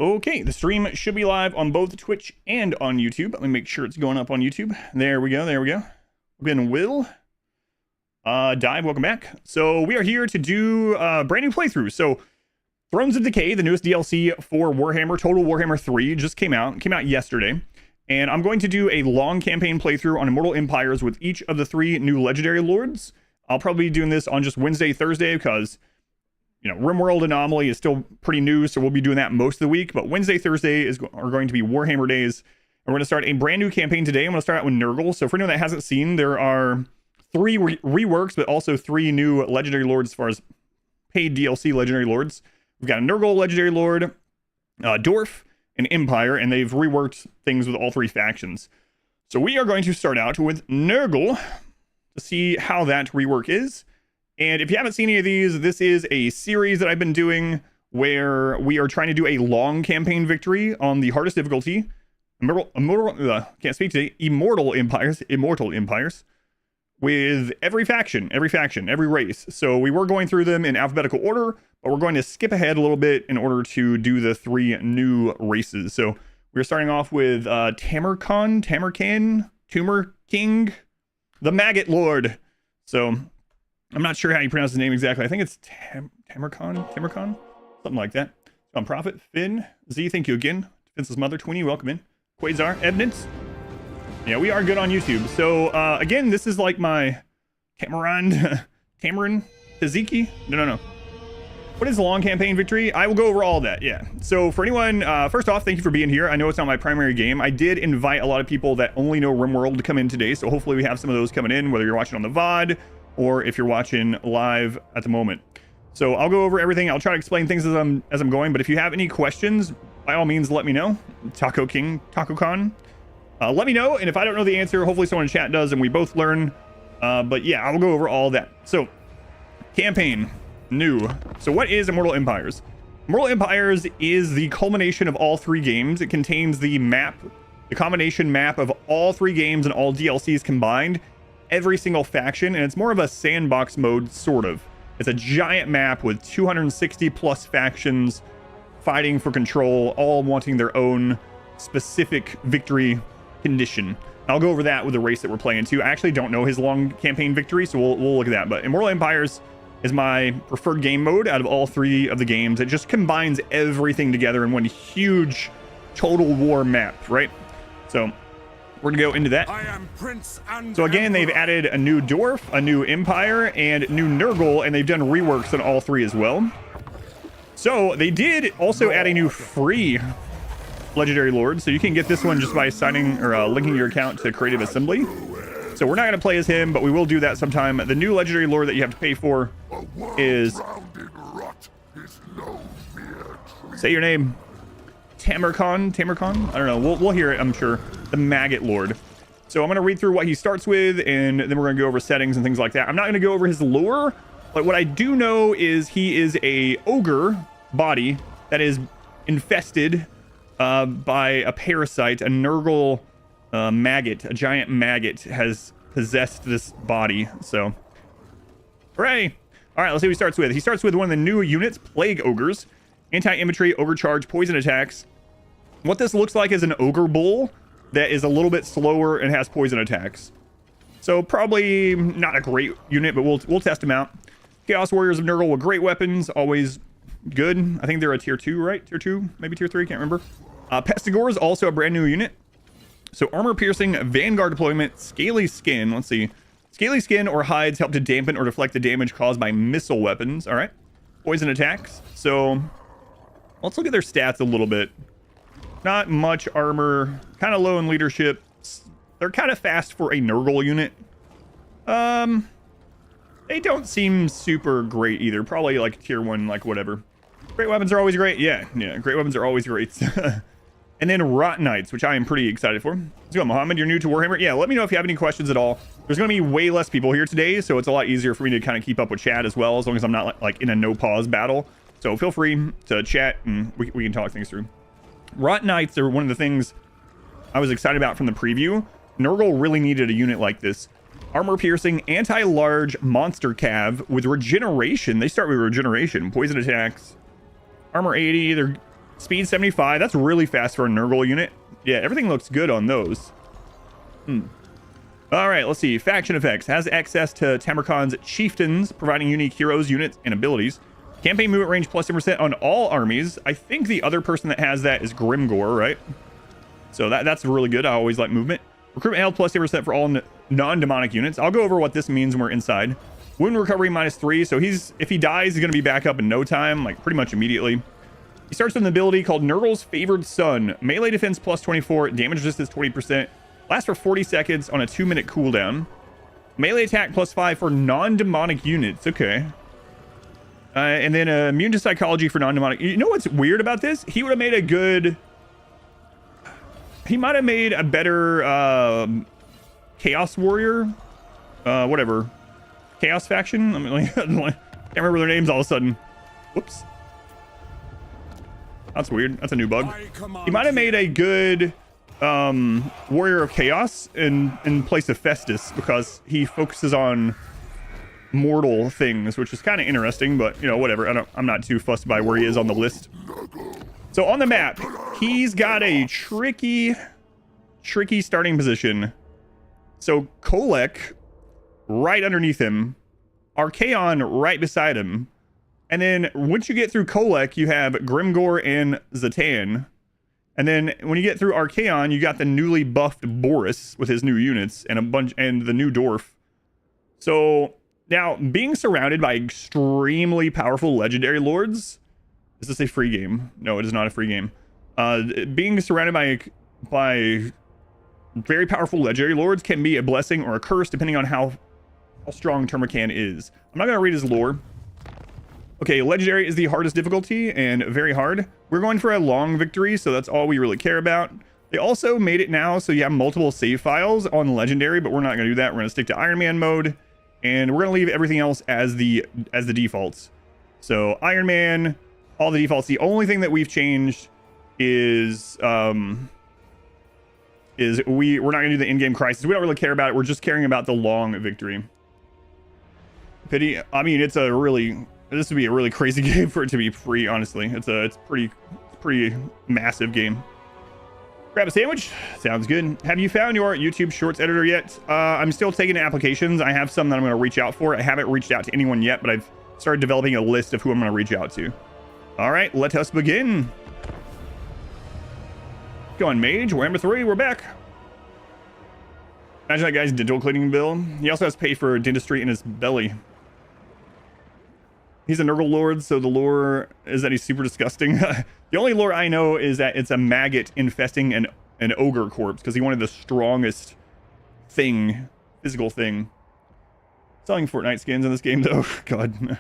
Okay, the stream should be live on both Twitch and on YouTube. Let me make sure it's going up on YouTube. There we go, there we go. Been Will. Dive, welcome back. So we are here to do brand new playthrough. So Thrones of Decay, the newest DLC for Warhammer, Total Warhammer 3, just came out yesterday. And I'm going to do a long campaign playthrough on Immortal Empires with each of the 3 new legendary lords. I'll probably be doing this on just Wednesday, Thursday, because RimWorld Anomaly is still pretty new, so we'll be doing that most of the week. But Wednesday, Thursday are going to be Warhammer days. And we're going to start a brand new campaign today. I'm going to start out with Nurgle. So for anyone that hasn't seen, there are 3 reworks, but also 3 new legendary lords as far as paid DLC legendary lords. We've got a Nurgle legendary lord, Dwarf, and Empire, and they've reworked things with all 3 factions. So we are going to start out with Nurgle to see how that rework is. And if you haven't seen any of these, this is a series that I've been doing where we are trying to do a long campaign victory on the hardest difficulty. Can't speak today. Immortal Empires, with every faction, every race. So we were going through them in alphabetical order, but we're going to skip ahead a little bit in order to do the 3 new races. So we're starting off with Tamurkhan, Tumor King, the Maggot Lord. So I'm not sure how you pronounce his name exactly. I think it's Tamurkhan, something like that. On Prophet, Finn, Z, thank you again. Defenseless Mother, Twinny, welcome in. Quasar, Evidence. Yeah, we are good on YouTube. So again, this is like my Tamarin, Taziki. No. What is the long campaign victory? I will go over all of that. Yeah. So for anyone, first off, thank you for being here. I know it's not my primary game. I did invite a lot of people that only know RimWorld to come in today. So hopefully we have some of those coming in, whether you're watching on the VOD or if you're watching live at the moment. So I'll go over everything. I'll try to explain things as I'm going, but if you have any questions, by all means, let me know. Taco-Khan. Let me know, and if I don't know the answer, hopefully someone in chat does, and we both learn. But yeah, I'll go over all that. So, campaign, new. So what is Immortal Empires? Immortal Empires is the culmination of all 3 games. It contains the map, the combination map of all 3 games and all DLCs combined, every single faction, and it's more of a sandbox mode, sort of. It's a giant map with 260 plus factions fighting for control, all wanting their own specific victory condition. I'll go over that with the race that we're playing too. I actually don't know his long campaign victory, so we'll look at that. But Immortal Empires is my preferred game mode out of all 3 of the games. It just combines everything together in one huge Total War map, right? So we're gonna go into that. I am Prince and so again, they've added a new Dwarf, a new Empire, and new Nurgle, and they've done reworks on all 3 as well. So they did also add a new free legendary lord, so you can get this one just by signing or linking your account to Creative Assembly. So we're not going to play as him, but we will do that sometime. The new legendary lord that you have to pay for is, say your name, Tamurkhan. I don't know, we'll hear it, I'm sure. The Maggot Lord. So I'm going to read through what he starts with, and then we're going to go over settings and things like that. I'm not going to go over his lore, but what I do know is he is a ogre body that is infested by a parasite. A Nurgle maggot, a giant maggot, has possessed this body. So, hooray! All right, let's see what he starts with. He starts with one of the new units, Plague Ogres. Anti-infantry, ogre charge, poison attacks. What this looks like is an ogre bull that is a little bit slower and has poison attacks. So probably not a great unit, but we'll test him out. Chaos Warriors of Nurgle with great weapons, always good. I think they're a tier 2, right? Tier 2, maybe tier 3, can't remember. Pestigore is also a brand new unit. So armor piercing, vanguard deployment, scaly skin. Let's see. Scaly skin or hides help to dampen or deflect the damage caused by missile weapons. All right. Poison attacks. So let's look at their stats a little bit. Not much armor, kind of low in leadership. They're kind of fast for a Nurgle unit. They don't seem super great either. Probably like tier 1, like whatever. Great weapons are always great. Yeah, great weapons are always great. And then Rot Knights, which I am pretty excited for. Let's go, Mohammed. You're new to Warhammer. Yeah, let me know if you have any questions at all. There's going to be way less people here today, so it's a lot easier for me to kind of keep up with chat as well, as long as I'm not like in a no-pause battle. So feel free to chat, and we can talk things through. Rot Knights are one of the things I was excited about from the preview. Nurgle really needed a unit like this. Armor piercing, anti-large monster cav with regeneration. They start with regeneration. Poison attacks. Armor 80. They're Speed 75. That's really fast for a Nurgle unit. Yeah, everything looks good on those. All right, let's see. Faction effects. Has access to Tamurkhan's Chieftains, providing unique heroes, units, and abilities. Campaign movement range plus 10% on all armies. I think the other person that has that is Grimgor, right? So that's really good. I always like movement. Recruitment health plus 10% for all non-demonic units. I'll go over what this means when we're inside. Wound recovery -3. So if he dies, he's going to be back up in no time, like pretty much immediately. He starts with an ability called Nurgle's Favored Son. Melee defense plus 24. Damage resistance 20%. Lasts for 40 seconds on a 2-minute cooldown. Melee attack plus 5 for non-demonic units. Okay. And then immune to psychology for non-demonic. You know what's weird about this? He would have made a good... He might have made a better Chaos Warrior. Whatever. Chaos Faction? I can't remember their names all of a sudden. Whoops. That's weird. That's a new bug. He might have made a good Warrior of Chaos in place of Festus, because he focuses on mortal things, which is kind of interesting, but you know, whatever. I'm not too fussed by where he is on the list. So on the map, he's got a tricky starting position. So Kolek right underneath him, Archaon right beside him, and then once you get through Kolek, you have Grimgor and Zatan. And then when you get through Archaon, you got the newly buffed Boris with his new units and the new dwarf. So now, being surrounded by extremely powerful legendary lords, is this a free game? No, it is not a free game. Being surrounded by very powerful legendary lords can be a blessing or a curse depending on how strong Tamurkhan is. I'm not going to read his lore. Okay, legendary is the hardest difficulty and very hard. We're going for a long victory, so that's all we really care about. They also made it now so you have multiple save files on legendary, but we're not going to do that. We're going to stick to Iron Man mode, and we're going to leave everything else as the defaults. So Iron Man, all the defaults. The only thing that we've changed is we're not going to do the in-game crisis. We don't really care about it. We're just caring about the long victory. Pity. I mean, this would be a really crazy game for it to be free, honestly. It's pretty massive game. Grab a sandwich. Sounds good. Have you found your YouTube Shorts editor yet? I'm still taking applications. I have some that I'm going to reach out for. I haven't reached out to anyone yet, but I've started developing a list of who I'm going to reach out to. All right, let us begin. Go on, Mage. Warhammer 3, we're back. Imagine that guy's dental cleaning bill. He also has to pay for dentistry in his belly. He's a Nurgle Lord, so the lore is that he's super disgusting. The only lore I know is that it's a maggot infesting an ogre corpse, because he wanted the strongest physical thing. Selling Fortnite skins in this game, though. God.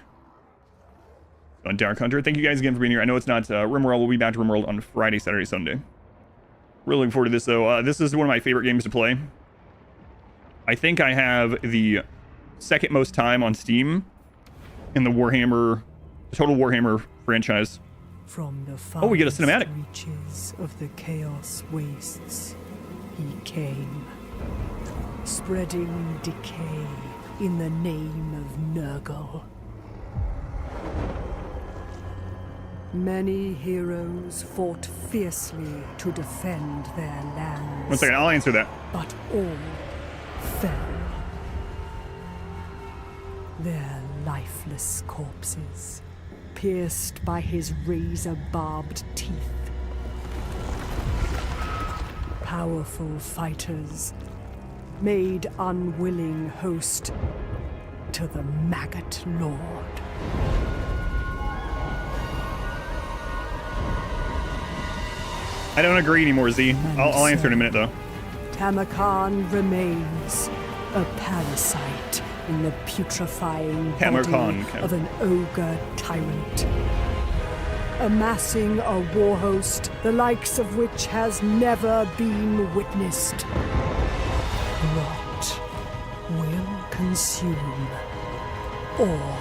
On Dark Hunter. Thank you guys again for being here. I know it's not RimWorld. We'll be back to RimWorld on Friday, Saturday, Sunday. Really looking forward to this, though. This is one of my favorite games to play. I think I have the second most time on Steam in the Total Warhammer franchise. From the we get a cinematic. Reaches of the chaos wastes, he came, spreading decay in the name of Nurgle. Many heroes fought fiercely to defend their lands. 1 second, I'll answer that. But all fell. Their lifeless corpses, pierced by his razor-barbed teeth. Powerful fighters, made unwilling host to the Maggot Lord. I don't agree anymore, Z. I'll answer in a minute, though. Tamurkhan remains a parasite in the putrefying Tamurkhan body of an ogre tyrant, amassing a war host the likes of which has never been witnessed. What will consume all?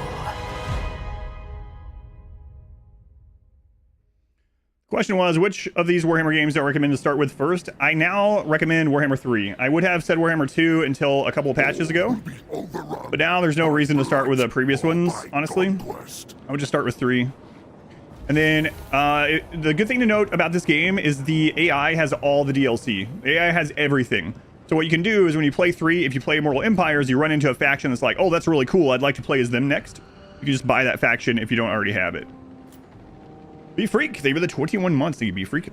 Question was, which of these Warhammer games do I recommend to start with first? I now recommend Warhammer 3. I would have said Warhammer 2 until a couple of patches ago, but now there's no reason to start with the previous ones, honestly. I would just start with 3. And then the good thing to note about this game is the AI has all the DLC. The AI has everything. So what you can do is when you play 3, if you play Immortal Empires, you run into a faction that's like, oh, that's really cool. I'd like to play as them next. You can just buy that faction if you don't already have it. Be Freak. They were the 21 months. Thank you, Be Freak.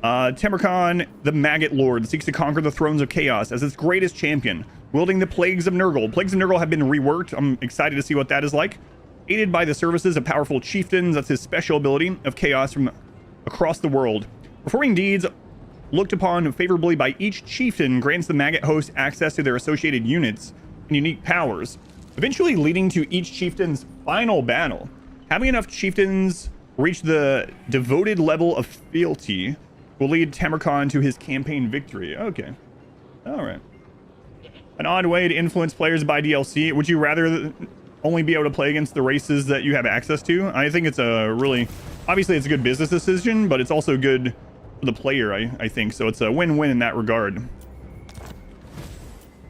Tamurkhan, the Maggot Lord, seeks to conquer the thrones of chaos as its greatest champion, wielding the Plagues of Nurgle. Plagues of Nurgle have been reworked. I'm excited to see what that is like. Aided by the services of powerful chieftains, that's his special ability of chaos from across the world. Performing deeds looked upon favorably by each chieftain grants the maggot host access to their associated units and unique powers, eventually leading to each chieftain's final battle. Having enough chieftains reach the devoted level of fealty will lead Tamurkhan to his campaign victory. Okay. All right. An odd way to influence players by DLC. Would you rather only be able to play against the races that you have access to? I think it's a really... Obviously, it's a good business decision, but it's also good for the player, I think. So it's a win-win in that regard.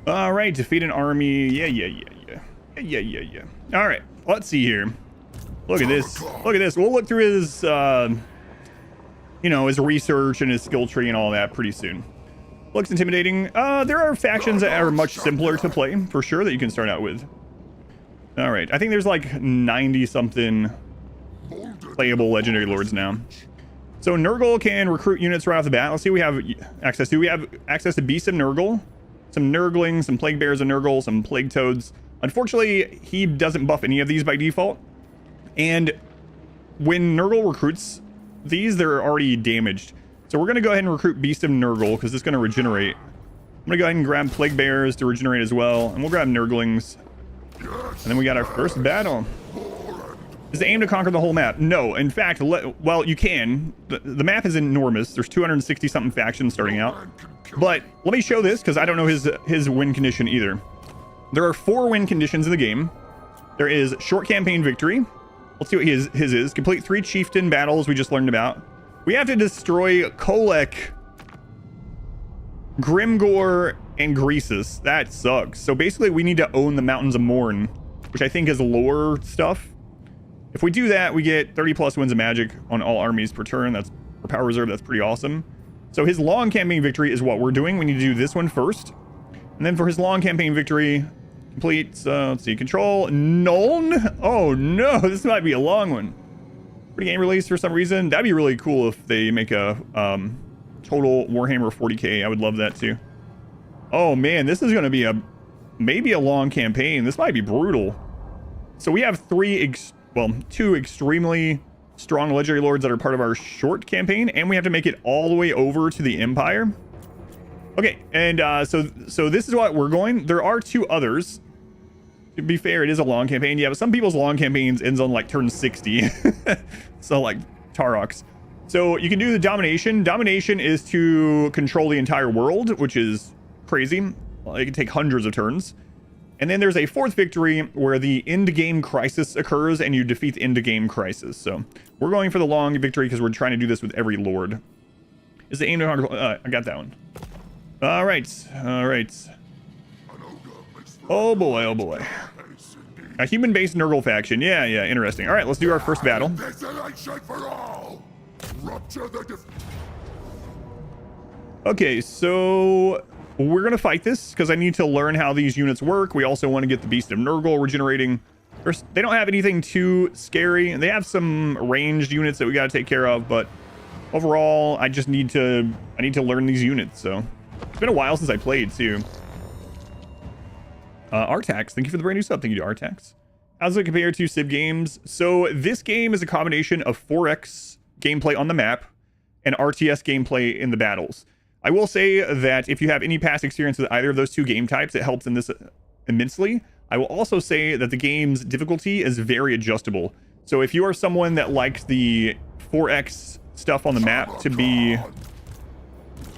All right. Defeat an army. Yeah. All right. Let's see here. Look at this. Look at this. We'll look through his... you know, his research and his skill tree and all that pretty soon. Looks intimidating. There are factions that are much simpler to play, for sure, that you can start out with. All right. I think there's like 90-something playable legendary lords now. So Nurgle can recruit units right off the bat. Let's see what we have access to. We have access to Beasts of Nurgle, some Nurglings, some Plague Bears of Nurgle, some Plague Toads. Unfortunately, he doesn't buff any of these by default. And when Nurgle recruits these, they're already damaged. So we're going to go ahead and recruit Beast of Nurgle because it's going to regenerate. I'm going to go ahead and grab Plague Bears to regenerate as well. And we'll grab Nurglings. And then we got our first battle. Is the aim to conquer the whole map? No. In fact, well, you can. The map is enormous. There's 260-something factions starting out. But let me show this because I don't know his win condition either. There are 4 win conditions in the game. There is short campaign victory. Let's see what his is. Complete 3 chieftain battles we just learned about. We have to destroy Kolek, Grimgore, and Greasus. That sucks. So basically we need to own the Mountains of Morn, which I think is lore stuff. If we do that, we get 30 plus wins of magic on all armies per turn. That's for power reserve. That's pretty awesome. So his long campaign victory is what we're doing. We need to do this one first. And then for his long campaign victory, complete, let's see, control, Nuln. Oh no, this might be a long one. Free game release for some reason. That'd be really cool if they make a Total Warhammer 40k. I would love that too. Oh man, this is going to be maybe a long campaign. This might be brutal. So we have 2 extremely strong legendary lords that are part of our short campaign, and we have to make it all the way over to the Empire. Okay, and so this is what we're going. There are 2 others. To be fair, it is a long campaign. Yeah, but some people's long campaigns ends on like turn 60. So like Taroks. So you can do the domination. Domination is to control the entire world, which is crazy. Well, it can take hundreds of turns. And then there's a 4th victory where the end game crisis occurs and you defeat the end game crisis. So we're going for the long victory because we're trying to do this with every lord. Is the aim to conquer? I got that one. All right. All right. Oh boy. Oh boy. A human-based Nurgle faction. Yeah. Interesting. All right. Let's do our first battle. Okay. So we're going to fight this because I need to learn how these units work. We also want to get the Beast of Nurgle regenerating. They don't have anything too scary. They have some ranged units that we got to take care of, but overall, I need to learn these units. So it's been a while since I played too. Artax, thank you for the brand new sub. Thank you to Artax. How's it compared to Civ games? So this game is a combination of 4X gameplay on the map and RTS gameplay in the battles. I will say that if you have any past experience with either of those 2 game types, it helps in this immensely. I will also say that the game's difficulty is very adjustable. So if you are someone that likes the 4X stuff on the map to be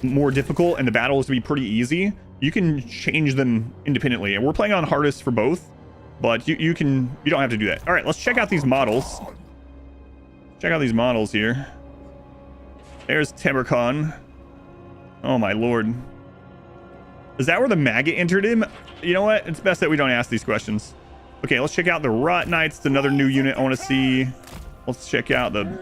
more difficult and the battles to be pretty easy, you can change them independently. And we're playing on hardest for both, but you don't have to do that. All right, let's check out these models. Check out these models here. There's Tamurkhan. Oh my lord. Is that where the maggot entered him? You know what? It's best that we don't ask these questions. Okay, let's check out the Rot Knights. It's another new unit I want to see. Let's check out the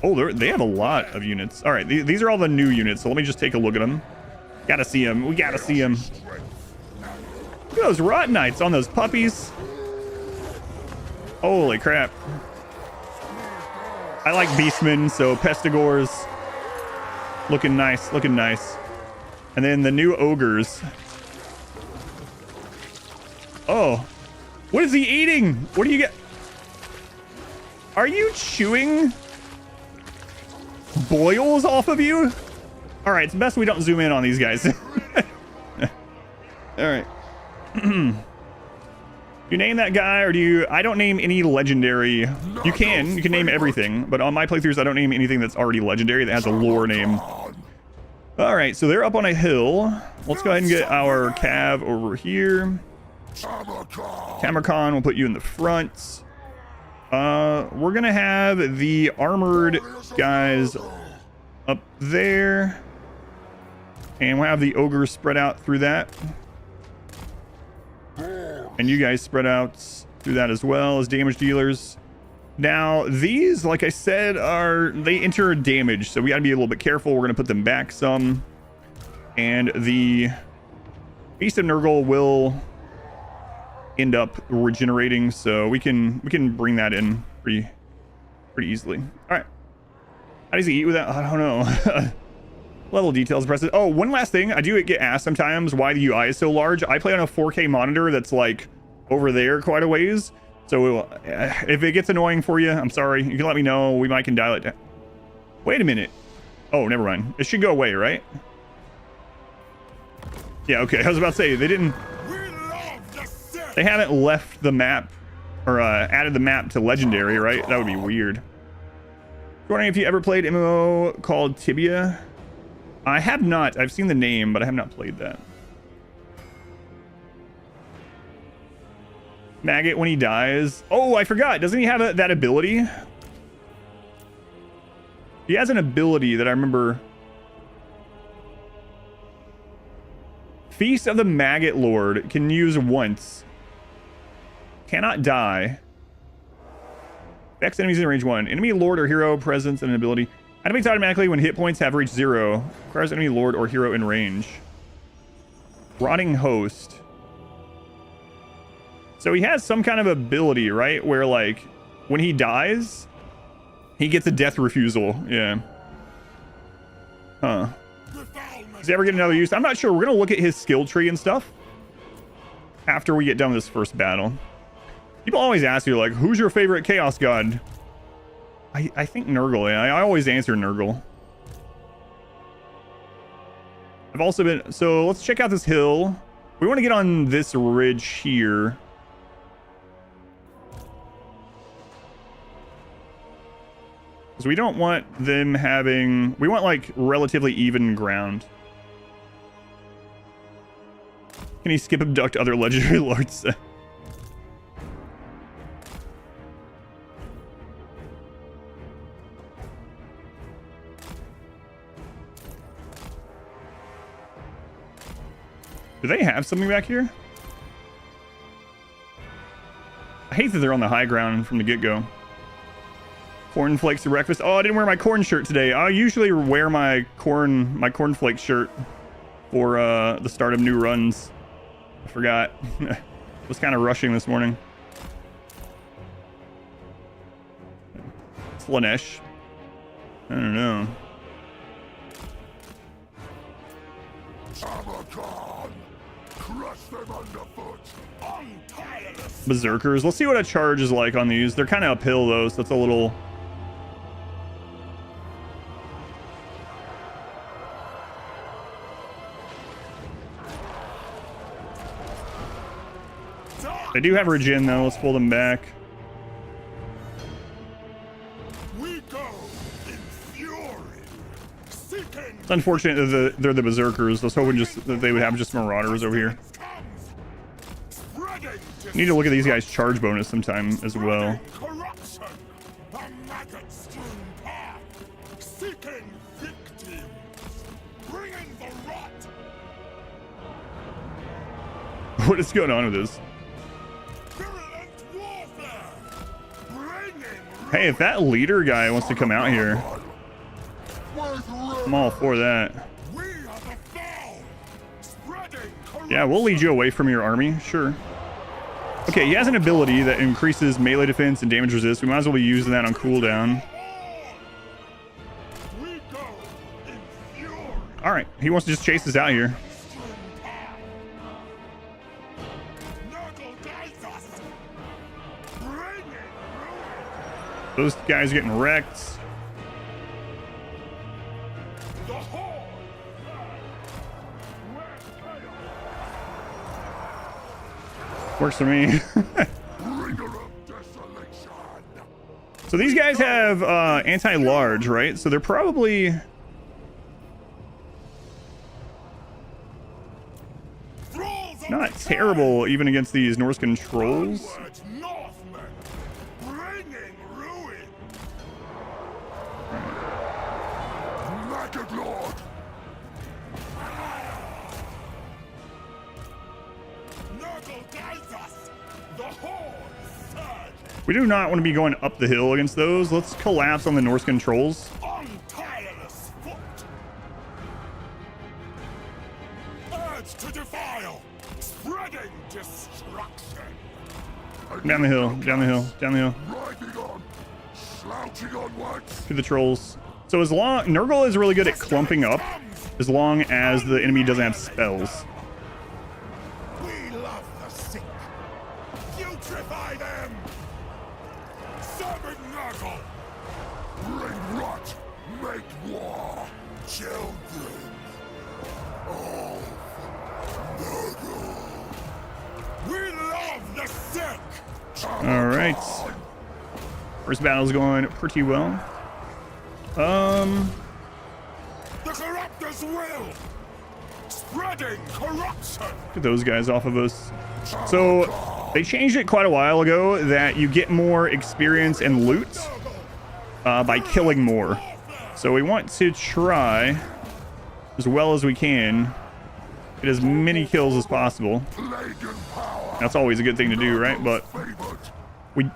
Oh, they have a lot of units. All right, these are all the new units, so let me just take a look at them. Gotta see them. We gotta see them. Look at those Rot Knights on those puppies. Holy crap. I like Beastmen, so Pestigors. Looking nice, looking nice. And then the new Ogres. Oh. What is he eating? What do you get? Are you chewing boils off of you? All right, it's best we don't zoom in on these guys. All right. You name that guy, or do you? I don't name any legendary. You can name everything, but on my playthroughs, I don't name anything that's already legendary that has a lore name. All right, so they're up on a hill. Let's go ahead and get our cav over here. Tamurkhan, we'll put you in the front. We're gonna have the armored guys up there, and we'll have the ogres spread out through that, and you guys spread out through that as well as damage dealers. Now these, like I said, they enter damage, so we got to be a little bit careful. We're gonna put them back some, and the Beast of Nurgle will end up regenerating, so we can bring that in pretty easily. All right, how does he eat with that? I don't know. Level details presses. Oh, one last thing, I do get asked sometimes why the UI is so large. I play on a 4K monitor that's like over there quite a ways, so if it gets annoying for you, I'm sorry. You can let me know. We might can dial it down. Wait a minute. Oh, never mind. It should go away, right? Yeah, okay. I was about to say they haven't left the map or added the map to legendary, right? That would be weird. Wondering if you ever played MMO called Tibia. I have not. I've seen the name, but I have not played that. Maggot when he dies. Oh, I forgot. Doesn't he have that ability? He has an ability that I remember. Feast of the Maggot Lord can use once. Cannot die. Affects enemies in range 1. Enemy lord or hero presence and an ability. Activates automatically when hit points have reached 0. Requires enemy lord or hero in range. Rotting Host. So he has some kind of ability, right? Where like when he dies, he gets a death refusal. Yeah. Huh. Does he ever get another use? I'm not sure. We're going to look at his skill tree and stuff after we get done with this first battle. People always ask you, like, who's your favorite Chaos God? I think Nurgle. Yeah, I always answer Nurgle. I've also been... So, let's check out this hill. We want to get on this ridge here. Because we don't want them having... We want, like, relatively even ground. Can he skip abduct other legendary lords? Do they have something back here? I hate that they're on the high ground from the get-go. Cornflakes for breakfast. Oh, I didn't wear my corn shirt today. I usually wear my cornflake shirt for the start of new runs. I forgot. Was kind of rushing this morning. Slanesh. I don't know. Berserkers. Let's see what a charge is like on these. They're kind of uphill though, so it's a little... They do have regen though. Let's pull them back. It's unfortunate that they're the Berserkers. I was hoping just that they would have just Marauders over here. Need to look at these guys' charge bonus sometime as well. What is going on with this? Hey, if that leader guy wants to come out here, I'm all for that. Yeah, we'll lead you away from your army, sure. Okay, he has an ability that increases melee defense and damage resist. We might as well be using that on cooldown. All right, he wants to just chase us out here. Those guys are getting wrecked. Works for me. So these guys have anti-large, right? So they're probably... not terrible even against these Norscan trolls. We do not want to be going up the hill against those. Let's collapse on the Norscan trolls. Down the hill, down the hill, down the hill. To the trolls. So as long... Nurgle is really good at clumping up as long as the enemy doesn't have spells. We love the sick. Putrefy them. Summon Nurgle. Bring rot. Make war. Children. Oh, Nurgle. We love the sick. All right. First battle's going pretty well. The corruptors will. Spreading corruption. Get those guys off of us. So they changed it quite a while ago that you get more experience and loot by killing more. So we want to try as well as we can get as many kills as possible. That's always a good thing to do, right? But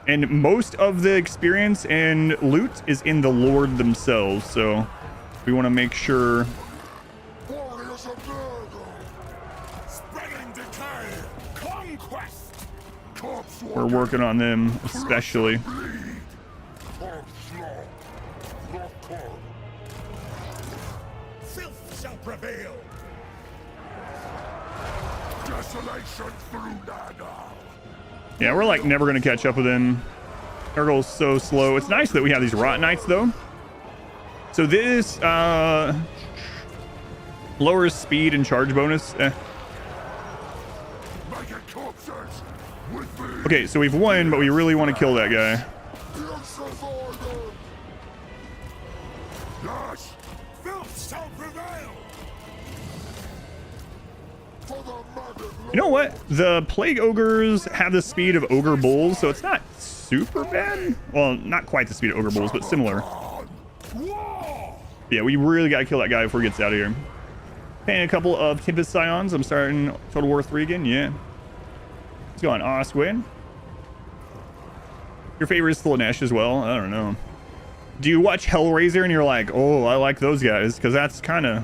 and most of the experience and loot is in the Lord themselves, so we want to make sure. Warriors of Nurgle. Spreading decay. Conquest. We're working on them especially. Filth shall prevail. Desolation through Nurgle. Yeah, we're like never gonna catch up with him. Nurgle's so slow. It's nice that we have these Rot Knights though. So this lowers speed and charge bonus. Okay, so we've won, but we really want to kill that guy. You know what? The Plague Ogres have the speed of Ogre Bulls, so it's not super bad. Well, not quite the speed of Ogre Bulls, but similar. Yeah, we really got to kill that guy before he gets out of here. Paying a couple of Tempest Scions. I'm starting Total War 3 again. Yeah. Let's go on Oswin. Your favorite is Slanesh as well? I don't know. Do you watch Hellraiser and you're like, oh, I like those guys? Because that's kind of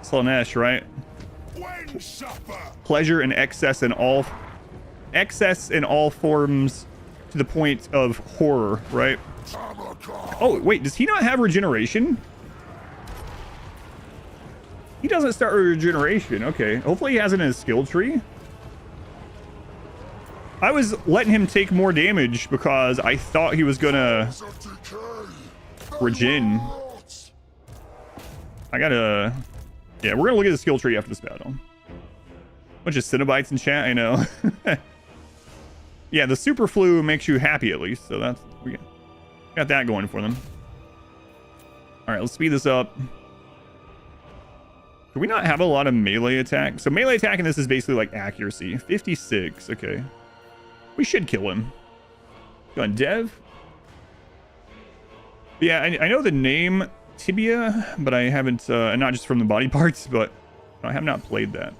Slanesh, right? Pleasure and excess in all forms to the point of horror, right? Oh, wait, does he not have regeneration? He doesn't start with regeneration. Okay, hopefully he has it in his skill tree. I was letting him take more damage because I thought he was gonna regen. I gotta... Yeah, we're gonna look at the skill tree after this battle. Bunch of Cenobites in chat, I know. Yeah, the super flu makes you happy at least, so that's... we got that going for them. All right, let's speed this up. Do we not have a lot of melee attack? So melee attack in this is basically like accuracy. 56, okay. We should kill him. Go on, Dev. Yeah, I know the name Tibia, but I haven't, not just from the body parts, but I have not played that.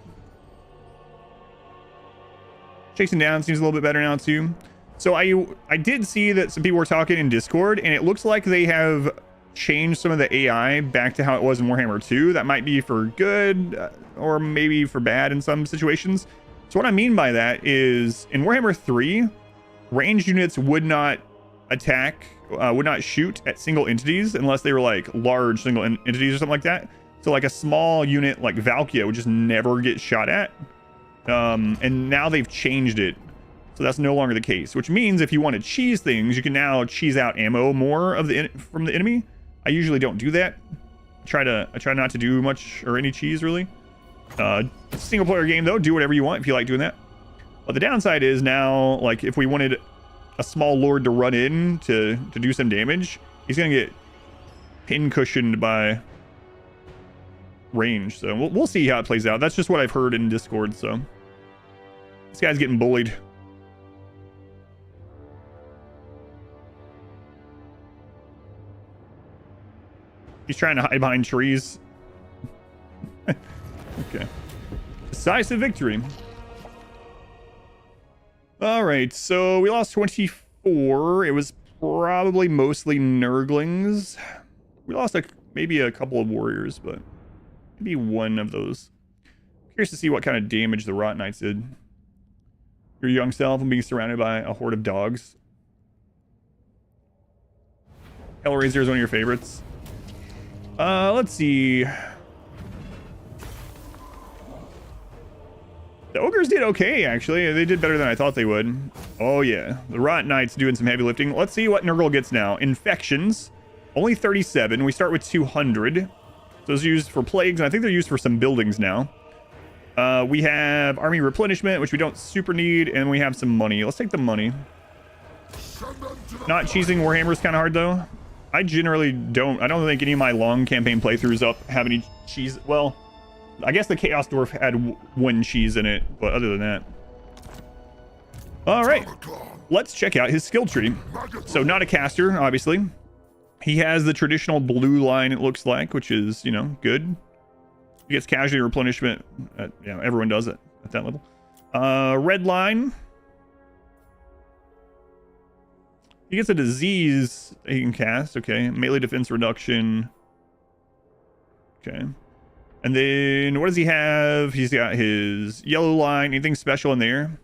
Chasing down seems a little bit better now too. So I did see that some people were talking in Discord, and it looks like they have changed some of the AI back to how it was in Warhammer 2. That might be for good, or maybe for bad in some situations. So what I mean by that is, in Warhammer 3, ranged units would not attack, would not shoot at single entities unless they were like large single entities or something like that. So like a small unit like Valkia would just never get shot at. And now they've changed it. So that's no longer the case, which means if you want to cheese things, you can now cheese out ammo more of from the enemy. I usually don't do that. I try not to do much or any cheese really. Single player game though, do whatever you want if you like doing that. But the downside is now, like if we wanted a small lord to run in to do some damage, he's gonna get pin cushioned by range. So we'll see how it plays out. That's just what I've heard in Discord. So this guy's getting bullied. He's trying to hide behind trees. Okay. Decisive victory. All right, so we lost 24. It was probably mostly Nurglings. We lost maybe a couple of warriors, but maybe one of those. Curious to see what kind of damage the Rot Knights did. Your young self and being surrounded by a horde of dogs. Hellraiser is one of your favorites. Let's see. The ogres did okay, actually. They did better than I thought they would. Oh, yeah. The Rot Knights doing some heavy lifting. Let's see what Nurgle gets now. Infections. Only 37. We start with 200. So those are used for plagues, and I think they're used for some buildings now. We have army replenishment, which we don't super need, and we have some money. Let's take the money. Not cheesing Warhammer is kind of hard, though. I generally don't. I don't think any of my long campaign playthroughs have any cheese. Well, I guess the Chaos Dwarf had one cheese in it, but other than that. All right, let's check out his skill tree. So not a caster, obviously. He has the traditional blue line, it looks like, which is, you know, good. He gets casualty replenishment. Everyone does it at that level. Red line. He gets a disease he can cast. Okay. Melee defense reduction. Okay. And then what does he have? He's got his yellow line. Anything special in there?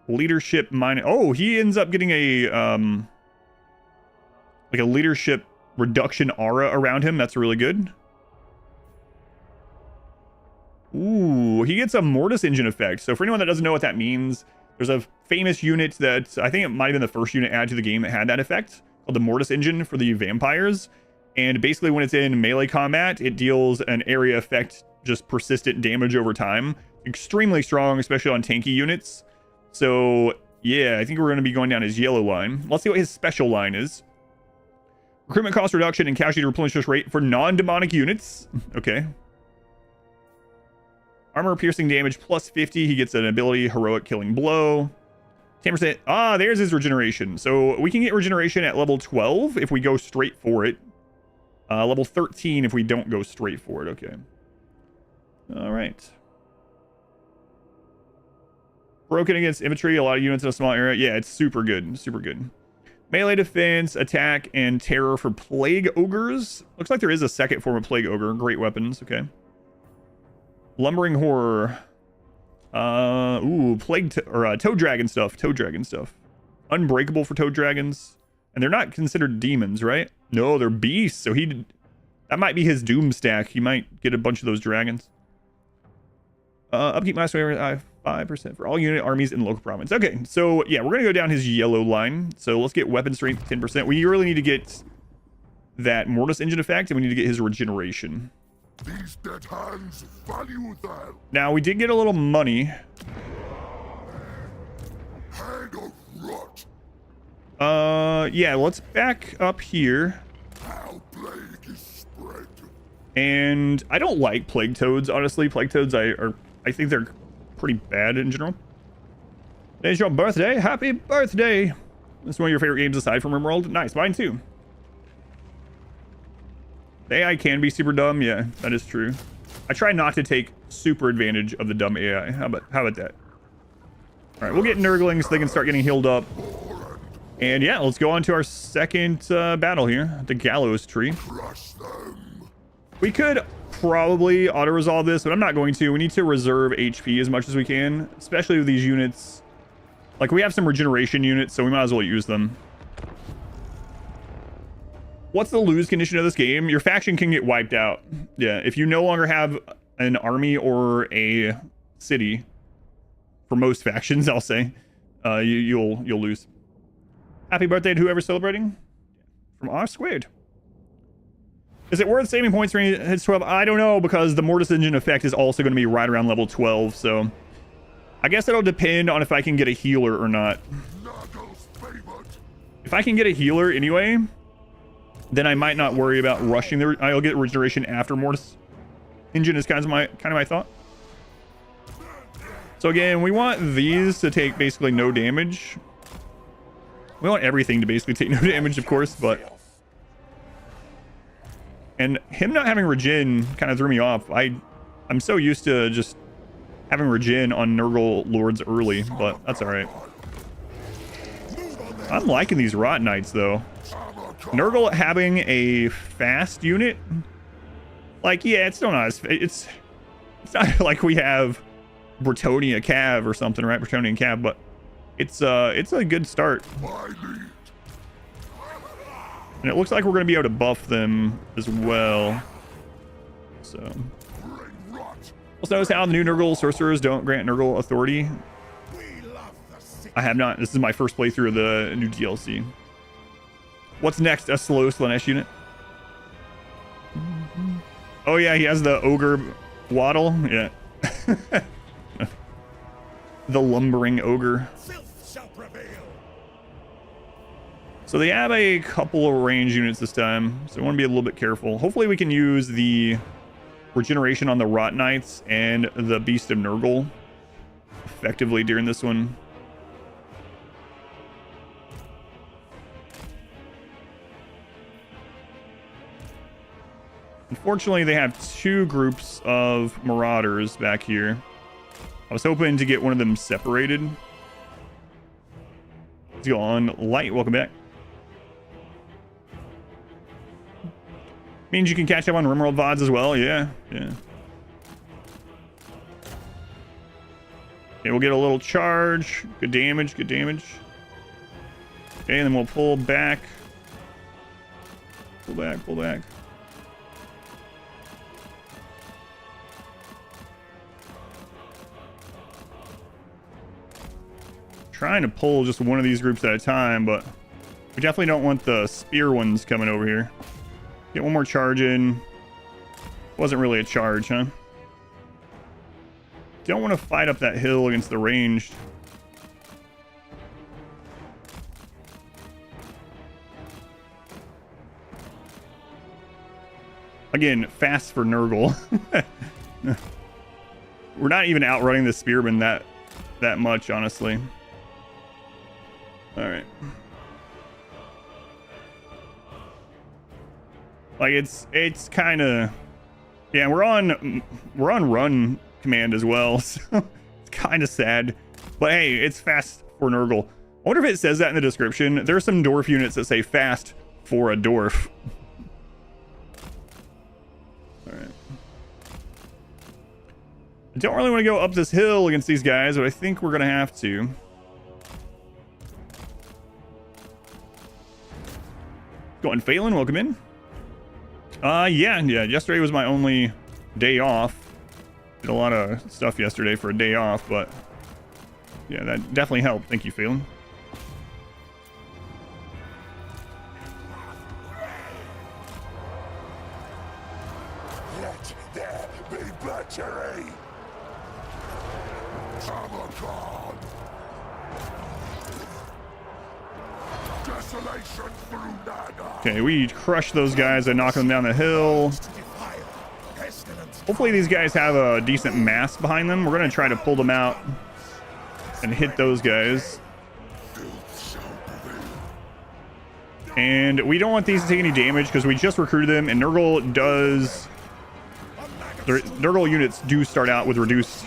Leadership minus. Oh, he ends up getting a like a leadership reduction aura around him. That's really good. Ooh, he gets a Mortis engine effect. So for anyone that doesn't know what that means, there's a famous unit that I think it might have been the first unit added to the game that had that effect, called the Mortis engine for the vampires. And basically when it's in melee combat, it deals an area effect, just persistent damage over time. Extremely strong, especially on tanky units. So yeah, I think we're going to be going down his yellow line. Let's see what his special line is. Recruitment cost reduction and casualty replenishment rate for non-demonic units. Okay. Armor piercing damage plus 50. He gets an ability, heroic killing blow. 10%. Ah, there's his regeneration. So we can get regeneration at level 12 if we go straight for it. Level 13 if we don't go straight for it. Okay. All right. Broken against infantry. A lot of units in a small area. Yeah, it's super good. Super good. Melee defense, attack, and terror for plague ogres. Looks like there is a second form of plague ogre. Great weapons. Okay. Lumbering horror. Ooh, plague or toad dragon stuff. Toad dragon stuff. Unbreakable for toad dragons. And they're not considered demons, right? No, they're beasts. So that might be his doom stack. He might get a bunch of those dragons. Upkeep master 5% for all unit armies in local province. Okay, so yeah, we're gonna go down his yellow line. So let's get weapon strength 10%. We really need to get that Mortis engine effect, and we need to get his regeneration. These dead hands value that. Now we did get a little money. Hand of rot. Yeah, let's back up here. How plague is spread. And I don't like plague toads, honestly. Plague toads, I think they're pretty bad in general. Today's your birthday. Happy birthday. This is one of your favorite games aside from RimWorld. Nice, mine too. The AI can be super dumb. Yeah, that is true. I try not to take super advantage of the dumb AI. How about that? All right, we'll get Nurgling so they can start getting healed up. And yeah, let's go on to our second battle here, the Gallows Tree. Crush them. We could probably auto-resolve this, but I'm not going to. We need to reserve HP as much as we can, especially with these units. Like, we have some regeneration units, so we might as well use them. What's the lose condition of this game? Your faction can get wiped out. Yeah, if you no longer have an army or a city, for most factions, I'll say, you'll lose. Happy birthday to whoever's celebrating. From R squared. Is it worth saving points when it hits 12? I don't know, because the Mortis Engine effect is also going to be right around level 12, so I guess it'll depend on if I can get a healer or not. If I can get a healer anyway, then I might not worry about rushing the... I'll get regeneration after Mortis Engine is kind of my thought. So again, we want these to take basically no damage. We want everything to basically take no damage, of course, but... And him not having regen kind of threw me off. I'm so used to just having regen on Nurgle Lords early, but that's alright. I'm liking these Rot Knights, though. Nurgle having a fast unit, like, yeah, it's still not as... It's not like we have Bretonnia Cav or something, right? Bretonnian Cav, but it's a good start. And it looks like we're going to be able to buff them as well. So. Also notice how the new Nurgle sorcerers don't grant Nurgle authority. I have not. This is my first playthrough of the new DLC. What's next? A slow Slaanesh unit. Oh yeah, he has the Ogre Waddle. Yeah. The lumbering ogre. So they have a couple of range units this time, so I want to be a little bit careful. Hopefully we can use the regeneration on the Rot Knights and the Beast of Nurgle effectively during this one. Unfortunately, they have two groups of Marauders back here. I was hoping to get one of them separated. Let's go on. Light, welcome back. Means you can catch up on Rimworld VODs as well. Yeah, yeah. Okay, we'll get a little charge. Good damage, good damage. Okay, and then we'll pull back. Pull back, pull back. Trying to pull just one of these groups at a time, but we definitely don't want the spear ones coming over here. Get one more charge in. Wasn't really a charge, huh? Don't want to fight up that hill against the ranged. Again, fast for Nurgle. We're not even outrunning the spearmen that much, honestly. All right. Like it's kind of, yeah, we're on run command as well, so it's kind of sad. But hey, it's fast for Nurgle. I wonder if it says that in the description. There are some dwarf units that say fast for a dwarf. All right. I don't really want to go up this hill against these guys, but I think we're gonna have to. Going Phelan, welcome in. Yeah, yesterday was my only day off. Did a lot of stuff yesterday for a day off, but yeah, that definitely helped. Thank you, Phelan. Let there be butchery. Tamurkhan. Desolation through Naga. Okay, we crush those guys and knock them down the hill. Hopefully these guys have a decent mass behind them. We're going to try to pull them out and hit those guys. And we don't want these to take any damage because we just recruited them, and Nurgle does... Nurgle units do start out with reduced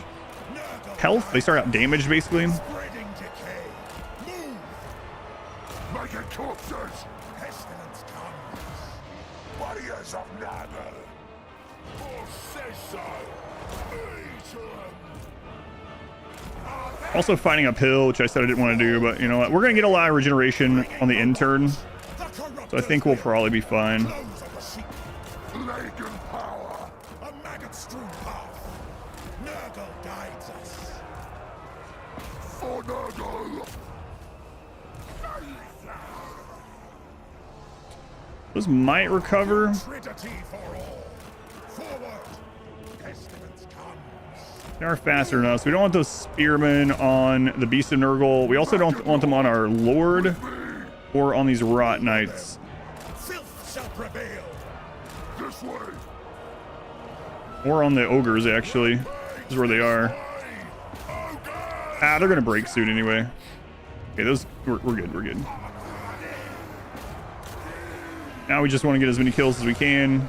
health. They start out damaged, basically. Also fighting uphill, which I said I didn't want to do, but you know what? We're going to get a lot of regeneration on the end turn, so I think we'll probably be fine. Power. A maggot-strewn path. Nurgle guides us. For Nurgle. Those might recover. Trinity for all. Forward. Pestilence comes. They are faster than us. We don't want those spearmen on the Beast of Nurgle. We also don't want them on our Lord or on these Rot Knights. Filth shall prevail. This way. Or on the Ogres, actually. This is where they are. Ah, they're going to break soon anyway. Okay, those... We're good, we're good. Now we just want to get as many kills as we can.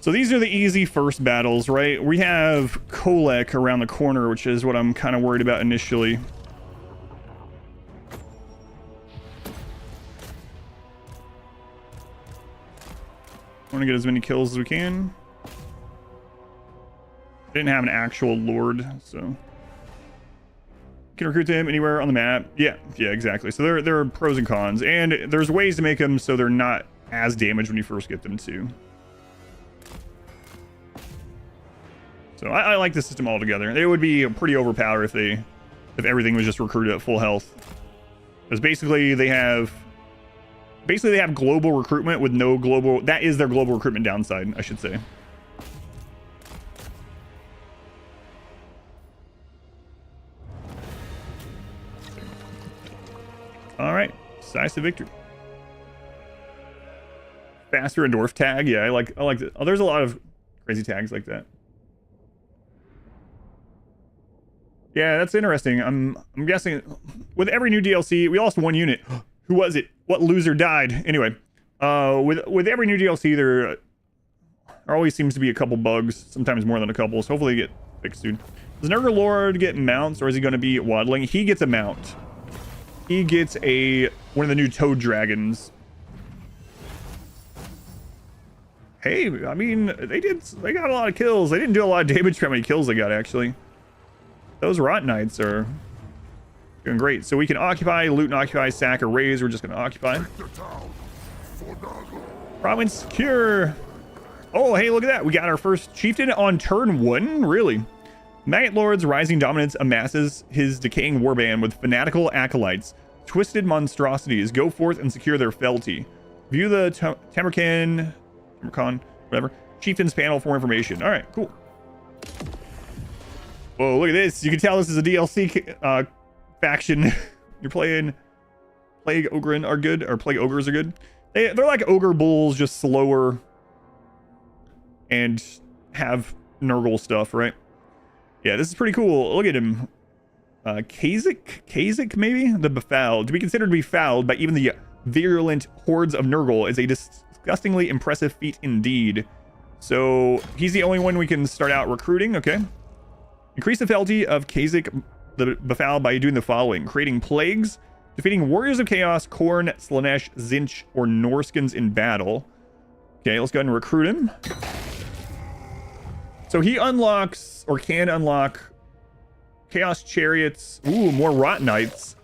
So these are the easy first battles, right? We have Kolek around the corner, which is what I'm kind of worried about initially. Want to get as many kills as we can. Didn't have an actual Lord, so... Can recruit them anywhere on the map. Yeah, exactly. So there are pros and cons, and there's ways to make them so they're not as damaged when you first get them too. So I like the system altogether. It would be pretty overpowered if everything was just recruited at full health. Because basically they have global recruitment with no global. That is their global recruitment downside, I should say. All right, decisive victory. Faster and dwarf tag. Yeah, I like it. Oh, there's a lot of crazy tags like that. Yeah, that's interesting. I'm guessing with every new DLC, we lost one unit. Who was it? What loser died? Anyway, with every new DLC, there always seems to be a couple bugs, sometimes more than a couple. So hopefully they get fixed soon. Does Nurgle Lord get mounts, or is he going to be waddling? He gets a mount. He gets one of the new toad dragons. Hey, I mean, they got a lot of kills. They didn't do a lot of damage for how many kills they got, actually. Those Rot Knights are doing great. So we can occupy, loot and occupy, sack, or raise. We're just going to occupy. Province secure. Oh, hey, look at that. We got our first Chieftain on turn 1. Really? Maggot Lord's rising dominance amasses his decaying warband with fanatical acolytes. Twisted monstrosities go forth and secure their fealty. View the Tamurkhan, whatever, Chieftain's panel for information. All right, cool. Whoa, look at this. You can tell this is a DLC faction. You're playing Plague Ogren are good, or Plague Ogres are good. They're like Ogre Bulls, just slower and have Nurgle stuff, right? Yeah, this is pretty cool. Look at him. Kazik, maybe? The Befouled. To be considered to be fouled by even the virulent hordes of Nurgle is a disgustingly impressive feat indeed. So, he's the only one we can start out recruiting, okay. Increase the fealty of Kazik the Befouled by doing the following. Creating plagues, defeating warriors of chaos, Khorne, Slaanesh, Tzeentch, or Norskins in battle. Okay, let's go ahead and recruit him. So he unlocks, or can unlock, Chaos Chariots, ooh, more Rot Knights,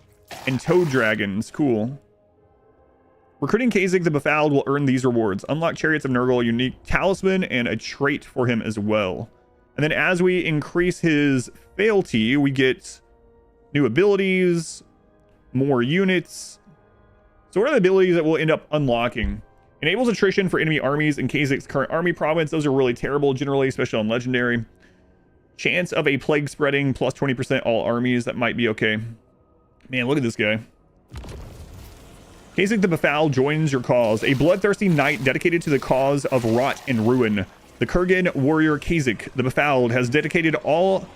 and Toad Dragons, cool. Recruiting Kazik the Befouled will earn these rewards. Unlock Chariots of Nurgle, unique talisman, and a trait for him as well. And then as we increase his fealty, we get new abilities, more units. So what are the abilities that we'll end up unlocking? Enables attrition for enemy armies in Kazik's current army province. Those are really terrible generally, especially on legendary. Chance of a plague spreading plus 20% all armies. That might be okay. Man, look at this guy. Kazik the Befouled joins your cause. A bloodthirsty knight dedicated to the cause of rot and ruin. The Kurgan warrior Kazik the Befouled has dedicated all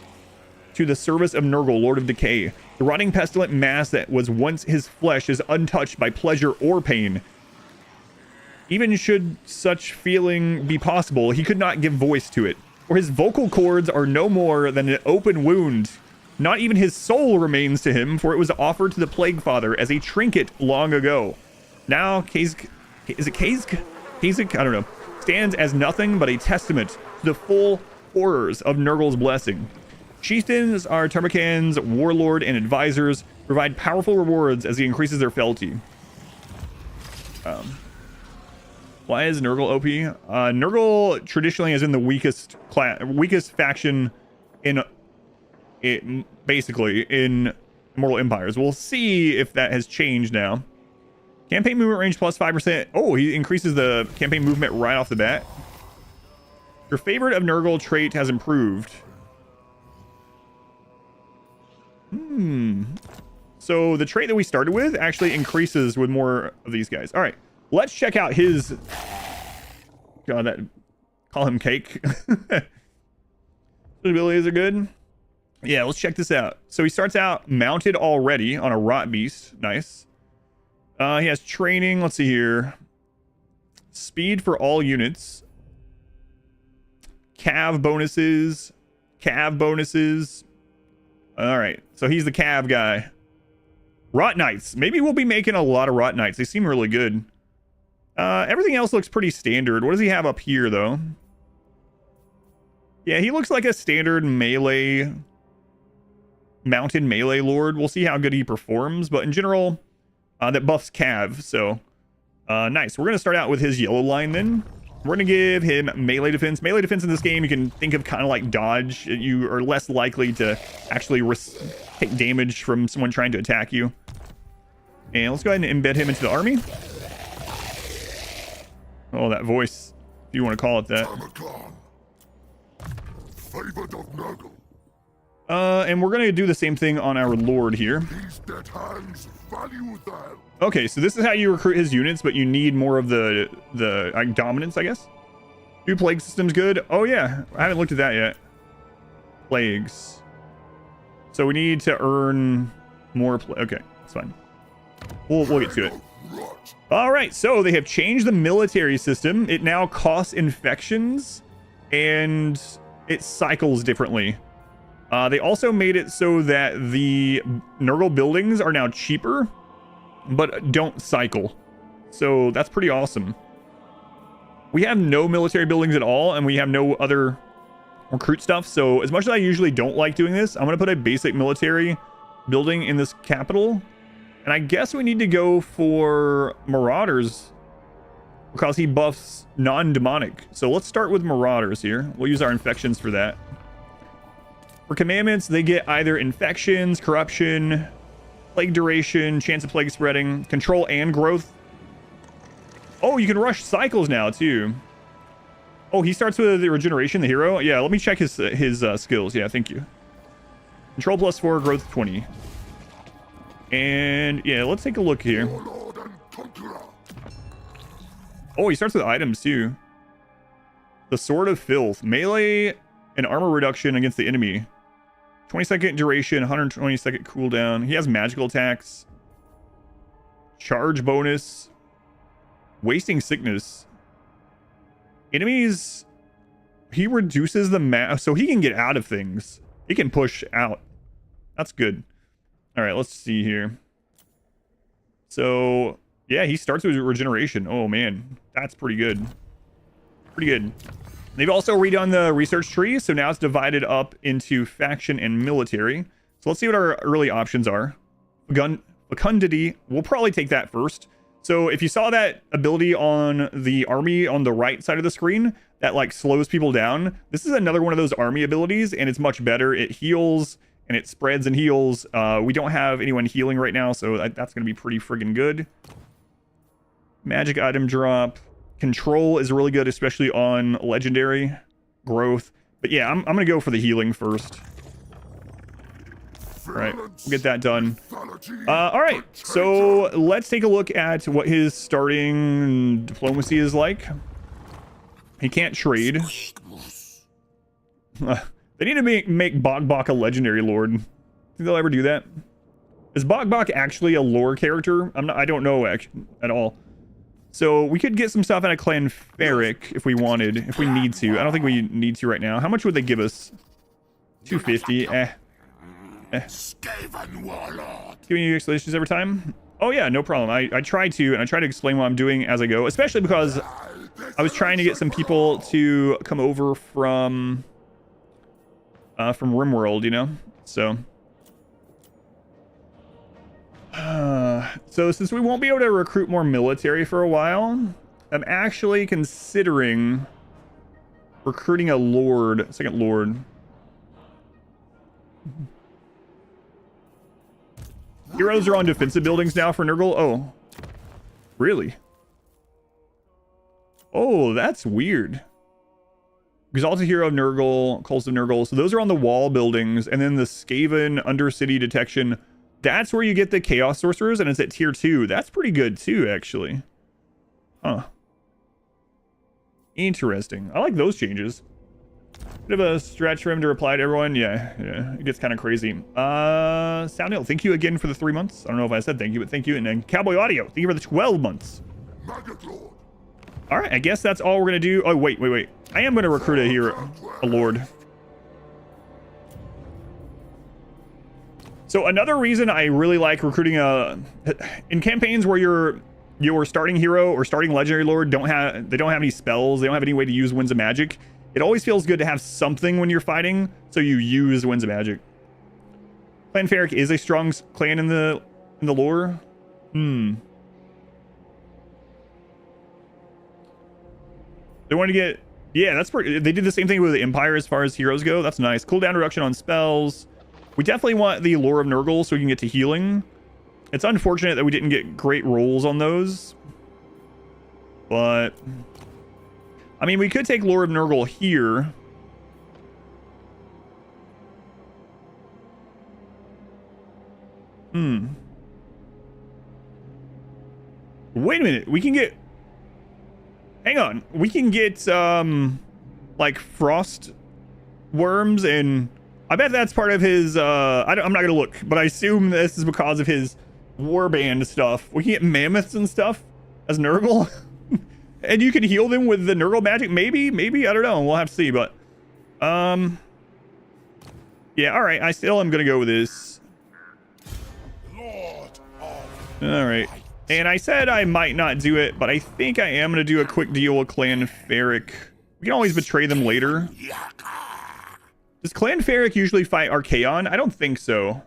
to the service of Nurgle, Lord of Decay. The rotting pestilent mass that was once his flesh is untouched by pleasure or pain. Even should such feeling be possible, he could not give voice to it, for his vocal cords are no more than an open wound Not even his soul remains to him, for it was offered to the Plague Father as a trinket long ago. Now, is it Kasich? I don't know. Stands as nothing but a testament to the full horrors of Nurgle's blessing. Chieftains are Tamurkhan's warlord and advisors, provide powerful rewards as he increases their fealty. Why is Nurgle OP? Nurgle traditionally is in the weakest faction basically in Immortal Empires. We'll see if that has changed now. Campaign movement range plus 5%. Oh, he increases the campaign movement right off the bat. Your favorite of Nurgle trait has improved. So the trait that we started with actually increases with more of these guys. All right, let's check out his... God, call him Cake. Abilities are good. Yeah, let's check this out. So he starts out mounted already on a Rot Beast. Nice. He has training. Let's see here. Speed for all units. Cav bonuses. All right, so he's the Cav guy. Rot Knights. Maybe we'll be making a lot of Rot Knights. They seem really good. Everything else looks pretty standard. What does he have up here, though? Yeah, he looks like a standard melee... mounted melee lord. We'll see how good he performs, but in general, that buffs Cav, so nice. We're going to start out with his yellow line then. We're going to give him melee defense. Melee defense in this game, you can think of kind of like dodge. You are less likely to actually take damage from someone trying to attack you. And let's go ahead and embed him into the army. Oh, that voice, if you want to call it that. Tamurkhan, favored of Nurgle. And we're going to do the same thing on our lord here. These dead hands value them. Okay, so this is how you recruit his units, but you need more of the dominance, I guess. Do plague systems good? Oh yeah, I haven't looked at that yet. Plagues. So we need to earn more. Okay, that's fine. We'll get to it. All right, so they have changed the military system. It now costs infections, and it cycles differently. They also made it so that the Nurgle buildings are now cheaper, but don't cycle. So that's pretty awesome. We have no military buildings at all, and we have no other recruit stuff. So as much as I usually don't like doing this, I'm going to put a basic military building in this capital. And I guess we need to go for Marauders because he buffs non-demonic. So let's start with Marauders here. We'll use our infections for that. For commandments, they get either infections, corruption, plague duration, chance of plague spreading, control, and growth. Oh, you can rush cycles now too. Oh, he starts with the regeneration, the hero. Yeah, let me check his skills. Yeah, thank you. Control +4, growth 20. And yeah, let's take a look here. Oh, he starts with items too. The Sword of Filth, melee and armor reduction against the enemy. 20-second duration, 120-second cooldown. He has magical attacks. Charge bonus. Wasting sickness. Enemies, he reduces the so he can get out of things. He can push out. That's good. All right, let's see here. So, yeah, he starts with regeneration. Oh, man. That's pretty good. Pretty good. They've also redone the research tree, so now it's divided up into faction and military. So let's see what our early options are. Fecundity, we'll probably take that first. So if you saw that ability on the army on the right side of the screen, that like slows people down, this is another one of those army abilities, and it's much better. It heals, and it spreads and heals. We don't have anyone healing right now, so that's going to be pretty friggin' good. Magic item drop. Control is really good, especially on legendary growth. But yeah, I'm going to go for the healing first. All right, we'll get that done. All right, so let's take a look at what his starting diplomacy is like. He can't trade. They need to make Bok a legendary lord. Think they'll ever do that? Is Bok actually a lore character? I don't know at all. So we could get some stuff out of Clan Ferrik if we wanted, if we need to. I don't think we need to right now. How much would they give us? 250. Skaven warlord. Giving you explanations every time? Oh yeah, no problem. I try to, and I try to explain what I'm doing as I go, especially because I was trying to get some people to come over from RimWorld, you know? So so since we won't be able to recruit more military for a while, I'm actually considering recruiting a lord, second lord. Heroes are on defensive buildings now for Nurgle. Oh, really? Oh, that's weird. Exalted Hero of Nurgle, Cults of Nurgle. So those are on the wall buildings, and then the Skaven Undercity Detection. That's where you get the Chaos Sorcerers, and it's at tier 2. That's pretty good too, actually. Huh. Interesting. I like those changes. Bit of a stretch for him to reply to everyone. Yeah, it gets kind of crazy. Soundhill, thank you again for the 3 months. I don't know if I said thank you, but thank you. And then Cowboy Audio, thank you for the 12 months. All right, I guess that's all we're gonna do. Oh, wait. I am gonna recruit a hero, a lord. So another reason I really like recruiting in campaigns where your starting hero or starting legendary lord don't have any spells, they don't have any way to use Winds of Magic. It always feels good to have something when you're fighting, so you use Winds of Magic. Clan Ferrik is a strong clan in the lore. They want to get, yeah, that's pretty. They did the same thing with the Empire as far as heroes go. That's nice. Cooldown reduction on spells. We definitely want the lore of Nurgle so we can get to healing. It's unfortunate that we didn't get great rolls on those, but I mean, we could take lore of Nurgle here. Wait a minute. We can get, hang on. We can get like frost worms, and I bet that's part of his I'm not gonna look, but I assume this is because of his warband stuff. We can get mammoths and stuff as Nurgle. And you can heal them with the Nurgle magic, maybe, I don't know. We'll have to see, but yeah, all right. I still am gonna go with this. Lord of All right. And I said I might not do it, but I think I am gonna do a quick deal with Clan Ferrik. We can always betray them later. Does Clan Ferrik usually fight Archaon? I don't think so.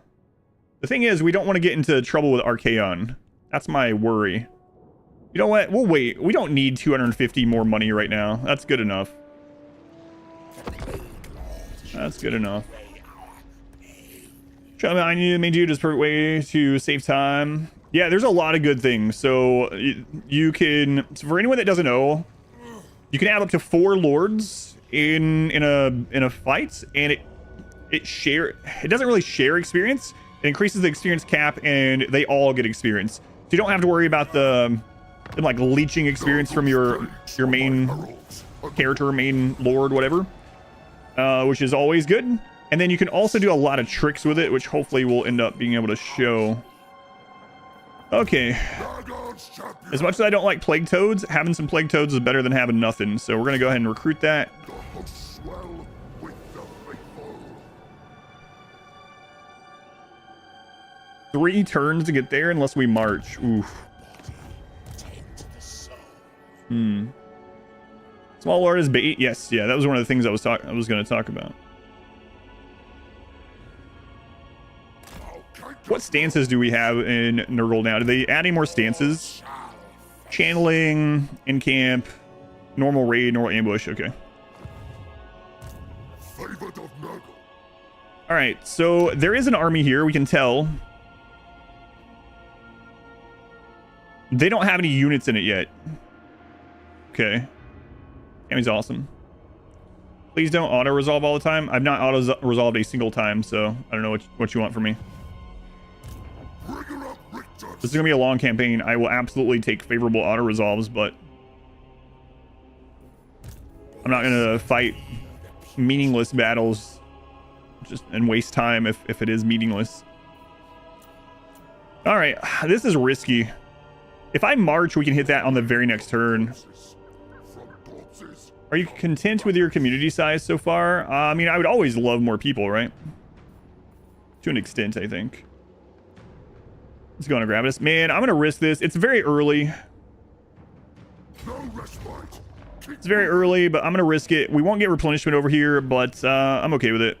The thing is, we don't want to get into trouble with Archaon. That's my worry. You know what? We'll wait. We don't need 250 more money right now. That's good enough. That's good enough. I need to make you just perfect way to save time. Yeah, there's a lot of good things. So you can, so for anyone that doesn't know, you can have up to 4 lords in a fight, and it doesn't really share experience. It increases the experience cap, and they all get experience. So you don't have to worry about the like leeching experience from your main character, main lord, whatever, which is always good. And then you can also do a lot of tricks with it, which hopefully we'll end up being able to show. Okay. As much as I don't like plague toads, having some plague toads is better than having nothing. So we're gonna go ahead and recruit that. 3 turns to get there unless we march. Oof. Small lord is bait. Yes, yeah, that was one of the things I was going to talk about. What stances do we have in Nurgle now? Do they add any more stances? Channeling, in camp, normal raid, normal ambush. Okay. All right, so there is an army here. We can tell. They don't have any units in it yet. Okay. Tammy's awesome. Please don't auto-resolve all the time. I've not auto-resolved a single time, so I don't know what you want from me. This is going to be a long campaign. I will absolutely take favorable auto-resolves, but I'm not going to fight meaningless battles and waste time if it is meaningless. All right, this is risky. If I march, we can hit that on the very next turn. Are you content with your community size so far? I mean, I would always love more people, right? To an extent, I think. Let's go on a Gravitas. Man, I'm going to risk this. It's very early. No respite. It's very early, but I'm going to risk it. We won't get replenishment over here, but I'm okay with it.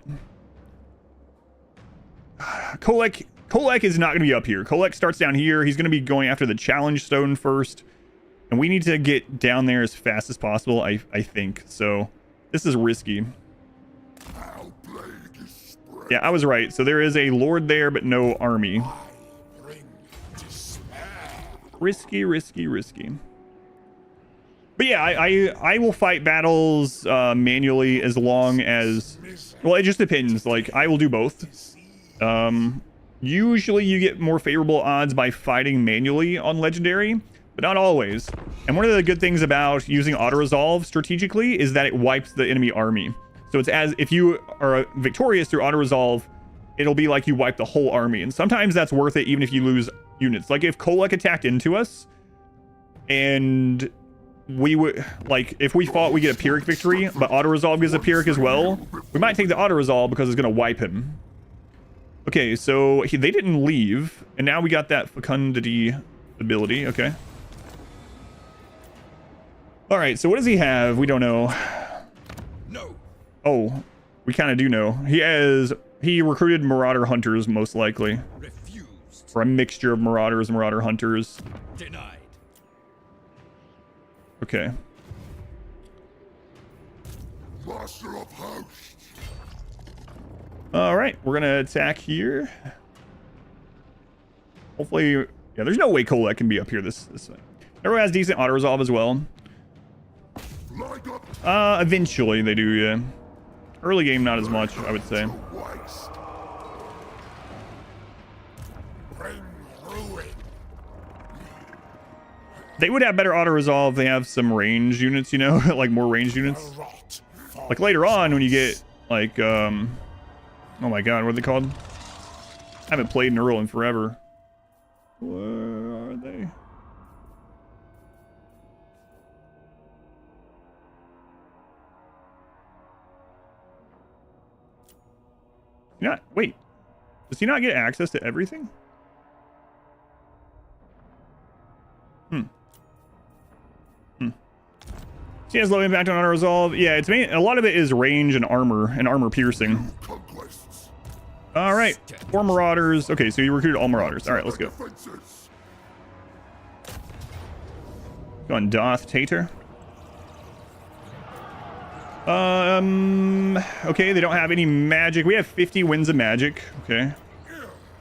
Kolek is not going to be up here. Kolek starts down here. He's going to be going after the challenge stone first. And we need to get down there as fast as possible, I think. So this is risky. Our plague is spread. Yeah, I was right. So there is a lord there, but no army. Bring despair. Risky. But yeah, I will fight battles manually as long as... Well, it just depends. Like, I will do both. Usually you get more favorable odds by fighting manually on Legendary, but not always. And one of the good things about using auto-resolve strategically is that it wipes the enemy army. So it's as if you are victorious through auto-resolve, it'll be like you wipe the whole army. And sometimes that's worth it even if you lose units. Like if Kolek attacked into us and we would, like, if we fought, we get a Pyrrhic victory, but auto-resolve gives a Pyrrhic as well, we might take the auto-resolve because it's going to wipe him. Okay, so they didn't leave, and now we got that fecundity ability. Okay. All right, so what does he have? We don't know. No. Oh, we kind of do know. He recruited Marauder Hunters, most likely. Refused. Or a mixture of Marauders and Marauder Hunters. Denied. Okay. Master of hosts. All right, we're going to attack here. Hopefully, yeah, there's no way Kolek can be up here this way. Everyone has decent auto-resolve as well. Flag up Eventually they do, yeah. Early game, not as much, I would say. to waste. Bring ruin. They would have better auto-resolve if they have some range units, you know? Like, more range units. Rot. Like, later on, when you get, like, oh my god, what are they called? I haven't played Nurgle in forever. Where are they? Wait. Does he not get access to everything? He has low impact on auto resolve. Yeah, it's a lot of it is range and armor piercing. Conquests. All right, 4 Marauders. Okay, so you recruited all Marauders. All right, let's go. Defenses. Go on, Doth Tater. Okay, they don't have any magic. We have 50 winds of magic. Okay,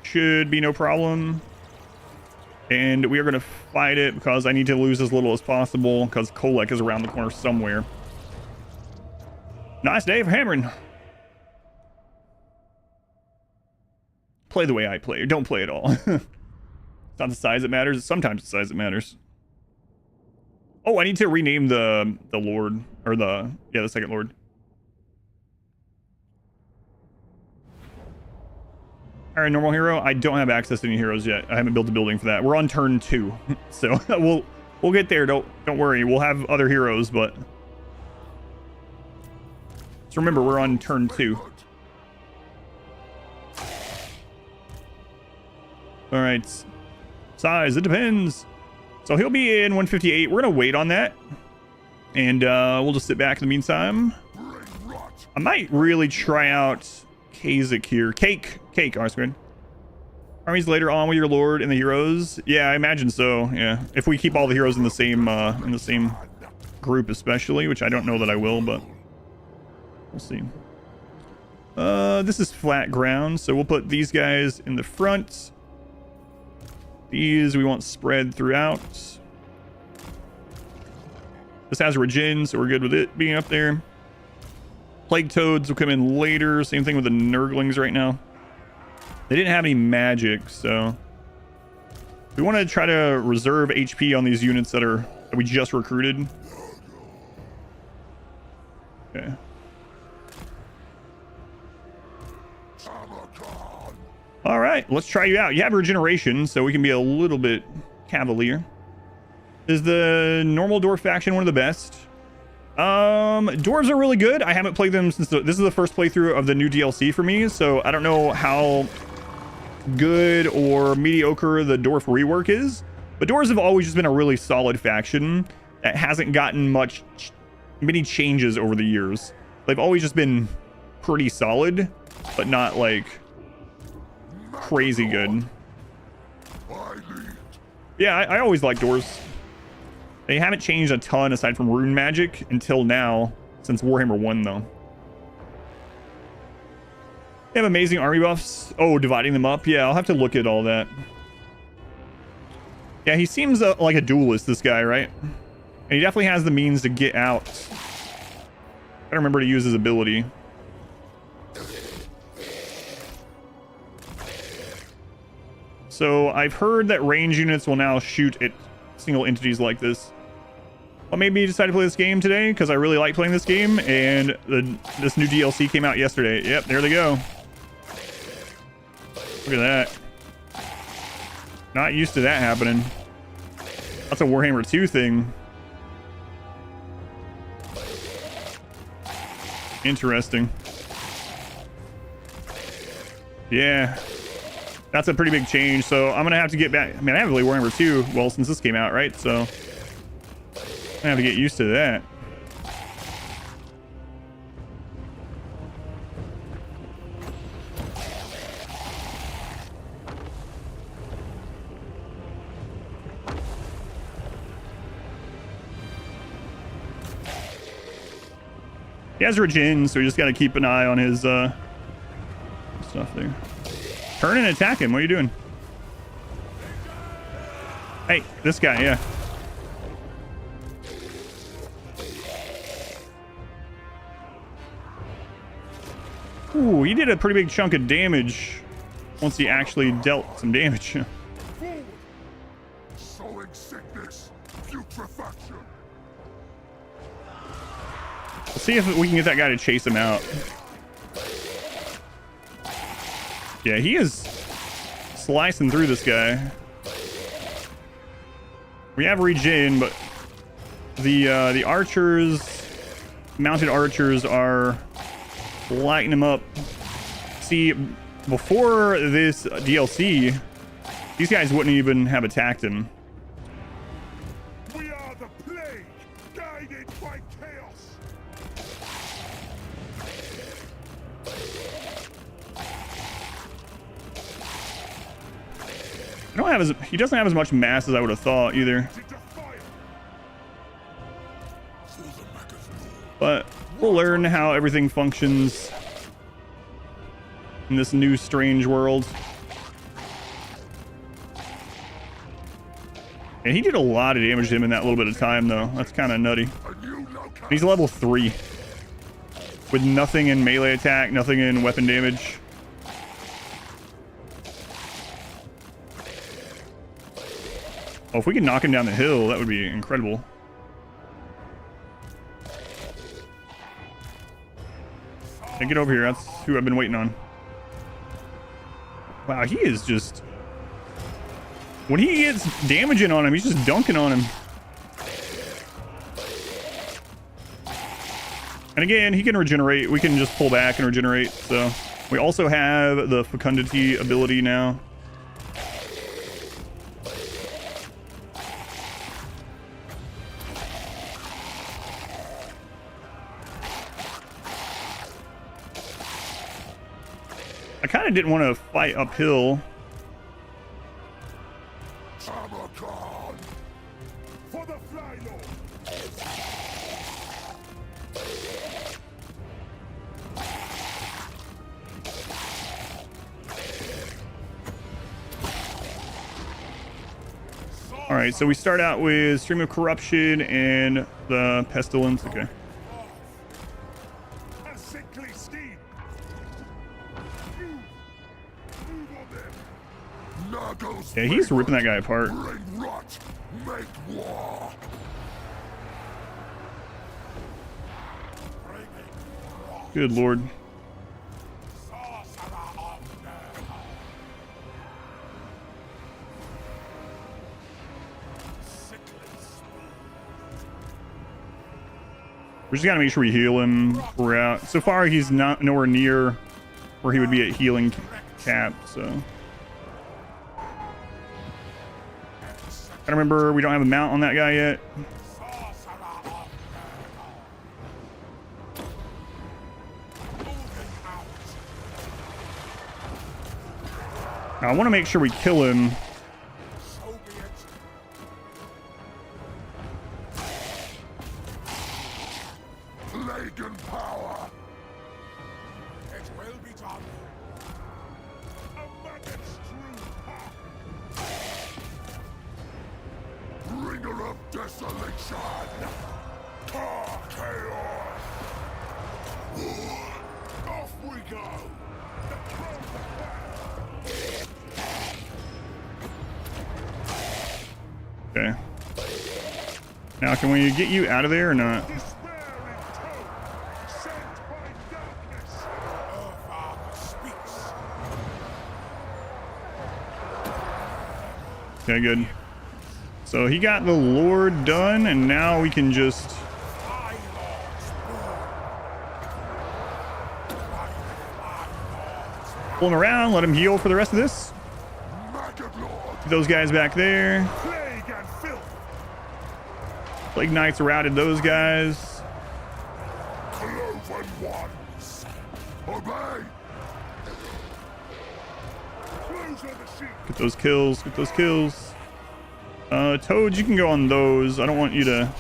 should be no problem. And we are going to fight it because I need to lose as little as possible because Kolek is around the corner somewhere. Nice day for hammering. Play the way I play. Or don't play at all. It's not the size that matters. It's sometimes the size that matters. Oh, I need to rename the Lord. Or the second Lord. All right, normal hero. I don't have access to any heroes yet. I haven't built a building for that. We're on turn 2, so we'll get there. Don't worry. We'll have other heroes, but just remember we're on turn 2. All right, size. It depends. So he'll be in 158. We're gonna wait on that, and we'll just sit back in the meantime. I might really try out Kasich here. Cake, R-squared. Armies later on with your lord and the heroes. Yeah, I imagine so. Yeah, if we keep all the heroes in the same group, especially, which I don't know that I will, but we'll see. This is flat ground, so we'll put these guys in the front. These we want spread throughout. This has regen, so we're good with it being up there. Plague Toads will come in later. Same thing with the Nurglings right now. They didn't have any magic, so we want to try to reserve HP on these units that we just recruited. Okay. Tamurkhan. All right, let's try you out. You have regeneration, so we can be a little bit cavalier. Is the normal dwarf faction one of the best? Dwarves are really good. I haven't played them since this is the first playthrough of the new DLC for me, so I don't know how good or mediocre the dwarf rework is, but dwarves have always just been a really solid faction that hasn't gotten many changes over the years. They've always just been pretty solid, but not like crazy good. Yeah, I always like dwarves. They haven't changed a ton aside from rune magic until now, since Warhammer 1 though. They have amazing army buffs. Oh, dividing them up. Yeah, I'll have to look at all that. Yeah, he seems like a duelist, this guy, right? And he definitely has the means to get out. Gotta remember to use his ability. So I've heard that range units will now shoot at single entities like this. What made me decide to play this game today? Because I really like playing this game, and this new DLC came out yesterday. Yep, there they go. Look at that. Not used to that happening. That's a Warhammer 2 thing. Interesting. Yeah. That's a pretty big change, so I'm gonna have to get back. I mean, I haven't played Warhammer 2 well since this came out, right? So I have to get used to that. He has regen, so we just got to keep an eye on his stuff there. Turn and attack him. What are you doing? Hey, this guy, yeah. Ooh, he did a pretty big chunk of damage once he actually dealt some damage. Sowing sickness, putrefaction. Let's see if we can get that guy to chase him out. Yeah, he is slicing through this guy. We have regen, but the archers, mounted archers, are lighting him up. See, before this DLC, these guys wouldn't even have attacked him. We are the plague, guided by chaos. He doesn't have as much mass as I would have thought either. But we'll learn how everything functions in this new strange world. And he did a lot of damage to him in that little bit of time, though. That's kind of nutty. He's level 3 with nothing in melee attack, nothing in weapon damage. Oh, if we can knock him down the hill, that would be incredible. Hey, get over here. That's who I've been waiting on. Wow, he is just... When he gets damaging on him, he's just dunking on him. And again, he can regenerate. We can just pull back and regenerate. So we also have the fecundity ability now. I kind of didn't want to fight uphill. Tamurkhan for the fly lord. All right, so we start out with Stream of Corruption and the Pestilence. Okay. A sickly steed. Move on them. Nurgle's Yeah, he's ripping that guy apart. bring rot, make war. Good lord. Sorcerer of Nurgle. Sickly smooth. We just gotta make sure we heal him throughout. So far, he's not nowhere near where he would be at healing cap. So I remember we don't have a mount on that guy yet. Now, I want to make sure we kill him. Plague power. It will be done. A maggot's true path. Bringer of desolation. Archaon. Off we go. Okay. Now, can we get you out of there or not? Okay, good. So he got the Lord done, and now we can just pull him around, let him heal for the rest of this. Get those guys back there. Plague Knights routed those guys. Cloven ones. Obey. Get those kills. Get those kills. Toads, you can go on those. I don't want you to...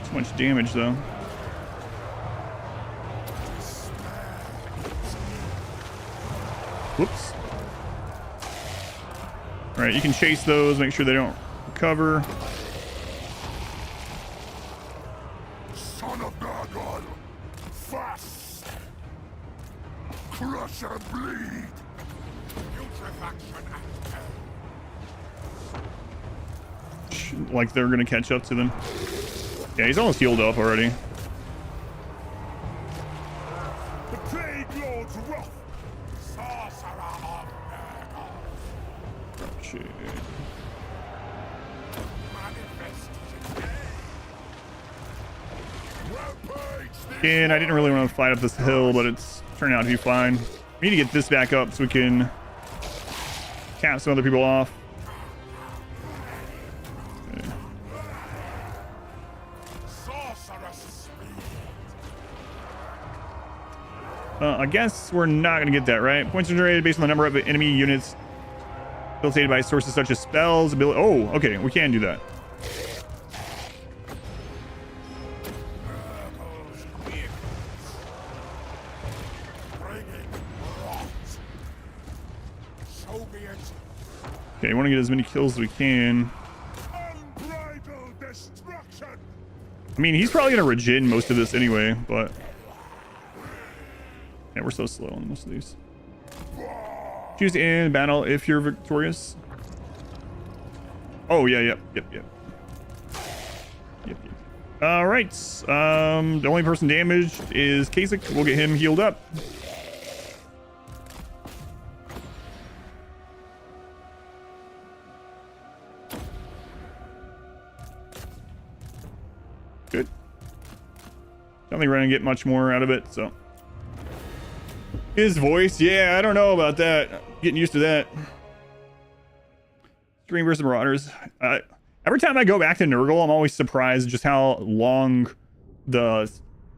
Too much damage, though. Whoops. Alright, you can chase those. Make sure they don't recover. Son of Nurgle. Fast. Crush and bleed. Like they're gonna catch up to them. Yeah, he's almost healed up already. The Plague Lord's wrath. Shit. And I didn't really want to fight up this hill, but it's turned out to be fine. We need to get this back up so we can cap some other people off. I guess we're not going to get that, right? Points generated based on the number of enemy units facilitated by sources such as spells, ability. Oh, okay, we can do that. Okay, we want to get as many kills as we can. I mean, he's probably going to regen most of this anyway, but... Yeah, we're so slow on most of these. Choose to end battle if you're victorious. Oh, yeah, yep. All right. The only person damaged is Kasich. We'll get him healed up. Good. Don't think we're gonna get much more out of it, so. His voice, yeah, I don't know about that. Getting used to that. Stream versus Marauders. Every time I go back to Nurgle, I'm always surprised just how long the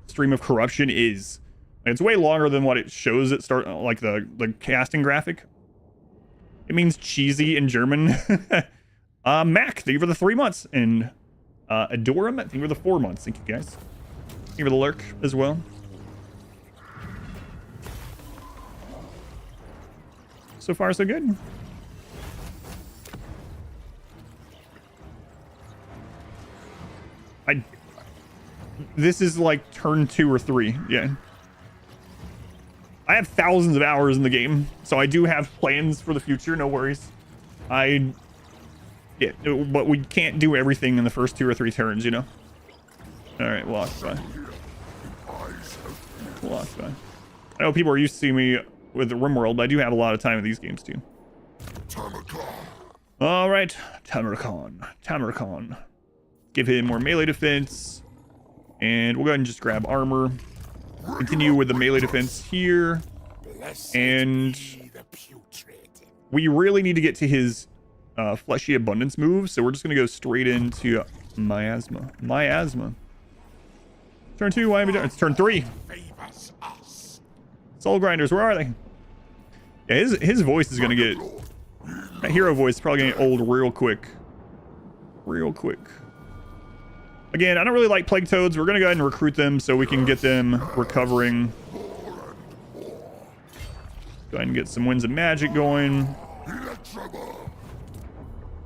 stream of corruption is. It's way longer than what it shows at start, like the casting graphic. It means cheesy in German. Mac, thank you for the 3 months, and Adorum, thank you for the 4 months. Thank you guys. Thank you for the lurk as well. So far, so good. This is like turn 2 or 3. Yeah. I have thousands of hours in the game, so I do have plans for the future. No worries. Yeah, but we can't do everything in the first 2 or 3 turns, you know? Alright, walk by. Walk by. I know people are used to seeing me with the RimWorld, but I do have a lot of time in these games too. All right, Tamurkhan. Give him more melee defense, and we'll go ahead and just grab armor. Continue with the melee defense here, and we really need to get to his fleshy abundance move, so we're just gonna go straight into miasma. Turn 2, why am I doing? It's turn 3. Favors us. Soul grinders, where are they? Yeah, his voice is gonna get, that hero voice is probably gonna get old real quick. Again, I don't really like plague toads. We're gonna go ahead and recruit them so we can get them recovering. Go ahead and get some winds of magic going.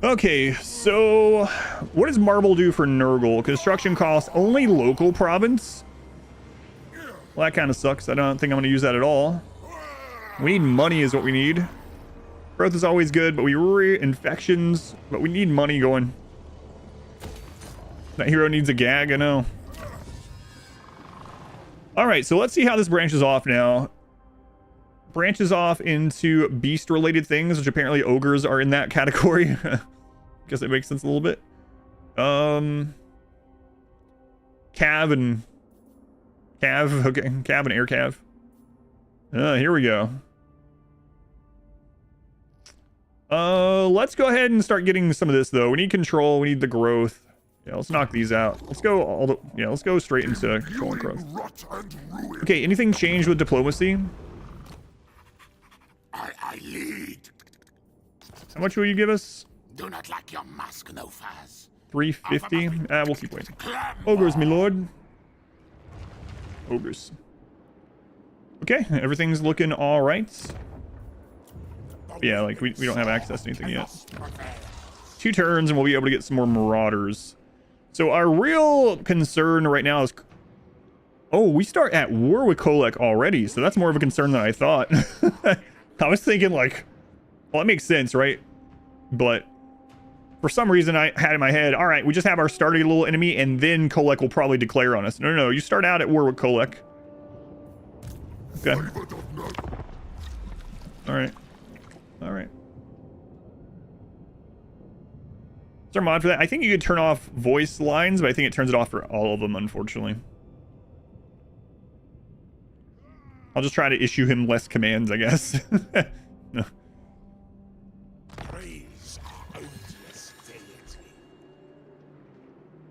Okay, so what does marble do for Nurgle? Construction costs only local province. Well, that kind of sucks. I don't think I'm gonna use that at all. We need money is what we need. Growth is always good, but infections, but we need money going. That hero needs a gag, I know. All right, so let's see how this branches off now. Branches off into beast related things, which apparently ogres are in that category. Guess it makes sense a little bit. Cav and air cav. Here we go. Let's go ahead and start getting some of this though. We need control, we need the growth. Yeah, let's knock these out. Let's go straight into control and growth. Okay, anything changed with diplomacy? I lead. How much will you give us? Do not like your mask, no faz. 350. We'll keep waiting. Ogres, my lord. Ogres. Okay, everything's looking all right. Yeah, like we don't have access to anything yet. 2 turns and we'll be able to get some more marauders. So our real concern right now is, oh, we start at war with Kolek already, so that's more of a concern than I thought. I was thinking like, well, that makes sense, right? But for some reason I had in my head, all right, we just have our starting little enemy and then Kolek will probably declare on us. No, you start out at war with Kolek. Okay. All right. Is there a mod for that? I think you could turn off voice lines, but I think it turns it off for all of them, unfortunately. I'll just try to issue him less commands, I guess. No.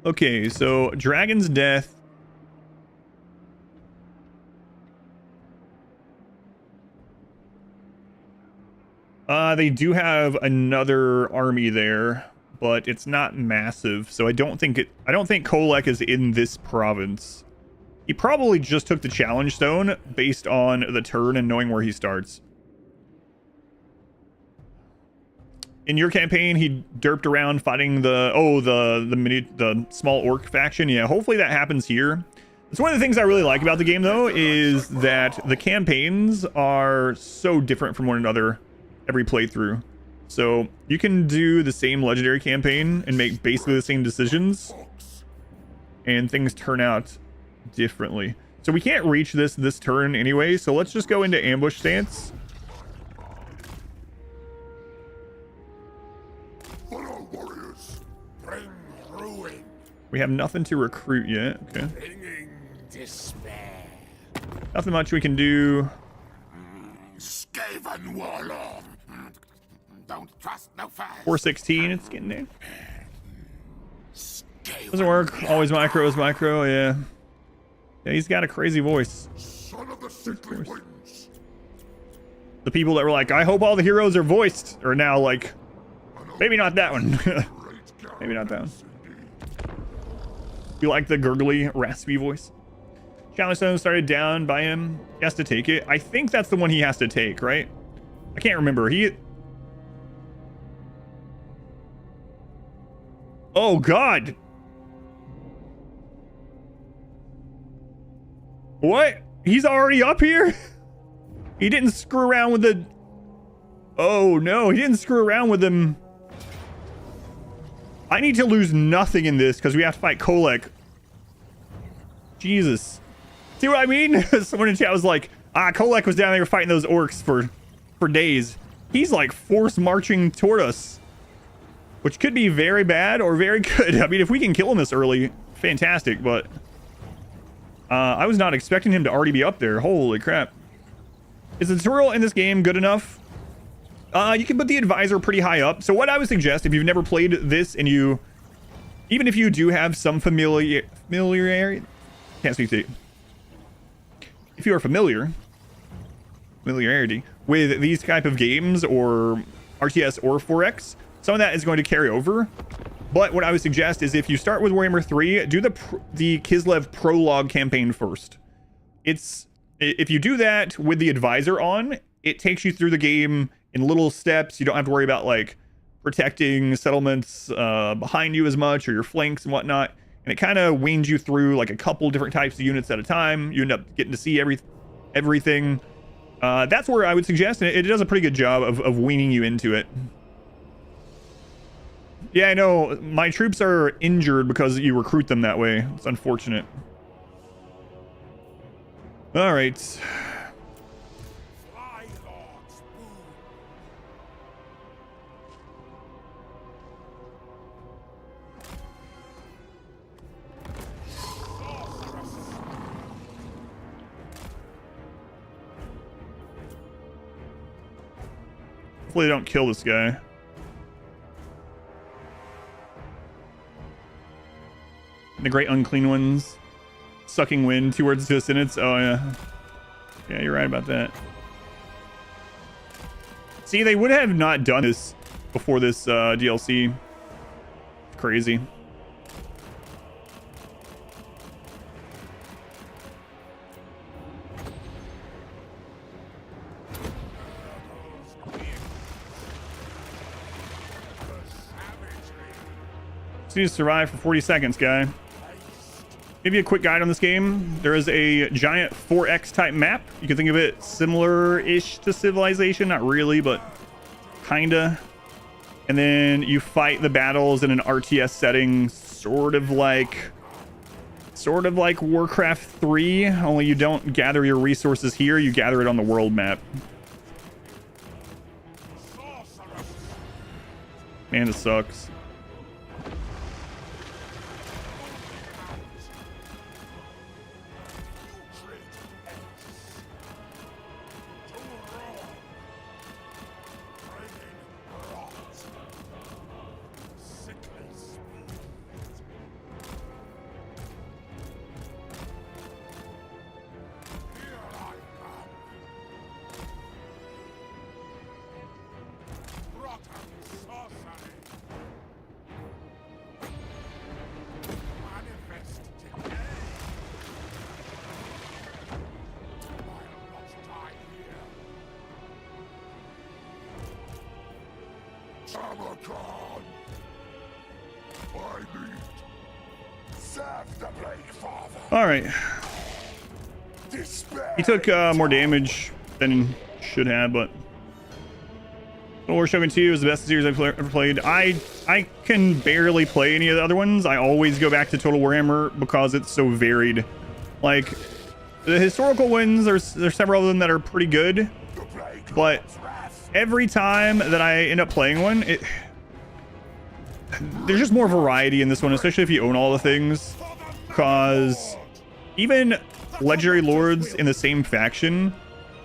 Okay, so Dragon's Death. They do have another army there, but it's not massive, so I don't think Kolek is in this province. He probably just took the challenge stone based on the turn and knowing where he starts. In your campaign, he derped around fighting the small orc faction. Yeah, hopefully that happens here. It's one of the things I really like about the game, though, is that the campaigns are so different from one another every playthrough. So you can do the same legendary campaign and make basically the same decisions, and things turn out differently. So we can't reach this turn anyway, so let's just go into ambush stance. We have nothing to recruit yet. Okay. Nothing much we can do. Skaven warlord. Don't trust no fast. 416, it's getting there. Doesn't work. Always micro is micro, yeah. Yeah, he's got a crazy voice. Son of the sickly wings. The people that were like, I hope all the heroes are voiced, are now like, maybe not that one. Maybe not that one. You like the gurgly, raspy voice? Challenge Stone started down by him. He has to take it. I think that's the one he has to take, right? I can't remember. Oh, God. What? He's already up here? He didn't screw around with the... Oh, no. He didn't screw around with them. I need to lose nothing in this because we have to fight Kolek. Jesus. See what I mean? Someone in chat was like, Kolek was down there fighting those orcs for days. He's like force marching toward us, which could be very bad or very good. I mean, if we can kill him this early, fantastic, but I was not expecting him to already be up there. Holy crap. Is the tutorial in this game good enough? You can put the advisor pretty high up. So what I would suggest, if you've never played this and you, even if you do have some familiarity, can't speak to you. If you are familiarity with these type of games or RTS or 4X, some of that is going to carry over. But what I would suggest is if you start with Warhammer 3, do the Kislev prologue campaign first. If you do that with the advisor on, it takes you through the game in little steps. You don't have to worry about like protecting settlements behind you as much or your flanks and whatnot. And it kind of weans you through like a couple different types of units at a time. You end up getting to see everything. That's where I would suggest, and it does a pretty good job of weaning you into it. Yeah, I know. My troops are injured because you recruit them that way. It's unfortunate. All right. Hopefully they don't kill this guy. The great unclean ones sucking wind towards the sentence. Oh yeah, yeah, you're right about that. See, they would have not done this before this DLC. It's crazy. Just need to survive for 40 seconds, guy. Maybe a quick guide on this game. There is a giant 4X type map. You can think of it similar-ish to Civilization. Not really, but kinda. And then you fight the battles in an RTS setting, sort of like Warcraft 3, only you don't gather your resources here, you gather it on the world map. Man, this sucks. Tamurkhan! I need. Serve the Plague Father! Alright. Despair. He took more damage than he should have, but Total War Shogun 2 is the best series I've ever played. I can barely play any of the other ones. I always go back to Total Warhammer because it's so varied. Like, the historical ones, there's several of them that are pretty good, but every time that I end up playing one, there's just more variety in this one, especially if you own all the things, because even legendary lords in the same faction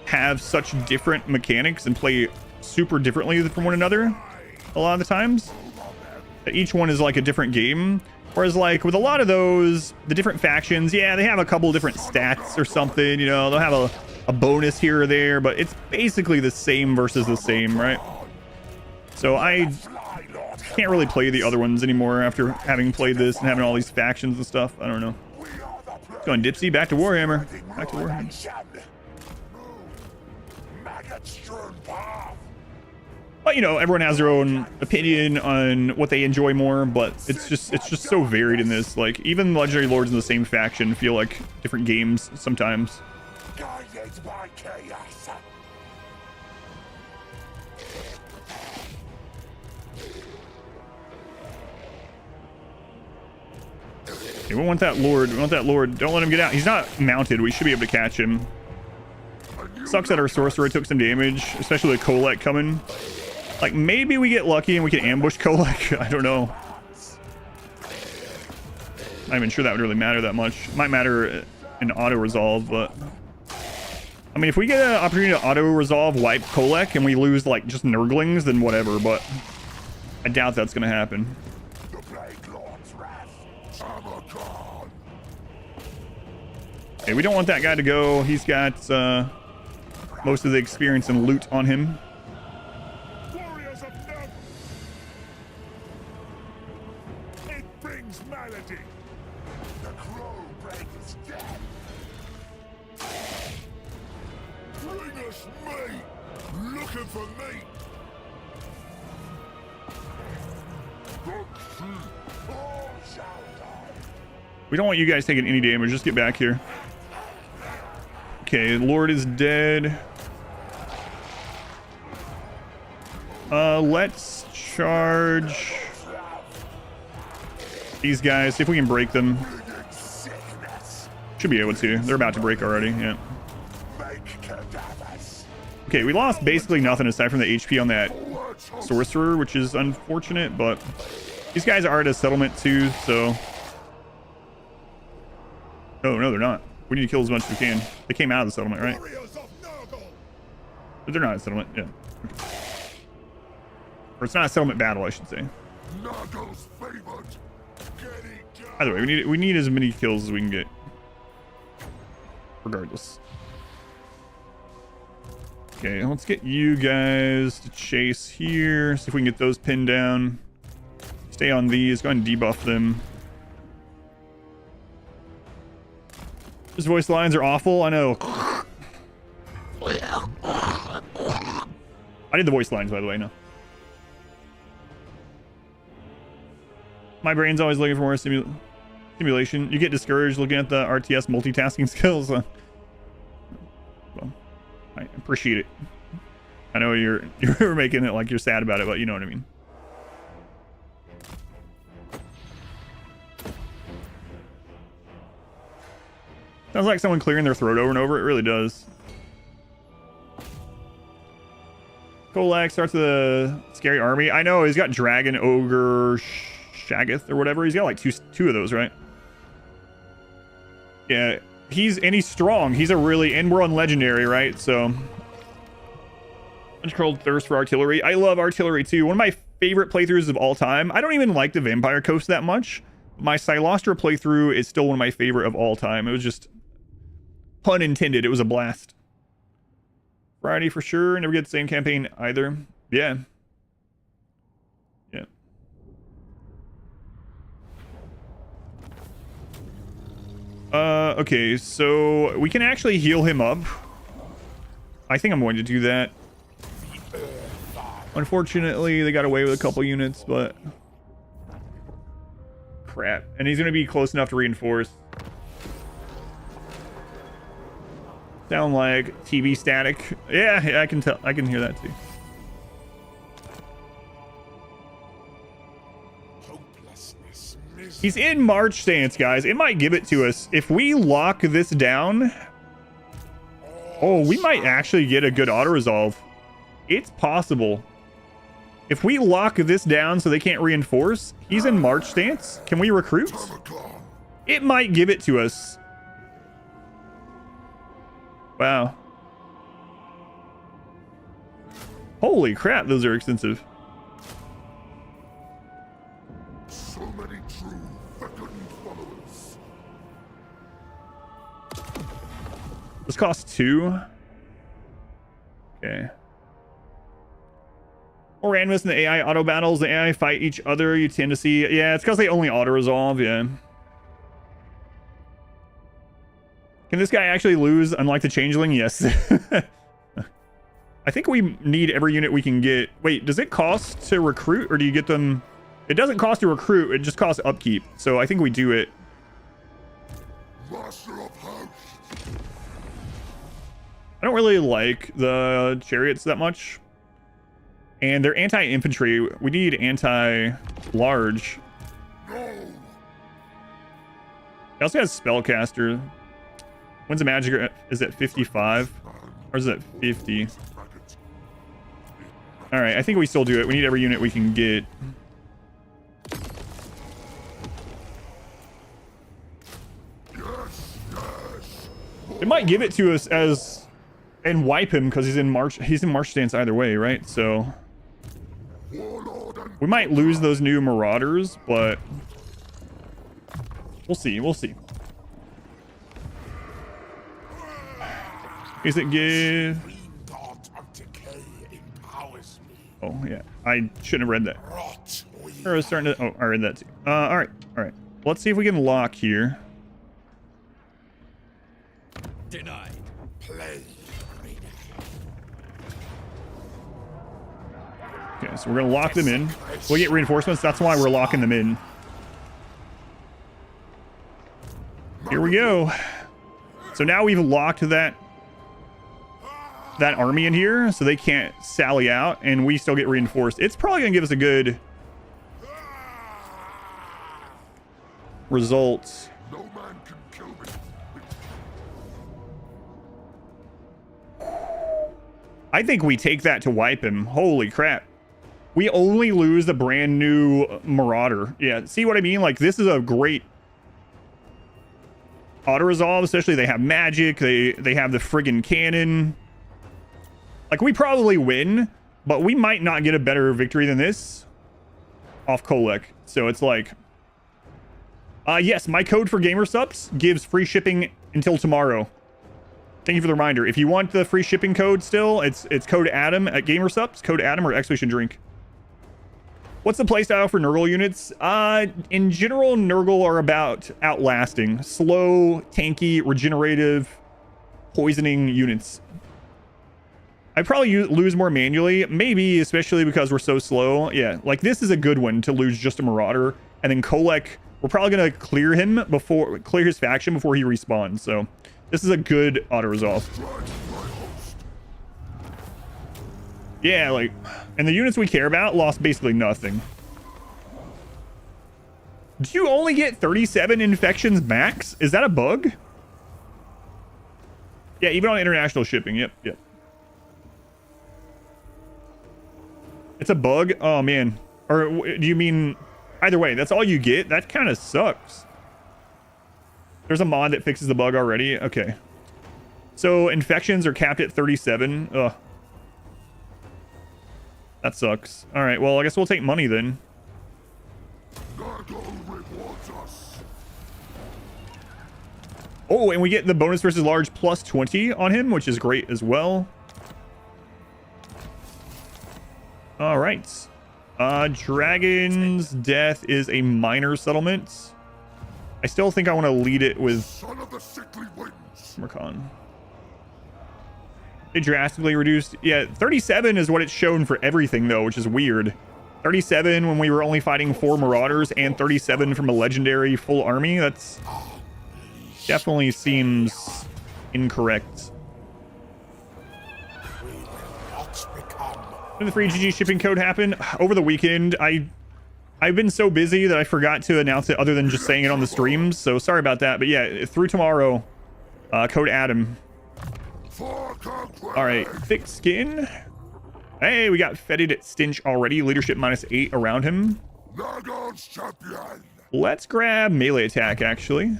have such different mechanics and play super differently from one another a lot of the times. Each one is like a different game, whereas like with a lot of those, the different factions, yeah, they have a couple different stats or something, you know, they'll have a bonus here or there, but it's basically the same versus the same, right? So I can't really play the other ones anymore after having played this and having all these factions and stuff. I don't know. It's going Dipsy, back to Warhammer. Back to Warhammer. But you know, everyone has their own opinion on what they enjoy more, but it's just so varied in this. Like even legendary lords in the same faction feel like different games sometimes. Guided by chaos. Okay, we want that lord. We want that lord. Don't let him get out. He's not mounted. We should be able to catch him. Sucks that our sorcerer took some damage, especially with Kolek coming. Like maybe we get lucky and we can ambush Kolek. I don't know. Not even sure that would really matter that much. Might matter in auto resolve, but I mean, if we get an opportunity to auto-resolve wipe Kolek and we lose, like, just Nurglings, then whatever, but I doubt that's gonna happen. The Plague Lord's wrath. Tamurkhan. Okay, we don't want that guy to go. He's got most of the experience and loot on him. Warriors of Nurgle. It brings malady. The Crow Break is dead. Bring us meat. Looking for meat. All shall die. We don't want you guys taking any damage. Just get back here. Okay, Lord is dead. Let's charge these guys. See if we can break them. Sickness. Should be able to. They're about to break already. Yeah. Make cadavers. Okay, we lost basically nothing aside from the HP on that sorcerer, which is unfortunate, but these guys are at a settlement too, so... Oh, no, they're not. We need to kill as much as we can. They came out of the settlement, right? Warriors of Nurgle. But they're not a settlement, yeah. Okay. Or it's not a settlement battle, I should say. Nurgle's favored. Getting down. Either way, we need as many kills as we can get. Regardless. Okay, let's get you guys to chase here. See if we can get those pinned down. Stay on these. Go ahead and debuff them. His voice lines are awful. I know. I did the voice lines, by the way. No. My brain's always looking for more stimulation. You get discouraged looking at the RTS multitasking skills. Well, I appreciate it. I know you're making it like you're sad about it, but you know what I mean. Sounds like someone clearing their throat over and over. It really does. Kolak starts with a scary army. I know he's got Dragon, Ogre, Shagath or whatever. He's got like two of those, right? Yeah, he's strong. He's a really, and we're on legendary, right? So uncontrolled thirst for artillery. I love artillery too. One of my favorite playthroughs of all time. I don't even like the Vampire Coast that much. My Silostra playthrough is still one of my favorite of all time. It was just, pun intended, it was a blast. Friday for sure. Never get the same campaign either. Yeah. Yeah. Okay, so we can actually heal him up. I think I'm going to do that. Unfortunately, they got away with a couple units, but... Crap. And he's going to be close enough to reinforce. Sound like TV static. Yeah, I can tell. I can hear that too. He's in March stance, guys. It might give it to us. If we lock this down... Oh, we might actually get a good auto-resolve. It's possible. If we lock this down so they can't reinforce, he's in March stance. Can we recruit? It might give it to us. Wow. Holy crap, those are expensive. So many true beckoned followers. This costs 2. Okay. More randomness in the AI auto battles. The AI fight each other. You tend to see... Yeah, it's because they only auto-resolve. Yeah. Can this guy actually lose, unlike the Changeling? Yes. I think we need every unit we can get. Wait, does it cost to recruit, or do you get them... It doesn't cost to recruit, it just costs upkeep. So I think we do it. Master of hosts. I don't really like the chariots that much. And they're anti-infantry. We need anti-large. No. He also has spellcaster. When's the magic? Is it 55? Or is it 50? Alright, I think we still do it. We need every unit we can get. Yes, yes. It might give it to us as and wipe him because he's in march stance either way, right? So Warlord and we might lose those new marauders, but we'll see. We'll see. Is it give? Green god of decay empowers me. Oh yeah, I shouldn't have read that. Rot we I was starting to. Oh, I read that too. All right, all right. Let's see if we can lock here. denied. Play. Okay, so we're gonna lock them in. We get reinforcements. That's why we're locking them in. Here we go. So now we've locked that army in here, so they can't sally out, and we still get reinforced. It's probably gonna give us a good result. no man can kill me. I think we take that to wipe him. Holy crap. We only lose the brand new Marauder. Yeah, see what I mean? Like, this is a great auto-resolve, especially they have magic. They have the friggin' cannon. Like, we probably win, but we might not get a better victory than this off Kolek. So it's like, yes, my code for GamerSups gives free shipping until tomorrow. Thank you for the reminder. If you want the free shipping code still, it's code Adam at GamerSups, code Adam or Exclamation Drink. What's the playstyle for Nurgle units? In general, Nurgle are about outlasting. Slow, tanky, regenerative, poisoning units. I probably lose more manually, maybe, especially because we're so slow. Yeah, like this is a good one to lose just a Marauder. And then Kolek, we're probably going to clear his faction before he respawns. So this is a good auto-resolve. Yeah, like, and the units we care about lost basically nothing. Do you only get 37 infections max? Is that a bug? Yeah, even on international shipping. Yep, yep. It's a bug? Oh, man. Or do you mean either way? That's all you get? That kind of sucks. There's a mod that fixes the bug already. Okay. So infections are capped at 37. Ugh. That sucks. All right, well, I guess we'll take money then. Nurgle rewards us. Oh, and we get the bonus versus large plus 20 on him, which is great as well. All right. Dragon's Death is a minor settlement. I still think I want to lead it with Son of the sickly winds. Tamurkhan. They drastically reduced. Yeah, 37 is what it's shown for everything, though, which is weird. 37 when we were only fighting 4 Marauders and 37 from a legendary full army. That's definitely seems incorrect. When the free GG shipping code happened over the weekend, I've been so busy that I forgot to announce it other than just saying it on the streams. So sorry about that. But yeah, through tomorrow, code Adam. All right, thick skin. Hey, we got feted at Stench already. Leadership -8 around him. Nurgle's champion. Let's grab melee attack, actually.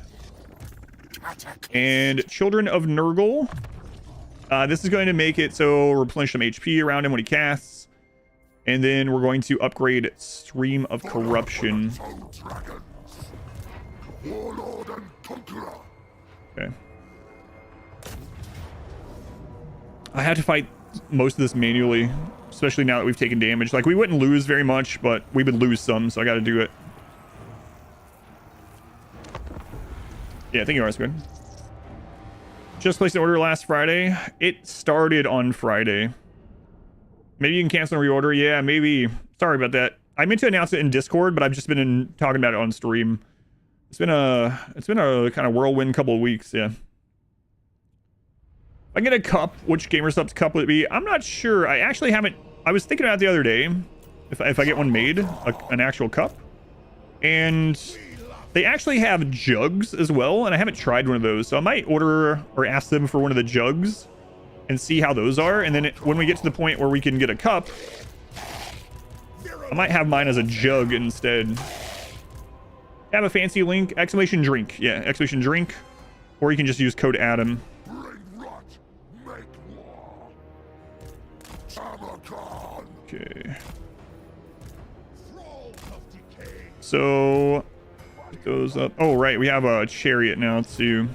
And Children of Nurgle. This is going to make it so replenish some HP around him when he casts. And then we're going to upgrade Stream of Corruption. Warlord and conqueror. Okay. I had to fight most of this manually, especially now that we've taken damage. Like, we wouldn't lose very much, but we would lose some, so I got to do it. Yeah, I think you are good. Just placed an order last Friday. It started on Friday. Maybe you can cancel and reorder. Yeah, maybe. Sorry about that. I meant to announce it in Discord, but I've just been talking about it on stream. It's been a kind of whirlwind couple of weeks. Yeah. If I get a cup, which GamerSups cup would it be? I'm not sure. I actually haven't. I was thinking about it the other day. If I get one made, an actual cup, and they actually have jugs as well, and I haven't tried one of those, so I might order or ask them for one of the jugs and see how those are. And then when we get to the point where we can get a cup, I might have mine as a jug instead. Have a fancy link, exclamation drink. Yeah, exclamation drink, or you can just use code Adam. Bring rot, make war. So it goes up. Oh, right. We have a chariot now too.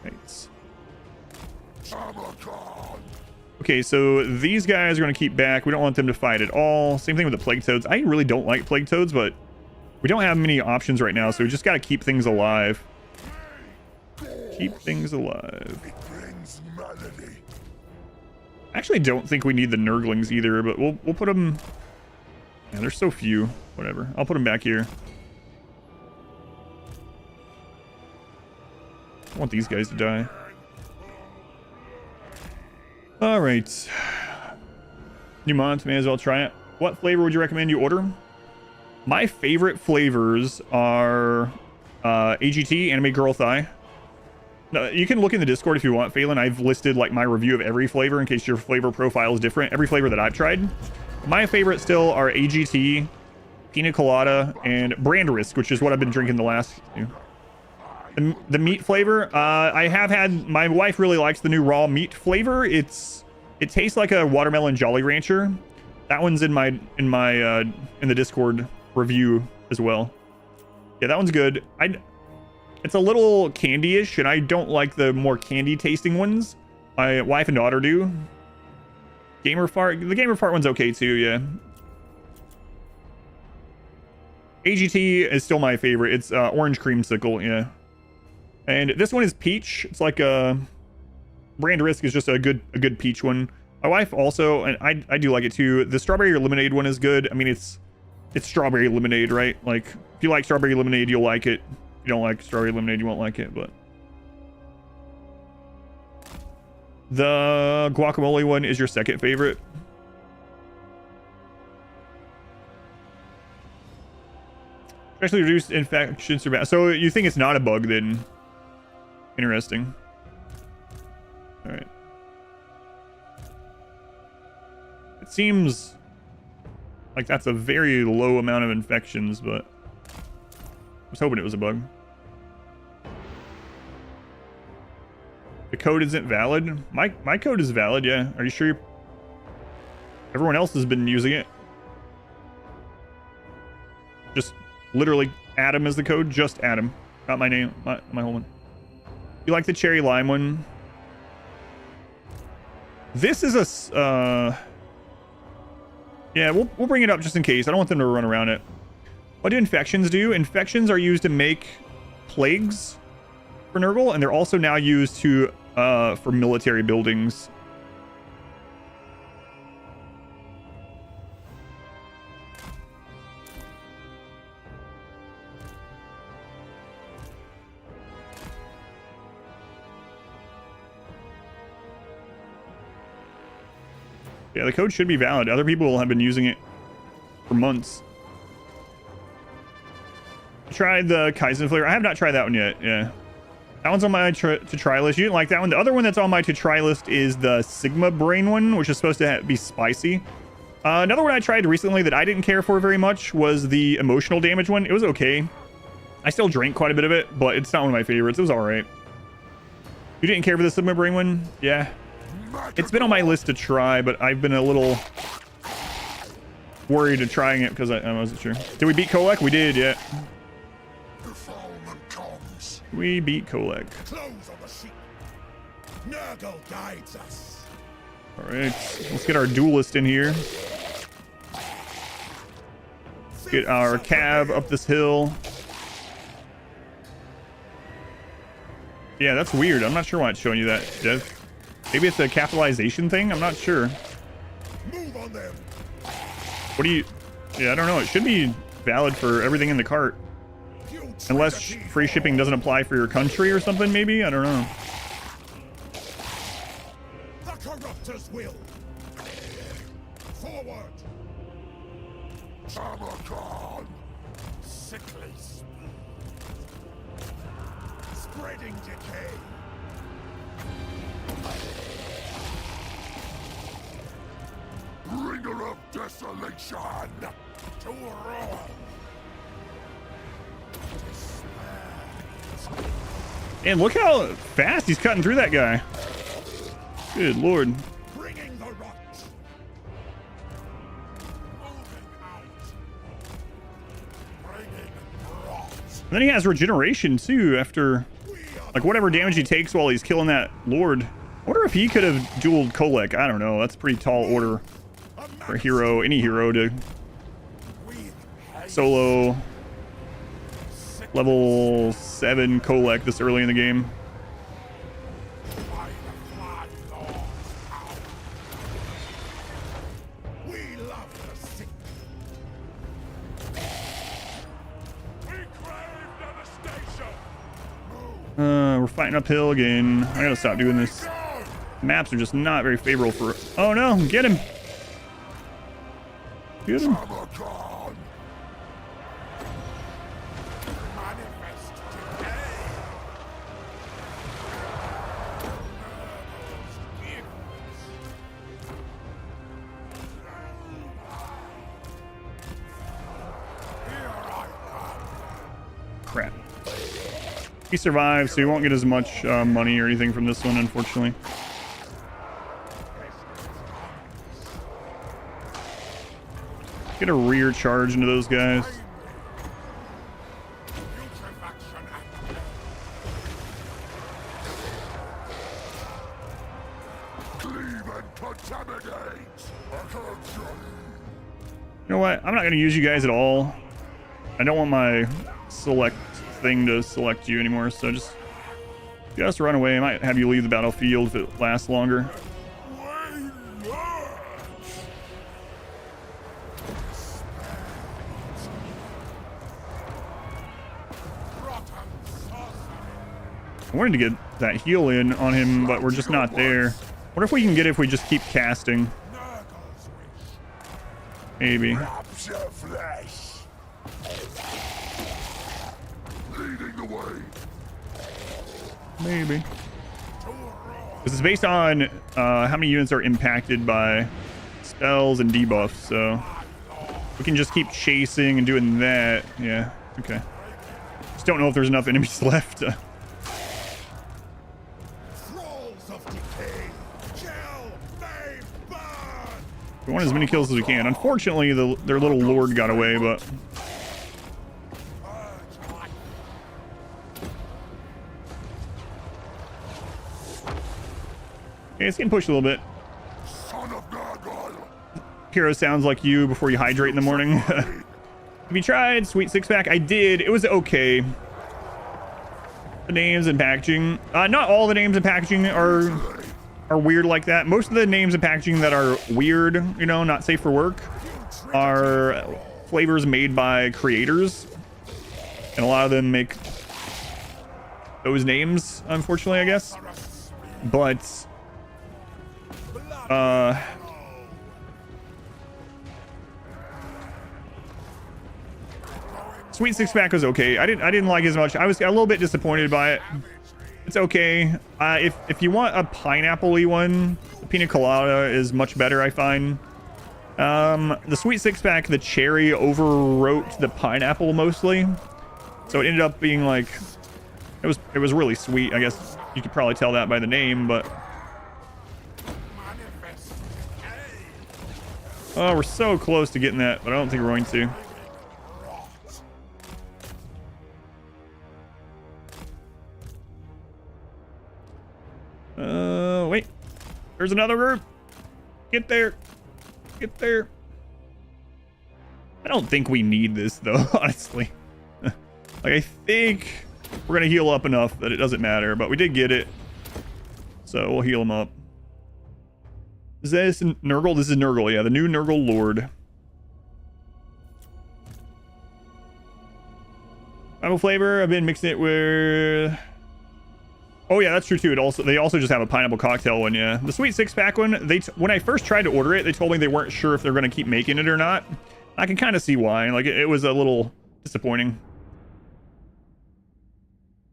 Right. Tamurkhan. Okay, so these guys are going to keep back. We don't want them to fight at all. Same thing with the plague toads. I really don't like plague toads, but we don't have many options right now, so we just got to keep things alive. Keep things alive. It brings melody. I actually don't think we need the Nurglings either, but we'll put them... Yeah, there's so few. Whatever. I'll put them back here. I want these guys to die. All right. New month, may as well try it. What flavor would you recommend you order? My favorite flavors are AGT, Anime Girl Thigh. No, you can look in the Discord if you want, Phelan. I've listed like my review of every flavor in case your flavor profile is different. Every flavor that I've tried. My favorite still are AGT, Pina Colada, and Brand Risk, which is what I've been drinking the last few. The meat flavor, I have had, my wife really likes the new raw meat flavor. It tastes like a watermelon Jolly Rancher. That one's in the Discord review as well. Yeah, that one's good. It's a little candy-ish, and I don't like the more candy tasting ones. My wife and daughter do. Gamer Fart, the Gamer Fart one's okay too, yeah. AGT is still my favorite. It's orange creamsicle, yeah. And this one is peach. It's like a Brand Risk is just a good peach one. My wife also, and I do like it too. The strawberry lemonade one is good. I mean, it's strawberry lemonade, right? Like if you like strawberry lemonade, you'll like it. If you don't like strawberry lemonade, you won't like it. But the guacamole one is your second favorite. Especially reduced infections are bad. So you think it's not a bug then? Interesting. All right. It seems like that's a very low amount of infections, but I was hoping it was a bug. The code isn't valid. My code is valid, yeah. Are you sure? Everyone else has been using it. Just literally Adam is the code. Just Adam, not my name, my whole one. You like the cherry lime one? This is a yeah, we'll bring it up just in case. I don't want them to run around it. What do infections do? Infections are used to make plagues for Nurgle, and they're also now used to for military buildings. Yeah, the code should be valid. Other people have been using it for months. Tried the Kaizen flavor. I have not tried that one yet. Yeah. That one's on my to try list. You didn't like that one. The other one that's on my to try list is the Sigma Brain one, which is supposed to be spicy. Another one I tried recently that I didn't care for very much was the emotional damage one. It was okay. I still drank quite a bit of it, but it's not one of my favorites. It was all right. You didn't care for the Sigma Brain one? Yeah. It's been on my list to try, but I've been a little worried of trying it because I wasn't sure. Did we beat Kolek? We did, yeah. We beat Kolek. Close on the sheep. Nurgle guides us. All right, let's get our duelist in here. Let's get our cab up this hill. Yeah, that's weird. I'm not sure why it's showing you that, Dev. Maybe it's a capitalization thing? I'm not sure. Move on them. What do you... Yeah, I don't know. It should be valid for everything in the cart. Unless free shipping doesn't apply for your country or something, maybe? I don't know. The corruptor's will. Forward. Tamurkhan. Sickly speed. Spreading decay. Bringer of desolation. To roar. And look how fast he's cutting through that guy. Good lord. Bringing the rocks. Moving out. then he has regeneration too after, like, whatever damage he takes while he's killing that lord. I wonder if he could have dueled Kolek. I don't know. That's a pretty tall order for a hero, any hero, to solo level 7 Kolek this early in the game. We're fighting uphill again. I gotta stop doing this. Maps are just not very favorable for... Oh no, get him! Get him! Tamurkhan. Crap. He survives, so he won't get as much money or anything from this one, unfortunately. Get a rear charge into those guys. You know what? I'm not going to use you guys at all. I don't want my select thing to select you anymore, so just run away. I might have you leave the battlefield if it lasts longer. I wanted to get that heal in on him, but we're just not there. What if we can get it if we just keep casting? Maybe. Maybe. This is based on how many units are impacted by spells and debuffs, so we can just keep chasing and doing that. Yeah, okay. Just don't know if there's enough enemies left. We want as many kills as we can. Unfortunately, their little lord got away, but... Okay, it's getting pushed a little bit. Son of Nurgle. Hero sounds like you before you hydrate in the morning. Have you tried Sweet Six Pack? I did. It was okay. The names and packaging. Not all the names and packaging are weird like that. Most of the names and packaging that are weird, you know, not safe for work, are flavors made by creators. And a lot of them make those names, unfortunately, I guess. But Sweet Six Pack was okay. I didn't like it as much. I was a little bit disappointed by it. It's okay. If you want a pineapple-y one, the pina colada is much better, I find. The Sweet Six Pack, the cherry overwrote the pineapple mostly, so it ended up being like it was really sweet. I guess you could probably tell that by the name, but oh, we're so close to getting that, but I don't think we're going to. Wait. There's another group. Get there. Get there. I don't think we need this, though, honestly. Like, I think we're going to heal up enough that it doesn't matter, but we did get it. So we'll heal him up. Is this Nurgle? This is Nurgle, yeah. The new Nurgle Lord. Apple flavor. I've been mixing it with... Oh yeah, that's true too. They also just have a pineapple cocktail one, yeah. The Sweet Six Pack one, when I first tried to order it, they told me they weren't sure if they're going to keep making it or not. I can kind of see why. Like, it was a little disappointing.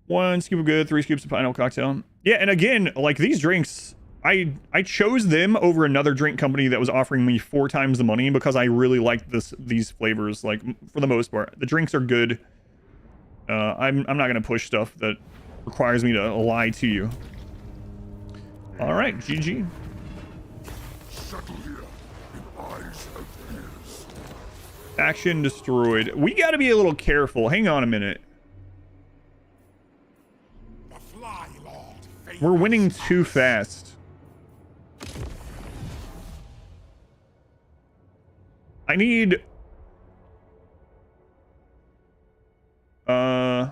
1 scoop of good, 3 scoops of pineapple cocktail. Yeah, and again, like, these drinks, I chose them over another drink company that was offering me 4 times the money because I really liked these flavors. Like, for the most part, the drinks are good. I'm not going to push stuff that requires me to lie to you. All right, GG. Settle here in eyes and ears. Action destroyed. We got to be a little careful. Hang on a minute. We're winning too fast. I need... How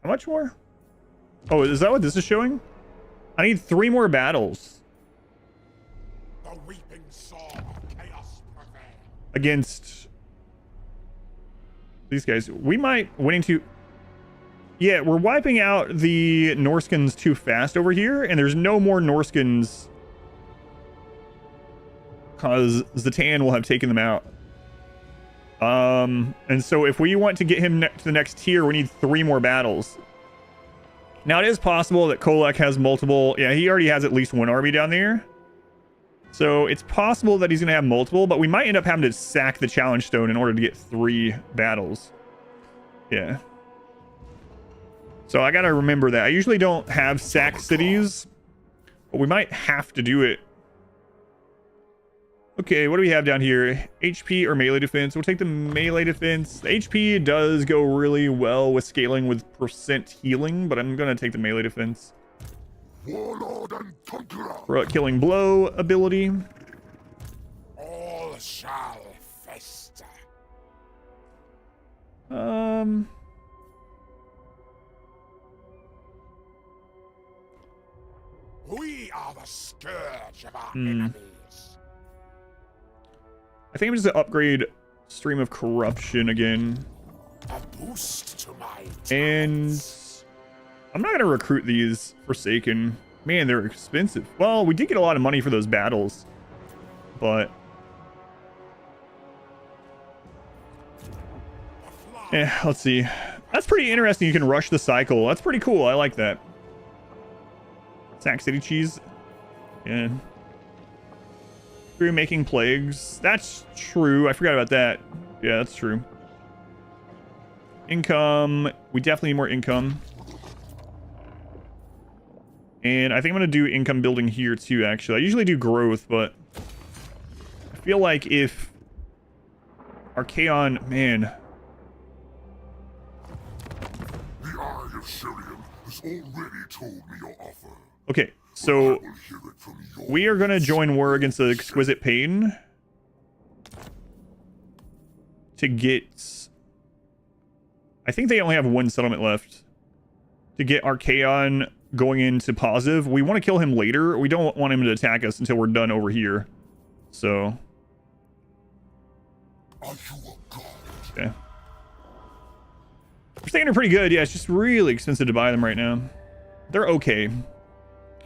much more? Oh, is that what this is showing? I need 3 more battles. The weeping sword of chaos prevail. Against these guys. We might winning too... Yeah, we're wiping out the Norskans too fast over here, and there's no more Norskans because Zatan will have taken them out. And so if we want to get him to the next tier, we need 3 more battles. Now, it is possible that Kolek has multiple... Yeah, he already has at least 1 army down there. So it's possible that he's going to have multiple, but we might end up having to sack the challenge stone in order to get 3 battles. Yeah. So I got to remember that. I usually don't have sack cities, but we might have to do it. Okay, what do we have down here? HP or melee defense? We'll take the melee defense. The HP does go really well with scaling with % healing, but I'm going to take the melee defense. Warlord and conqueror. For killing blow ability. All shall fester. We are the scourge of our enemies. I think I'm just going to upgrade Stream of Corruption again. A boost to my And I'm not going to recruit these Forsaken. Man, they're expensive. Well, we did get a lot of money for those battles. But... yeah, let's see. That's pretty interesting. You can rush the cycle. That's pretty cool. I like that. Sack City cheese. Yeah. Through making plagues. That's true. I forgot about that. Yeah, that's true. Income. We definitely need more income. And I think I'm going to do income building here too, actually. I usually do growth, but I feel like if Archaon, man. The Eye of Syrian has already told me your offer. Okay, so we are going to join war against the Exquisite Pain to get... I think they only have 1 settlement left to get Archaon going into positive. We want to kill him later. We don't want him to attack us until we're done over here. So... Are you a god? okay. We're thinking they're pretty good. Yeah, it's just really expensive to buy them right now. They're okay.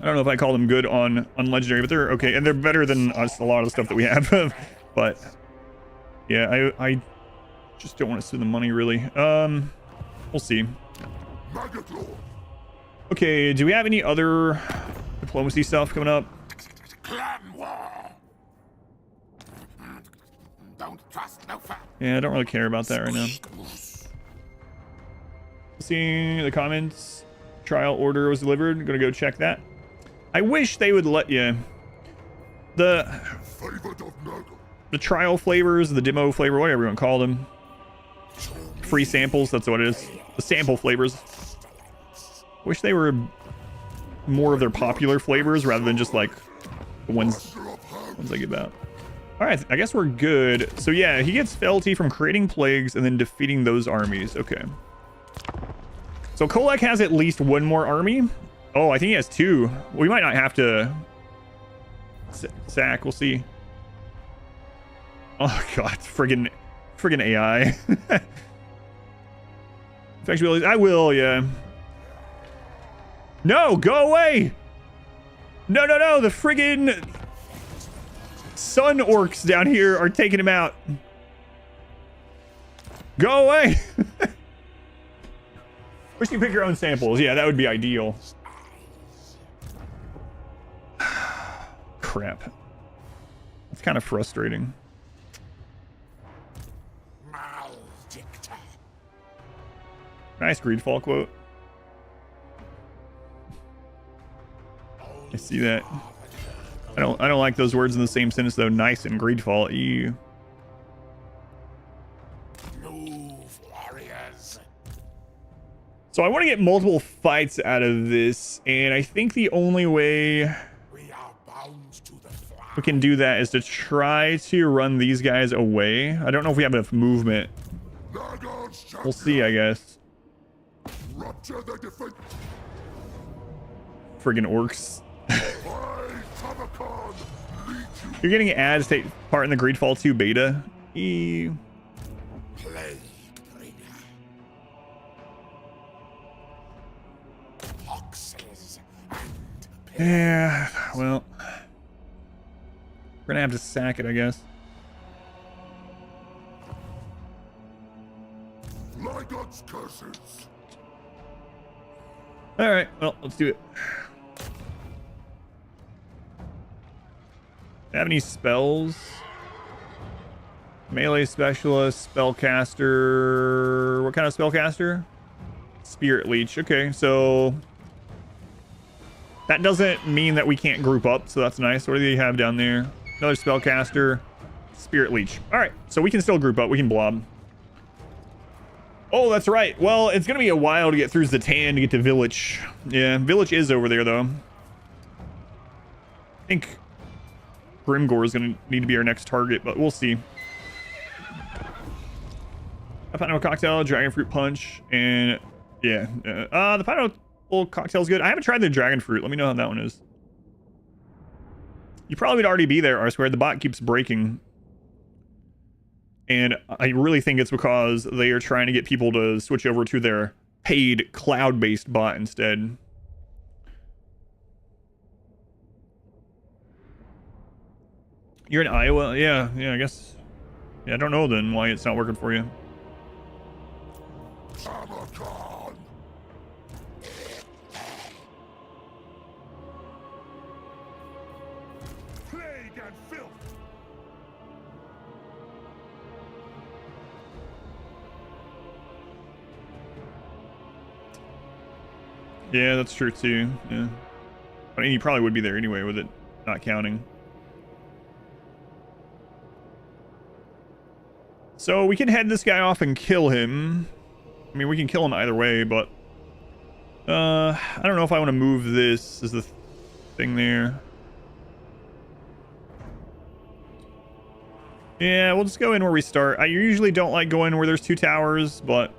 I don't know if I call them good on legendary, but they're okay, and they're better than us, a lot of the stuff that we have. But yeah, I just don't want to spend the money really. We'll see. Okay, do we have any other diplomacy stuff coming up? clan war. Don't trust no fact. Yeah, I don't really care about that right now. Seeing the comments, trial order was delivered. Gonna go check that. I wish they would let you the trial flavors, the demo flavor, whatever you want to call them. Free samples, that's what it is. The sample flavors. Wish they were more of their popular flavors rather than just like the ones I give out. All right, I guess we're good. So yeah, he gets fealty from creating plagues and then defeating those armies. Okay. So Kolek has at least one more army. Oh, I think he has two. We might not have to sack. We'll see. Oh god, friggin' AI. Infectibility. I will, yeah. No, go away. No, no, no. The friggin' sun orcs down here are taking him out. Go away. Wish you pick your own samples. Yeah, that would be ideal. Crap. That's kind of frustrating. Nice Greedfall quote. I see that. I don't like those words in the same sentence though. Nice and Greedfall. Ew. Move, warriors. So I want to get multiple fights out of this, and I think the only way We are bound to the flag. we can do that is to try to run these guys away. I don't know if we have enough movement. Nurgle's We'll see, I guess. Rupture the defense. Friggin' orcs. Tamurkhan, lead you. You're getting ads to take part in the Greedfall 2 beta. Plague bringer. Foxes and Yeah, well, we're gonna have to sack it, I guess. Lygod's curses. All right, well, let's do it. Have any spells? Melee specialist, spellcaster. What kind of spellcaster? Spirit leech. Okay, so that doesn't mean that we can't group up, so that's nice. What do they have down there? Another spellcaster, spirit leech. All right, so we can still group up. We can blob. Oh, that's right. Well, it's gonna be a while to get through Zatan to get to Village. Yeah, Village is over there though. I think Grimgore is gonna need to be our next target, but we'll see. A pineapple cocktail, dragon fruit punch, and yeah, the pineapple cocktail is good. I haven't tried the dragon fruit. Let me know how that one is. You probably would already be there, R-Squared. The bot keeps breaking. And I really think it's because they are trying to get people to switch over to their paid cloud-based bot instead. You're in Iowa? Yeah, I guess. Yeah, I don't know then why it's not working for you. Tamurkhan. plague and filth. Yeah, that's true too. Yeah. I mean, he probably would be there anyway with it not counting. So we can head this guy off and kill him. I mean, we can kill him either way, but I don't know if I want to move this as the thing there. Yeah, we'll just go in where we start. I usually don't like going where there's two towers, but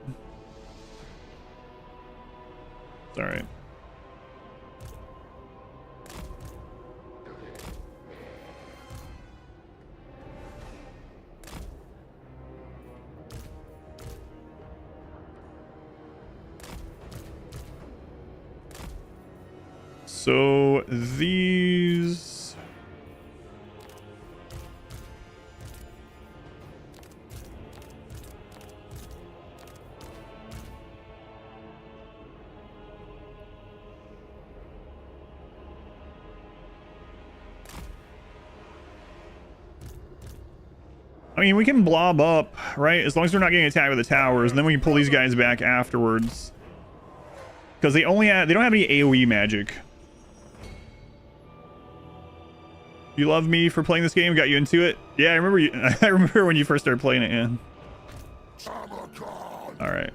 it's all right. So these I mean, we can blob up, right? As long as they're not getting attacked with the towers, and then we can pull these guys back afterwards. Because they don't have any AoE magic. You love me for playing this game, got you into it. Yeah, I remember you. I remember when you first started playing it. Yeah. Tamurkhan. All right.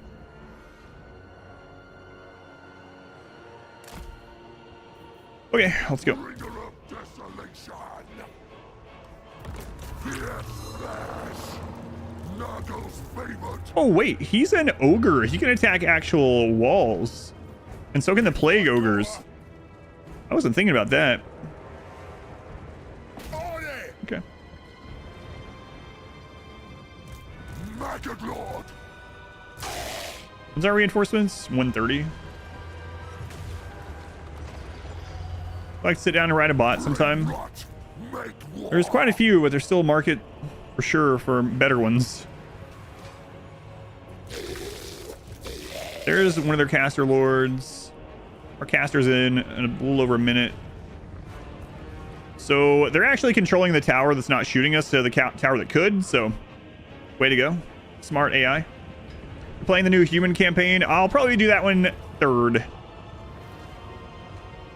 Okay, let's go. Bringer of desolation. Fierce flash. Nurgle's favorite. Oh wait, he's an ogre. He can attack actual walls, and so can the plague ogres. I wasn't thinking about that. Okay. Maggot Lord. What's our reinforcements? 130. I like to sit down and ride a bot sometime. Rot. Make war. There's quite a few, but there's still a market for sure for better ones. There's one of their caster lords. Our caster's in a little over a minute. So they're actually controlling the tower that's not shooting us to the tower that could. So way to go. Smart AI. We're playing the new human campaign. I'll probably do that one third.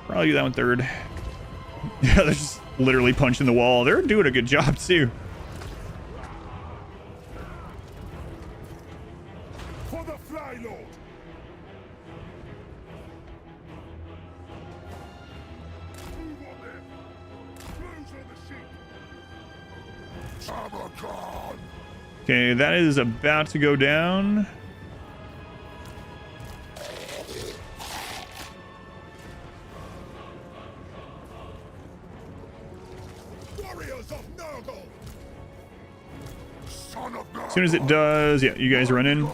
Probably do that one third. Yeah, they're just literally punching the wall. They're doing a good job too. For the Fly Lord. Tamurkhan. Okay, that is about to go down. Warriors of Nurgle. Son of As soon as it does, yeah, you guys run in.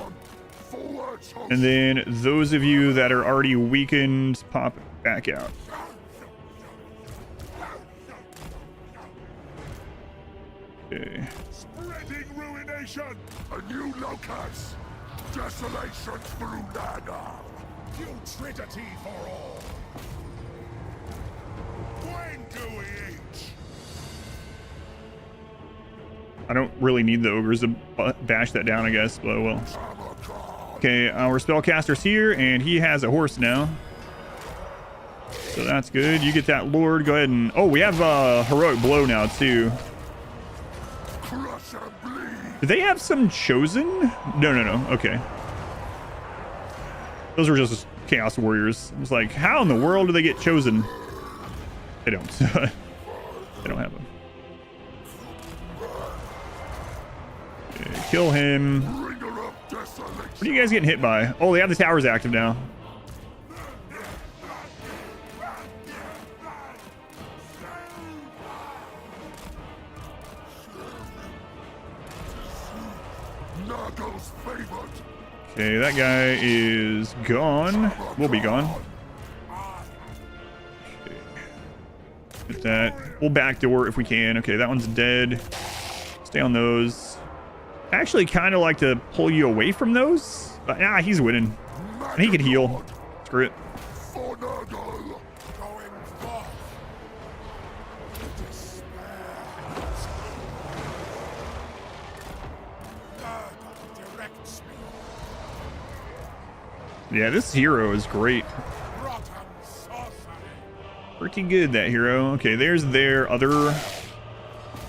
Forwards, host. And then those of you that are already weakened, pop back out. Okay. Spreading ruination. A new locus. Desolation through Nurgle. Putridity for all. When do we eat? I don't really need the ogres to bash that down, I guess, but well. Tamurkhan. Okay, our spellcaster's here, and he has a horse now. So that's good. You get that lord. Go ahead and... Oh, we have heroic blow now, too. Crush and bleed. Do they have some chosen? No. Okay. Those were just chaos warriors. I was like, how in the world do they get chosen? They don't. They don't have them. Okay, kill him. Bringer of desolation. What are you guys getting hit by? Oh, they have the towers active now. Nurgle's favored. Okay, that guy is gone. We'll be gone. Okay. Get that. We'll backdoor if we can. Okay, that one's dead. Stay on those. I actually kind of like to pull you away from those. But he's winning. And he can heal. Screw it. For Nurgle. Going forth. Despair. Nurgle directs me. Yeah, this hero is great. Rotten sorcery. Pretty good, that hero. Okay, there's their other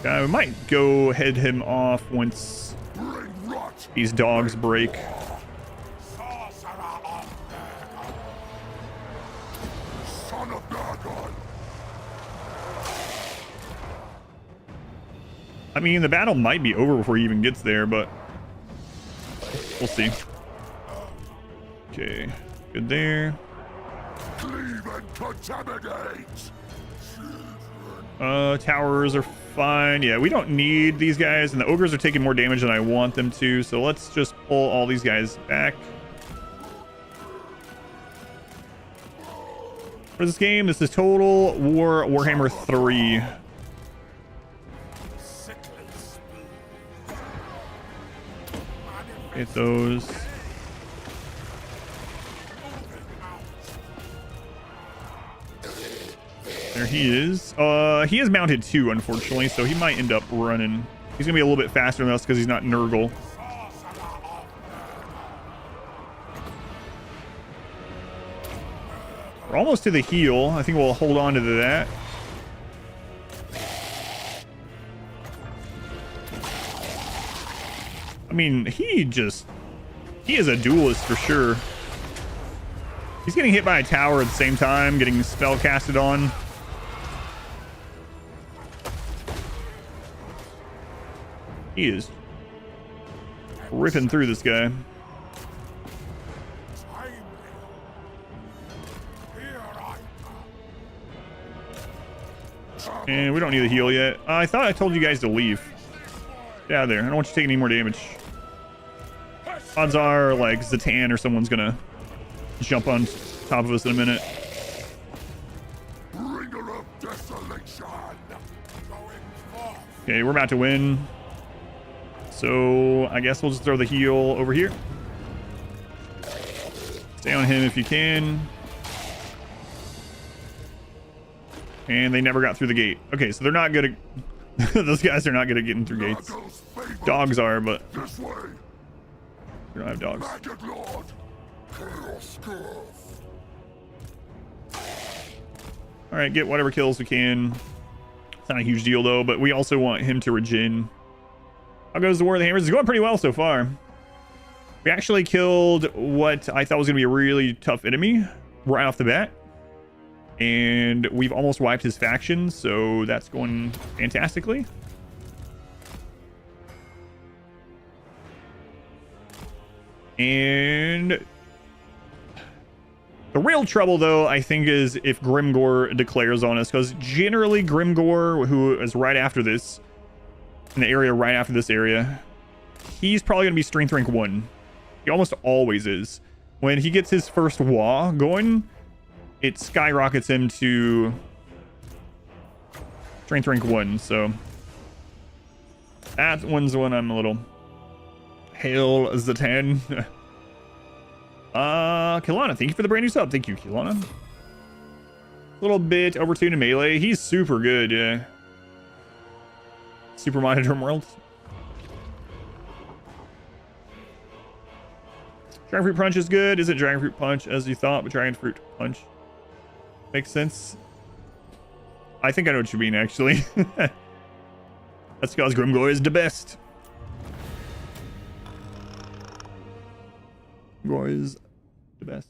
guy. We might go head him off once Bring rot. these dogs break. Sorcerer of Nurgle. Son of Nurgle. I mean, the battle might be over before he even gets there, but we'll see. Okay, good there. Cleave and contaminate. Towers are fine. Yeah, we don't need these guys, and the ogres are taking more damage than I want them to, so let's just pull all these guys back. For this game, this is Total War Warhammer 3. Sickly speed. Get those. There he is. He is mounted too, unfortunately, so he might end up running. He's gonna be a little bit faster than us because he's not Nurgle. We're almost to the heal. I think we'll hold on to that. I mean, he is a duelist for sure. He's getting hit by a tower at the same time, getting spell casted on. He is ripping through this guy. And we don't need a heal yet. I thought I told you guys to leave. Get out of there. I don't want you taking any more damage. Odds are, like, Zatan or someone's gonna jump on top of us in a minute. Bringer of desolation. Okay, we're about to win. So I guess we'll just throw the heal over here. Stay on him if you can. And they never got through the gate. Okay, so they're not good at... Those guys are not good at getting through gates. Nurgle's favored. Dogs are, but This way. we don't have dogs. Magic Lord. Chaos Curve. All right, get whatever kills we can. It's not a huge deal, though, but we also want him to regen. How goes the War of the Hammers? It's going pretty well so far. We actually killed what I thought was going to be a really tough enemy right off the bat. And we've almost wiped his faction, so that's going fantastically. And the real trouble, though, I think, is if Grimgor declares on us, because generally Grimgor, who is right after this, in the area right after this area, he's probably going to be strength rank 1. He almost always is. When he gets his first Wa going, it skyrockets him to strength rank 1, so that one's the one I'm a little hail as the 10. Kilana, thank you for the brand new sub. Thank you, Kilana. A little bit overtuned in melee. He's super good, yeah. Super Monitor World. Dragon Fruit Punch is good. Isn't Dragon Fruit Punch as you thought, but Dragon Fruit Punch makes sense. I think I know what you mean, actually. That's because Grimgor is the best. Grimgor is the best.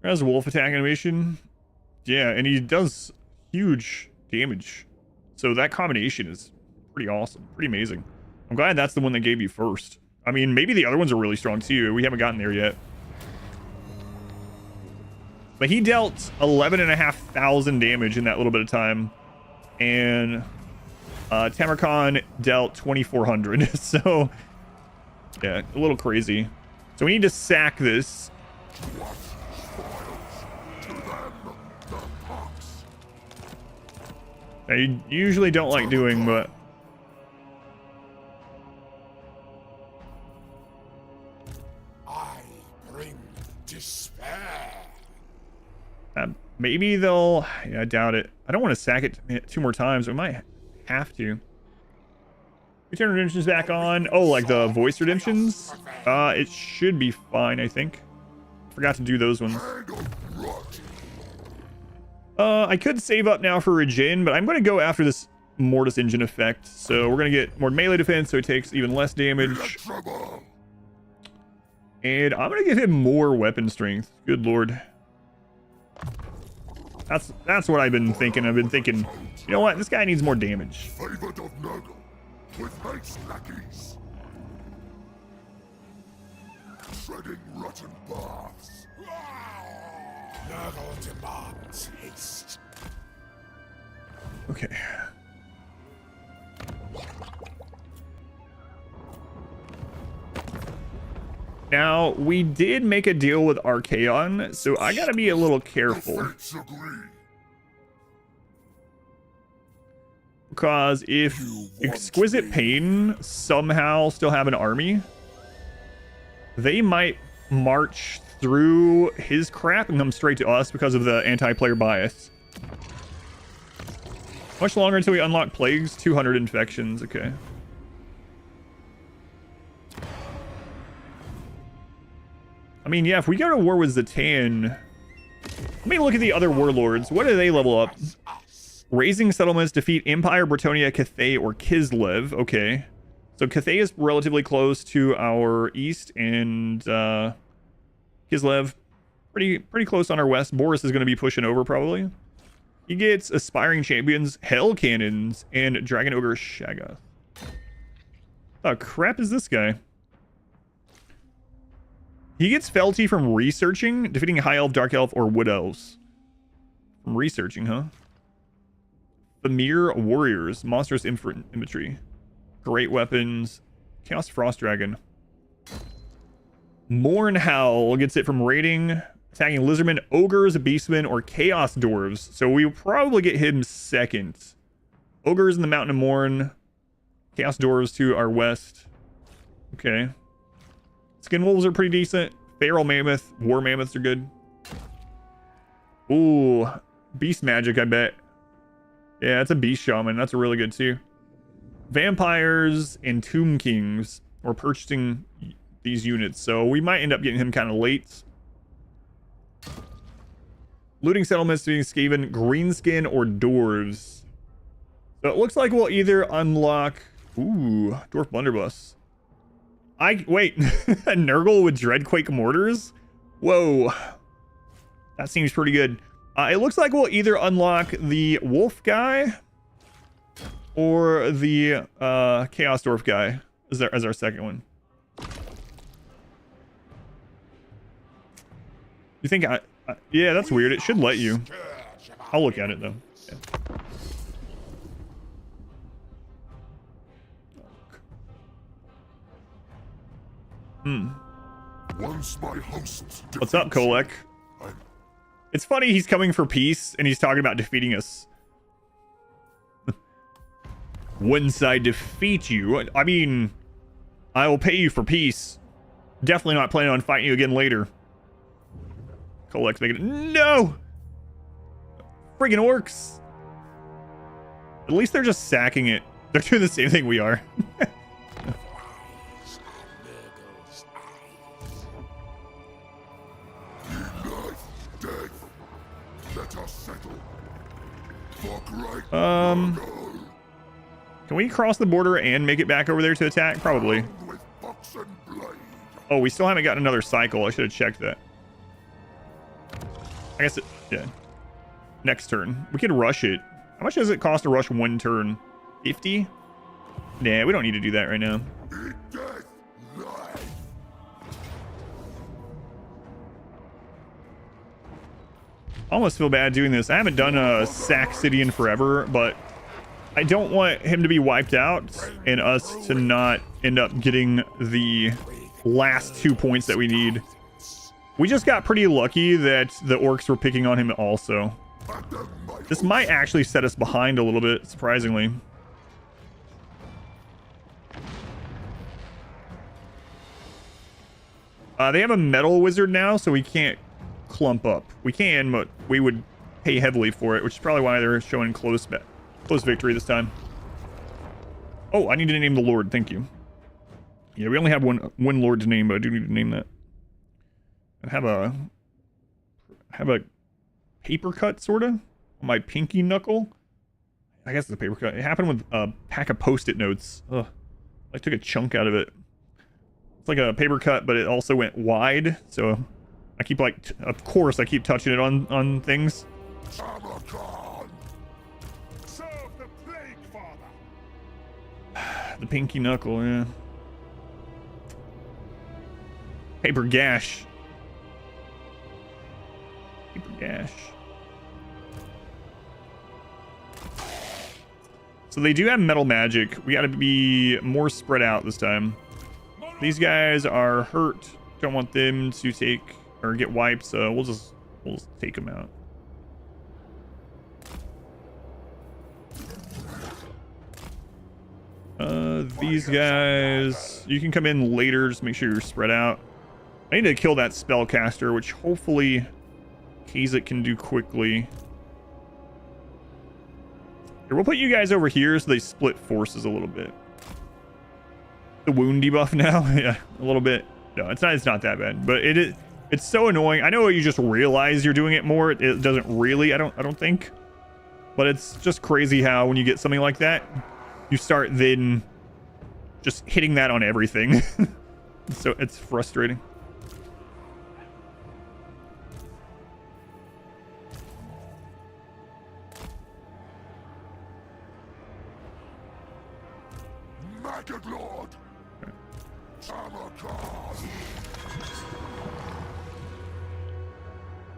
Has wolf attack animation. Yeah, and he does huge damage. So that combination is pretty awesome, pretty amazing. I'm glad that's the one that gave you first. I mean, maybe the other ones are really strong too. We haven't gotten there yet. But he dealt 11,500 damage in that little bit of time. And Tamurkhan dealt 2,400. So, yeah, a little crazy. So we need to sack this. I usually don't like doing, but I bring despair. Maybe they'll. Yeah, I doubt it. I don't want to sack it 2 more times. We might have to. Return redemptions back on. Oh, like the voice redemptions. It should be fine. I think. Forgot to do those ones. I could save up now for Regen, but I'm going to go after this Mortis Engine effect. So we're going to get more melee defense, so it takes even less damage. And I'm going to give him more weapon strength. Good lord. That's what I've been thinking. I've been thinking, you know what? This guy needs more damage. Favored of Nurgle, with haste lackeys. Treading rotten paths. Nurgle demands haste. Okay. Now, we did make a deal with Archaon, so I gotta be a little careful. Fates agree. Because if Exquisite Pain somehow still have an army, they might march through his crap and come straight to us because of the anti-player bias. Much longer until we unlock plagues. 200 infections. Okay. I mean, yeah, if we go to war with Zatan, let me look at the other warlords. What do they level up? Raising settlements, defeat Empire, Bretonia, Cathay, or Kislev. Okay. So Cathay is relatively close to our east, and Kislev pretty close on our west. Boris is going to be pushing over probably. He gets Aspiring Champions, Hell Cannons, and Dragon Ogre Shaggoth. Oh, crap is this guy? He gets Felty from researching, defeating High Elf, Dark Elf, or Wood Elves. From researching, huh? Famir Warriors, Monstrous Infantry. Great Weapons, Chaos Frost Dragon. Morn Howl gets it from raiding, attacking Lizardmen, Ogres, Beastmen, or Chaos Dwarves. So we will probably get him second. Ogres in the Mountain of Morn. Chaos Dwarves to our west. Okay. Skin Wolves are pretty decent. Feral Mammoth, War Mammoths are good. Ooh, Beast Magic, I bet. Yeah, it's a Beast Shaman. That's really good too. Vampires and Tomb Kings are purchasing these units, so we might end up getting him kind of late. Looting settlements being Skaven, Greenskin, or Dwarves. So it looks like we'll either unlock... Ooh, Dwarf Blunderbuss. Wait, a Nurgle with Dreadquake Mortars? Whoa. That seems pretty good. It looks like we'll either unlock the Wolf guy or the Chaos Dwarf guy as our second one. You think yeah, that's weird. It should let you. I'll look at it though. Yeah. Once my hosts What's up, Kolek? It's funny he's coming for peace and he's talking about defeating us. Once I defeat you, I mean, I will pay you for peace. Definitely not planning on fighting you again later. Kolek's making it. No! Friggin' orcs. At least they're just sacking it. They're doing the same thing we are. Can we cross the border and make it back over there to attack? Probably. Oh, we still haven't gotten another cycle. I should have checked that. I guess yeah. Next turn. We could rush it. How much does it cost to rush one turn? 50? Nah, we don't need to do that right now. I almost feel bad doing this. I haven't done a sack city in forever, but I don't want him to be wiped out and us to not end up getting the last 2 points that we need. We just got pretty lucky that the orcs were picking on him also. This might actually set us behind a little bit, surprisingly. They have a metal wizard now, so we can't clump up. We can, but we would pay heavily for it, which is probably why they're showing close victory this time. Oh, I need to name the lord. Thank you. Yeah, we only have one lord to name, but I do need to name that. I have a paper cut sort of on my pinky knuckle. I guess it's a paper cut. It happened with a pack of post-it notes. Ugh. I took a chunk out of it. It's like a paper cut, but it also went wide, so I keep of course I keep touching it on things. Tamurkhan! Serve the plague, father! The pinky knuckle, yeah. Paper gash. Paper gash. So they do have metal magic. We gotta be more spread out this time. These guys are hurt. Don't want them to take or get wiped, so we'll just take them out. These guys, you can come in later, just make sure you're spread out. I need to kill that spellcaster, which hopefully Kazek can do quickly. Here, we'll put you guys over here so they split forces a little bit. The wound debuff now, yeah, a little bit. No, it's not that bad, but it's so annoying. I know you just realize you're doing it more. It doesn't really, I don't think. But it's just crazy how when you get something like that, you start then just hitting that on everything. So it's frustrating. Maggot Lord! Tamurkhan!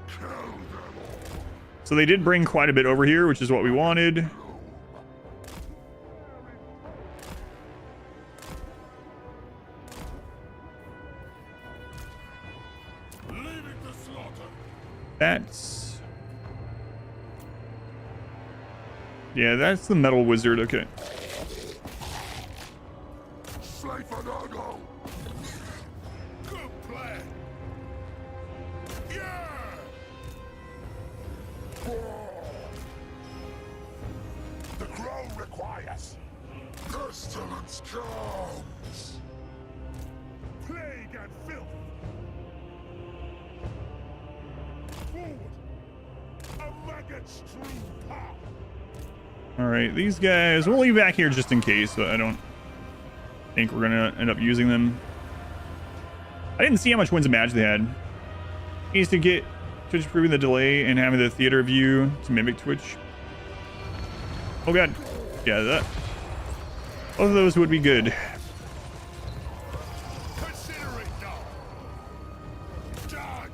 Kill them all! So they did bring quite a bit over here, which is what we wanted. That's the metal wizard. Okay. Slay for Nurgle! Good plan! Yeah! The crow requires. Pestilence comes! Plague and filth! Forward! A maggot-strewn path! All right, these guys, we'll leave back here just in case, but I don't think we're gonna end up using them. I didn't see how much winds of magic they had. Needs to get Twitch proving the delay and having the theater view to mimic Twitch. Oh god, yeah, Both of those would be good. Consider it done. Done.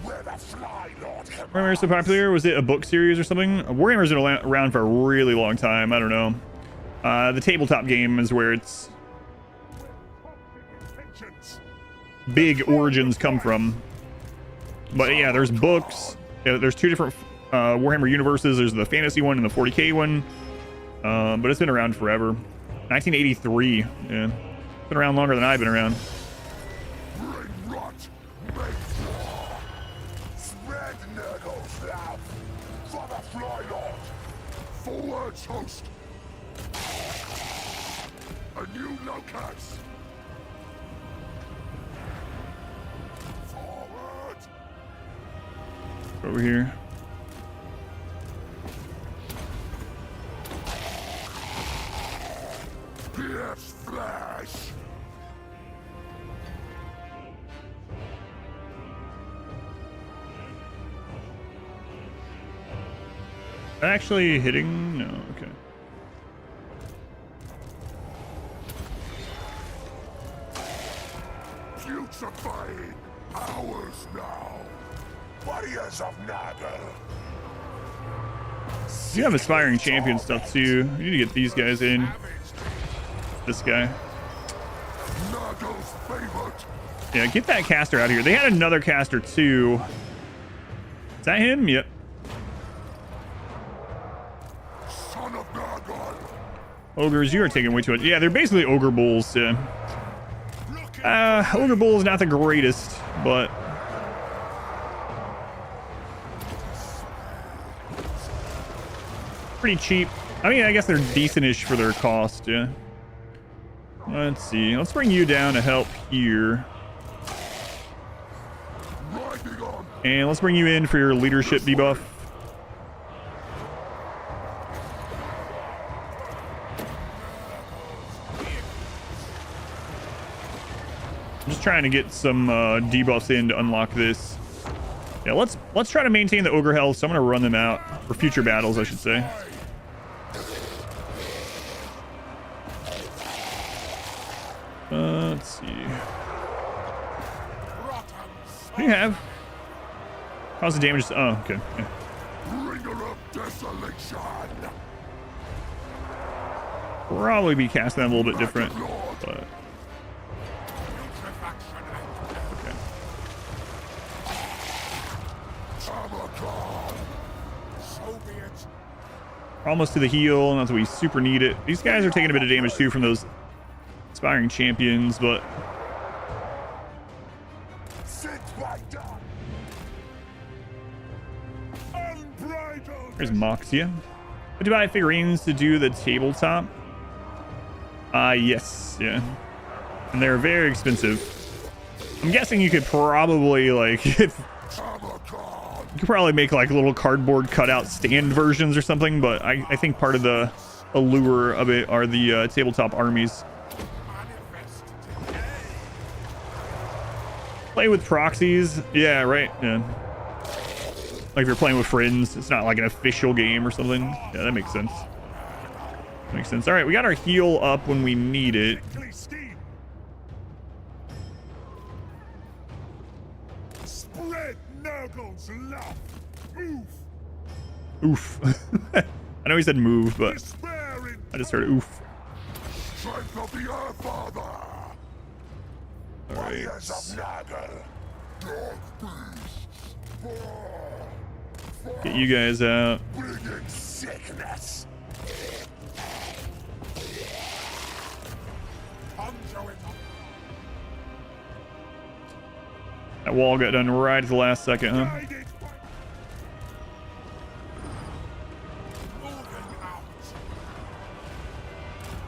Where the Fly Lord can Warhammer is so popular. Was it a book series or something? Warhammer's been around for a really long time. I don't know. The tabletop game is where its big origins come from. But yeah, there's books. There's two different Warhammer universes. There's the fantasy one and the 40k one. But it's been around forever. 1983. Yeah, it's been around longer than I've been around. bring rot, make war. Spread Nurgle's love for the Fly Lord. Forwards, host. A new locus. Forward. Over here. Pierce flesh. Actually hitting? No, okay. Putrefying hours now. Warriors of Nurgle. You have aspiring champion stuff too. You need to get these guys in. This guy. Nurgle's favorite. Yeah, get that caster out of here. They had another caster too. Is that him? Yep. Son of Nurgle. Ogres, you are taking way too much. Yeah, they're basically ogre bulls. Yeah. Ogre bull is not the greatest, but pretty cheap. I mean, I guess they're decent-ish for their cost. Yeah. Let's see. Let's bring you down to help here. Riding on. And let's bring you in for your leadership debuff. I'm just trying to get some debuffs in to unlock this. Yeah, let's try to maintain the ogre health. So I'm gonna run them out for future battles, I should say. Let's see. What do you have? Cause the damage. Oh, okay. Yeah. Bringer of desolation. Probably be casting that a little bit different, but okay. Tamurkhan. So be it. Almost to the heal, not that we super need it. These guys are taking a bit of damage too from those aspiring champions, but Sit by dawn. Unbridled. there's Moxia. But to buy figurines to do the tabletop? Yes, yeah. And they're very expensive. I'm guessing you could probably like Tamurkhan. you could probably make like little cardboard cutout stand versions or something, but I think part of the allure of it are the tabletop armies. Play with proxies. Yeah, right. Yeah. Like if you're playing with friends, it's not like an official game or something. Yeah, that makes sense. Makes sense. All right, we got our heal up when we need it. Spread Nurgle's love. Move. Oof. I know he said move, but Despair in I just heard oof. Strength of the Earth Father. All right. Warriors of Nurgle. Dark beasts. Get you guys out. Bringing sickness. conjure it up. That wall got done right at the last second, huh? Guide it. Moving out.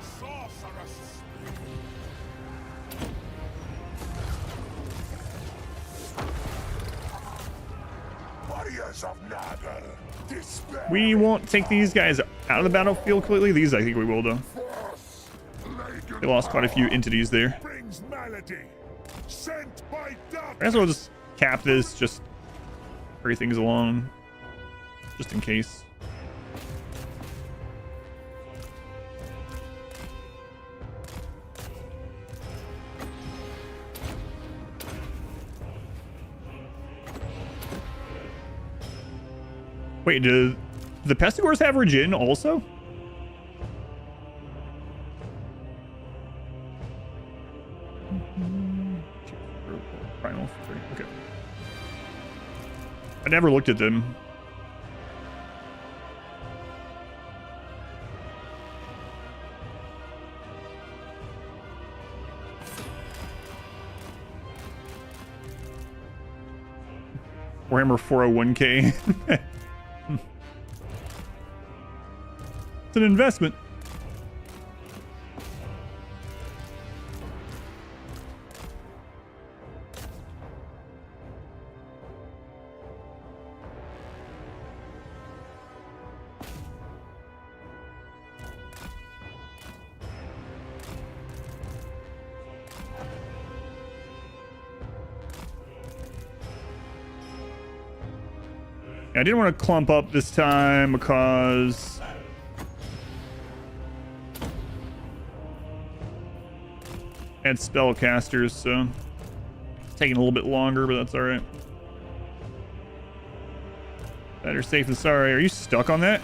Sorceress speed. Warriors of Nurgle. Despair. We won't take these guys out of the battlefield completely. These I think we will, though. Force. Laden They lost quite a few entities there. Brings malady. Sent by I dark. guess we'll just cap this, just hurry things along, just in case. Wait, do the Pestigors have Regen also? Okay. I never looked at them. Warhammer 401k. It's an investment. I didn't want to clump up this time because I had spellcasters, so it's taking a little bit longer, but that's all right. Better safe than sorry. Are you stuck on that?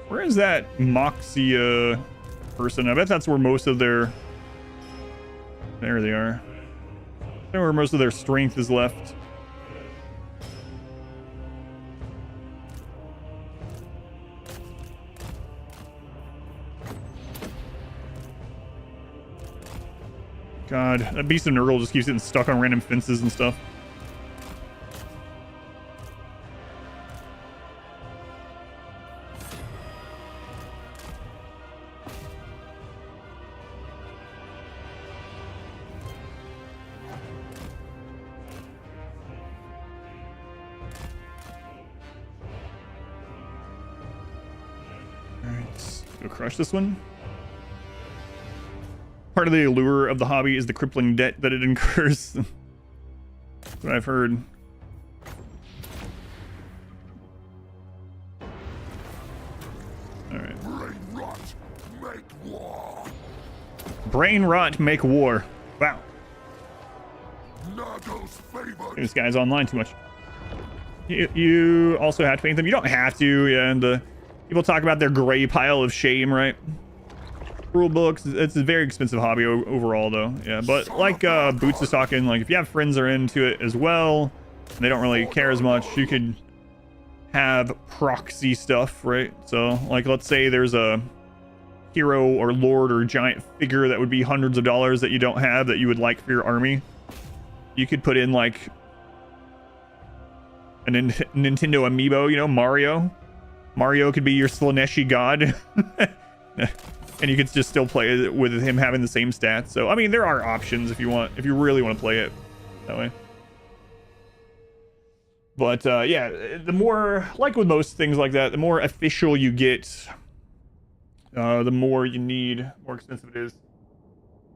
Where is that Moxia person? I bet that's where most of their... There they are. That's where most of their strength is left. God, that beast of Nurgle just keeps getting stuck on random fences and stuff. Crush this one. Part of the allure of the hobby is the crippling debt that it incurs. That's what I've heard. Alright. Brain rot, make war. Brain rot, make war. Wow. Nurgle's favored. This guy's online too much. You also have to paint them. You don't have to, yeah, and people talk about their gray pile of shame, right? Rule books, it's a very expensive hobby overall, though. Yeah, but like Boots is talking, like if you have friends that are into it as well, and they don't really care as much, you could have proxy stuff, right? So, like, let's say there's a hero or lord or giant figure that would be hundreds of dollars that you don't have that you would like for your army. You could put in, like, a Nintendo amiibo, you know, Mario. Mario could be your Slaneshi god. And you could just still play it with him having the same stats. So, I mean, there are options if you really want to play it that way. But, yeah, the more, like with most things like that, the more official you get, the more you need, more expensive it is.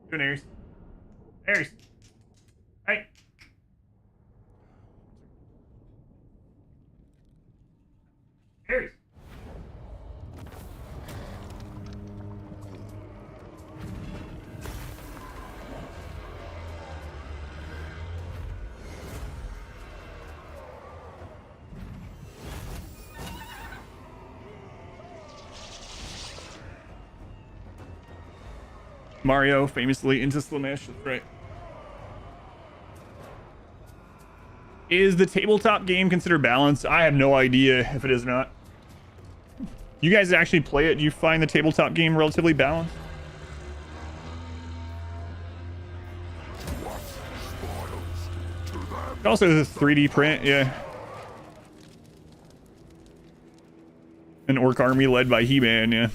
Good Aries. Aries. Hey. Aries. Mario famously into Slanesh, that's right. Is the tabletop game considered balanced? I have no idea if it is or not. You guys actually play it? Do you find the tabletop game relatively balanced? Also the 3D print, yeah. An orc army led by He-Man, yeah.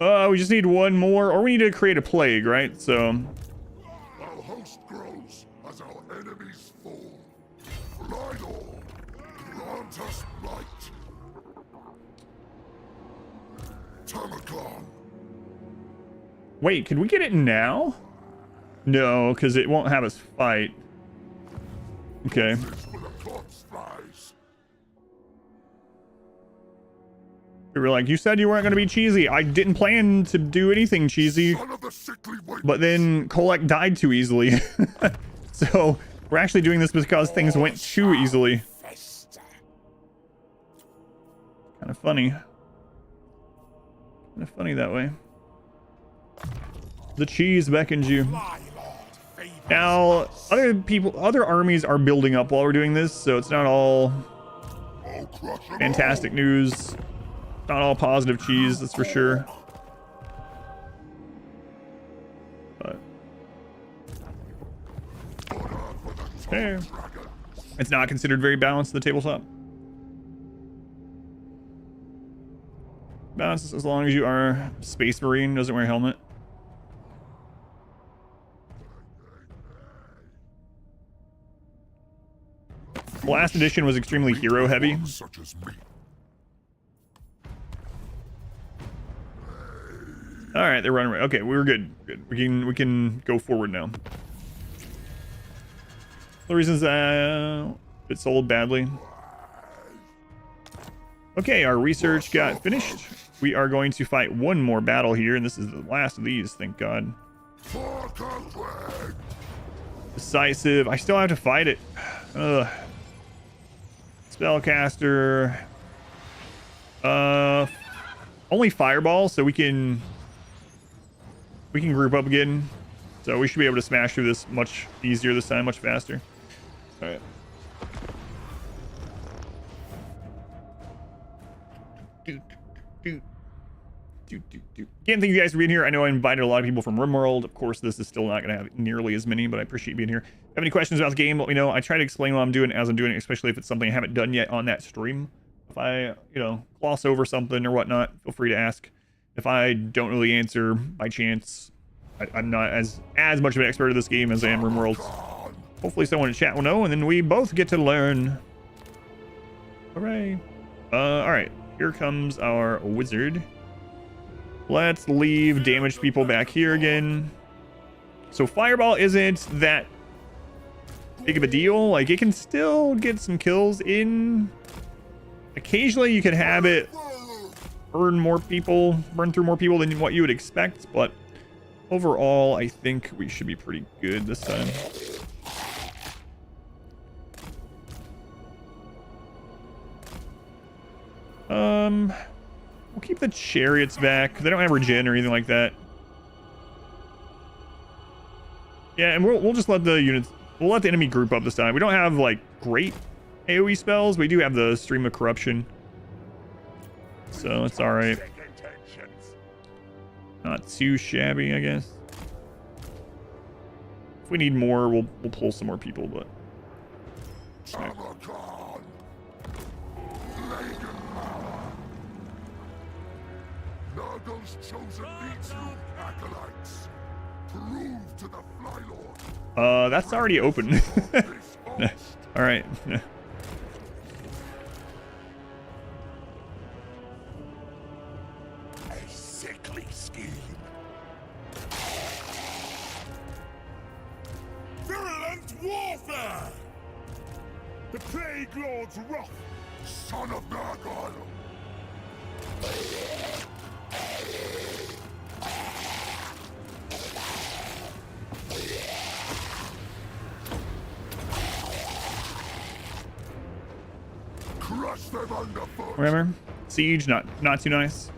We just need one more, or we need to create a plague, right? So Our host grows as our enemies fall. Lord, grant us light. Tamurkhan. wait, can we get it now? No, because it won't have us fight. Okay. This where the corpse flies. We were like, you said you weren't going to be cheesy. I didn't plan to do anything cheesy. Son of the sickly white. But then Kolek died too easily. So we're actually doing this because things went too easily. Kind of funny. Kind of funny that way. The cheese beckons you. Now, other armies are building up while we're doing this, so it's not all fantastic news. Not all positive cheese, that's for sure. But okay. It's not considered very balanced at the tabletop. Balanced as long as you are Space Marine, doesn't wear a helmet. The last edition was extremely hero heavy. Such as me. All right, they're running away. Okay, we were good. Good. We can go forward now. The reasons it sold badly. Okay, our research got finished. We are going to fight one more battle here, and this is the last of these, thank God. Decisive. I still have to fight it. Ugh. Spellcaster. Only fireball, so we can group up again. So we should be able to smash through this much easier this time, much faster. All right. Can't thank you guys for being here. I know I invited a lot of people from RimWorld. Of course, this is still not going to have nearly as many, but I appreciate being here. If you have any questions about the game, let me know. I try to explain what I'm doing as I'm doing it, especially if it's something I haven't done yet on that stream. If I, gloss over something or whatnot, feel free to ask. If I don't really answer by chance, I'm not as much of an expert of this game as I am RimWorld. Hopefully someone in chat will know, and then we both get to learn. Hooray. All right, here comes our wizard. Let's leave damaged people back here again. So fireball isn't that big of a deal. Like, it can still get some kills in. Occasionally you can have it burn through more people than what you would expect, but overall I think we should be pretty good this time. We'll keep the chariots back. They don't have regen or anything like that. Yeah, and we'll just let the units, we'll let the enemy group up this time. We don't have like great AoE spells. We do have the Stream of Corruption, so it's all right. Not too shabby, I guess. If we need more, we'll pull some more people, but. Nurgle's chosen needs you, acolytes. Prove to the Fly Lord. That's already open. All right. A sickly scheme. Virulent warfare. The Plague Lord's wrath. Son of Nurgle. Crush them underfoot. Remember? Siege, not too nice.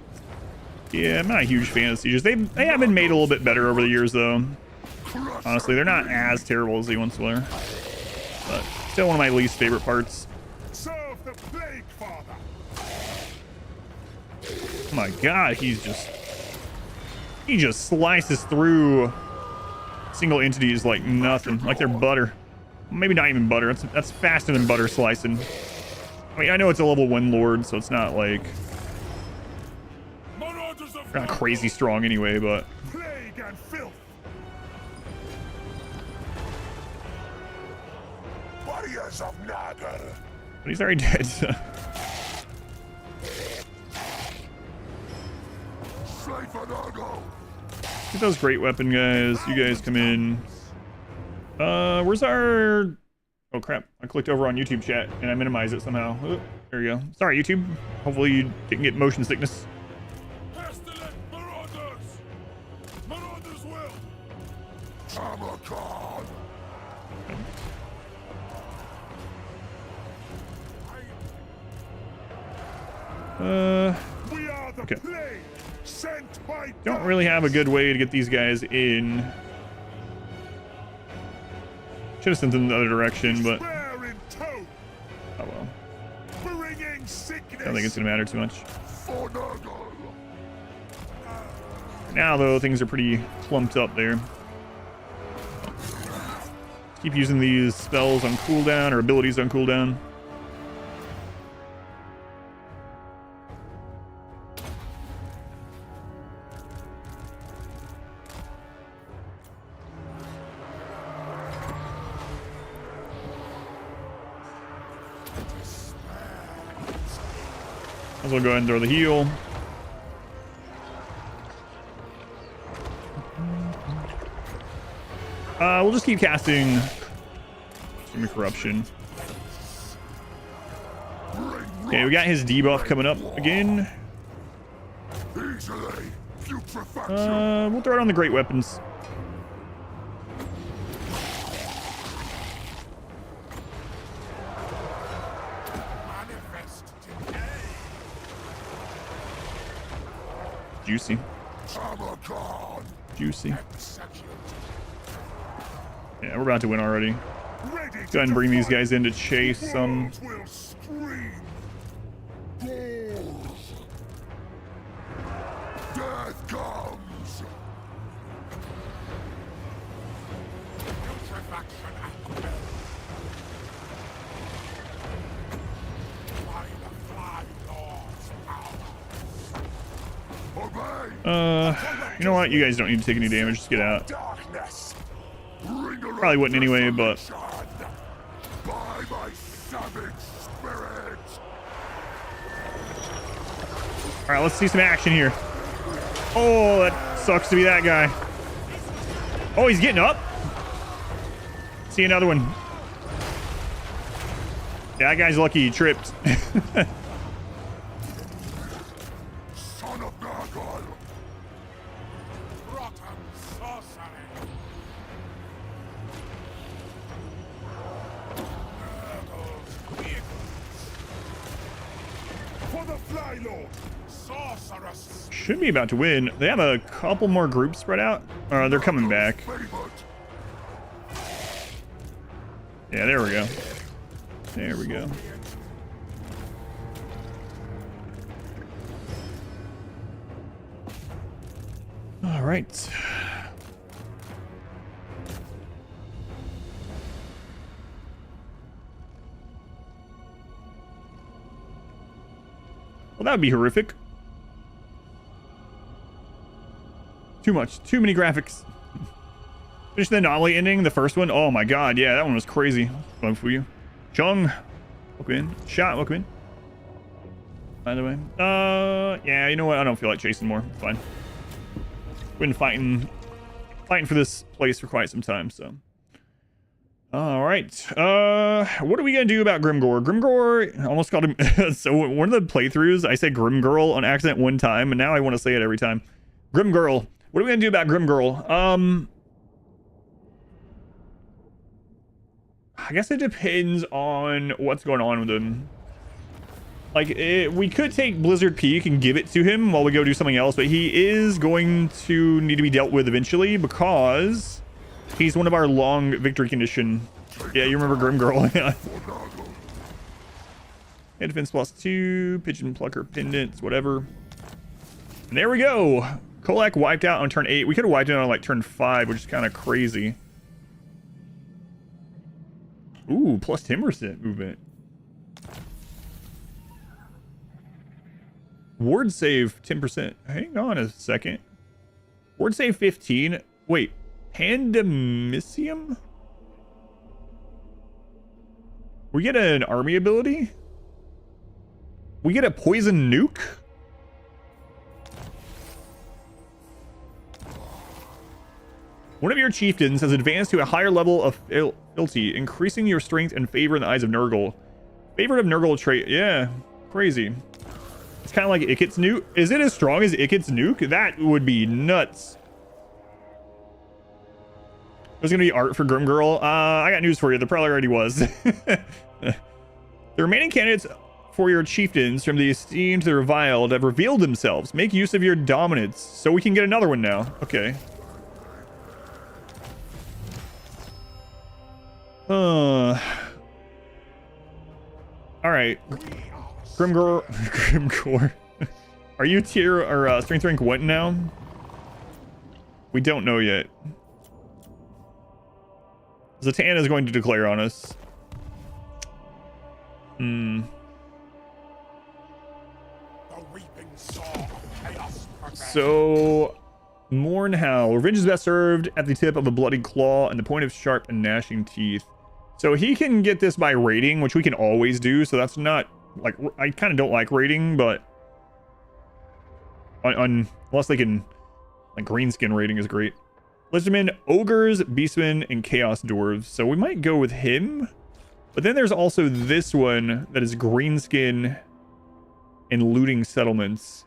Yeah, I'm not a huge fan of Sieges. They have been made a little bit better over the years, though. Honestly, they're not as terrible as they once were. But still one of my least favorite parts. Serve the Plague Father. Oh my god, he just slices through single entities like nothing, like they're butter. Maybe not even butter. That's faster than butter slicing. I mean, I know it's a level 1 lord, so it's not like They're not crazy strong anyway, but Plague and filth. Warriors of Nurgle. but he's already dead. Slay for Nurgle. Get those great weapon guys. You guys come in. Where's our... Oh crap, I clicked over on YouTube chat and I minimized it somehow. Oh, there you go. Sorry, YouTube. Hopefully you didn't get motion sickness. Pestilent marauders. Marauders will. Tamurkhan. We are the Okay. plague sent by Don't really have a good way to get these guys in. Should have sent them the other direction, but despair in tow, oh well. bringing sickness. I don't think it's gonna matter too much. For Nurgle. Now though, things are pretty clumped up there. Keep using these spells on cooldown or abilities on cooldown. Might as well go ahead and throw the heal. We'll just keep casting Corruption. Okay, we got his debuff coming up again. Easily. Putrefaction. We'll throw it on the great weapons. Manifest decay. Juicy. Tamurkhan. Juicy. Execute. Yeah, we're about to win already. Ready Go ahead and bring these guys in to chase some. will scream. Ghouls. Death comes. Putrefaction and will. By the Fly Lord's power. Obey. You know what? You guys don't need to take any damage. Just get out. Darkness. Bring Probably wouldn't anyway, but by my savage spirit. all right, let's see some action here. Oh, that sucks to be that guy. Oh, he's getting up. See another one. Yeah, that guy's lucky he tripped. Son of Nurgle. Rotten sorcery. Nurgle's vehicles. For the Fly Lord. Sorceress. Should be about to win. They have a couple more groups spread out. They're coming back. Favored. Yeah, there we go. There we go. All right. Well, that would be horrific. Too much. Too many graphics. Finish the anomaly ending, the first one. Oh my god, yeah, that one was crazy. Fun for you. Chung, welcome in. Shot, welcome in. By the way. Yeah, you know what? I don't feel like chasing more. It's fine. Been fighting for this place for quite some time, so. All right. What are we gonna do about Grimgore? Grimgore, I almost called him. So one of the playthroughs, I said Grimgirl on accident one time, and now I want to say it every time. Grimgirl. What are we gonna do about Grimgirl? I guess it depends on what's going on with him. Like, we could take Blizzard Peak and give it to him while we go do something else, but he is going to need to be dealt with eventually because he's one of our long victory condition. Yeah, you remember Grimgirl. Yeah. Yeah, defense +2, pigeon plucker pendants, whatever. And there we go. Kolak wiped out on turn 8. We could have wiped it on like turn 5, which is kind of crazy. Ooh, plus 10% movement. Ward save 10%. Hang on a second. Ward save 15. Wait, Pandemicium? We get an army ability? We get a poison nuke? One of your chieftains has advanced to a higher level of fealty, increasing your strength and favor in the eyes of Nurgle. Favorite of Nurgle trait. Yeah, crazy. It's kind of like Ikit's nuke. Is it as strong as Ikit's nuke? That would be nuts. There's gonna be art for Grim Girl. I got news for you. There probably already was. The remaining candidates for your chieftains, from the esteemed to the reviled, have revealed themselves. Make use of your dominance, so we can get another one now. Okay. All right. Grimgore. Are you tier or strength rank what now? We don't know yet. Zatan is going to declare on us. So, Mournhowl. Revenge is best served at the tip of a bloody claw and the point of sharp and gnashing teeth. So he can get this by raiding, which we can always do. So that's not like, I kind of don't like raiding, but unless they can, like greenskin raiding is great. Lizardmen, ogres, beastmen, and chaos dwarves. So we might go with him. But then there's also this one that is greenskin and looting settlements.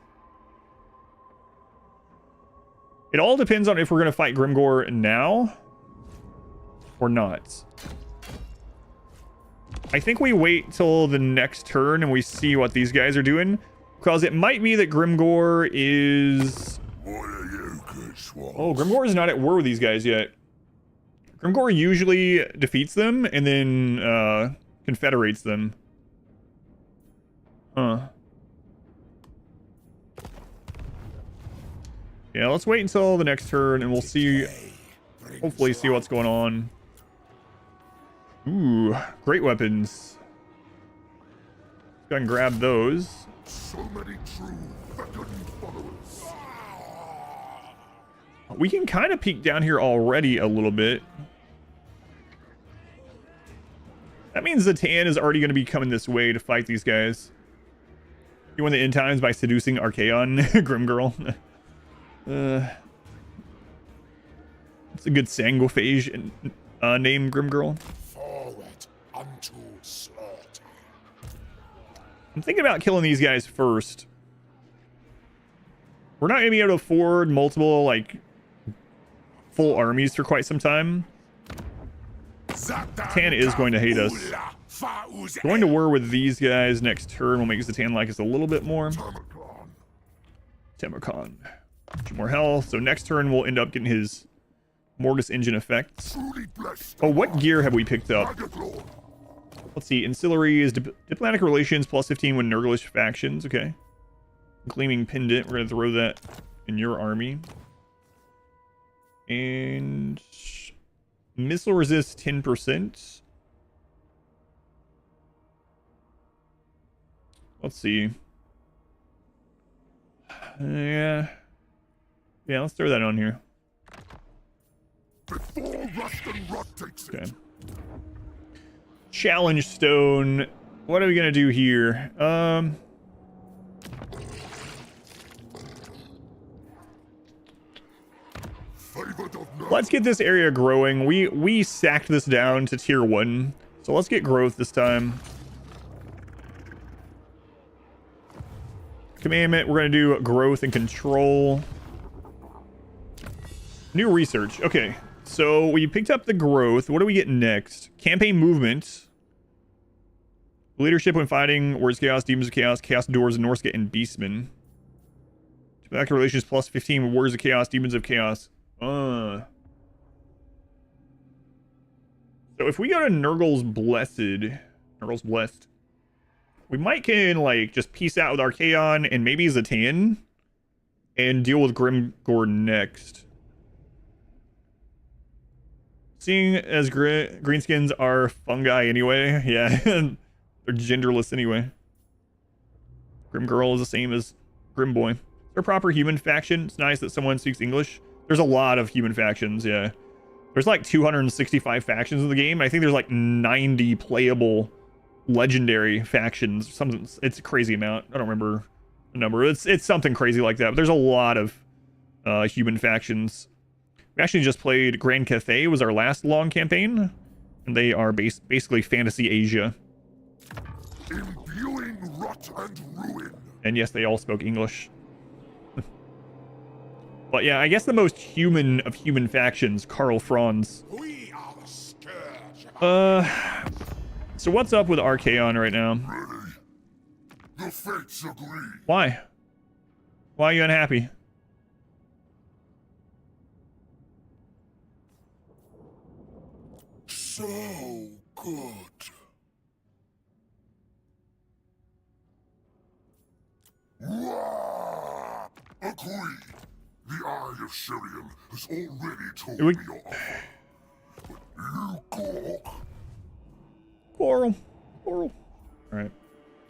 It all depends on if we're going to fight Grimgore now or not. I think we wait till the next turn and we see what these guys are doing. Because it might be that Grimgore is... Oh, Grimgore is not at war with these guys yet. Grimgore usually defeats them and then confederates them. Huh. Yeah, let's wait until the next turn and we'll see, hopefully see what's going on. Ooh, great weapons. Let's go ahead and grab those. So many true veteran followers. We can kind of peek down here already a little bit. That means the Tan is already going to be coming this way to fight these guys. You win the end times by seducing Archaon, Grim Girl. It's a good sanguiphage name, Grim Girl. Forward unto slaughter. I'm thinking about killing these guys first. We're not going to be able to afford multiple, like, full armies for quite some time. Zatan is going to hate us. Going to war with these guys next turn will make Zatan like us a little bit more. Tamurkhan. 2 more health. So next turn we'll end up getting his Mortis engine effects. Oh, what gear have we picked up? Let's see. Ancillary is diplomatic relations plus 15 with Nurglish factions. Okay. Gleaming pendant. We're going to throw that in your army. And missile resist 10%. Let's see. Yeah, let's throw that on here. Before rust and rot takes it. Okay. Challenge stone. What are we gonna do here? Let's get this area growing. We sacked this down to tier 1, so let's get growth this time. Commandment, we're gonna do growth and control. New research. Okay, so we picked up the growth. What do we get next? Campaign movement. Leadership when fighting Words Chaos, Demons of Chaos, Chaos Doors, Norsca, and Beastmen. Diplomatic relations plus 15 with Words of Chaos, Demons of Chaos. So if we go to Nurgle's Blessed, we might can like just peace out with Archaon and maybe Zatan and deal with Grimgore next. Seeing as greenskins are fungi anyway, yeah, they're genderless anyway. Grimgirl is the same as Grimboy. They're a proper human faction. It's nice that someone speaks English. There's a lot of human factions, yeah. There's like 265 factions in the game. I think there's like 90 playable legendary factions. Something, it's a crazy amount. I don't remember the number. It's something crazy like that. But there's a lot of human factions. We actually just played Grand Cathay, was our last long campaign. And they are basically Fantasy Asia. Imbuing rot and ruin. And yes, they all spoke English. But yeah, I guess the most human of human factions, Karl Franz. We are the scourge. So what's up with Archaon right now? Ready? The fates agree. Why? Why are you unhappy? So good. Wah! Agree. The Eye of Syrian has already told me your offer. But you gawk. Quarrel. Alright.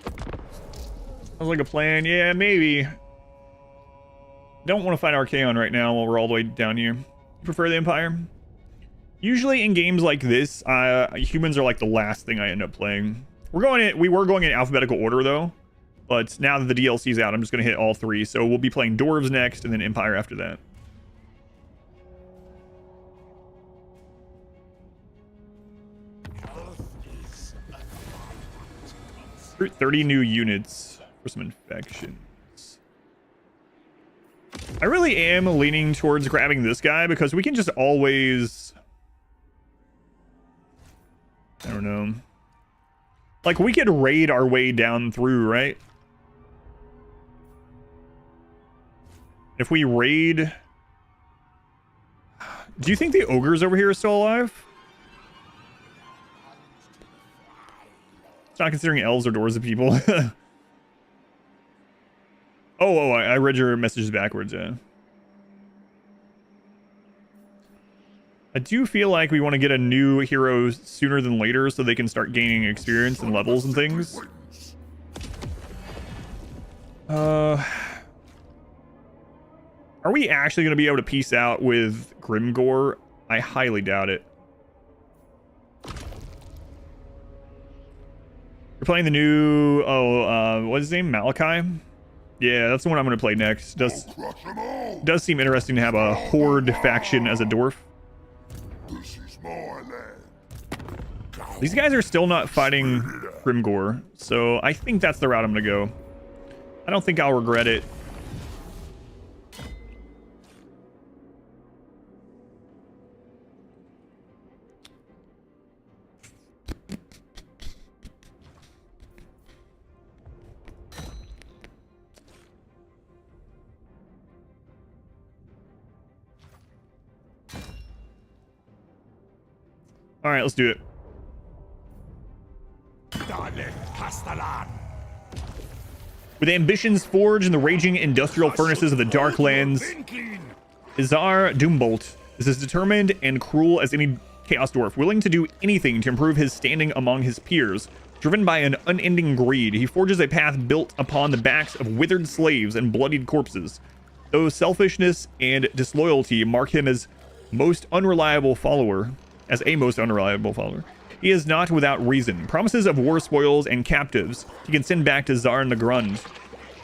Sounds like a plan. Yeah, maybe. Don't want to fight Archaon right now while we're all the way down here. You prefer the Empire? Usually in games like this, humans are like the last thing I end up playing. We were going in alphabetical order though. But now that the DLC's out, I'm just going to hit all three. So we'll be playing Dwarves next and then Empire after that. 30 new units for some infections. I really am leaning towards grabbing this guy because we can just always... I don't know. Like, we could raid our way down through, right? If we raid... Do you think the ogres over here are still alive? It's not considering elves or doors of people. I read your messages backwards, yeah. I do feel like we want to get a new hero sooner than later so they can start gaining experience and levels and things. Are we actually going to be able to peace out with Grimgore? I highly doubt it. We're playing the new... what's his name? Malachi? Yeah, that's the one I'm going to play next. Does seem interesting to have a horde faction as a dwarf. This is my land. These guys are still not fighting Grimgore, so I think that's the route I'm going to go. I don't think I'll regret it. All right, let's do it. With ambitions forged in the raging industrial furnaces of the Darklands, Izar Doombolt is as determined and cruel as any Chaos Dwarf, willing to do anything to improve his standing among his peers. Driven by an unending greed, he forges a path built upon the backs of withered slaves and bloodied corpses. Though selfishness and disloyalty mark him as a most unreliable follower, he is not without reason. Promises of war spoils and captives he can send back to Zarn the Grund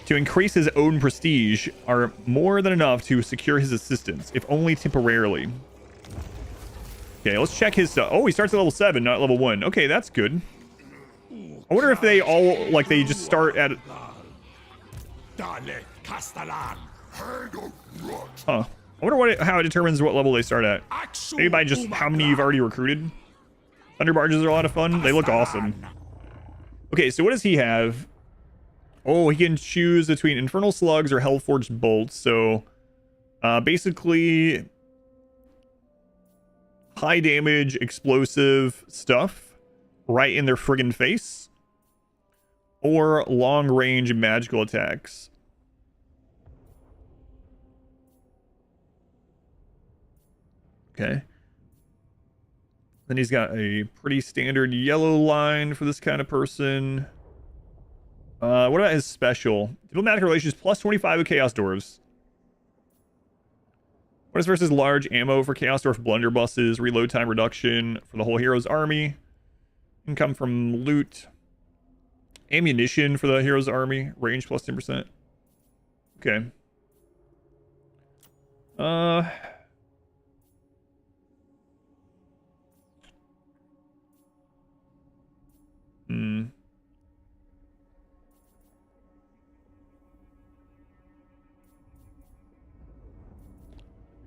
to increase his own prestige are more than enough to secure his assistance, if only temporarily. Okay, let's check his stuff. Oh, he starts at level 7, not level 1. Okay, that's good. I wonder if they all, like, they just start at... Huh. I wonder how it determines what level they start at. Maybe by just how many you've already recruited. Thunder barges are a lot of fun. They look awesome. Okay, so what does he have? Oh, he can choose between Infernal Slugs or Hellforged Bolts. So, basically, high damage, explosive stuff right in their friggin' face. Or long range magical attacks. Okay. Then he's got a pretty standard yellow line for this kind of person. What about his special? Diplomatic relations plus 25 with Chaos Dwarves. What is versus large ammo for Chaos Dwarf blunderbusses, reload time reduction for the whole hero's army, income from loot, ammunition for the hero's army, range plus 10%. Okay.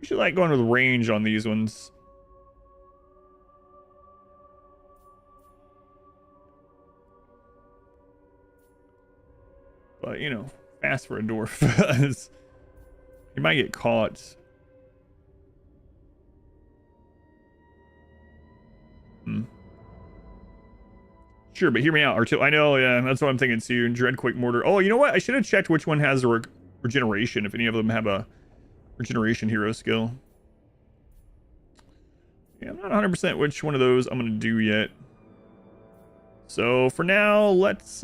We should like going with range on these ones. But, you know, fast for a dwarf. You might get caught. Sure, but hear me out. I know, yeah, that's what I'm thinking too. Dreadquake Mortar. Oh, you know what? I should have checked which one has a regeneration, if any of them have a regeneration hero skill. Yeah, I'm not 100% which one of those I'm going to do yet. So for now, let's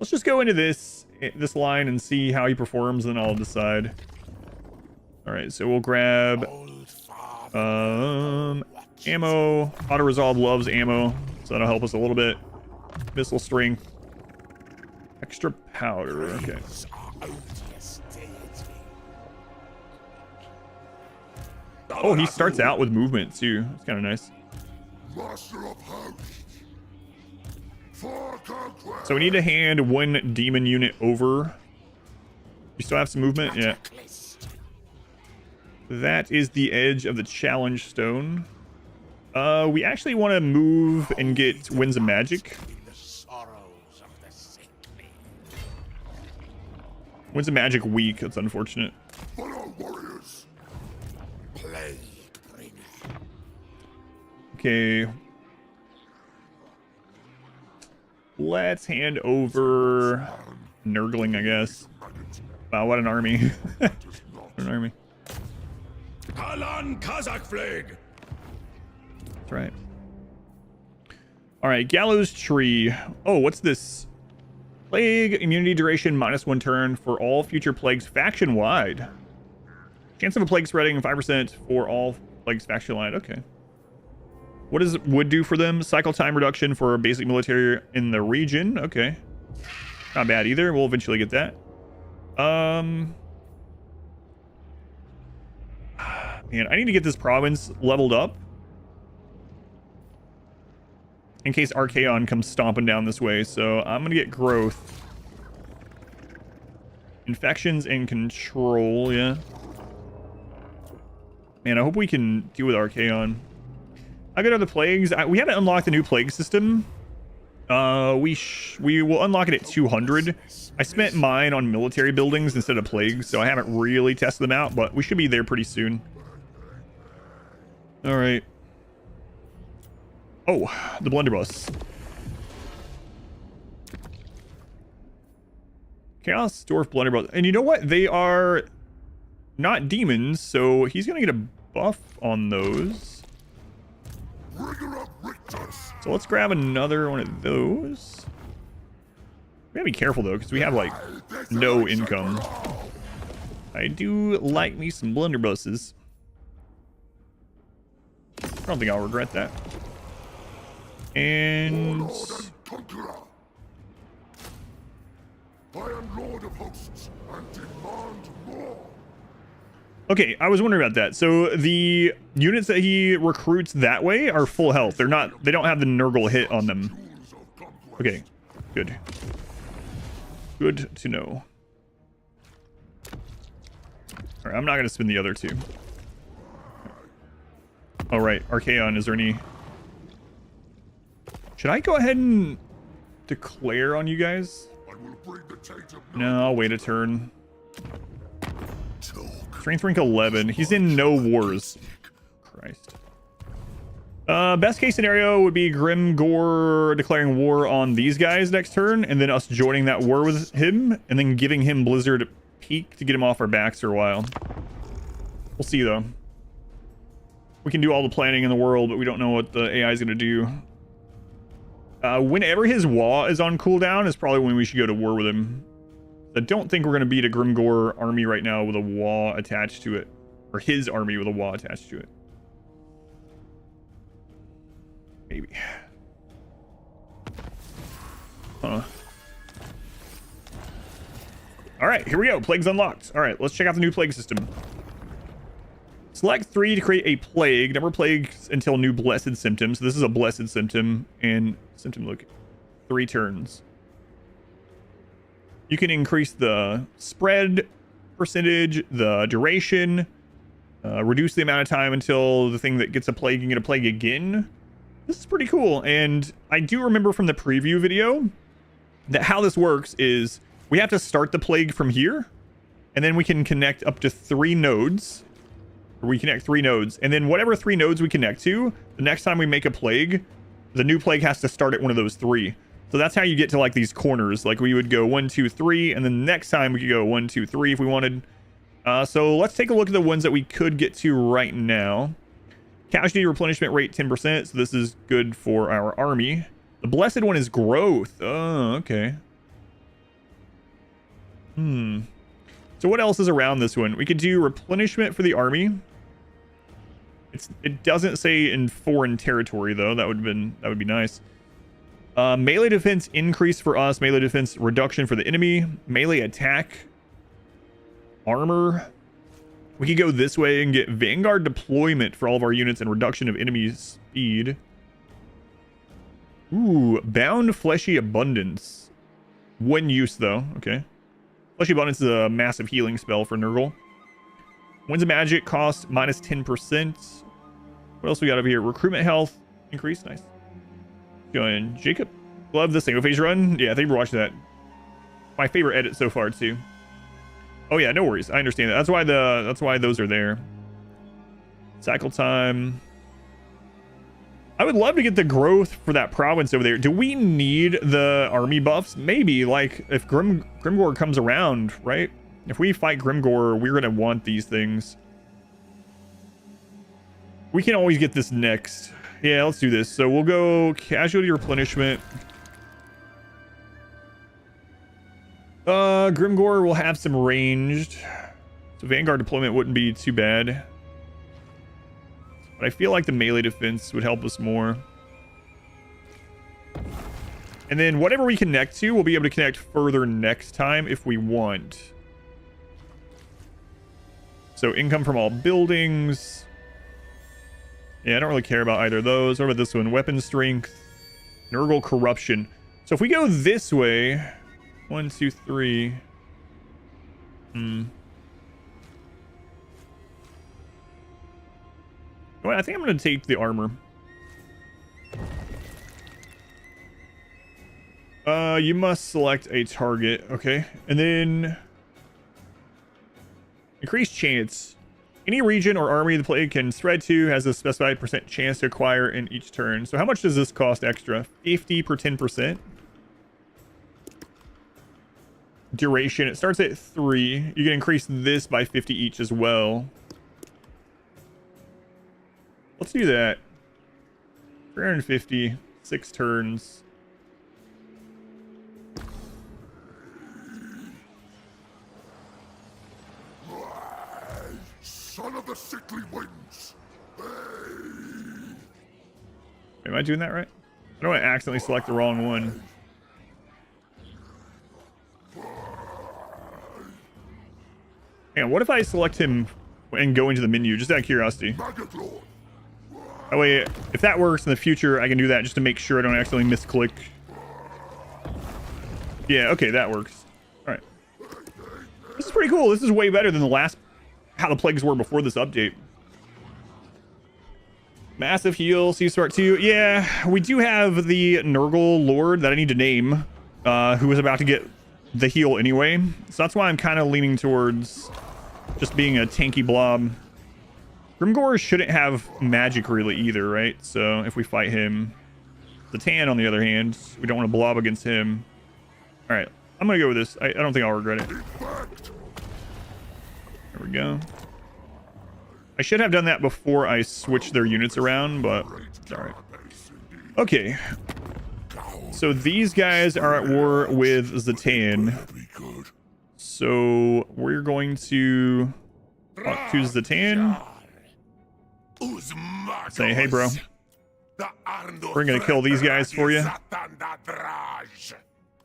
just go into this line and see how he performs, and I'll decide. All right, so we'll grab ammo. Auto resolve loves ammo, so that'll help us a little bit. Missile strength, extra powder. Okay. Oh, he starts out with movement too. It's kind of nice. So we need to hand one demon unit over. You still have some movement? Yeah. That is the edge of the challenge stone. We actually want to move and get Winds of Magic. Winds of Magic weak. That's unfortunate. Okay. Let's hand over Nurgling, I guess. Wow, what an army. What an army. That's right. Alright, Gallows Tree. Oh, what's this? Plague, immunity duration, -1 turn for all future plagues faction-wide. Chance of a plague spreading, 5% for all plagues faction-wide. Okay. What does wood do for them? Cycle time reduction for basic military in the region. Okay. Not bad either. We'll eventually get that. Man, I need to get this province leveled up in case Archaon comes stomping down this way. So I'm going to get growth. Infections and control, yeah. Man, I hope we can deal with Archaon. I got other plagues. We haven't unlocked the new plague system. We will unlock it at 200. I spent mine on military buildings instead of plagues, so I haven't really tested them out, but we should be there pretty soon. All right. Oh, the blunderbuss. Chaos Dwarf blunderbuss. And you know what? They are not demons, so he's going to get a buff on those. So let's grab another one of those. We gotta be careful though, because we have like no income. I do like me some blunderbusses. I don't think I'll regret that. And I am Lord of Hosts and demand more. okay, I was wondering about that. So the units that he recruits that way are full health. They don't have the Nurgle hit on them. Okay, good. Good to know. All right, I'm not going to spin the other two. All right, Archaon, is there any... Should I go ahead and declare on you guys? No, I'll wait a turn. Strength rank 11. He's in no wars. Christ. Best case scenario would be Grimgore declaring war on these guys next turn, and then us joining that war with him, and then giving him Blizzard Peak to get him off our backs for a while. We'll see, though. We can do all the planning in the world, but we don't know what the AI is going to do. Whenever his Wa is on cooldown is probably when we should go to war with him. I don't think we're going to beat a Grimgore army right now with a Wa attached to it. Or his army with a Wa attached to it. Maybe. Huh. Alright, here we go. Plagues unlocked. Alright, let's check out the new plague system. Select 3 to create a plague. Number plagues until new blessed symptom. So this is a blessed symptom. And symptom look 3 turns. You can increase the spread percentage, the duration, reduce the amount of time until the thing that gets a plague can get a plague again. This is pretty cool. And I do remember from the preview video that how this works is we have to start the plague from here, and then we can connect up to 3 nodes. Or we connect 3 nodes, and then whatever 3 nodes we connect to, the next time we make a plague, the new plague has to start at one of those 3. So that's how you get to like these corners. Like we would go 1, 2, 3, and then next time we could go 1, 2, 3 if we wanted. So let's take a look at the ones that we could get to right now. Casualty replenishment rate 10%, so this is good for our army. The blessed one is growth. Oh, okay. So what else is around this one? We could do replenishment for the army. It doesn't say in foreign territory though. That would be nice. Melee defense increase for us. Melee defense reduction for the enemy. Melee attack. Armor. We could go this way and get Vanguard deployment for all of our units and reduction of enemy speed. Ooh, bound fleshy abundance. One use though. Okay. Fleshy abundance is a massive healing spell for Nurgle. Winds of magic cost minus 10%. What else we got over here? Recruitment health increase. Nice. Going Jacob. Love the single phase run. Yeah, thank you for watching that. My favorite edit so far too. Oh yeah, no worries. I understand that. That's why those are there. Cycle time. I would love to get the growth for that province over there. Do we need the army buffs? Maybe, like, if Grimgore comes around, right? If we fight Grimgore, we're going to want these things. We can always get this next. Yeah, let's do this. So we'll go casualty replenishment. Grimgore will have some ranged. So Vanguard deployment wouldn't be too bad. But I feel like the melee defense would help us more. And then whatever we connect to, we'll be able to connect further next time if we want. So income from all buildings. Yeah, I don't really care about either of those. What about this one? Weapon strength. Nurgle corruption. So if we go this way... 1, 2, 3... Well, I think I'm going to take the armor. You must select a target. Okay. And then... increased chance. Any region or army the plague can spread to has a specified % chance to acquire in each turn. So how much does this cost extra? 50 per 10%. Duration. It starts at 3. You can increase this by 50 each as well. Let's do that. 350, 6 turns. Son of the sickly winds. Am I doing that right? I don't want to accidentally select the wrong one. Hang on, what if I select him and go into the menu, just out of curiosity? That way, if that works in the future, I can do that just to make sure I don't accidentally misclick. Yeah, okay, that works. All right. This is pretty cool. This is way better than the last, how the plagues were before this update. Massive heal, C-Start 2. Yeah, we do have the Nurgle Lord that I need to name, who is about to get the heal anyway. So that's why I'm kind of leaning towards just being a tanky blob. Grimgore shouldn't have magic really either, right? So if we fight him, the Tan on the other hand, we don't want to blob against him. All right, I'm gonna go with this. I don't think I'll regret it. There we go. I should have done that before I switched their units around, but it's all right. Okay. So these guys are at war with Zatan. So we're going to talk to Zatan. Say, hey, bro. We're going to kill these guys for you.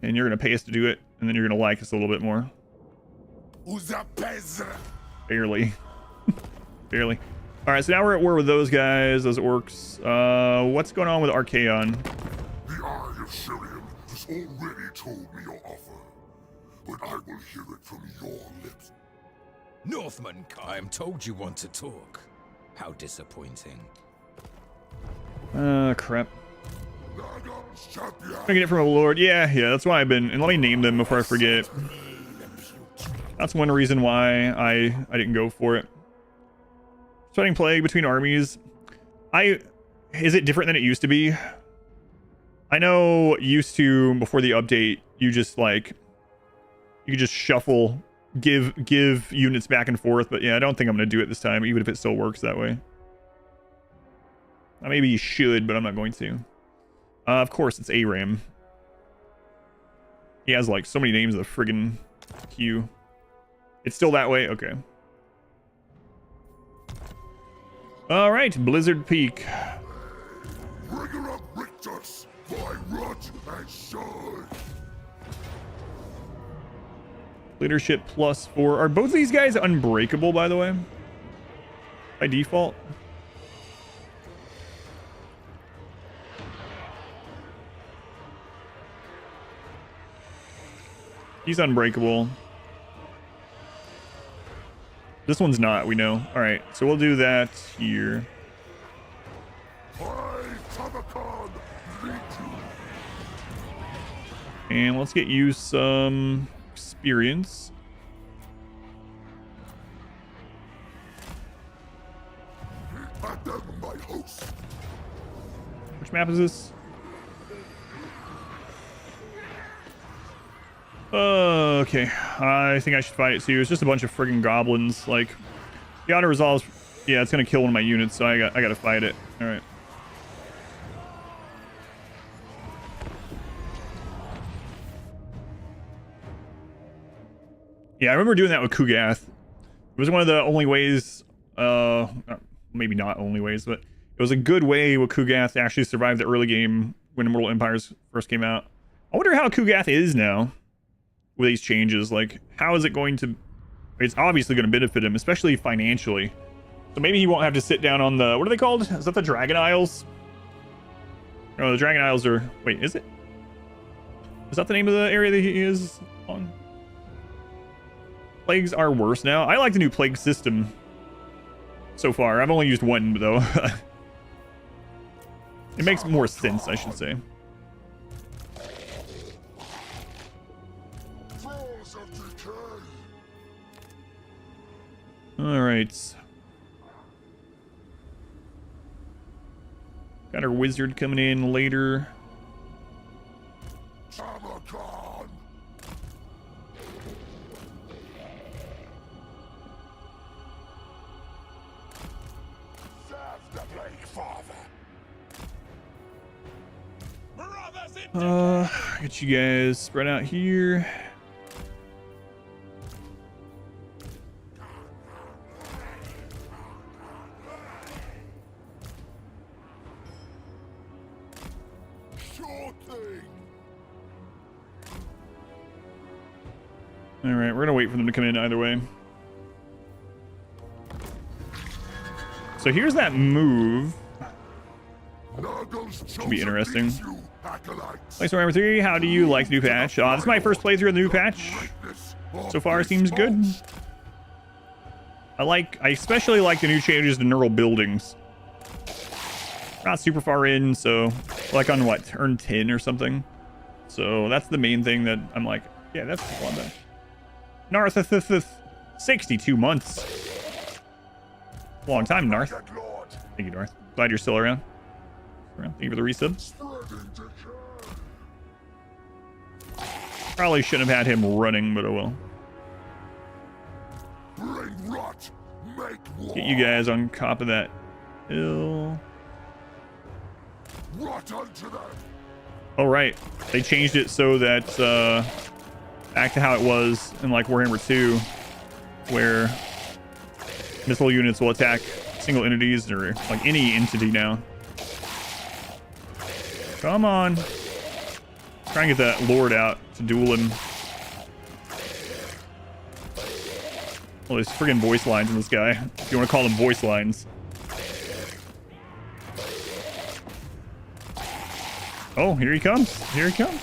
And you're going to pay us to do it. And then you're going to like us a little bit more. Barely. Barely. All right, so now we're at war with those guys, those orcs. What's going on with Archaon? The Eye of Syrian has already told me your offer, but I will hear it from your lips. Northman, I'm told you want to talk. How disappointing. Crap. I get it from a lord. Yeah, that's why I've been. And let me name them before I forget. That's one reason why I didn't go for it. Spreading plague between armies. Is it different than it used to be? I know used to, before the update, you just like, you could just shuffle, give units back and forth, but yeah, I don't think I'm gonna do it this time, even if it still works that way. Maybe you should, but I'm not going to. Of course, it's Aram. He has like so many names of the friggin' queue. It's still that way? Okay. All right, Blizzard Peak. Leadership +4. Are both of these guys unbreakable, by the way? By default? He's unbreakable. This one's not, we know. All right, so we'll do that here. And let's get you some experience. Which map is this? Okay, I think I should fight it too. It's just a bunch of friggin' goblins. Like, the auto resolves. Yeah, it's gonna kill one of my units, so I gotta fight it. All right. Yeah, I remember doing that with Kugath. It was one of the only ways, maybe not only ways, but it was a good way with Kugath to actually survive the early game when Immortal Empires first came out. I wonder how Kugath is now with these changes. Like, how is it going to... It's obviously going to benefit him, especially financially. So maybe he won't have to sit down on the... What are they called? Is that the Dragon Isles? No, the Dragon Isles are... Wait, is it? Is that the name of the area that he is on? Plagues are worse now. I like the new plague system so far. I've only used one, though. It makes more sense, I should say. All right. Got our wizard coming in later. Tamurkhan. Serve the Plague Father. Get you guys spread out here. All right, we're gonna wait for them to come in either way. So here's that move. Should be interesting. Place number 3. How do you like the new patch? This is my first playthrough of the new patch. So far, it seems good. I especially like the new changes to Nurgle buildings. Not super far in, so like on what, turn 10 or something. So that's the main thing that I'm like, yeah, that's a lot better. Narth, 62 months. Long time, Narth. Thank you, Narth. Glad you're still around. Thank you for the resub. Probably shouldn't have had him running, but oh well. Get you guys on top of that hill. Oh, right. They changed it so that back to how it was in like Warhammer 2, where missile units will attack single entities or like any entity now. Come on. Try and get that Lord out to duel him. Oh, there's friggin' voice lines in this guy. If you want to call them voice lines. Oh, here he comes. Here he comes.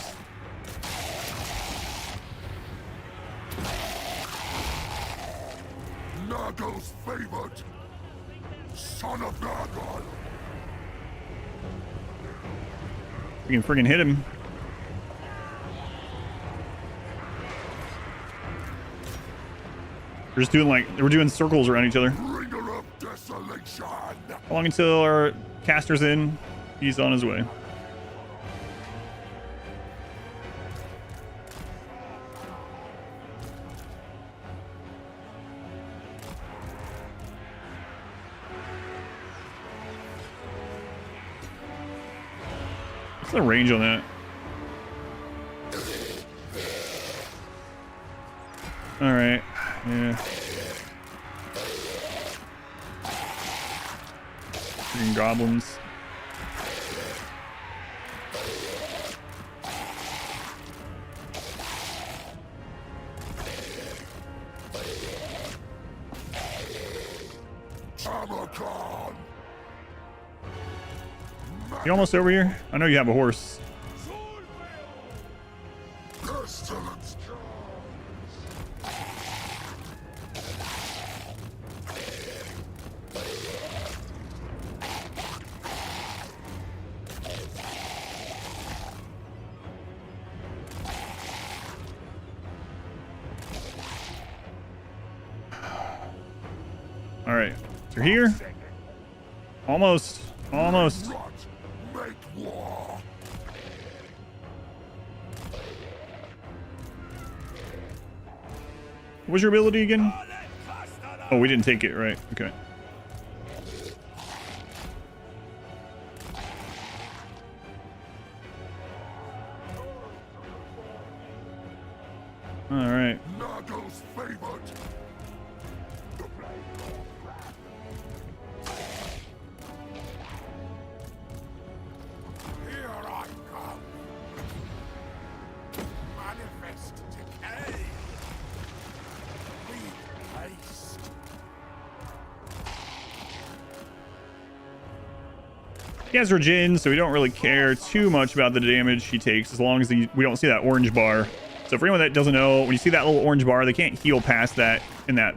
Nurgle's favorite. Son of Nurgle. We can friggin' hit him. We're just doing like, we're doing circles around each other. Bringer of desolation. How long until our caster's in? He's on his way. What's the range on that? All right. Yeah. Freaking goblins. Tamurkhan. You almost over here? I know you have a horse. Pestilence. All right. So you're here. Almost. Almost. Rot. Make war. What was your ability again? Oh, we didn't take it, right? Okay. All right. Nurgle's favorite. Here I come. Manifest decay. With haste. He has Regen, so we don't really care too much about the damage he takes as long as we don't see that orange bar. So for anyone that doesn't know, when you see that little orange bar, they can't heal past that in that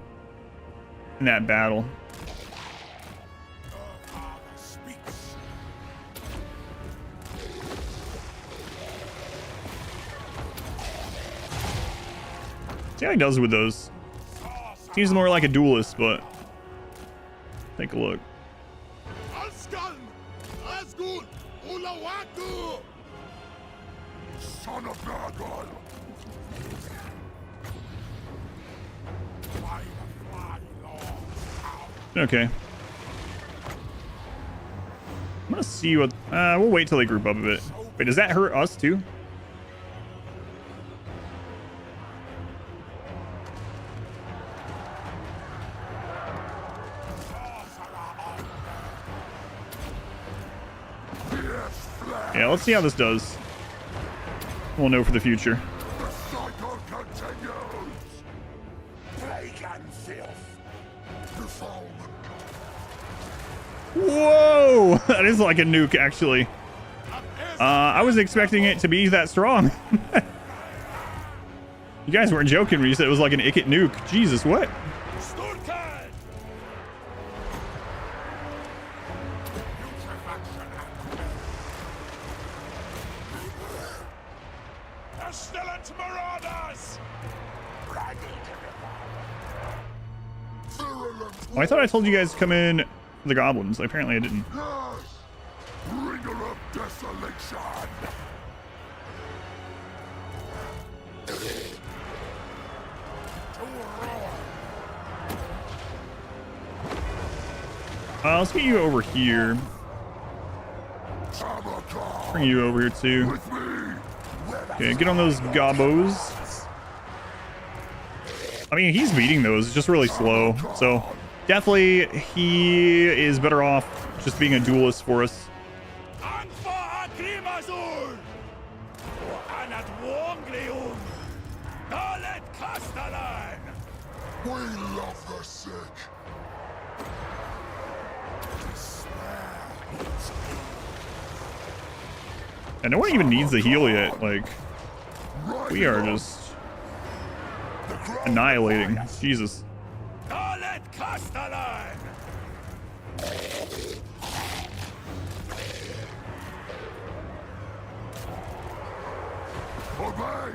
battle. Your father speaks. See how he does with those. Seems more like a duelist, but take a look. Askan! Asgul! Ulawatu! Son of Nurgle. By the fly law. Okay. I'm gonna see what. We'll wait till they group up a bit. Wait, does that hurt us too? Yeah, let's see how this does. We'll know for the future. The cycle continues. Plague and filth. Defilement. Whoa! That is like a nuke, actually. I was expecting it to be that strong. You guys weren't joking when you said it was like an Ikit nuke. Jesus, what? Sturkan! Pestilent marauders! Ready to Virulent. Oh, I thought I told you guys to come in for the goblins. Apparently I didn't. Yes. Bringer of desolation. Let's get you over here. Tamurkhan. Bring you over here too. With me. Okay, get on those gobos. I mean, he's beating those. It's just really slow. So definitely he is better off just being a duelist for us. We love the sick. And no one even needs the heal yet. Like, we are just annihilating. Jesus. Obey!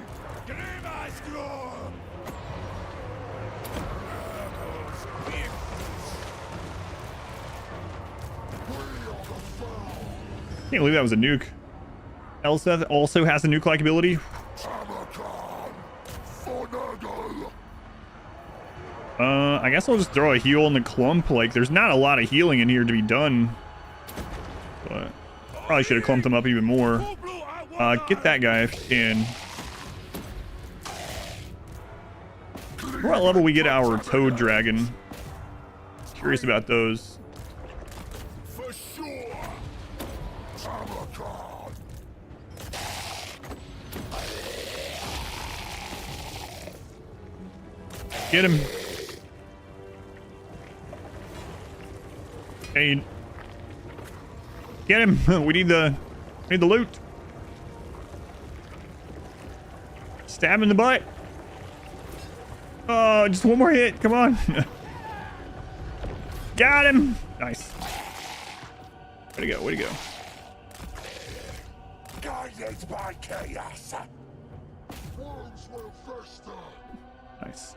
Can't believe that was a nuke. Elseth also has a nuke-like ability. Tamurkhan for Nurgle. I guess I'll just throw a heal in the clump. Like, there's not a lot of healing in here to be done. But probably should have clumped him up even more. Get that guy if you can. What level we get our Toad Dragon? Curious about those. For sure. Tamurkhan. Get him. Hey. Get him. We need the loot. Stab him in the butt. Oh, just one more hit. Come on. Got him. Nice. Way to go. Way to go. Guided by chaos. Worms will fester. Nice.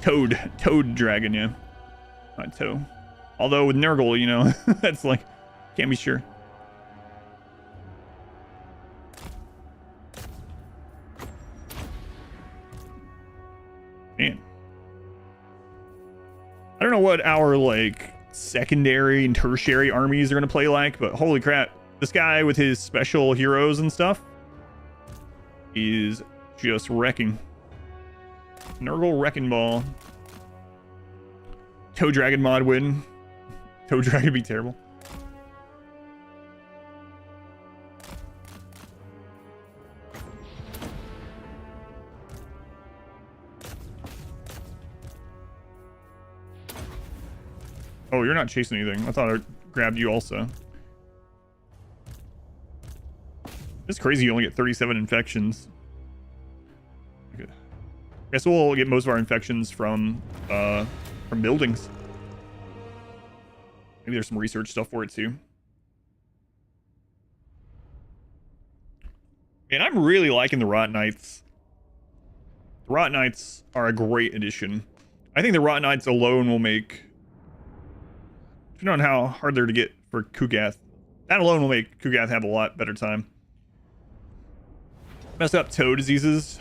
Toad dragon, yeah. Not toe. Although with Nurgle, you know, that's like, can't be sure. Man. I don't know what our, like, secondary and tertiary armies are going to play like, but holy crap. This guy with his special heroes and stuff is just wrecking. Nurgle Wrecking Ball. Toe Dragon mod win. Toe Dragon would be terrible. Oh, you're not chasing anything. I thought I grabbed you also. It's crazy you only get 37 infections. Okay. I guess we'll get most of our infections from buildings. Maybe there's some research stuff for it too. And I'm really liking the Rot Knights. The Rot Knights are a great addition. I think the Rot Knights alone will make... Depending on how hard they're to get for Kugath. That alone will make Kugath have a lot better time. Messed up toe diseases.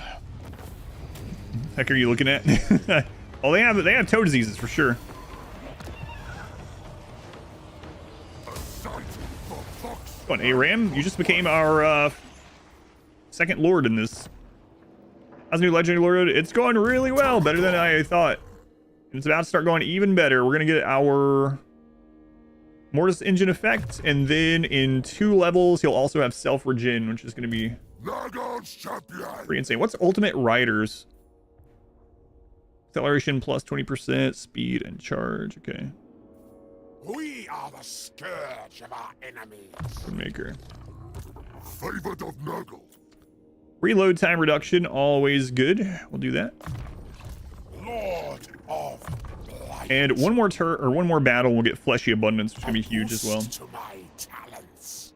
Heck are you looking at? Oh, they have toe diseases for sure. Come on, Aram. You just became our second lord in this. How's the new legendary lord? It's going really well. Better than I thought. And it's about to start going even better. We're going to get our Mortis engine effect. And then in 2 levels, he'll also have self-regen, which is going to be pretty insane. What's Ultimate Riders? Acceleration plus 20%, speed and charge. Okay. We are the scourge of our enemies. Maker. Favored of Nurgle. Reload time reduction, always good. We'll do that. Lord of Blight. And one more battle, we'll get Fleshy Abundance, which is gonna be huge as well. To my talents.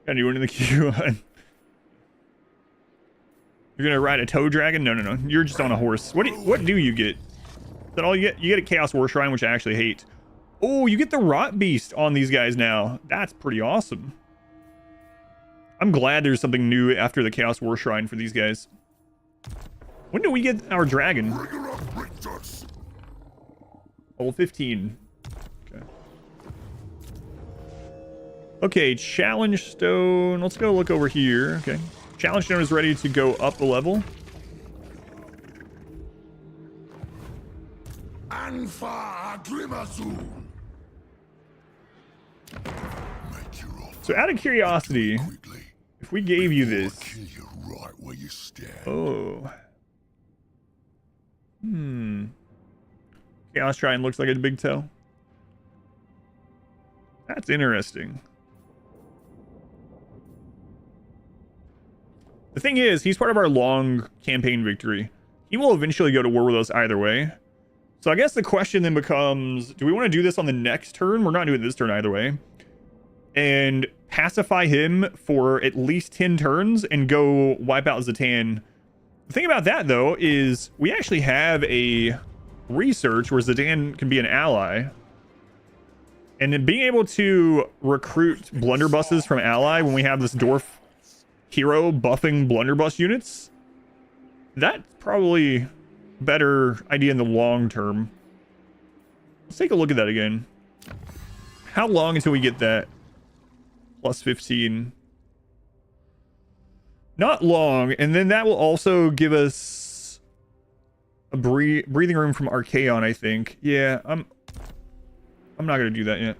Got anyone in the queue? You're gonna ride a tow dragon? No. You're just on a horse. What do you get? Is that all you get? You get a Chaos War Shrine, which I actually hate. Oh, you get the Rot Beast on these guys now. That's pretty awesome. I'm glad there's something new after the Chaos War Shrine for these guys. When do we get our dragon? Level 15. Okay. Okay, Challenge Stone. Let's go look over here. Okay. Challenge stone is ready to go up a level. Anfa Grimazoon. Make your offer So out of curiosity, quickly. if we gave you this, Kill you right where you stand. oh, Chaos Shrine looks like a big toe. That's interesting. The thing is, he's part of our long campaign victory. He will eventually go to war with us either way. So I guess the question then becomes, do we want to do this on the next turn? We're not doing this turn either way. And pacify him for at least 10 turns and go wipe out Zatan. The thing about that, though, is we actually have a research where Zatan can be an ally. And then being able to recruit blunderbusses from ally when we have this dwarf hero buffing blunderbuss units, that's probably a better idea in the long term. Let's take a look at that again. How long until we get that? Plus 15. Not long, and then that will also give us a breathing room from Archaon, I think. Yeah, I'm not gonna do that yet.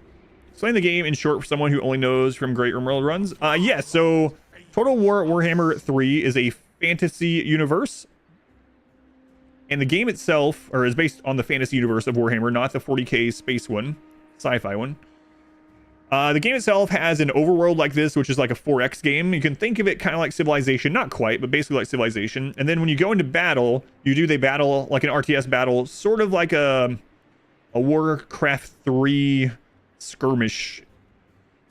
Playing the game in short for someone who only knows from Great Emerald runs. Yeah, so Total War Warhammer 3 is a fantasy universe. And the game itself, or is based on the fantasy universe of Warhammer, not the 40k space one, sci-fi one. The game itself has an overworld like this, which is like a 4X game. You can think of it kind of like Civilization, not quite, but basically like Civilization. And then when you go into battle, they battle like an RTS battle, sort of like a Warcraft 3 skirmish.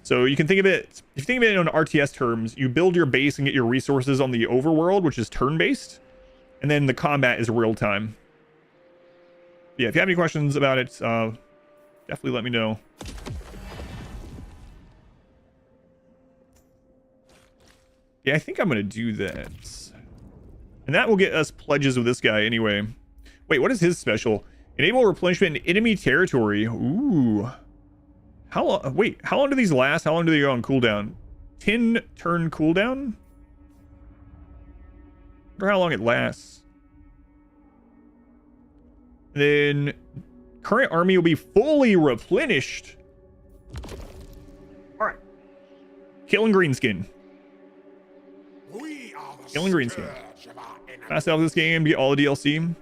So you can think of it, if you think of it in RTS terms, you build your base and get your resources on the overworld, which is turn-based. And then the combat is real time. Yeah, if you have any questions about it, definitely let me know. Yeah, I think I'm going to do that. And that will get us pledges with this guy anyway. Wait, what is his special? Enable replenishment in enemy territory. Ooh. How long? Wait, how long do these last? How long do they go on cooldown? 10 turn cooldown? I wonder how long it lasts. Then current army will be fully replenished. All right. Killing Greenskin. Killing Greenskin. Fast out of this game to get all the DLC.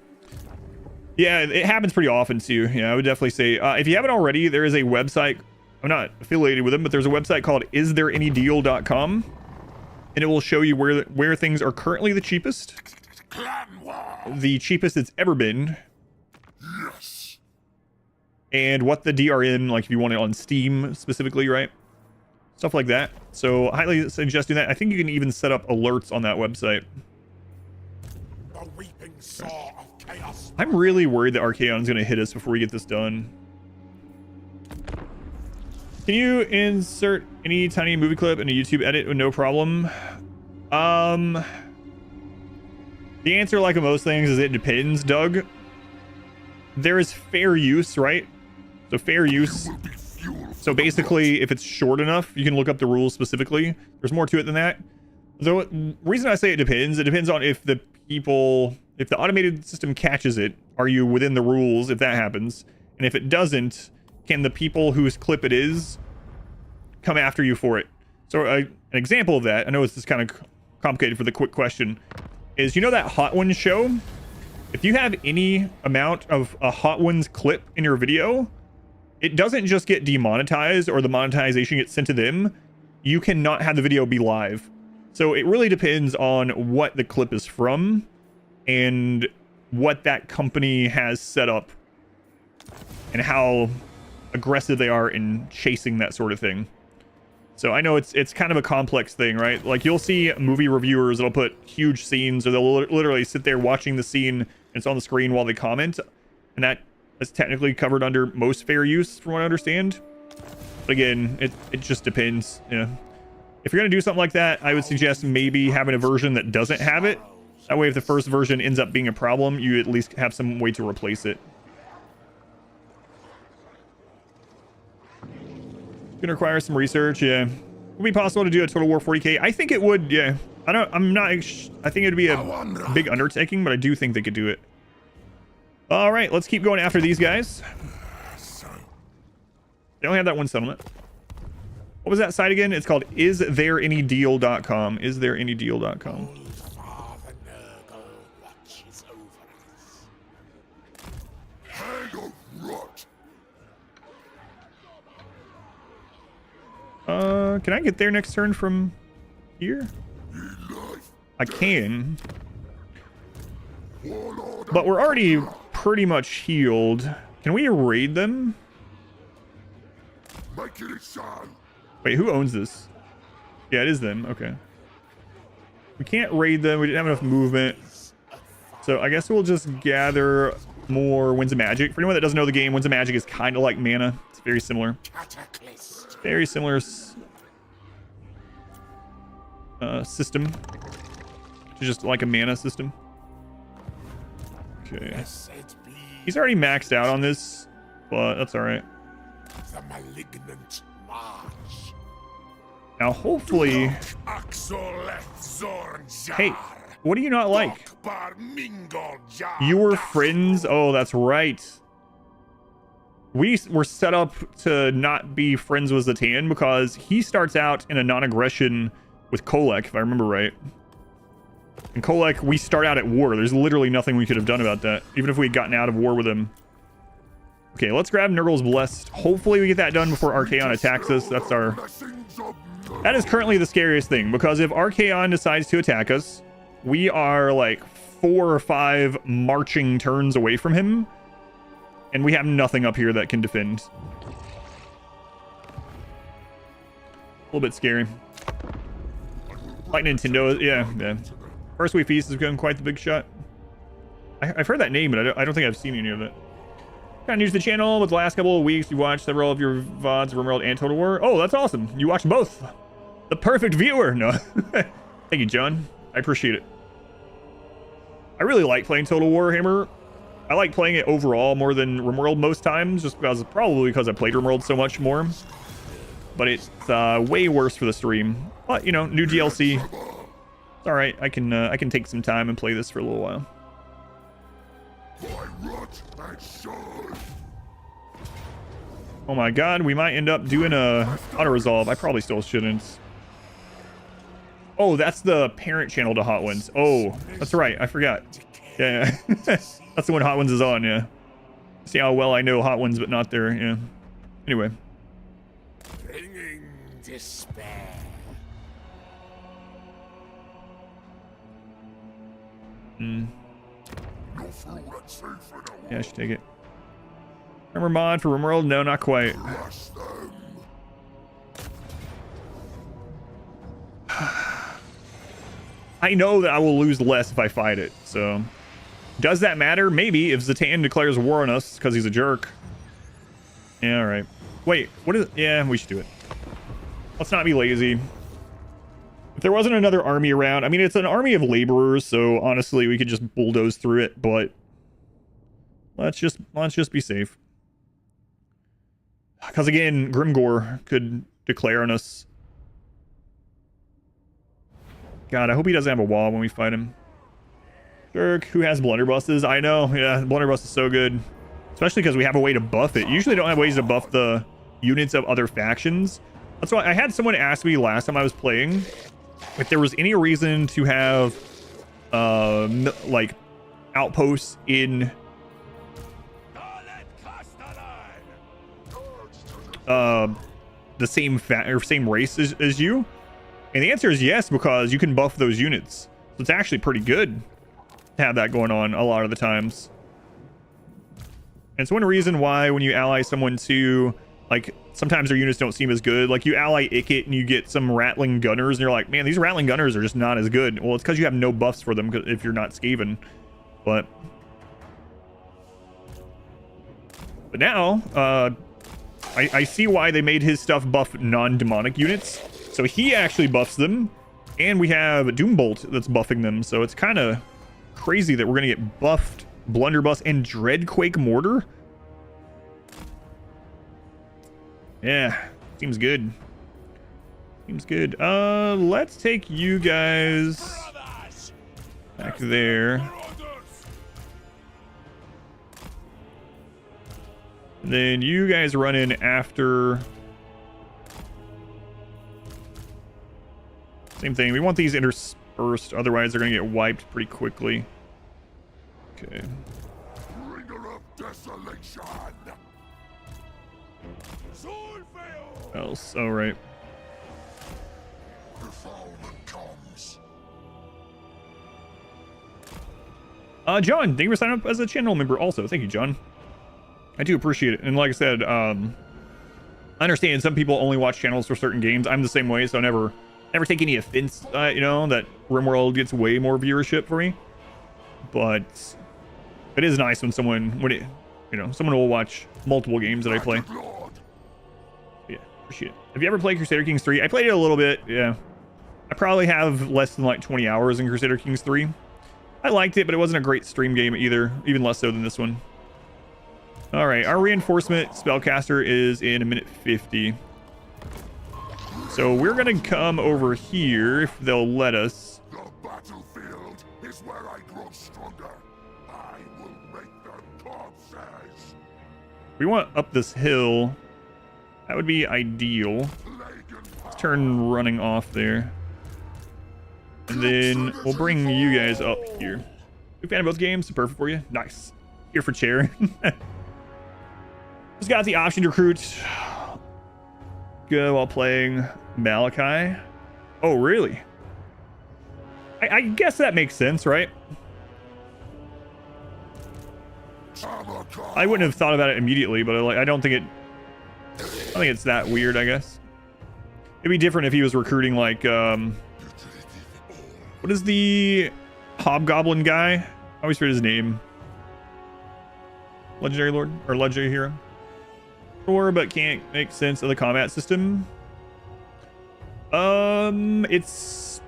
Yeah, it happens pretty often too. Yeah, I would definitely say if you haven't already, there is a website. I'm not affiliated with them, but there's a website called isthereanydeal.com, and it will show you where things are currently the cheapest. The cheapest it's ever been. Yes. And what the DRM, like if you want it on Steam specifically, right? Stuff like that. So I highly suggest doing that. I think you can even set up alerts on that website. The weeping saw of chaos. I'm really worried that Archaon's going to hit us before we get this done. Can you insert any tiny movie clip in a YouTube edit with no problem? The answer, like most things, is it depends, Doug. There is fair use, right? So fair use. So basically, if it's short enough, you can look up the rules specifically. There's more to it than that. The reason I say it depends on if the automated system catches it, are you within the rules if that happens? And if it doesn't, can the people whose clip it is come after you for it? So an example of that, I know this is kind of complicated for the quick question, is, you know that Hot Ones show? If you have any amount of a Hot Ones clip in your video, it doesn't just get demonetized or the monetization gets sent to them. You cannot have the video be live. So it really depends on what the clip is from and what that company has set up and how aggressive they are in chasing that sort of thing. So I know it's kind of a complex thing, right? Like you'll see movie reviewers that'll put huge scenes, or they'll literally sit there watching the scene and it's on the screen while they comment, and that is technically covered under most fair use from what I understand. But again, it just depends. You know, if you're gonna do something like that, I would suggest maybe having a version that doesn't have it. That way, if the first version ends up being a problem, you at least have some way to replace it. Gonna require some research. Yeah, would be possible to do a Total War 40k. I think it would. Yeah, I'm not, I think it'd be a big undertaking, but I do think they could do it. All right, let's keep going after these guys. They only have that one settlement. What was that site again? It's called istthereanydeal.com. Istthereanydeal.com. Father Nurgle watches over us. Hand of rot. Can I get there next turn from here? I can. But we're already pretty much healed. Can we raid them? Make it a sign. Wait, who owns this? Yeah, it is them. Okay. We can't raid them. We didn't have enough movement. So I guess we'll just gather more Winds of Magic. For anyone that doesn't know the game, Winds of Magic is kind of like mana. It's very similar. Very similar system. To just like a mana system. Okay. He's already maxed out on this, but that's all right. The malignant march. Now, hopefully... Hey, what do you not like? You were friends? Oh, that's right. We were set up to not be friends with Zatan because he starts out in a non-aggression with Kolek, if I remember right. And Kolek, we start out at war. There's literally nothing we could have done about that, even if we had gotten out of war with him. Okay, let's grab Nurgle's Blessed. Hopefully we get that done before Archaon attacks us. That's our... That is currently the scariest thing, because if Archaon decides to attack us, we are like 4 or 5 marching turns away from him, and we have nothing up here that can defend. A little bit scary. Like Nintendo, yeah. First We Feast has been quite the big shot. I've heard that name, but I don't think I've seen any of it. Kind of news to the channel. With the last couple of weeks, you watched several of your VODs, Rimworld and Total War. Oh, that's awesome. You watched both. The perfect viewer. No. Thank you, John. I appreciate it. I really like playing Total War Warhammer. I like playing it overall more than Rimworld most times, just because probably because I played Rimworld so much more. But it's way worse for the stream. But you know, new DLC. It's all right. I can take some time and play this for a little while. Oh my god, we might end up doing a auto resolve. I probably still shouldn't. Oh, that's the parent channel to Hot Ones. Oh, that's right. I forgot. Yeah. That's the one Hot Ones is on, yeah. See how well I know Hot Ones, but not there, yeah. Anyway. Bringing despair. Yeah, I should take it. Armor mod for Rimworld? No, not quite. I know that I will lose less if I fight it, so... Does that matter? Maybe, if Zatan declares war on us because he's a jerk. Yeah, alright. Wait, what is... Yeah, we should do it. Let's not be lazy. If there wasn't another army around... I mean, it's an army of laborers, so honestly, we could just bulldoze through it, but... Let's just be safe. Because again, Grimgor could declare on us. God, I hope he doesn't have a wall when we fight him. Ferrik, who has blunderbusses? I know, yeah, blunderbuss is so good. Especially because we have a way to buff it. You usually don't have ways to buff the units of other factions. That's why I had someone ask me last time I was playing if there was any reason to have like outposts in the same same race as you, and the answer is yes, because you can buff those units. So it's actually pretty good to have that going on a lot of the times. And it's one reason why when you ally someone to, like, sometimes their units don't seem as good. Like, you ally Ikit and you get some rattling gunners and you're like, man, these rattling gunners are just not as good. Well, it's because you have no buffs for them if you're not Skaven. But now I see why they made his stuff buff non-demonic units. So he actually buffs them, and we have Doombolt that's buffing them. So it's kind of crazy that we're going to get buffed Blunderbuss and Dreadquake Mortar. Yeah, seems good. Seems good. Let's take you guys back there. Then you guys run in after. Same thing. We want these interspersed, otherwise they're gonna get wiped pretty quickly. Okay. Bringer of desolation. Else, all right. Defilement comes. John, thank you for signing up as a channel member. Also, thank you, John. I do appreciate it. And like I said, I understand some people only watch channels for certain games. I'm the same way, so I never take any offense, you know, that RimWorld gets way more viewership for me. But it is nice when someone will watch multiple games that I play. Yeah, appreciate it. Have you ever played Crusader Kings 3? I played it a little bit, yeah. I probably have less than like 20 hours in Crusader Kings 3. I liked it, but it wasn't a great stream game either, even less so than this one. All right, our reinforcement spellcaster is in 1:50. So we're gonna come over here if they'll let us. The battlefield is where I grow stronger. I will make them corpses. We want up this hill. That would be ideal. Let's turn running off there. And then we'll bring you guys up here. Big fan of both games, perfect for you. Nice. Here for chair. Just got the option to recruit. Go while playing Malachi. Oh, really? I guess that makes sense, right? I wouldn't have thought about it immediately, but I don't think it's that weird, I guess. It'd be different if he was recruiting like what is the hobgoblin guy? I always forget his name. Legendary Lord or Legendary Hero. Sure, but can't make sense of the combat system. It's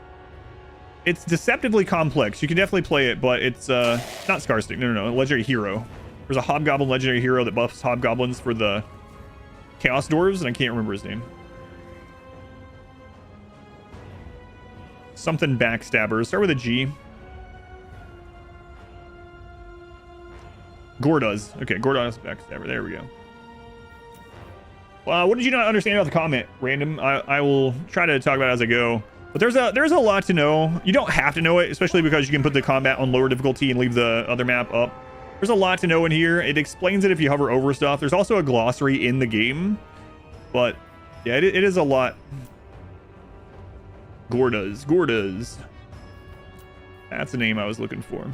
deceptively complex. You can definitely play it, but it's not Scarstick. No. Legendary Hero. There's a hobgoblin legendary hero that buffs hobgoblins for the Chaos Dwarves, and I can't remember his name. Something backstabbers. Start with a G. Gordoz. Okay, Gordoz backstabber. There we go. What did you not understand about the comment, Random? I will try to talk about it as I go. But there's a lot to know. You don't have to know it, especially because you can put the combat on lower difficulty and leave the other map up. There's a lot to know in here. It explains it if you hover over stuff. There's also a glossary in the game. But yeah, it is a lot. Gordoz. That's the name I was looking for.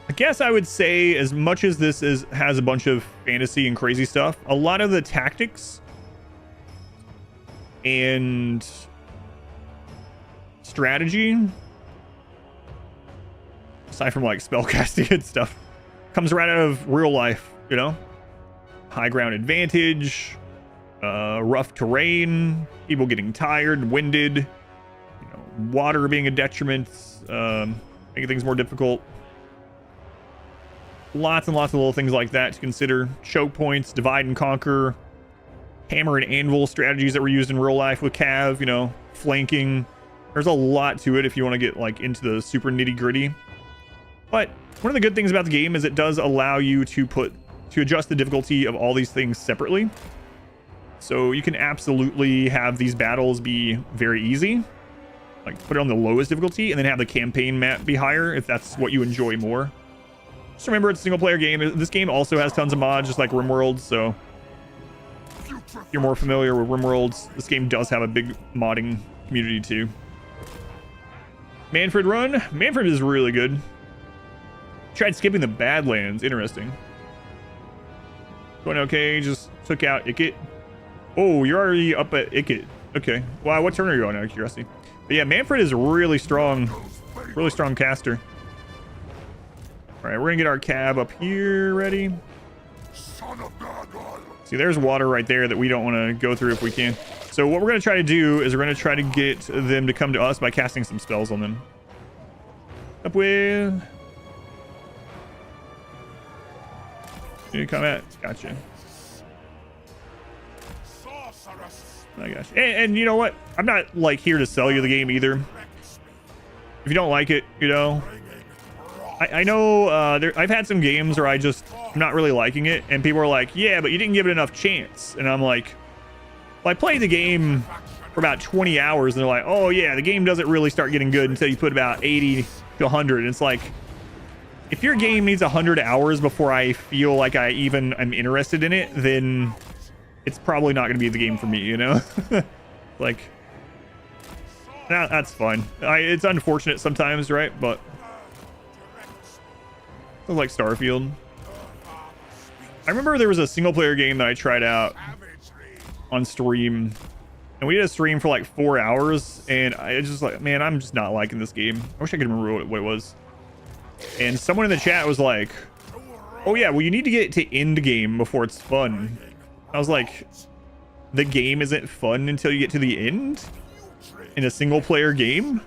I guess I would say, as much as this has a bunch of fantasy and crazy stuff, a lot of the tactics and strategy, aside from like spellcasting and stuff, comes right out of real life, you know? High ground advantage, rough terrain, people getting tired, winded, you know, water being a detriment, making things more difficult. Lots and lots of little things like that to consider. Choke points, divide and conquer, hammer and anvil strategies that were used in real life with Cav, you know, flanking. There's a lot to it if you want to get like into the super nitty gritty. But one of the good things about the game is it does allow you to adjust the difficulty of all these things separately. So you can absolutely have these battles be very easy, like put it on the lowest difficulty, and then have the campaign map be higher if that's what you enjoy more. Just remember, it's a single player game. This game also has tons of mods, just like RimWorld, so if you're more familiar with RimWorld, this game does have a big modding community too. Manfred run. Manfred is really good. Tried skipping the Badlands. Interesting. Going okay, just took out Ikit. Oh, you're already up at Ikit. Okay. Wow, what turn are you on, out of curiosity? But yeah, Manfred is really strong caster. All right, we're gonna get our cab up here ready. See, there's water right there that we don't want to go through if we can. So what we're gonna try to do is we're gonna try to get them to come to us by casting some spells on them. Up with. You come at. Gotcha. Sorcerous My gosh. And you know what? I'm not like here to sell you the game either. If you don't like it, you know, I know I've had some games where I'm not really liking it, and people are like, yeah, but you didn't give it enough chance. And I'm like, well, I played the game for about 20 hours, and they're like, oh yeah, the game doesn't really start getting good until you put about 80 to 100. And it's like, if your game needs 100 hours before I feel like I even am interested in it, then it's probably not going to be the game for me, you know? Like, that's fine. It's unfortunate sometimes, right? But it's like Starfield. I remember there was a single player game that I tried out on stream, and we did a stream for like 4 hours, and I just like, man, I'm just not liking this game. I wish I could remember what it was. And someone in the chat was like, oh yeah, well, you need to get to end game before it's fun. I was like, the game isn't fun until you get to the end in a single player game? And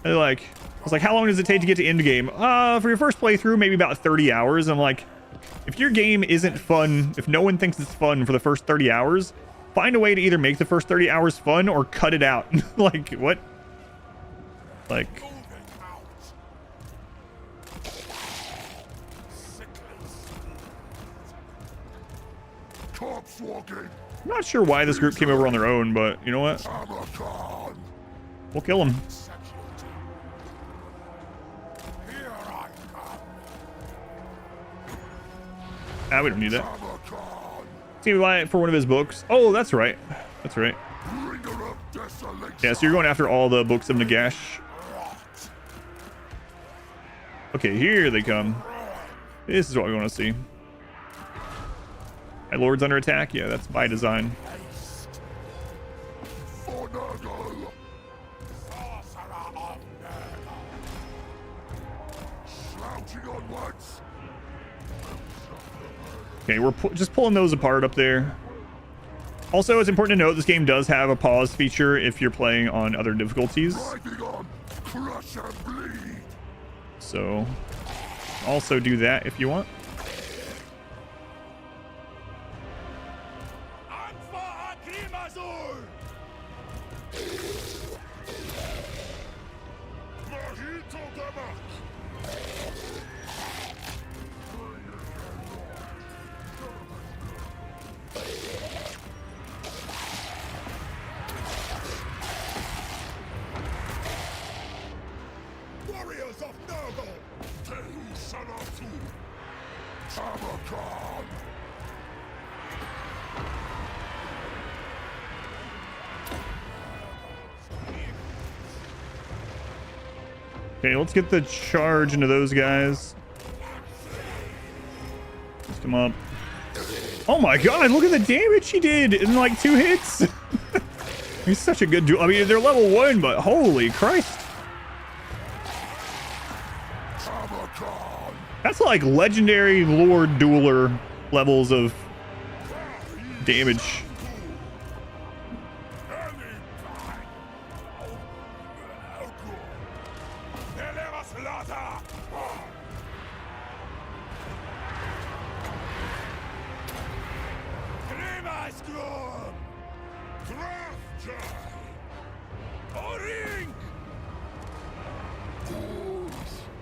they're like, I was like, how long does it take to get to end game? For your first playthrough, maybe about 30 hours. I'm like, if your game isn't fun, if no one thinks it's fun for the first 30 hours, find a way to either make the first 30 hours fun or cut it out. Like, what? Like, Corpse walking. I'm not sure why this group came over on their own, but you know what? Tamurkhan. We'll kill them. Here I Ah, we don't need that. Tamurkhan. See, we buy it for one of his books. Oh, that's right. That's right. Bringer of desolation. Yeah, so you're going after all the books of Nagash. Okay, here they come. This is what we want to see. My lord's under attack? Yeah, that's by design. For Nurgle. Slouching onwards. Okay, we're just pulling those apart up there. Also, it's important to note this game does have a pause feature if you're playing on other difficulties. Riding on. Crush and bleed. So, also do that if you want. Warriors of Nurgle! Tamurkhan. Okay, let's get the charge into those guys. Let's come up. Oh my god, look at the damage he did in like 2 hits. He's such a good duel. I mean, they're level 1, but holy Christ. That's like legendary Lord Dueler levels of damage.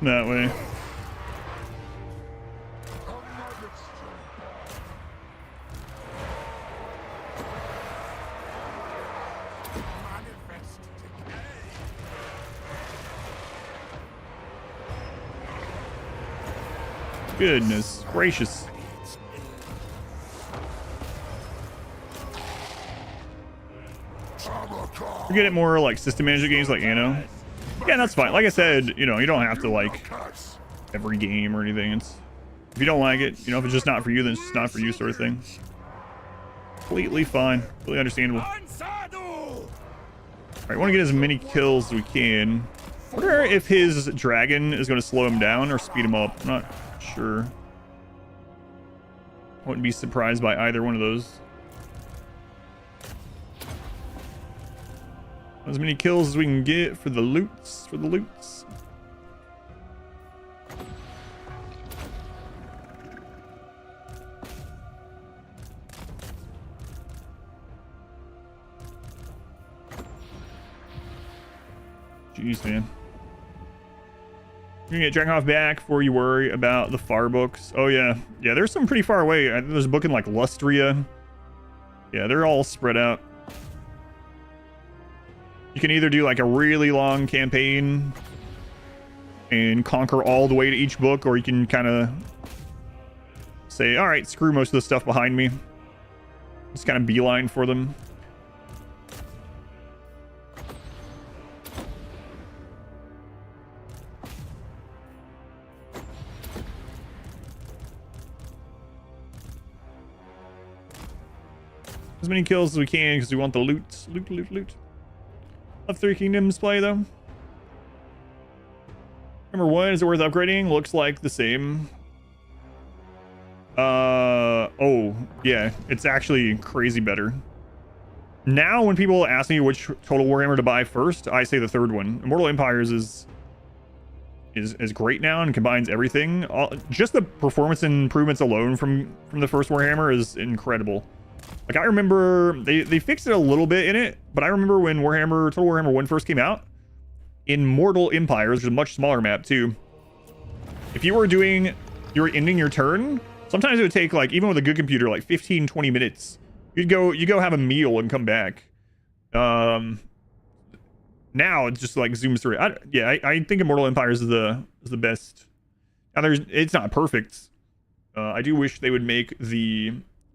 That way. Goodness gracious. We get it more like system management games like Anno. Yeah, that's fine. Like I said, you know, you don't have to like every game or anything. It's if you don't like it, you know, if it's just not for you, then it's just not for you, sort of thing. Completely fine, completely understandable. All right, want to get as many kills as we can. I wonder if his dragon is going to slow him down or speed him up. I'm not sure. Wouldn't be surprised by either one of those. As many kills as we can get for the loots. Jeez, man. You're gonna get Dragonhoff back before you worry about the far books. Oh, yeah. Yeah, there's some pretty far away. There's a book in, like, Lustria. Yeah, they're all spread out. You can either do, like, a really long campaign and conquer all the way to each book, or you can kind of say, all right, screw most of the stuff behind me. Just kind of beeline for them. As many kills as we can because we want the loot. Loot. Love Three Kingdoms play though. Number 1, is it worth upgrading? Looks like the same. Oh, yeah. It's actually crazy better. Now when people ask me which Total Warhammer to buy first, I say the third one. Immortal Empires is great now and combines everything. Just the performance improvements alone from the first Warhammer is incredible. Like, I remember they fixed it a little bit in it, but I remember when Total Warhammer 1 first came out, Immortal Empires, which is a much smaller map too. If you were ending your turn, sometimes it would take, like, even with a good computer, like 15-20 minutes. You go have a meal and come back. Now it's just like zooms through. I think Immortal Empires is the best. Now it's not perfect. I do wish they would make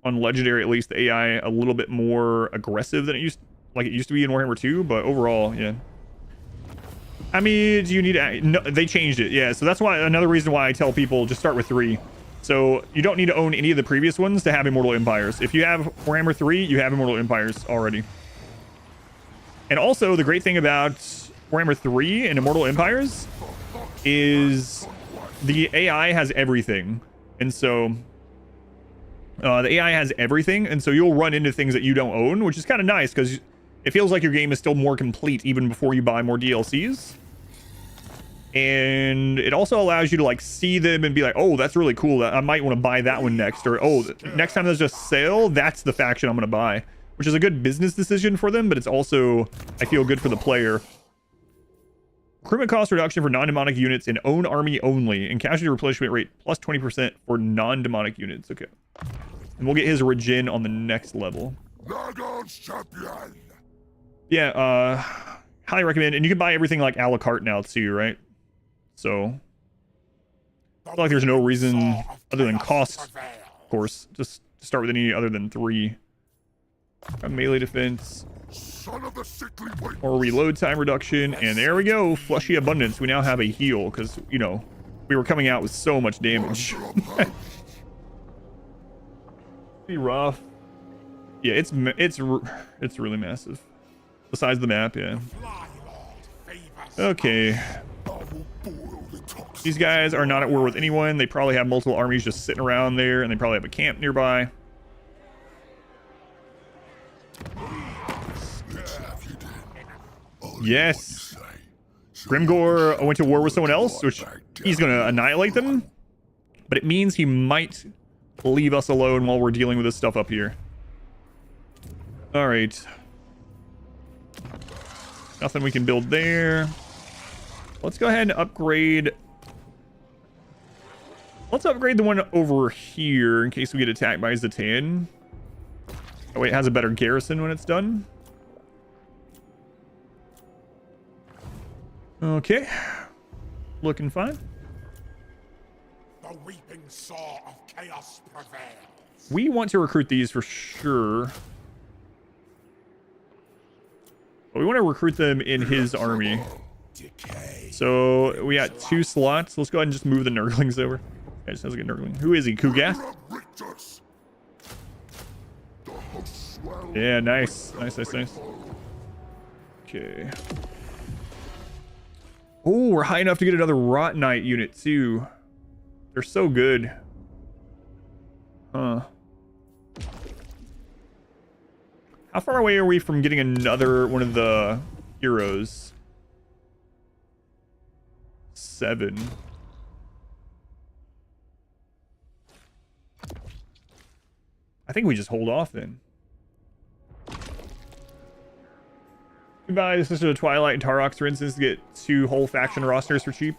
on Legendary at least, the AI a little bit more aggressive than it used to be in Warhammer 2, but overall, yeah. I mean, do you need no, they changed it, yeah, so that's why another reason why I tell people just start with 3. So you don't need to own any of the previous ones to have Immortal Empires. If you have Warhammer 3, you have Immortal Empires already. And also, the great thing about Warhammer 3 and Immortal Empires is the AI has everything. And so the AI has everything, and so you'll run into things that you don't own, which is kind of nice because it feels like your game is still more complete even before you buy more DLCs. And it also allows you to, like, see them and be like, oh, that's really cool. I might want to buy that one next. Or, oh, next time there's a sale, that's the faction I'm going to buy. Which is a good business decision for them, but it's also, I feel, good for the player. Recruitment cost reduction for non-demonic units in own army only. And casualty replenishment rate plus 20% for non-demonic units. Okay. And we'll get his regen on the next level. Nurgle's champion. Yeah, highly recommend. And you can buy everything, like, a la carte now too, right? So I feel like there's no reason other than cost, of course, just to start with any other than 3. A melee defense, or reload time reduction, and there we go, fleshy abundance. We now have a heal because, you know, we were coming out with so much damage. Be rough. Yeah, it's really massive. The size of the map, yeah. Okay. These guys are not at war with anyone. They probably have multiple armies just sitting around there, and they probably have a camp nearby. Yes. Grimgor went to war with someone else, which he's going to annihilate them. But it means he might leave us alone while we're dealing with this stuff up here. All right. Nothing we can build there. Let's go ahead and upgrade. Let's upgrade the one over here in case we get attacked by Zatan. Oh, wait, it has a better garrison when it's done. Okay. Looking fine. The weeping saw of chaos prevails. We want to recruit these for sure. But we want to recruit them in his army. Decay. So we got 2 slots. Let's go ahead and just move the Nurglings over. Yeah, just sounds like a Nurgling. Who is he? Kugath? Yeah, nice. Nice. Okay. Oh, we're high enough to get another Rot Knight unit too. They're so good. Huh. How far away are we from getting another one of the heroes? 7. I think we just hold off then. You buy Sister of Twilight and Tarox, for instance, to get 2 whole faction rosters for cheap.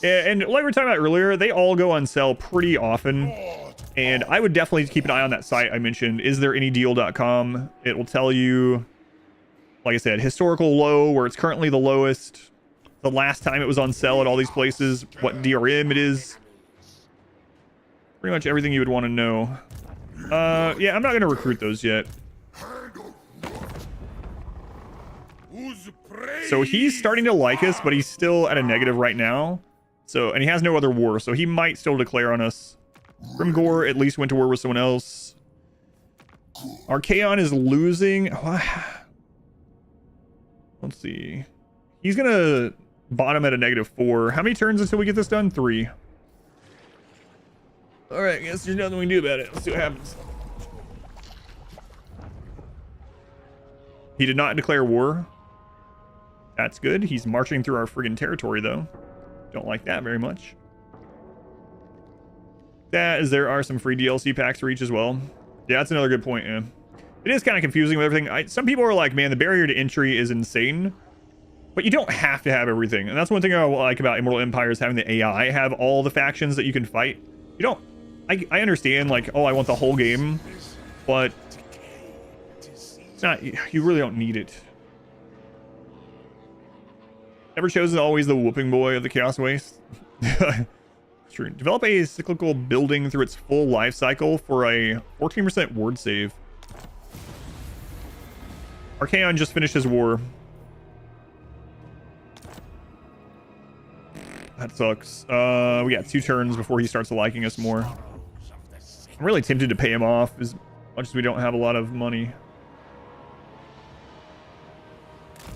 And like we were talking about earlier, they all go on sale pretty often. And I would definitely keep an eye on that site I mentioned, istthereanydeal.com. It will tell you, like I said, historical low, where it's currently the lowest, the last time it was on sale at all these places, what DRM it is. Pretty much everything you would want to know. Yeah, I'm not going to recruit those yet. So he's starting to like us, but he's still at a negative right now. So, and he has no other war, so he might still declare on us. Grimgore at least went to war with someone else. Archaon is losing. Let's see. He's gonna bottom at a -4. How many turns until we get this done? 3. All right, I guess there's nothing we can do about it. Let's see what happens. He did not declare war. That's good. He's marching through our friggin' territory, though. Don't like that very much. That is, there are some free DLC packs for each as well. Yeah, that's another good point, yeah. It is kind of confusing with everything. Some people are like, man, the barrier to entry is insane. But you don't have to have everything. And that's one thing I like about Immortal Empires, having the AI have all the factions that you can fight. You don't... I understand, like, oh, I want the whole game. But... it's not... you really don't need it. Ever chosen always the whooping boy of the Chaos Waste? True. Develop a cyclical building through its full life cycle for a 14% ward save. Archaon just finished his war. That sucks. We got 2 turns before he starts liking us more. I'm really tempted to pay him off as much as we don't have a lot of money.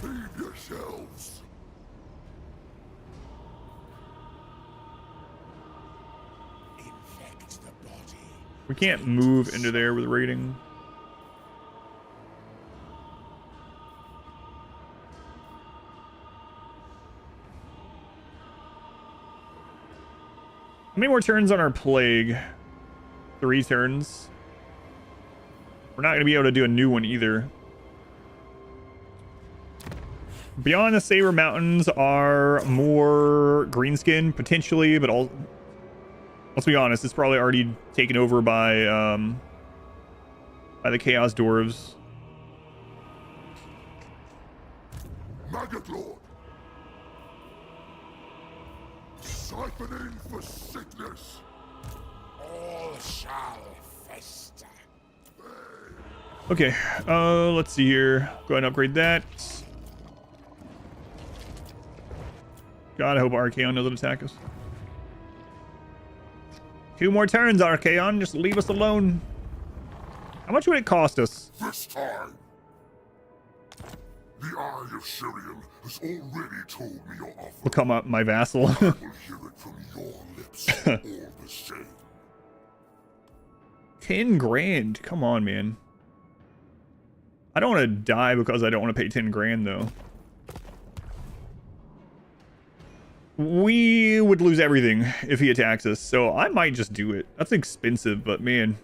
Leave yourselves. We can't move into there with raiding. How many more turns on our plague? 3 turns. We're not going to be able to do a new one either. Beyond the Saber Mountains are more greenskin, potentially, but all... let's be honest, it's probably already taken over by the Chaos Dwarves. Maggot Lord. Siphoning for sickness. All shall fester. Okay, let's see here. Go ahead and upgrade that. God, I hope Archaon doesn't attack us. 2 more turns, Archaon. Just leave us alone. How much would it cost us? This time, the Eye of Syrian has already told me your offer. Become up my vassal. I will hear it from your lips all the same. 10 grand. Come on, man. I don't want to die because I don't want to pay 10 grand, though. We would lose everything if he attacks us, so I might just do it. That's expensive, but man.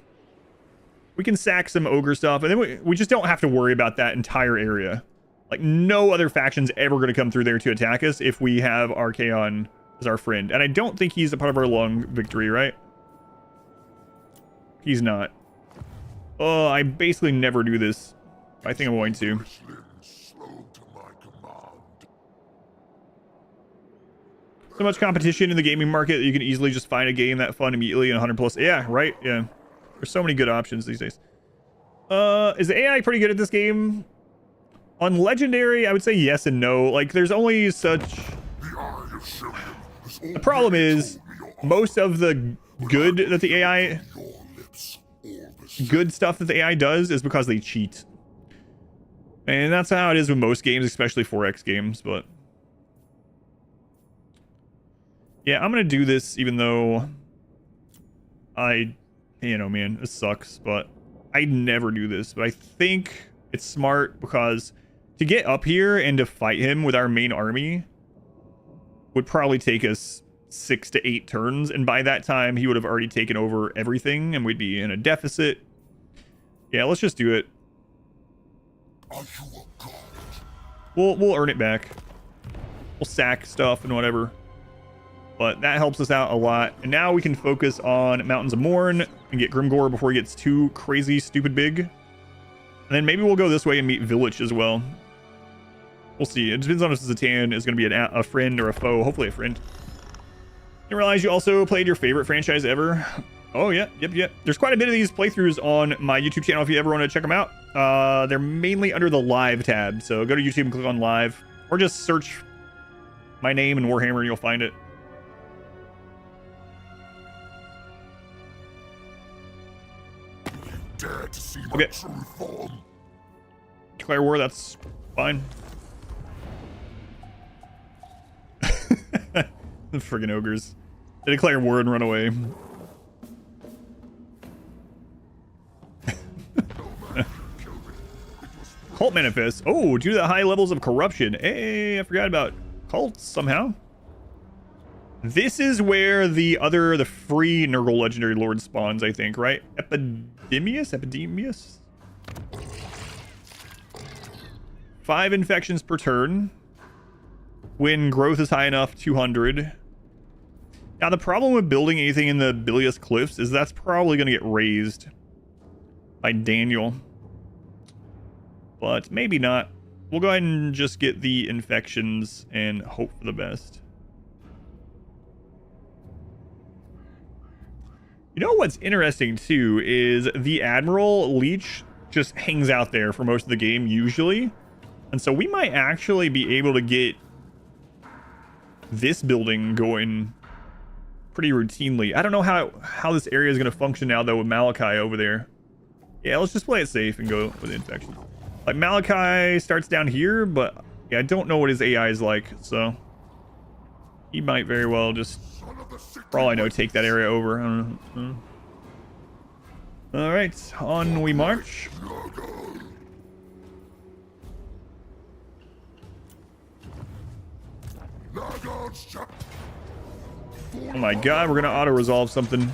We can sack some ogre stuff, and then we just don't have to worry about that entire area. Like, no other faction's ever going to come through there to attack us if we have Archaon as our friend. And I don't think he's a part of our long victory, right? He's not. Oh, I basically never do this. I think I'm going to. So much competition in the gaming market that you can easily just find a game that fun immediately and 100+. Yeah, right? Yeah. There's so many good options these days. Is the AI pretty good at this game? On Legendary, I would say yes and no. Like, there's only such... The problem is, most of the good that the AI... good stuff that the AI does is because they cheat. And that's how it is with most games, especially 4X games, but... yeah, I'm gonna do this even though you know, man, this sucks, but I never do this. But I think it's smart because to get up here and to fight him with our main army would probably take us 6 to 8 turns. And by that time, he would have already taken over everything and we'd be in a deficit. Yeah, let's just do it. Are you a god? We'll earn it back. We'll sack stuff and whatever. But that helps us out a lot. And now we can focus on Mountains of Morn and get Grimgore before he gets too crazy, stupid big. And then maybe we'll go this way and meet Village as well. We'll see. It depends on if Zatan is going to be a friend or a foe. Hopefully a friend. Didn't realize you also played your favorite franchise ever. Oh, yeah. Yep. There's quite a bit of these playthroughs on my YouTube channel if you ever want to check them out. They're mainly under the live tab. So go to YouTube and click on live. Or just search my name and Warhammer and you'll find it. Dare to see my Okay. true form. Declare war, that's fine. The friggin' ogres. They declare war and run away. Cult manifest. Oh, due to the high levels of corruption. Hey, I forgot about cults somehow. This is where the free Nurgle legendary lord spawns, I think, right? Epidemius? 5 infections per turn. When growth is high enough, 200. Now, the problem with building anything in the Bilious Cliffs is that's probably going to get raised by Daniel. But maybe not. We'll go ahead and just get the infections and hope for the best. You know what's interesting too is the Admiral Leech just hangs out there for most of the game usually. And so we might actually be able to get this building going pretty routinely. I don't know how this area is going to function now though with Malachi over there. Yeah, let's just play it safe and go with infections. Like Malachi starts down here, but yeah, I don't know what his AI is like, so he might very well just, for all I know, take that area over. I don't know. All right, on we march. Oh my god, we're gonna auto-resolve something.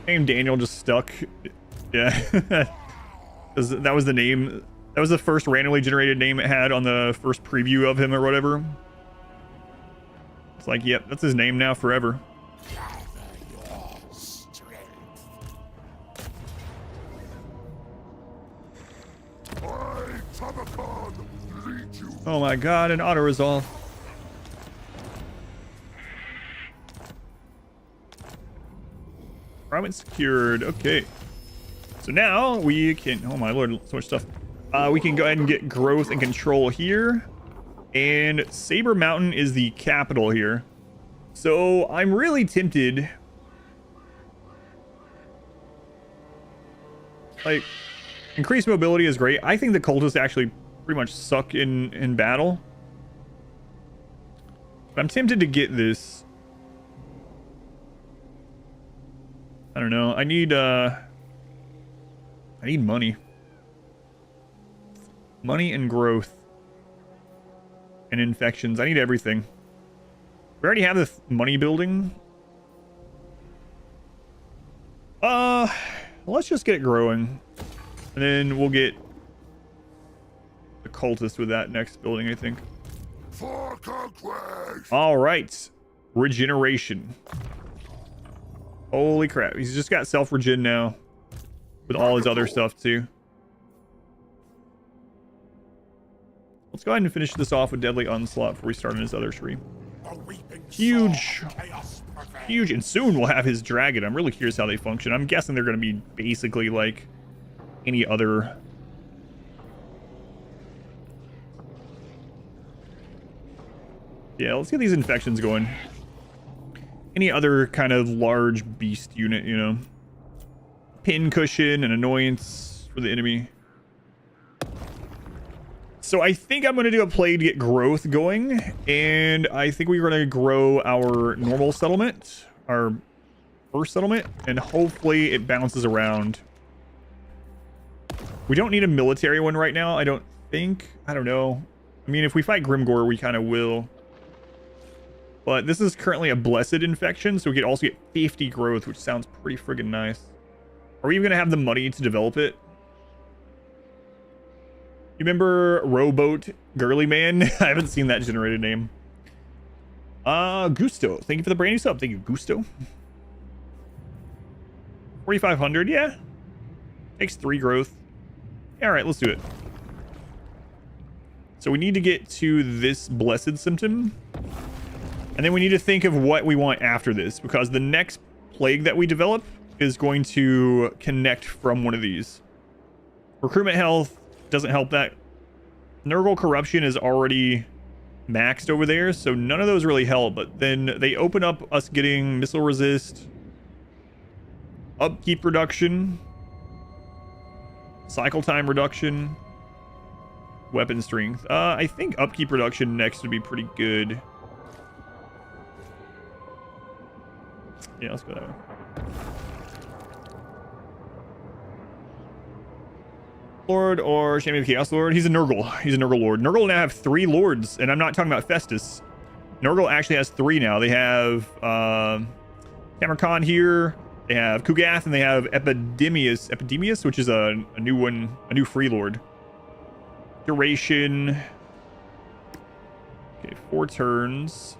Name Daniel just stuck. Yeah. That was the name. That was the first randomly generated name it had on the first preview of him or whatever. It's like, yep, that's his name now forever. Oh my god, an auto-resolve. Province secured. Okay. So now we can, oh my lord, so much stuff. We can go ahead and get growth and control here. And Saber Mountain is the capital here. So I'm really tempted. Like, increased mobility is great. I think the cultists actually pretty much suck in battle. But I'm tempted to get this. I don't know. I need money. Money and growth. And infections. I need everything. We already have the money building. Let's just get it growing. And then we'll get the cultist with that next building, I think. For conquest. All right. Regeneration. Holy crap. He's just got self-regen now. With all his other stuff, too. Let's go ahead and finish this off with Deadly Onslaught before we start on his other stream. Huge. Huge. And soon we'll have his dragon. I'm really curious how they function. I'm guessing they're going to be basically like any other. Yeah, let's get these infections going. Any other kind of large beast unit, you know. Pin cushion and annoyance for the enemy. So I think I'm going to do a play to get growth going. And I think we're going to grow our normal settlement. Our first settlement. And hopefully it bounces around. We don't need a military one right now, I don't think. I don't know. I mean, if we fight Grimgore, we kind of will. But this is currently a blessed infection. So we could also get 50 growth, which sounds pretty friggin' nice. Are we even going to have the money to develop it? You remember Rowboat Girly Man? I haven't seen that generated name. Gusto. Thank you for the brand new sub. Thank you, Gusto. 4,500, yeah. Takes 3 growth. Yeah, all right, let's do it. So we need to get to this blessed symptom. And then we need to think of what we want after this, because the next plague that we develop is going to connect from one of these. Recruitment health doesn't help that. Nurgle corruption is already maxed over there, so none of those really help. But then they open up us getting missile resist, upkeep reduction, cycle time reduction, weapon strength. I think upkeep reduction next would be pretty good. Yeah, let's go that way. Lord or Champion of Chaos Lord? He's a Nurgle. He's a Nurgle Lord. Nurgle now have 3 lords, and I'm not talking about Festus. Nurgle actually has 3 now. They have Tamurkhan here. They have Kugath, and they have Epidemius, which is a new one, a new free lord. Duration. Okay, 4 turns.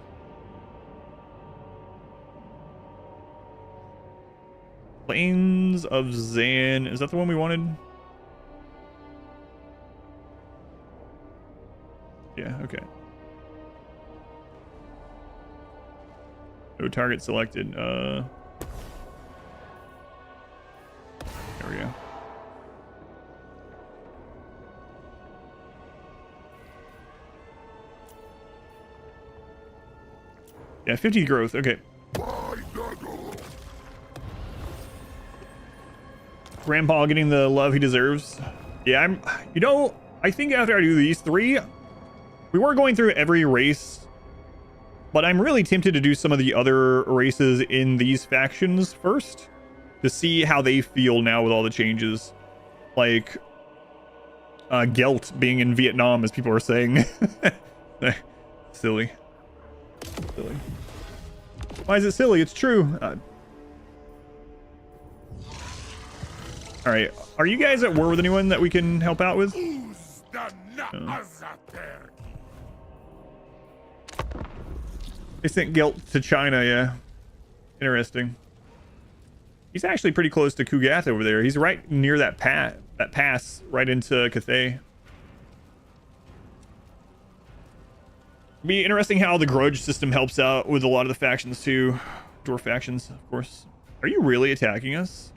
Plains of Zan. Is that the one we wanted? Yeah, okay. No target selected. There we go. Yeah, 50 growth. Okay. Grandpa getting the love he deserves. Yeah, I think after I do these 3, we weren't going through every race, but I'm really tempted to do some of the other races in these factions first to see how they feel now with all the changes. Like, Gelt being in Vietnam, as people are saying. Silly. Silly. Why is it silly? It's true. All right, are you guys at war with anyone that we can help out with? They sent Gelt to China, yeah. Interesting. He's actually pretty close to Kugath over there. He's right near that pass right into Cathay. Be interesting how the grudge system helps out with a lot of the factions too. Dwarf factions, of course. Are you really attacking us?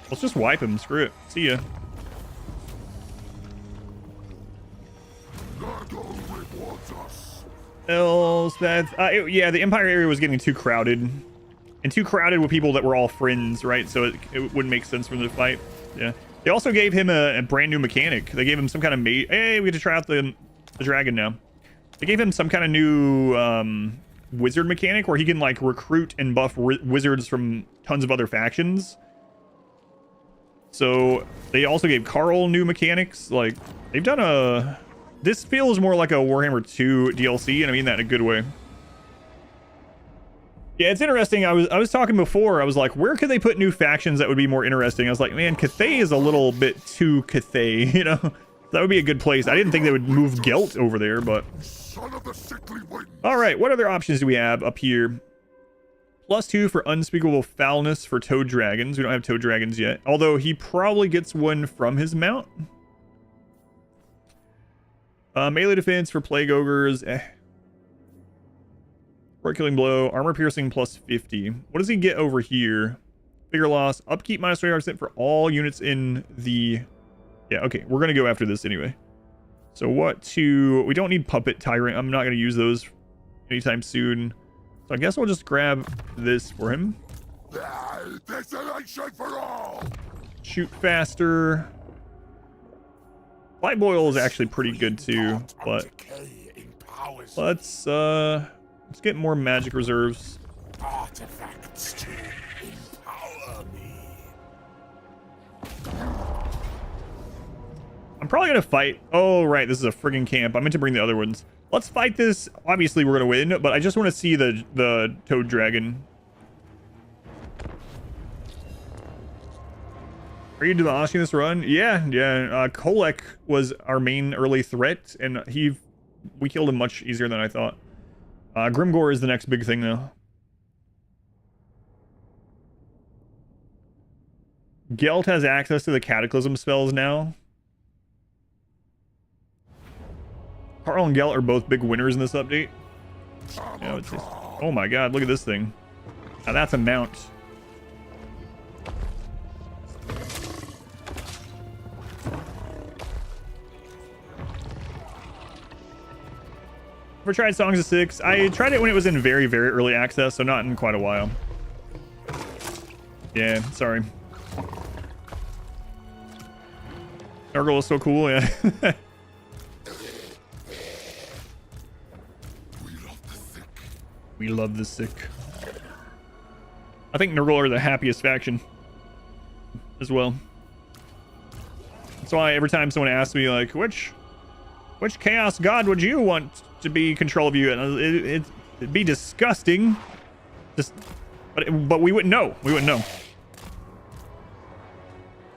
Let's just wipe him. Screw it. See ya. Elspeth. Yeah, the Empire area was getting too crowded. And too crowded with people that were all friends, right? So it wouldn't make sense for them to fight. Yeah. They also gave him a brand new mechanic. They gave him some kind of mate. Hey, we get to try out the dragon now. They gave him some kind of new wizard mechanic where he can like recruit and buff wizards from tons of other factions. So they also gave Carl new mechanics. Like they've done this feels more like a Warhammer 2 DLC, and I mean that in a good way. Yeah, it's interesting. I was talking before. I was like, where could they put new factions that would be more interesting? I was like, man, Cathay is a little bit too Cathay, you know? That would be a good place. I didn't think they would move Gelt over there, but all right, what other options do we have up here? +2 for unspeakable foulness for toad dragons. We don't have toad dragons yet, although he probably gets one from his mount. Melee defense for plague ogres. Royal killing blow, armor piercing +50. What does he get over here? Figure loss, upkeep -20% for all units in the. Yeah, okay, we're gonna go after this anyway. So we don't need puppet tyrant. I'm not gonna use those anytime soon. So I guess we'll just grab this for him. For all. Shoot faster. Light boil is actually pretty good too, but let's get more magic reserves. Artifacts to empower me. I'm probably gonna fight. Oh right, this is a friggin' camp. I meant to bring the other ones. Let's fight this. Obviously we're gonna win, but I just want to see the toad dragon. Are you demolishing this run? Yeah. Kolek was our main early threat, and we killed him much easier than I thought. Grimgore is the next big thing, though. Gelt has access to the Cataclysm spells now. Carl and Gelt are both big winners in this update. Yeah, it's just, oh my god, look at this thing. Now that's a mount. Ever tried Songs of Six? I tried it when it was in very, very early access, so not in quite a while. Yeah, sorry. Nurgle is so cool, yeah. We love the sick. I think Nurgle are the happiest faction as well. That's why every time someone asks me, like, which chaos god would you want to be in control of you? And it'd be disgusting. But we wouldn't know. We wouldn't know.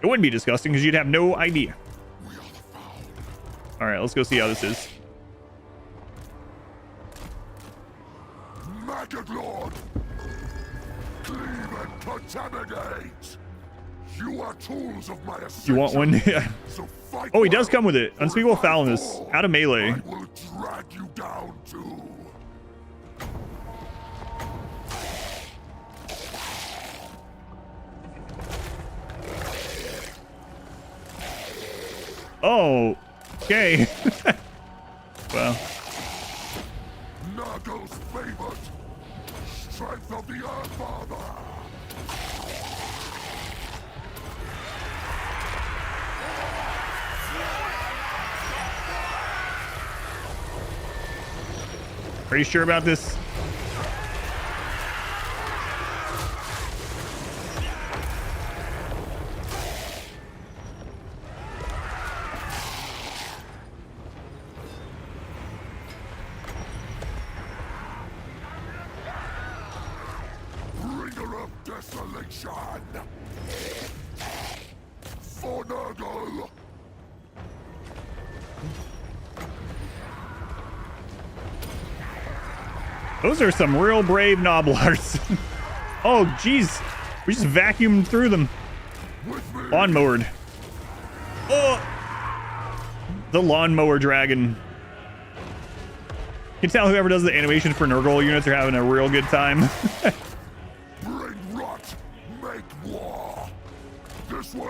It wouldn't be disgusting because you'd have no idea. All right, let's go see how this is. Lord, cleave and contaminate. You are tools of my ascension. You want one? Yeah. So fight. Oh, he does come with it. Unspeakable Foulness. Out of melee. I will drag you down too. Oh, okay. Well. Nurgle's favored. Strength of the Earth Father. Are you sure about this? Bringer of desolation. For Nurgle. Those are some real brave Noblars. Oh, jeez. We just vacuumed through them. Lawnmowered. Oh! The lawnmower dragon. You can tell whoever does the animation for Nurgle units are having a real good time. Bring rot, make war. This way,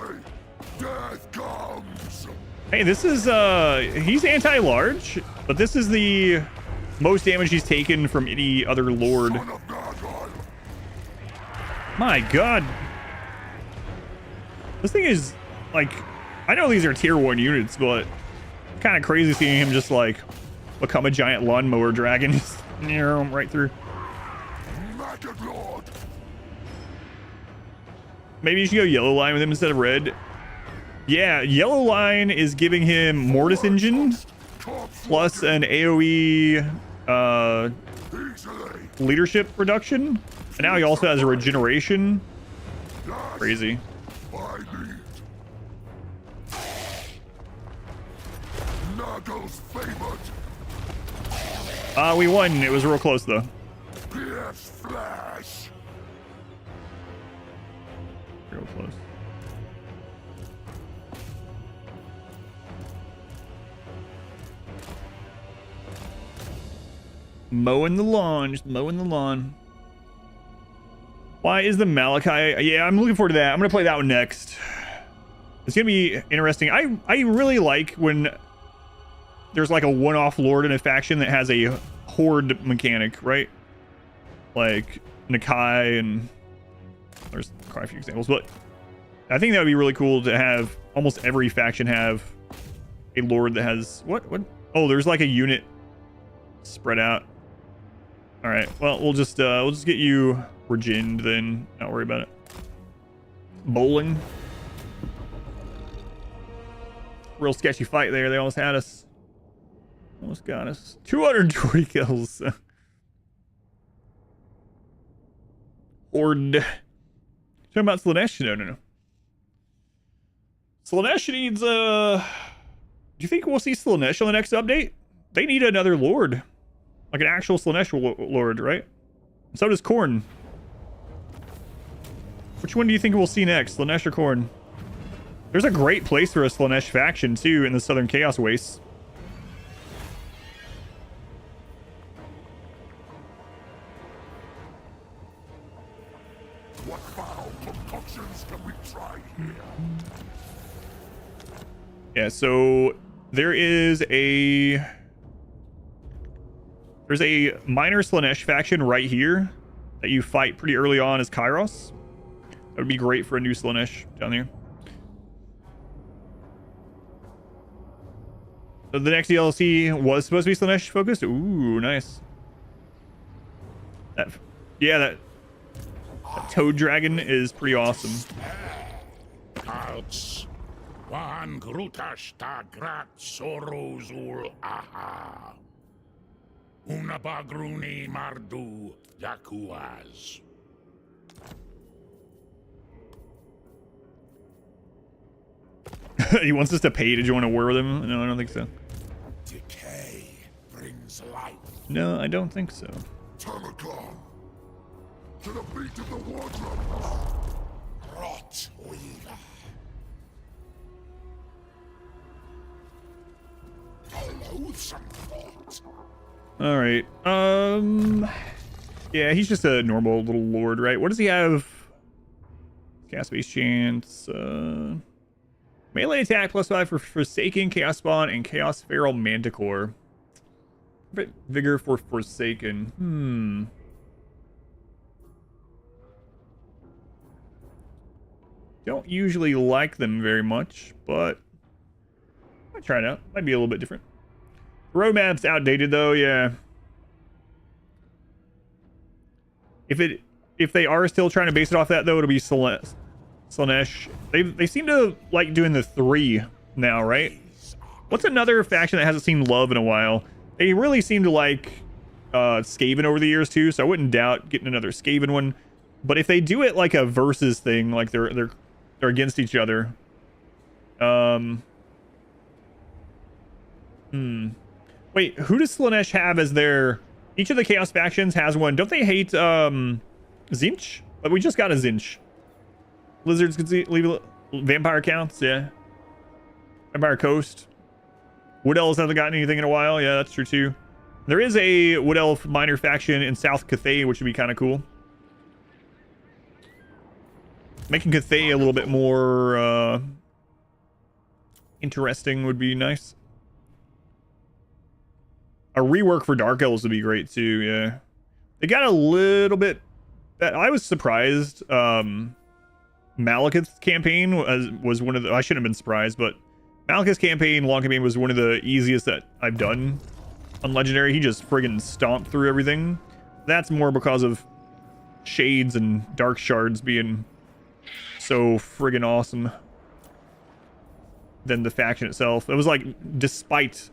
death comes. Hey, this is, he's anti-large, but this is the most damage he's taken from any other lord. Son of Nurgle. My god. This thing is, like, I know these are tier 1 units, but kind of crazy seeing him just, like, become a giant lawnmower dragon. Just right through. Lord. Maybe you should go yellow line with him instead of red. Yeah, yellow line is giving him Mortis Engine plus an AoE leadership reduction. And now he also has a regeneration. Crazy. Nurgle's favored. We won. It was real close though. Pierce flash. Real close. Mowing the lawn, just mowing the lawn. Why is the Malachi? Yeah, I'm looking forward to that. I'm gonna play that one next. It's gonna be interesting. I really like when there's like a one-off lord in a faction that has a horde mechanic, right? Like Decay, and there's quite a few examples, but I think that would be really cool to have almost every faction have a lord that has what? Oh, there's like a unit spread out. All right, well, we'll just get you regened then. Not worry about it. Bowling. Real sketchy fight there. They almost had us. Almost got us. 220 kills. Horde. Talking about Slanesh? No. Slaanesh needs do you think we'll see Slaanesh on the next update? They need another lord. Like an actual Slaanesh lord, right? So does Khorne. Which one do you think we'll see next, Slaanesh or Khorne? There's a great place for a Slaanesh faction too in the Southern Chaos Wastes. What foul concoctions can we try here? Yeah, so there's a minor Slaanesh faction right here that you fight pretty early on as Kairos. That would be great for a new Slaanesh down there. So the next DLC was supposed to be Slaanesh focused. Ooh, nice. That Toad Dragon is pretty awesome. Outs. Wan grutash ta grat sorozul aha. Una bagruni mardu yakuaz. He wants us to pay to join a war with him? No, I don't think so. Decay brings life. No, I don't think so. Tamurkhan. To the beat of the war drums. Rot weaver. A loathsome thought. All right. Yeah, he's just a normal little lord, right? What does he have? Cast base chance. Melee attack +5 for Forsaken, Chaos Spawn, and Chaos Feral Manticore. Vigor for Forsaken. Don't usually like them very much, but I'll try it out. Might be a little bit different. Roadmap's outdated though, yeah. If they are still trying to base it off that though, it'll be Slaanesh. They seem to like doing the 3 now, right? What's another faction that hasn't seen love in a while? They really seem to like Skaven over the years too, so I wouldn't doubt getting another Skaven one. But if they do it like a versus thing, like they're against each other. Wait, who does Slaanesh have as their... Each of the Chaos factions has one. Don't they hate Tzeentch? But we just got a Tzeentch. Lizards could leave vampire counts, yeah. Vampire Coast. Wood Elves haven't gotten anything in a while. Yeah, that's true too. There is a Wood Elf minor faction in South Cathay, which would be kind of cool. Making Cathay a little bit more interesting would be nice. A rework for Dark Elves would be great too, yeah. They got a little bit... I was surprised. Malekith's campaign was one of the... I shouldn't have been surprised, but Malekith's campaign, long campaign, was one of the easiest that I've done on Legendary. He just friggin' stomped through everything. That's more because of Shades and Dark Shards being so friggin' awesome than the faction itself. It was like,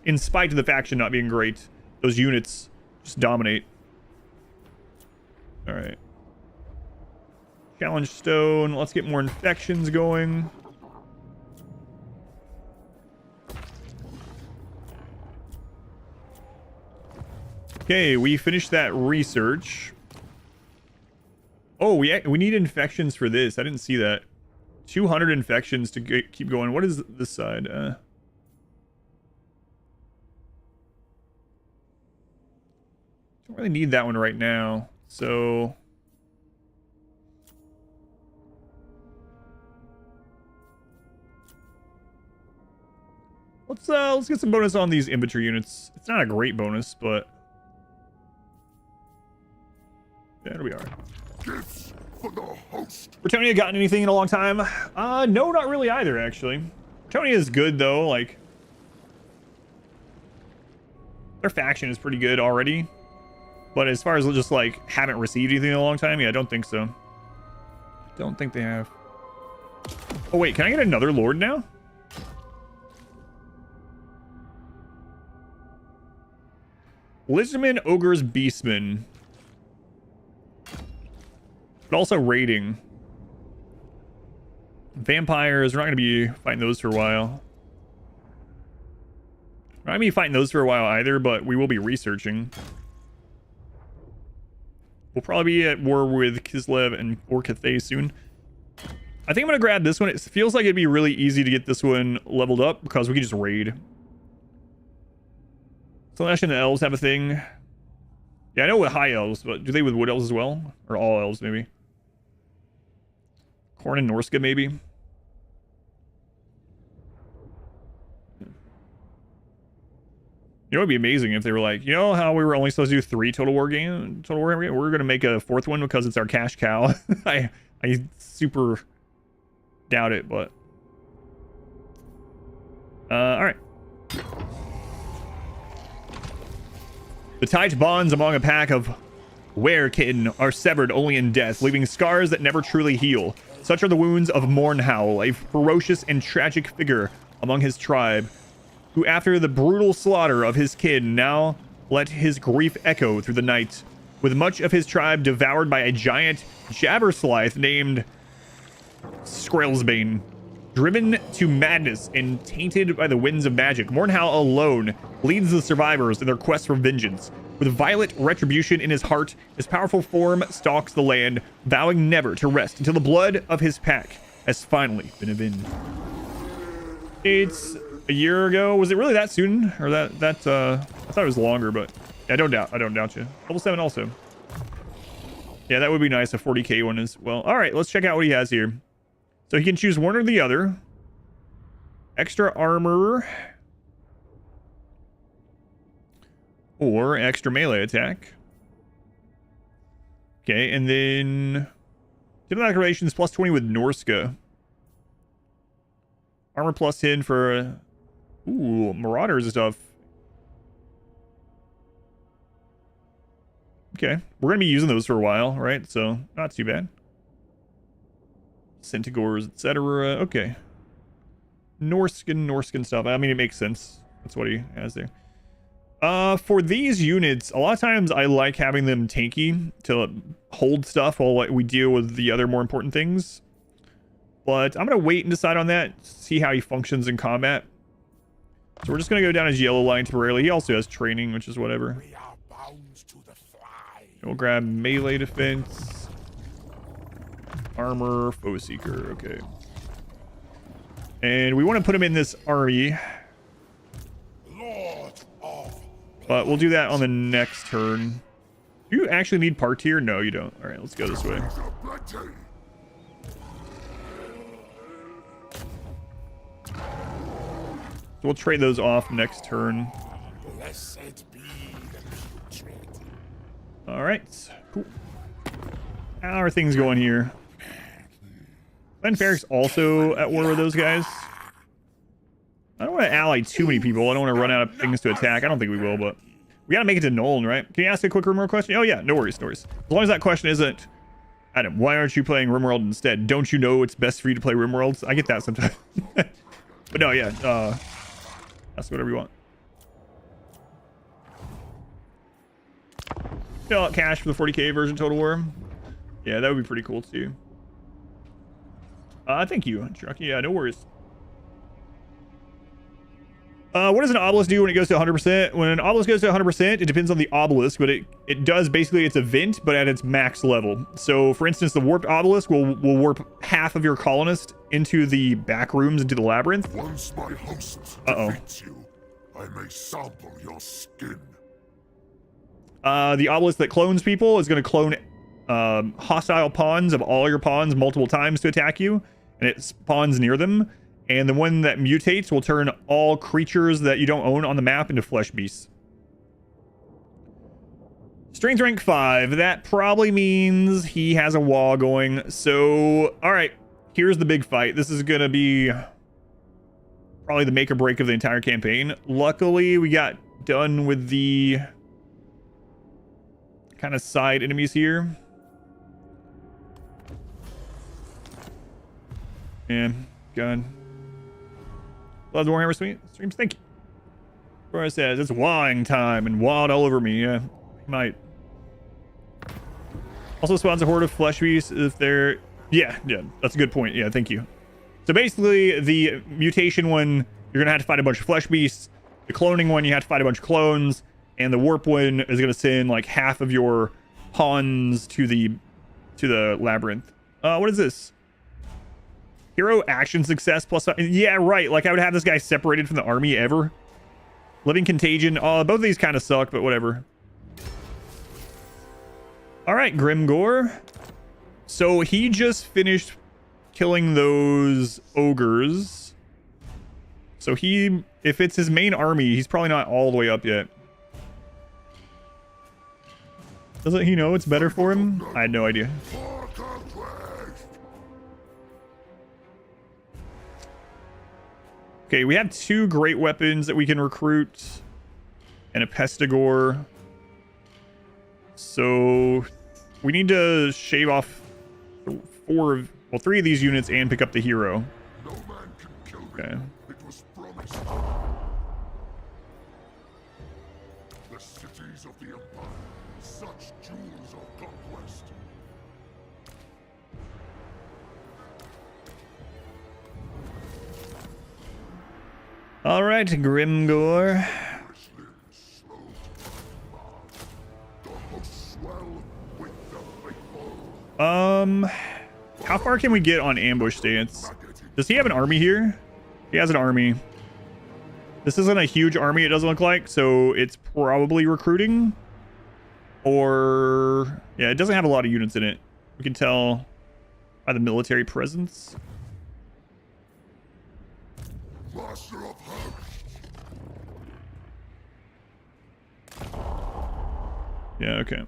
in spite of the faction not being great, those units just dominate. All right. Challenge Stone. Let's get more infections going. Okay, we finished that research. Oh, we need infections for this. I didn't see that. 200 infections to keep going. What is this side? Don't really need that one right now. So let's get some bonus on these infantry units. It's not a great bonus, but there we are. Gifts for the host. Bretonnia gotten anything in a long time? No, not really either, actually. Bretonnia is good, though. Like, their faction is pretty good already. But as far as just, like, haven't received anything in a long time, yeah, I don't think so. Don't think they have. Oh, wait, can I get another lord now? Lizardman, Ogres, Beastmen. But also raiding. Vampires, we're not going to be fighting those for a while. We're not going to be fighting those for a while either, but we will be researching. We'll probably be at war with Kislev and or Cathay soon. I think I'm going to grab this one. It feels like it'd be really easy to get this one leveled up because we can just raid. Slash and the elves have a thing. Yeah, I know with high elves, but do they with wood elves as well? Or all elves, maybe? Corn and Norsca, maybe? You know, it'd be amazing if they were like, you know how we were only supposed to do 3 Total War games? We're going to make a 4th one because it's our cash cow. I super doubt it, but... alright. The tight bonds among a pack of werekin are severed only in death, leaving scars that never truly heal. Such are the wounds of Mournhowl, a ferocious and tragic figure among his tribe, who after the brutal slaughter of his kin now let his grief echo through the night, with much of his tribe devoured by a giant jabberslythe named Skrellsbane. Driven to madness and tainted by the winds of magic, Mournhowl alone leads the survivors in their quest for vengeance. With violent retribution in his heart, his powerful form stalks the land, vowing never to rest until the blood of his pack has finally been avenged. It's a year ago. Was it really that soon? Or I thought it was longer, but I don't doubt you. Level 7 also. Yeah, that would be nice. A 40k one as well. All right, let's check out what he has here. So he can choose one or the other. Extra armor. Or extra melee attack. Okay, and then... Diplomatic relations plus 20 with Norsca. Armor plus 10 for... Ooh, Marauders and stuff. Okay, we're going to be using those for a while, right? So, not too bad. Centigores, etc. Okay. Norscan stuff. I mean, it makes sense. That's what he has there. For these units, a lot of times I like having them tanky to hold stuff while we deal with the other more important things. But I'm going to wait and decide on that, see how he functions in combat. So we're just going to go down his yellow line temporarily. He also has training, which is whatever. We'll grab melee defense. Armor, foe seeker, okay. And we want to put him in this army. But we'll do that on the next turn. Do you actually need part tier? No, you don't. Alright, let's go this way. So we'll trade those off next turn. Alright, cool. How are things going here? Ferrik's also at war with those guys. I don't want to ally too many people. I don't want to run out of things to attack. I don't think we will, but we got to make it to Nolan, right? Can you ask a quick RimWorld question? Oh, yeah. No worries. No worries. As long as that question isn't, Adam, why aren't you playing RimWorld instead? Don't you know it's best for you to play RimWorlds? I get that sometimes. But no, yeah. Ask whatever you want. Fill out cash for the 40k version Total War. Yeah, that would be pretty cool, too. Thank you, Trucky. Yeah, no worries. What does an obelisk do when it goes to 100%? When an obelisk goes to 100%, it depends on the obelisk, but it does basically its event, but at its max level. So, for instance, the warped obelisk will warp half of your colonists into the back rooms, into the labyrinth. Once my host defeats you, I may sample your skin. The obelisk that clones people is going to clone hostile pawns of all your pawns multiple times to attack you, and it spawns near them. And the one that mutates will turn all creatures that you don't own on the map into flesh beasts. Strength rank 5. That probably means he has a wall going. So, alright. Here's the big fight. This is going to be probably the make or break of the entire campaign. Luckily, we got done with the kind of side enemies here. And God. Love the Warhammer streams. Thank you. Where it says it's wine time and wild all over me. Yeah, might. Also spawns a horde of flesh beasts if they're. Yeah, that's a good point. Yeah, thank you. So basically, the mutation one, you're going to have to fight a bunch of flesh beasts. The cloning one, you have to fight a bunch of clones. And the warp one is going to send like half of your pawns to the labyrinth. What is this? Hero action success plus... Yeah, right. Like, I would have this guy separated from the army ever. Living Contagion. Both of these kind of suck, but whatever. All right, Grimgore. So he just finished killing those ogres. So he, if it's his main army, he's probably not all the way up yet. Doesn't he know it's better for him? I had no idea. Okay, we have 2 great weapons that we can recruit. And a Pestigore. So we need to shave off 3 of these units and pick up the hero. No man can kill me. Okay. It was promised. The cities of the Empire, such jewels of conquest. All right, Grimgore. How far can we get on ambush stance? Does he have an army here? He has an army. This isn't a huge army, it doesn't look like, so it's probably recruiting. Or... yeah, it doesn't have a lot of units in it. We can tell by the military presence. Master of hope. Yeah, okay.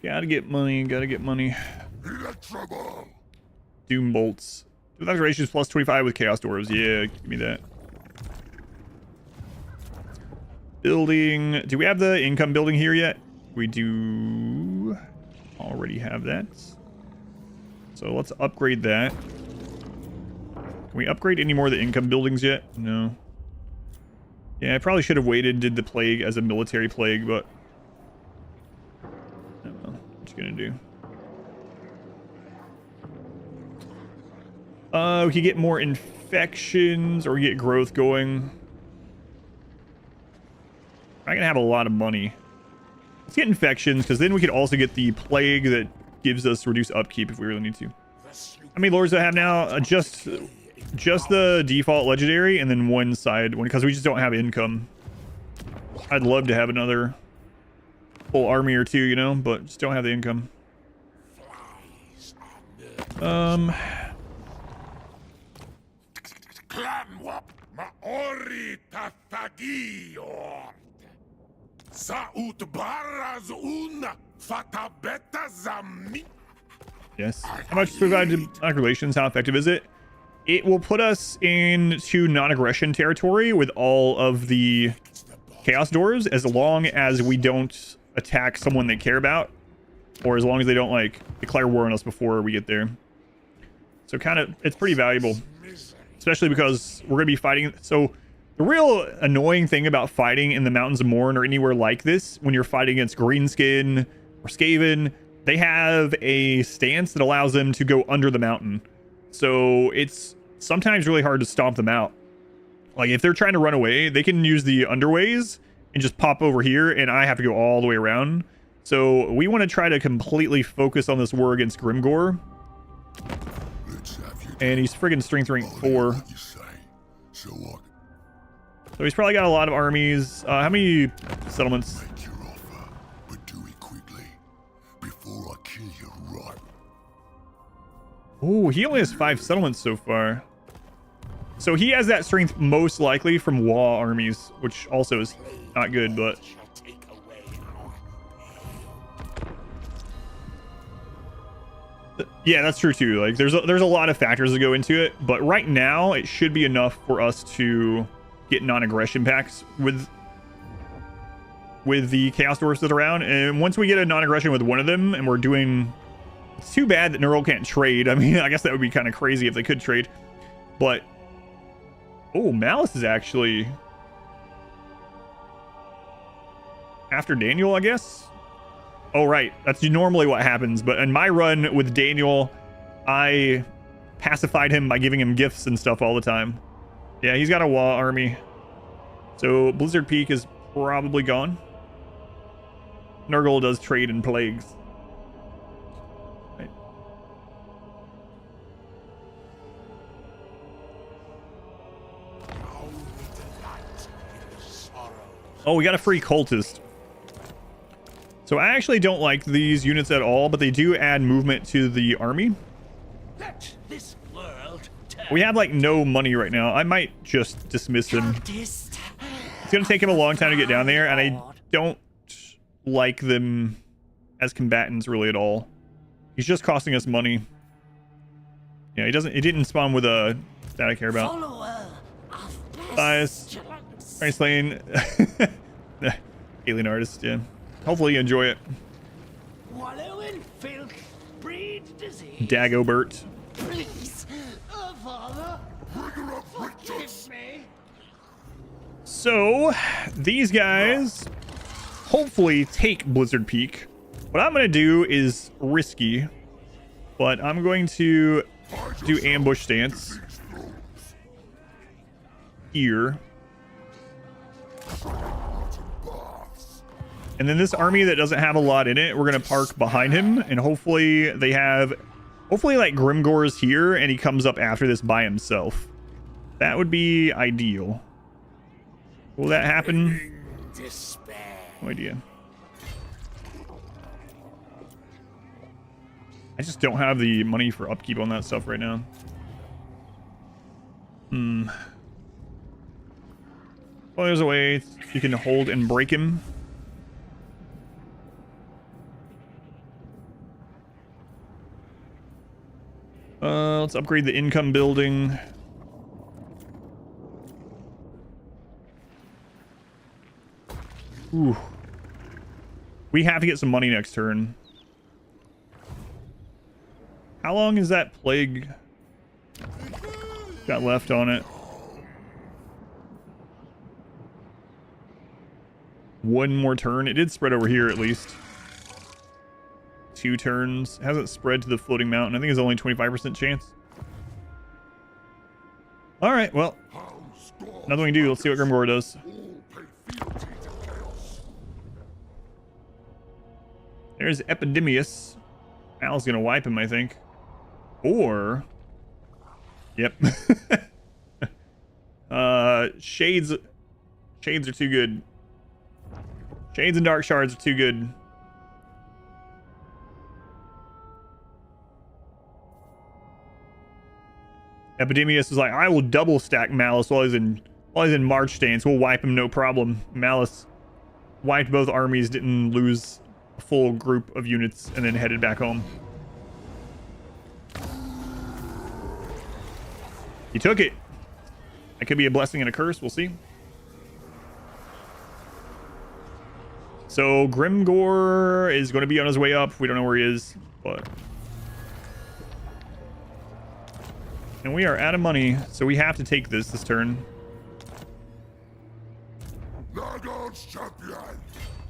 Gotta get money, gotta get money. Trouble. Doom bolts. Defense ratios plus 25 with chaos dwarves. Yeah, give me that. Building. Do we have the income building here yet? We do already have that. So let's upgrade that. Can we upgrade any more of the income buildings yet? No. Yeah, I probably should have waited and did the plague as a military plague, but I don't know what you gonna do. We could get more infections or we get growth going. I'm gonna have a lot of money. Let's get infections, because then we could also get the plague that gives us reduced upkeep if we really need to. How many lords do I have now? Just the default legendary and then one side one, because we just don't have income. I'd love to have another full army or 2, you know, but just don't have the income. Yes. How much provided calculations? How effective is it? It will put us into non-aggression territory with all of the chaos doors, as long as we don't attack someone they care about, or as long as they don't like declare war on us before we get there. So kind of, it's pretty valuable, especially because we're gonna be fighting. So the real annoying thing about fighting in the Mountains of Morn or anywhere like this, when you're fighting against Greenskin or Skaven, they have a stance that allows them to go under the mountain. So it's sometimes really hard to stomp them out. Like if they're trying to run away, they can use the underways and just pop over here, and I have to go all the way around. So we want to try to completely focus on this war against Grimgore. And he's friggin' strength rank 4. So he's probably got a lot of armies. How many settlements? Oh, he only has 5 settlements so far. So he has that strength most likely from Wa armies, which also is not good, but... yeah, that's true too. Like there's a lot of factors that go into it, but right now it should be enough for us to get non-aggression packs with the chaos dwarfs that are around. And once we get a non-aggression with one of them and we're doing... it's too bad that Nurgle can't trade. I mean, I guess that would be kind of crazy if they could trade. But... oh, Malice is actually... after Daniel, I guess? Oh, right. That's normally what happens. But in my run with Daniel, I pacified him by giving him gifts and stuff all the time. Yeah, he's got a Wa army. So Blizzard Peak is probably gone. Nurgle does trade in plagues. Right. Oh, we got a free cultist. So I actually don't like these units at all, but they do add movement to the army. Let this world turn. We have like no money right now. I might just dismiss him. It's gonna take him a long time to get down there, and I don't like them as combatants really at all. He's just costing us money. Yeah, he didn't spawn with a that I care about. Bias. Price lane. Alien artist, yeah. Hopefully you enjoy it. Wallow in filth, breed disease. Dagobert. Please, Father, forgive me. So, these guys hopefully take Blizzard Peak. What I'm going to do is risky, but I'm going to do ambush stance here. And then this army that doesn't have a lot in it, we're going to park behind him, and hopefully they have, like Grimgor's here and he comes up after this by himself. That would be ideal. Will that happen? No idea. I just don't have the money for upkeep on that stuff right now. Well, there's a way you can hold and break him. Let's upgrade the income building. Ooh. We have to get some money next turn. How long is that plague got left on it? One more turn. It did spread over here at least. 2 turns. It hasn't spread to the floating mountain. I think it's only 25% chance. All right, well, nothing we can do. Let's see what Grimgor does. There's Epidemius. Al's gonna wipe him, I think. Or, yep. Shades are too good. Shades and Dark Shards are too good. Epidemius is like, I will double stack Malice while he's in March stance. We'll wipe him, no problem. Malice wiped both armies, didn't lose a full group of units, and then headed back home. He took it. That could be a blessing and a curse. We'll see. So Grimgor is going to be on his way up. We don't know where he is, but... And we are out of money, so we have to take this turn.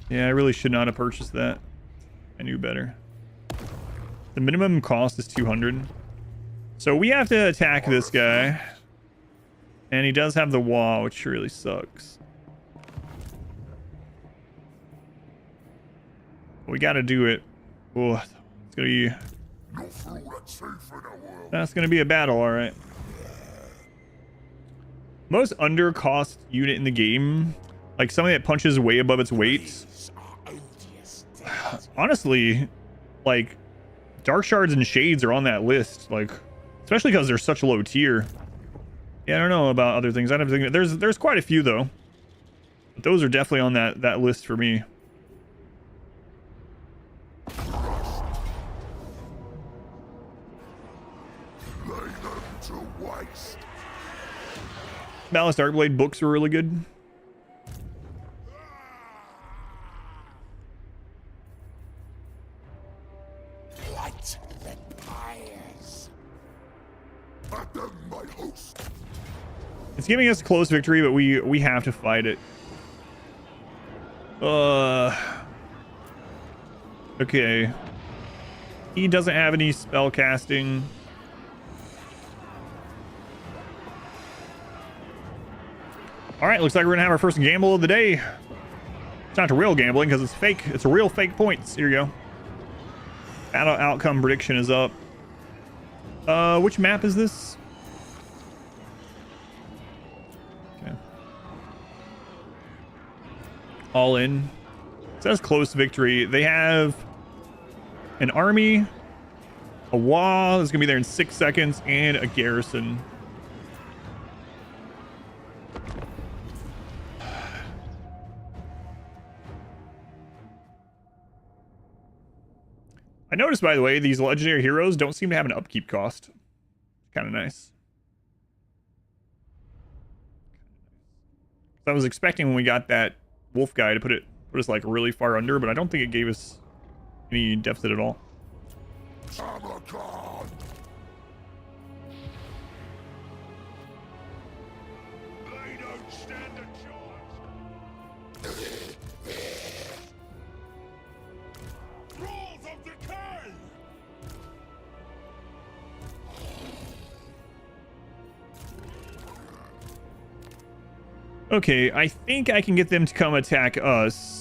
Yeah, I really should not have purchased that. I knew better. The minimum cost is 200. So we have to attack this guy. And he does have the wall, which really sucks. We got to do it. Oh, it's going to be... That's going to be a battle, all right. Most under-cost unit in the game, like something that punches way above its weight. Honestly, like, Dark Shards and Shades are on that list, like, especially because they're such low tier. Yeah, I don't know about other things. I don't think there's quite a few though. But those are definitely on that list for me. Malice Darkblade books were really good. Light Empires. My host. It's giving us a close victory, but we have to fight it. We Okay. He doesn't have any spell casting. All right, looks like we're gonna have our first gamble of the day. It's not a real gambling because it's fake. It's a real fake points. Here you go. Battle outcome prediction is up. Which map is this? Okay. All in. It says close victory. They have an army, a wall that's gonna be there in 6 seconds, and a garrison. I noticed, by the way, these legendary heroes don't seem to have an upkeep cost. Kind of nice. I was expecting when we got that wolf guy to put us like really far under, but I don't think it gave us any deficit at all. Tamurkhan! They don't stand a chance! Rules of Decay! Okay, I think I can get them to come attack us.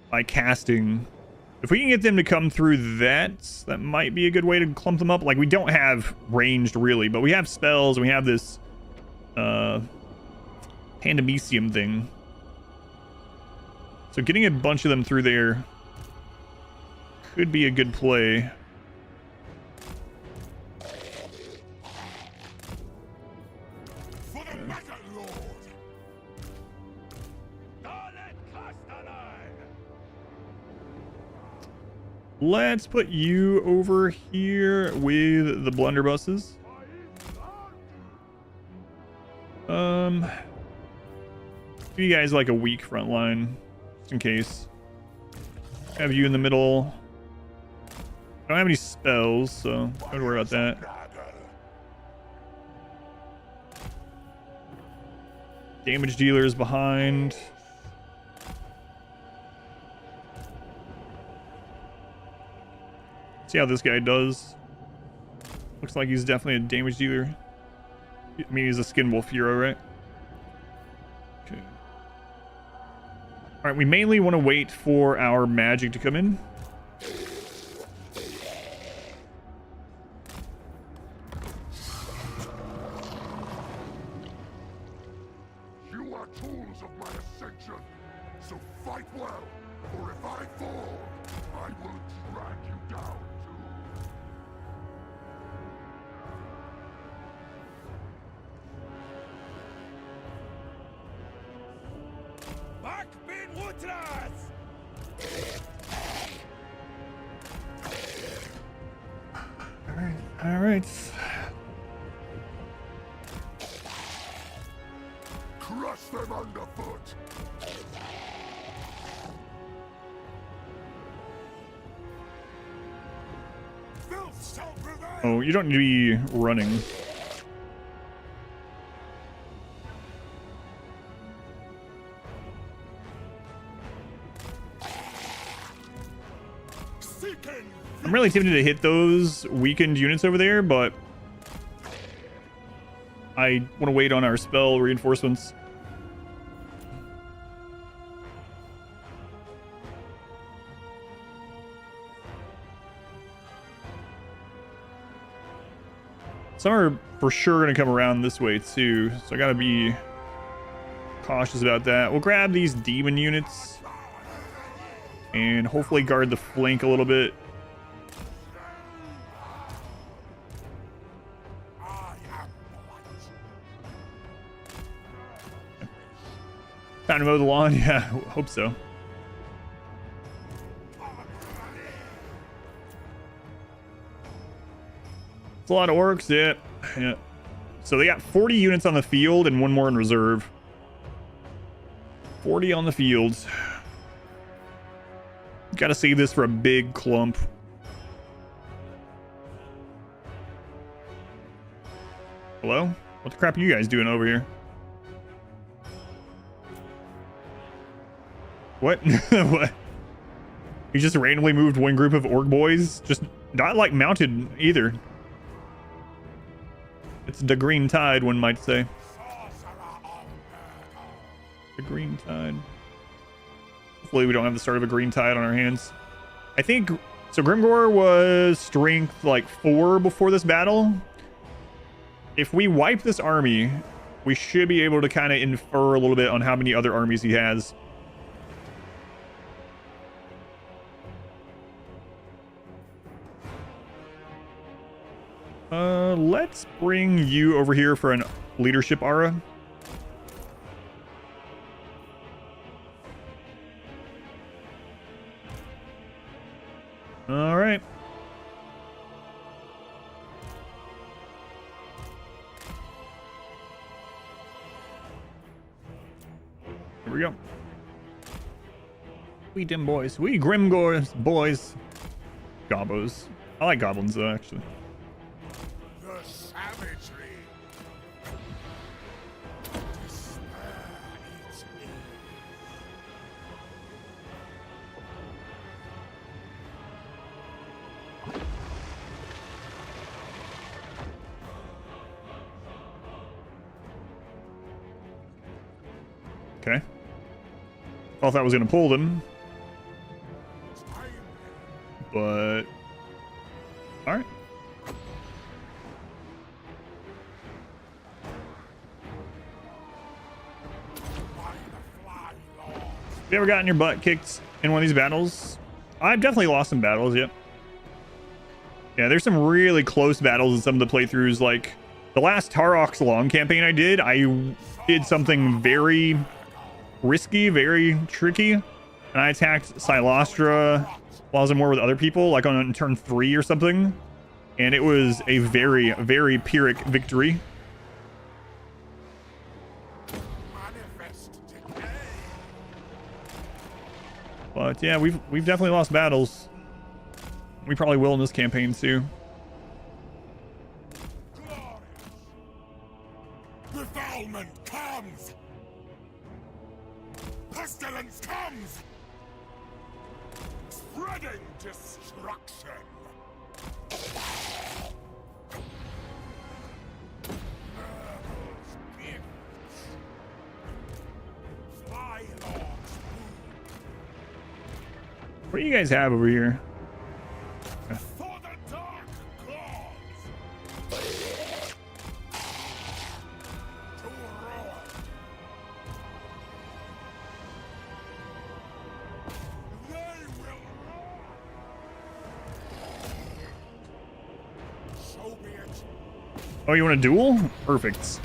By casting. If we can get them to come through that might be a good way to clump them up. Like, we don't have ranged really, but we have spells and we have this pandemicium thing. So getting a bunch of them through there could be a good play. For the Maggot Lord! Darlet Castellan! Let's put you over here with the blunderbusses. Give you guys like a weak front line, just in case. Have you in the middle. I don't have any spells, so don't worry about that. Damage dealers behind. See how this guy does. Looks like he's definitely a damage dealer. I mean, he's a skin wolf hero, right? Okay. All right, we mainly want to wait for our magic to come in. You are tools of my ascension, so fight well, or if I fall, I will drag you down too. Back bin Woodras! All right. Crush them underfoot! Filth shall prevail! Oh, you don't need to be running. Seeking! I'm really tempted to hit those weakened units over there, but I want to wait on our spell reinforcements. Some are for sure going to come around this way too, so I got to be cautious about that. We'll grab these demon units and hopefully guard the flank a little bit. Time to mow the lawn? Yeah, hope so. It's a lot of orcs, yeah. So they got 40 units on the field and one more in reserve. 40 on the field. Gotta save this for a big clump. Hello? What the crap are you guys doing over here? What? What? He just randomly moved one group of orc boys. Just not like mounted either. It's the green tide, one might say. The green tide. Hopefully we don't have the start of a green tide on our hands. I think so. Grimgor was strength like 4 before this battle. If we wipe this army, we should be able to kind of infer a little bit on how many other armies he has. Let's bring you over here for an leadership aura. All right. Here we go. We dim boys. We Grimgor boys. Gobbos. I like goblins though, actually. The savagery. Despair eats me. Okay. Thought that was gonna pull them, but all right. Have you ever gotten your butt kicked in one of these battles? I've definitely lost some battles, yep. Yeah, there's some really close battles in some of the playthroughs. Like the last Tarok's Long campaign I did something very risky, very tricky, and I attacked Silostra while I was in war with other people, like on turn 3 or something, and it was a very, very Pyrrhic victory. But yeah, we've definitely lost battles. We probably will in this campaign too. Defilement comes! Pestilence comes! Spreading destruction! Nurgle's gifts! Fly Lord's What do you guys have over here? for the dark gods! To roar! They will roar! So be it. Oh, you want a duel? Perfect.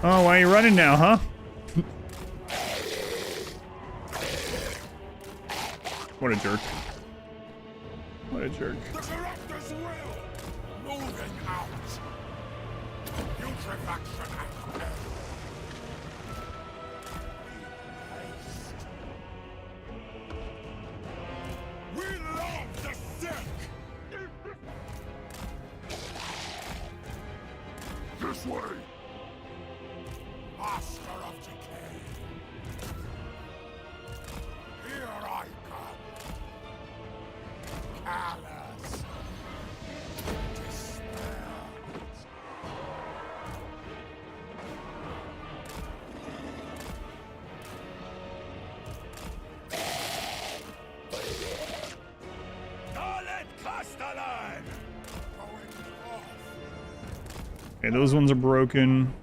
Oh, why are you running now, huh? What a jerk. What a jerk. The corruptor's will! Moving out! Putrefaction at hell! Haste! We love the sick! This way! Master of Decay! Here I come! Callous! Despair! Dalet Castellan! Going off! Okay, those ones are broken.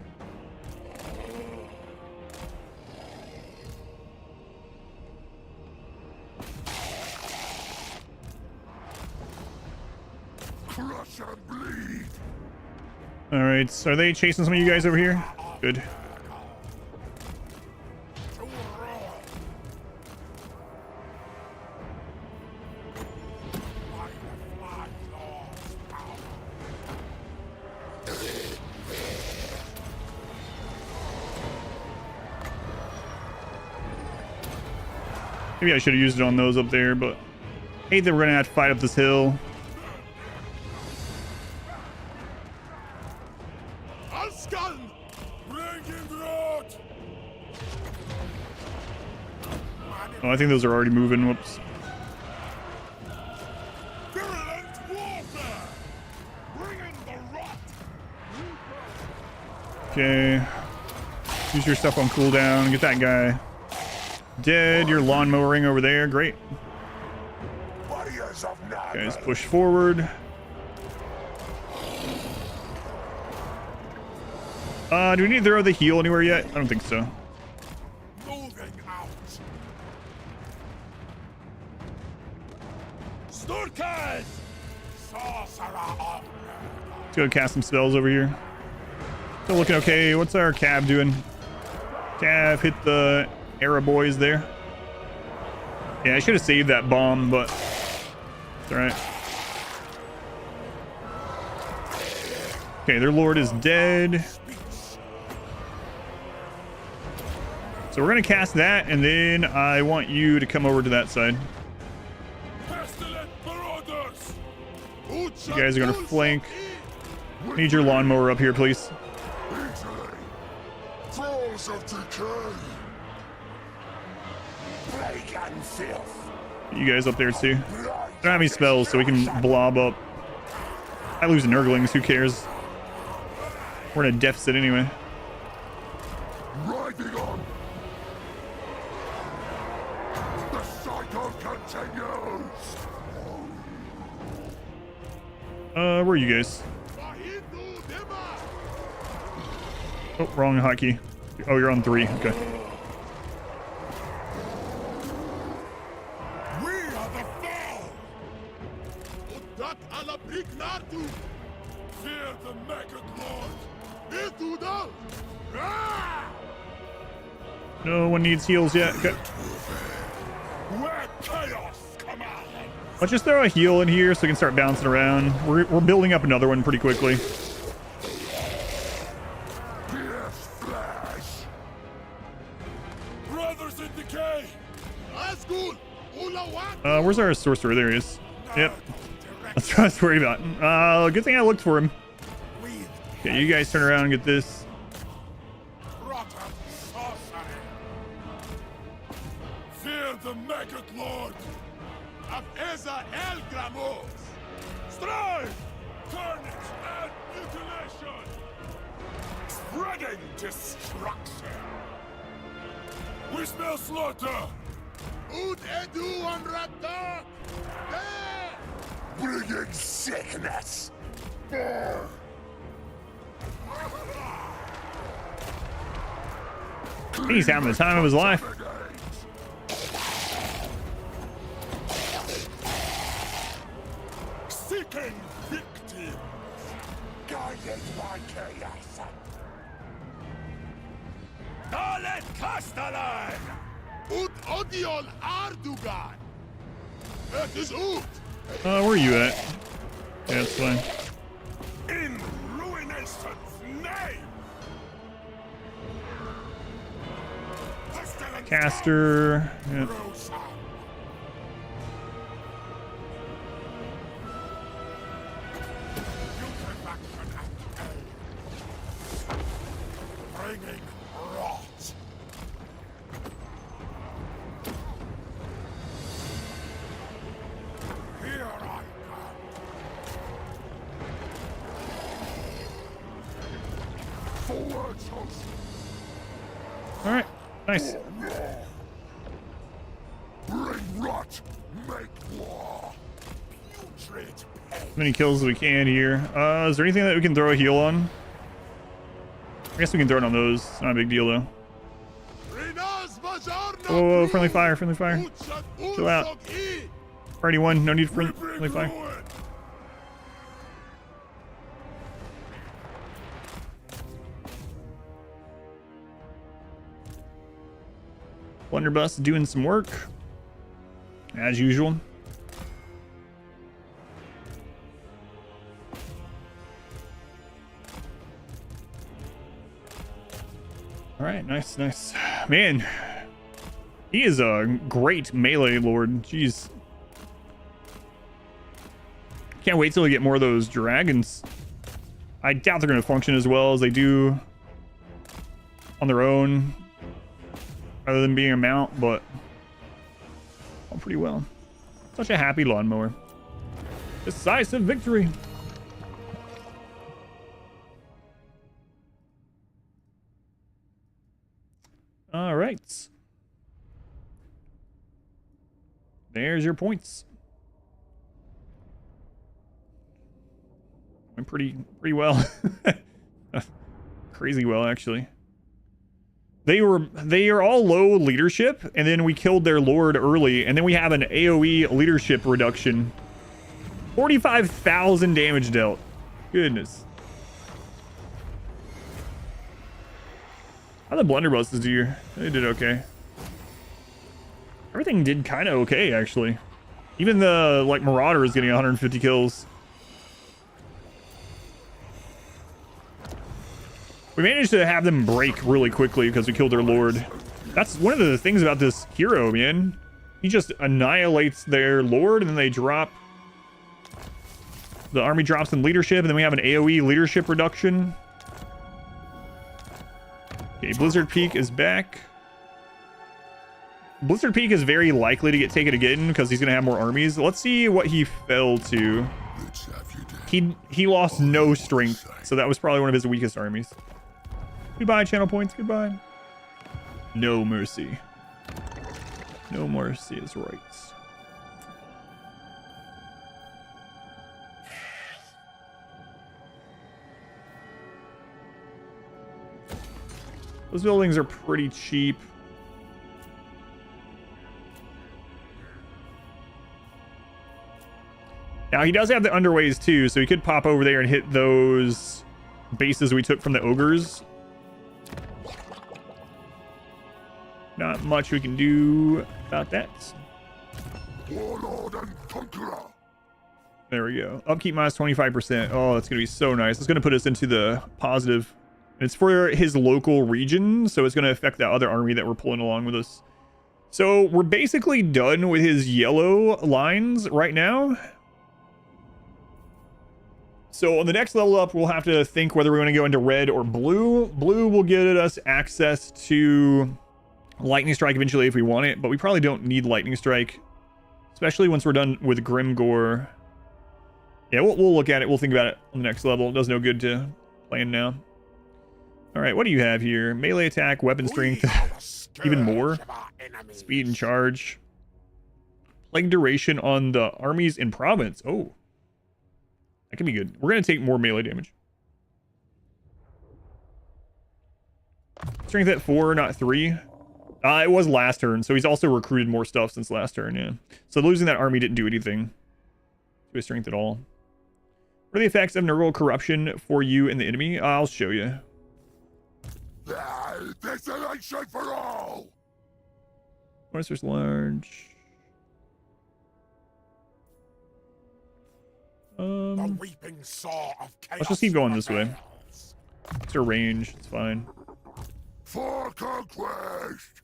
Crush and bleed! Alright, so are they chasing some of you guys over here? Good. To roar! By the Fly Lord's power! Maybe I should have used it on those up there, but I hate that we're gonna have to fight up this hill. Askan! Bring him rot! Oh, I think those are already moving. Whoops. Virulent warfare! Bring in the rot! Okay. Use your stuff on cooldown. Get that guy dead. Your lawnmowering over there. Great. Warriors of Nurgle! Guys, push forward. Do we need to throw the heal anywhere yet? I don't think so. Moving out! Sturkers! Sorcerer of Nurgle! Let's go cast some spells over here. Still looking okay. What's our Cav doing? Cav hit the Era boys there. Yeah, I should have saved that bomb, but it's alright. Okay, their lord is dead. So we're gonna cast that, and then I want you to come over to that side. You guys are gonna flank. Need your lawnmower up here, please. Easily. Thralls of Decay! Plague and filth! You guys up there too. Don't have any spells, so we can blob up. I lose the Nurglings, who cares? We're in a deficit anyway. Riding on! The cycle continues! Where are you guys? Oh, wrong hotkey. Oh, you're on 3. Okay. We are the foe! Udak ala Brignardu! Fear the maggot lord! Itudal! No one needs heals yet. Okay. Where chaos commands! Let's just throw a heal in here so we can start bouncing around. We're building up another one pretty quickly. Pierce flesh! Brothers in decay! Asgul! Ulawat! Where's our sorcerer? There he is. Yep. That's what I was worried about. Good thing I looked for him. Okay, you guys turn around and get this. Rotten sorcery! Fear the maggot lord! Of Eza El Gramos! Strive! Carnage and mutilation! Spreading destruction! We smell slaughter! Ud edu on Ratak! Bringing sickness! He's having the time of his life. Seeking victims! Guided by chaos! Dalet Castellan! Ut Odiol Ardugan! It is Ut! Where are you at? Yeah, that's fine. In Ruination's name! Pestilence Caster. Yep. Rosa. Putrefaction and decay. Bringing rot. Here I come. Forward, host. All right. Nice. Bring rot, make war. Putrid pain. As many kills as we can here. Is there anything that we can throw a heal on? I guess we can throw it on those. Not a big deal though. Whoa, friendly fire, friendly fire. Chill out. Already won. No need for friendly fire. Blunderbus doing some work, as usual. All right, nice, nice. Man, he is a great melee lord. Jeez. Can't wait till we get more of those dragons. I doubt they're going to function as well as they do on their own, rather than being a mount, but All pretty well. Such a happy lawnmower. Decisive victory. All right. There's your points. Went pretty well. Crazy well, actually. They are all low leadership, and then we killed their lord early, and then we have an AoE leadership reduction. 45,000 damage dealt. Goodness. How the blunderbusses do? They did okay. Everything did kind of okay, actually. Even the like marauder is getting 150 kills. We managed to have them break really quickly because we killed their lord. That's one of the things about this hero, man. He just annihilates their lord, and then they drop. The army drops in leadership, and then we have an AoE leadership reduction. Okay, Blizzard Peak is back. Blizzard Peak is very likely to get taken again because he's going to have more armies. Let's see what he fell to. He lost no strength, so that was probably one of his weakest armies. Goodbye, channel points. Goodbye. No mercy. No mercy is right. Those buildings are pretty cheap. Now, he does have the underways too, so he could pop over there and hit those bases we took from the ogres. Not much we can do about that. Warlord and Conqueror. There we go. Upkeep minus 25%. Oh, that's going to be so nice. It's going to put us into the positive. It's for his local region, so it's going to affect that other army that we're pulling along with us. So we're basically done with his yellow lines right now. So on the next level up, we'll have to think whether we're going to go into red or blue. Blue will get us access to Lightning Strike eventually if we want it, but we probably don't need Lightning Strike, especially once we're done with Grimgore. Yeah, we'll look at it. We'll think about it on the next level. It does no good to plan now. All right, what do you have here? Melee attack, weapon strength, even more. Speed and charge. Plague duration on the armies in province. Oh, that can be good. We're going to take more melee damage. Strength at 4, not 3. It was last turn, so he's also recruited more stuff since last turn, yeah. So losing that army didn't do anything to his strength at all. What are the effects of Nurgle corruption for you and the enemy? I'll show you. Desolation for all. Monsters large. The weeping saw of chaos. Let's just keep going this way. It's a range. It's fine. For conquest.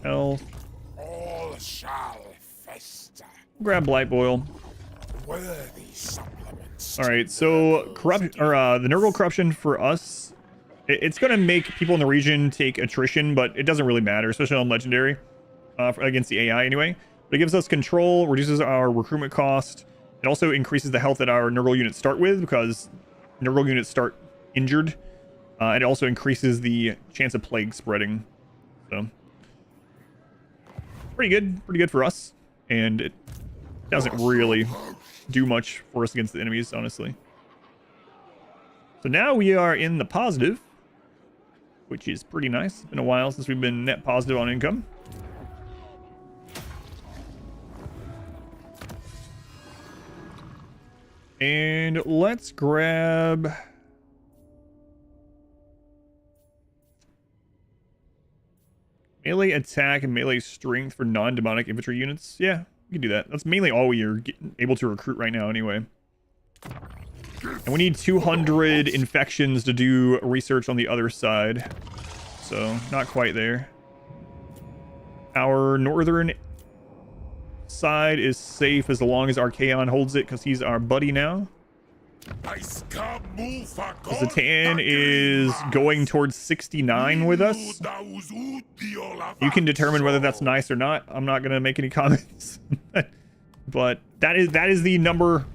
Health. All shall fester. Grab Blight Boil. Worthy supplements. All right, so the Nurgle corruption for us, it's going to make people in the region take attrition, but it doesn't really matter, especially on legendary against the AI anyway. But it gives us control, reduces our recruitment cost. It also increases the health that our Nurgle units start with because Nurgle units start injured. It also increases the chance of plague spreading. So pretty good for us, and it doesn't really do much for us against the enemies, honestly. So now we are in the positive, which is pretty nice. It's been a while since we've been net positive on income. And let's grab melee attack and melee strength for non-demonic infantry units. Yeah, we can do that. That's mainly all we are able to recruit right now anyway. And we need 200 infections to do research on the other side. So, not quite there. Our northern side is safe as long as Archaon holds it, because he's our buddy now. Zatan is going towards 69 with us. You can determine whether that's nice or not. I'm not going to make any comments. But that is the number,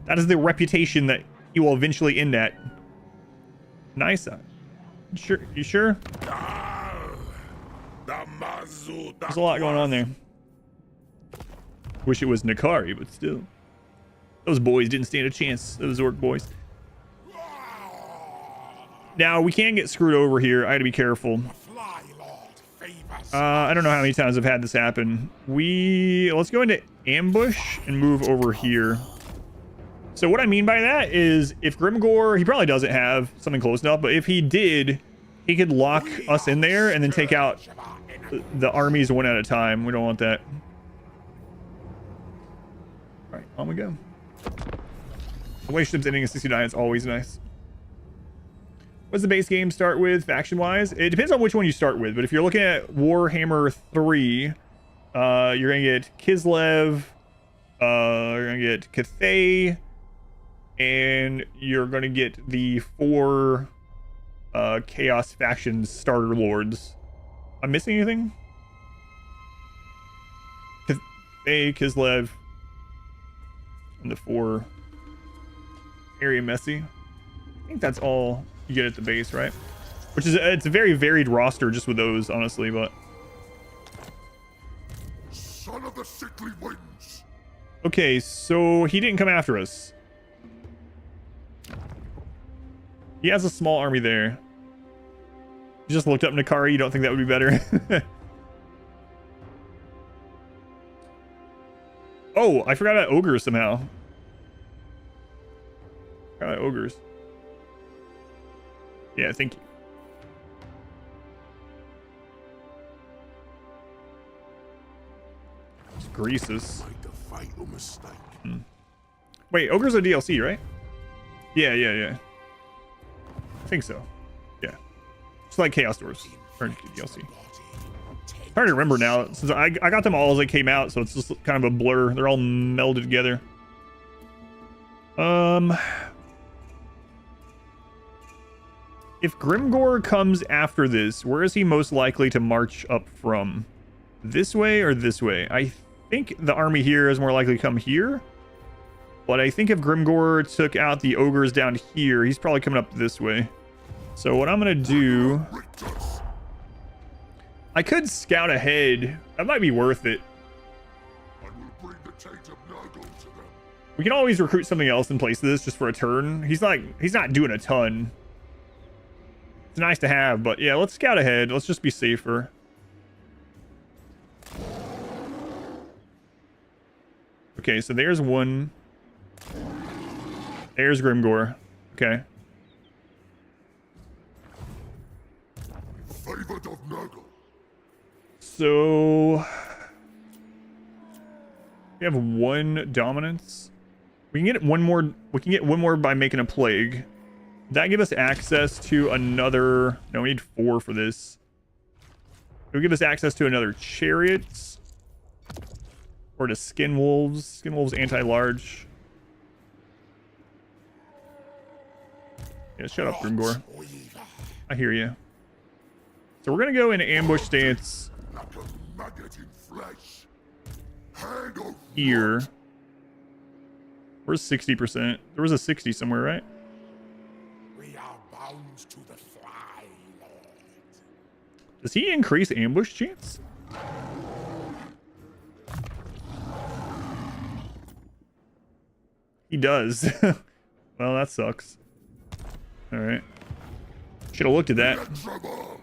that is the reputation that he will eventually end at. Nice. Sure, you sure? There's a lot going on there. Wish it was Nakari, but still. Those boys didn't stand a chance. Those orc boys. Now, we can get screwed over here. I gotta be careful. I don't know how many times I've had this happen. Let's go into ambush and move over here. So what I mean by that is if Grimgor, he probably doesn't have something close enough, but if he did, he could lock us in there and then take out the armies one at a time. We don't want that. All right, on we go. Relationships ending in 69 is always nice. What's the base game start with faction-wise? It depends on which one you start with, but if you're looking at Warhammer 3, you're gonna get Kislev, you're gonna get Cathay, and you're gonna get the 4 Chaos faction starter lords. Am I missing anything? Cathay, Kislev, and the 4 area messy. I think that's all you get at the base, right? Which is, it's a very varied roster just with those, honestly, but Son of the sickly winds. okay, so he didn't come after us. He has a small army there. You just looked up Nakari. You don't think that would be better? Oh, I forgot about ogres somehow. Forgot about ogres. Yeah, thank you. It's Greasus. Wait, ogres are DLC, right? Yeah. I think so. Yeah. It's like Chaos Doors. Or DLC. Hard to remember now, since I got them all as they came out, so it's just kind of a blur. They're all melded together. If Grimgor comes after this, where is he most likely to march up from? This way or this way? I think the army here is more likely to come here. But I think if Grimgor took out the ogres down here, he's probably coming up this way. So what I'm going to do... I could scout ahead. That might be worth it. I will bring the taint of Nurgle to them. We can always recruit something else in place of this just for a turn. He's not doing a ton. It's nice to have, but yeah, let's scout ahead. Let's just be safer. Okay, so there's one. There's Grimgor. Okay. Favored of Nurgle. So we have 1 dominance. We can get one more. We can get one more by making a plague. That give us access to another... No, we need 4 for this. It'll give us access to another chariots. Or to skin wolves. Skin wolves anti-large. Yeah, shut up, Grimgor. I hear you. So we're going to go into ambush stance Like a maggot in flesh. Hand of here. Where's 60%? There was a 60 somewhere, right? We are bound to the fly, Lord. Does he increase ambush chance? He does. Well, that sucks. All right. Should have looked at that. trouble.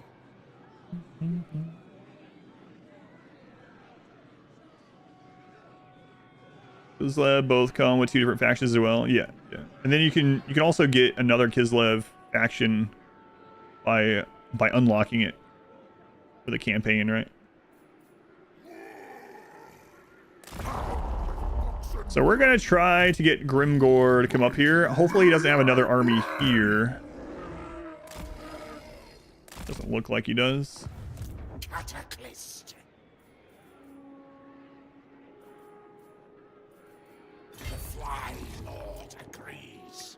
Kislev both come with 2 different factions as well. Yeah. And then you can also get another Kislev faction by unlocking it for the campaign, right? So we're gonna try to get Grimgor to come up here. Hopefully he doesn't have another army here. Doesn't look like he does. Cataclysm. The fly lord agrees.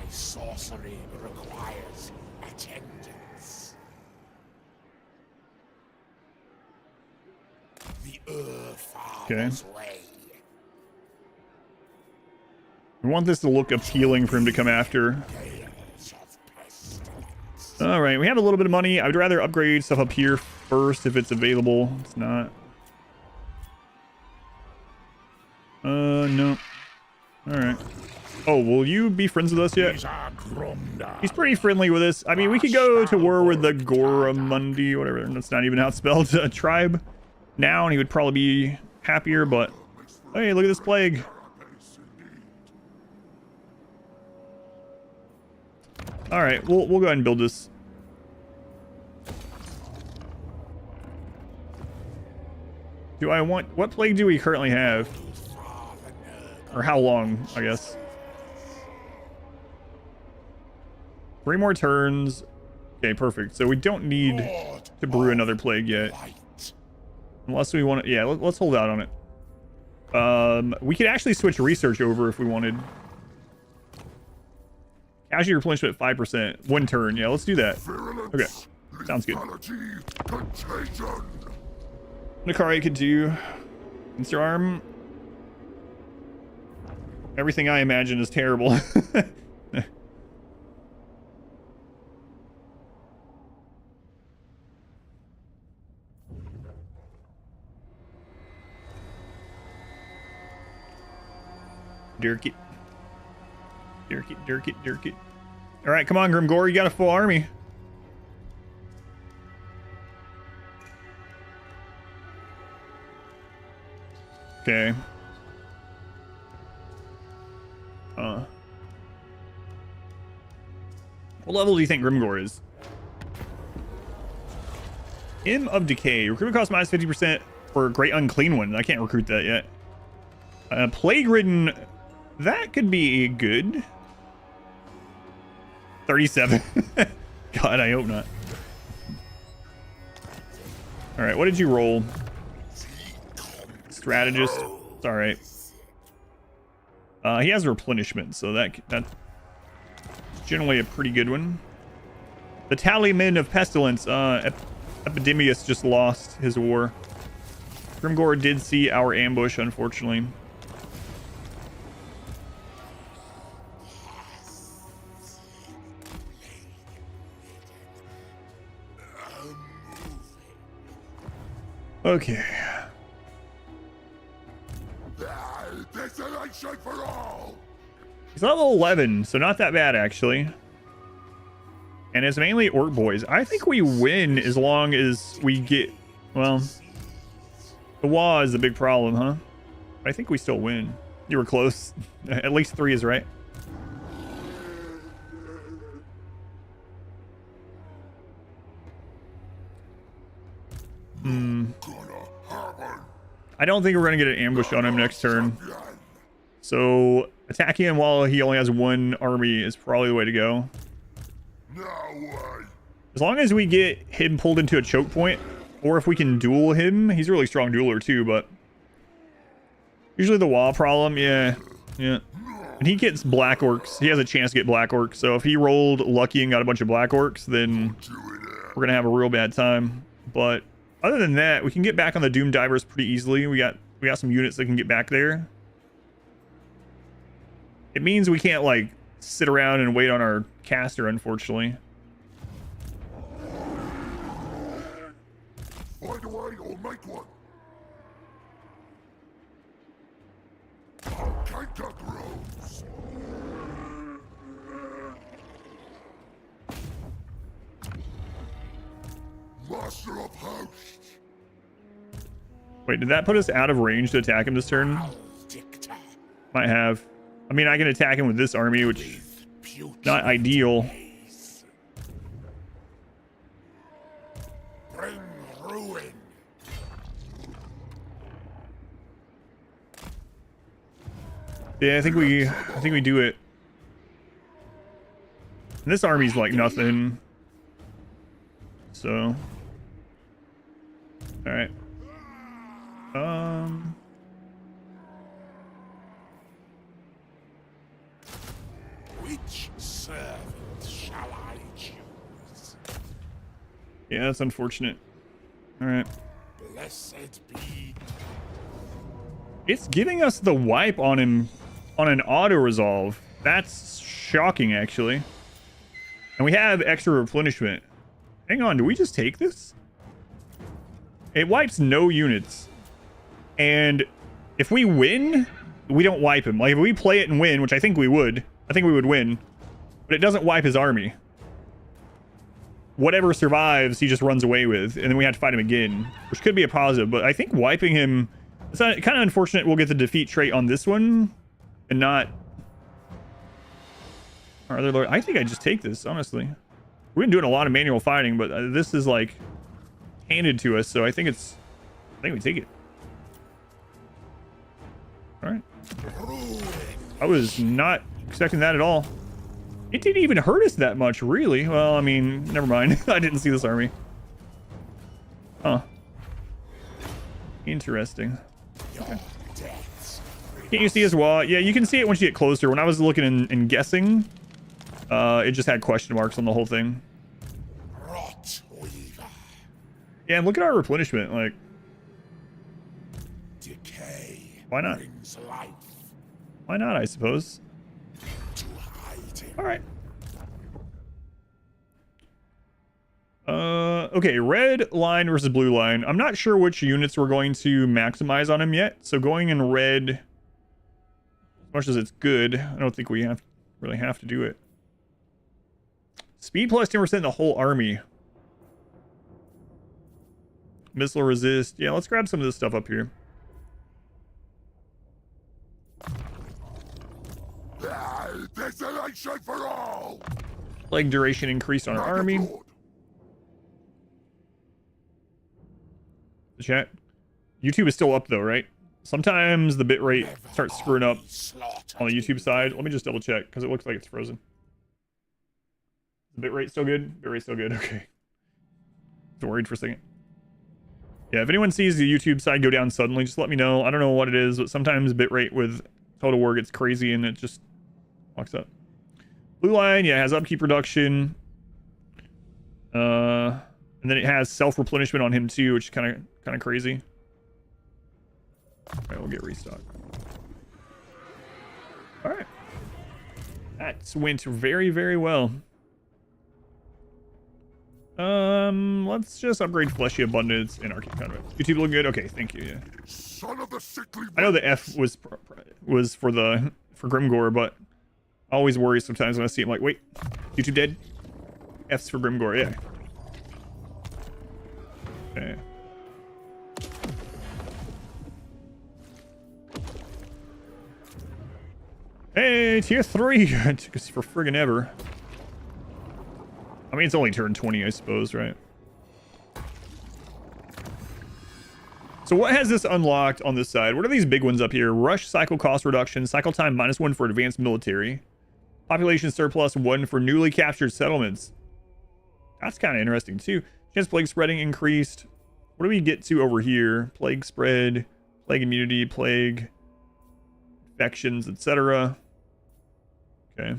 sorcery requires attendance. The Father's way. We want this to look appealing for him to come after. All right, we have a little bit of money. I would rather upgrade stuff up here first if it's available. It's not. No. All right. Oh, will you be friends with us yet? He's pretty friendly with us. I mean, we could go to war with the Goramundi, whatever. That's not even how it's spelled. Tribe now, and he would probably be happier. But hey, look at this plague. All right, we'll go ahead and build this. Do I want... What plague do we currently have? Or how long, I guess. 3 more turns. Okay, perfect. So we don't need to brew another plague yet. Unless we want to... Yeah, let's hold out on it. We could actually switch research over if we wanted. Casualty replenishment at 5%. 1 turn. Yeah, let's do that. Okay. Sounds good. Nakari could do Mr. Arm. Everything I imagine is terrible. Dirk it. Dirk it, dirk it, dirk it. All right, come on, Grimgor. You got a full army. Okay. What level do you think Grimgor is? Hymn of Decay. Recruitment cost minus 50% for a Great Unclean One. I can't recruit that yet. Plague Ridden. That could be good. 37. God, I hope not. All right, what did you roll? Strategist. It's all right. He has replenishment, so that's generally a pretty good one. The Tallyman of Pestilence. Epidemius just lost his war. Grimgor did see our ambush, unfortunately. Okay. He's level 11, so not that bad, actually. And it's mainly orc boys. I think we win as long as we get... Well, the Wa is a big problem, huh? I think we still win. You were close. At least 3 is right. I don't think we're going to get an ambush on him next turn. So attacking him while he only has 1 army is probably the way to go. As long as we get him pulled into a choke point, or if we can duel him. He's a really strong dueler too, but usually the Wa problem, yeah. And he gets black orcs. He has a chance to get black orcs. So if he rolled lucky and got a bunch of black orcs, then we're going to have a real bad time. But other than that, we can get back on the Doom Divers pretty easily. We got some units that can get back there. It means we can't like sit around and wait on our caster, unfortunately. Find a way or make one. Canker grows. Master of hosts. Wait, did that put us out of range to attack him this turn? Might have. I mean, I can attack him with this army, which not ideal. Bring ruin. Yeah, I think we do it. And this army's like nothing. So, all right. Which servant shall I choose? Yeah, that's unfortunate. All right. Blessed be. It's giving us the wipe on him on an auto resolve. That's shocking, actually. And we have extra replenishment. Hang on, do we just take this? It wipes no units. And if we win, we don't wipe him. Like, if we play it and win, which I think we would win, but it doesn't wipe his army. Whatever survives, he just runs away with, and then we have to fight him again, which could be a positive, but I think wiping him, it's kind of unfortunate we'll get the defeat trait on this one, and not our other lord. I think I just take this, honestly. We've been doing a lot of manual fighting, but this is like handed to us, so I think we take it. All right. I was not expecting that at all. It didn't even hurt us that much, really. Well, I mean, never mind. I didn't see this army. Huh. Interesting. Okay. Can't you see his wall? Yeah, you can see it once you get closer. When I was looking and guessing, it just had question marks on the whole thing. Yeah, and look at our replenishment. Like, Decay. Why not? Brings life. Why not, I suppose. All right. Okay, red line versus blue line. I'm not sure which units we're going to maximize on him yet. So going in red, as much as it's good, I don't think we really have to do it. Speed plus 10% the whole army. Missile resist. Yeah, let's grab some of this stuff up here. Desolation for all. Plague duration increased on our army. The chat. YouTube is still up though, right? Sometimes the bitrate starts screwing up on the YouTube side. Let me just double check because it looks like it's frozen. The bitrate still good? Bitrate still good. Okay. I was worried for a second. Yeah, if anyone sees the YouTube side go down suddenly, just let me know. I don't know what it is, but sometimes bitrate with Total War gets crazy and it just walks up. Blue line, yeah, has upkeep reduction. And then it has self-replenishment on him too, which is kind of crazy. All right, we'll get restock. All right. That went very, very well. Let's just upgrade Fleshy Abundance and Archaon Conduit. YouTube look good? Okay, thank you, yeah. Son of a sickly I know the F was for Grimgore, but I always worry sometimes when I see him like, wait, YouTube dead? F's for Grimgore, yeah. Okay. Hey, tier 3. It took us for friggin' ever. I mean, it's only turn 20, I suppose, right? So what has this unlocked on this side? What are these big ones up here? Rush cycle cost reduction, cycle time -1 for advanced military, population surplus 1 for newly captured settlements. That's kind of interesting too. Chance plague spreading increased. What do we get to over here? Plague spread, plague immunity, plague infections, etc. Okay.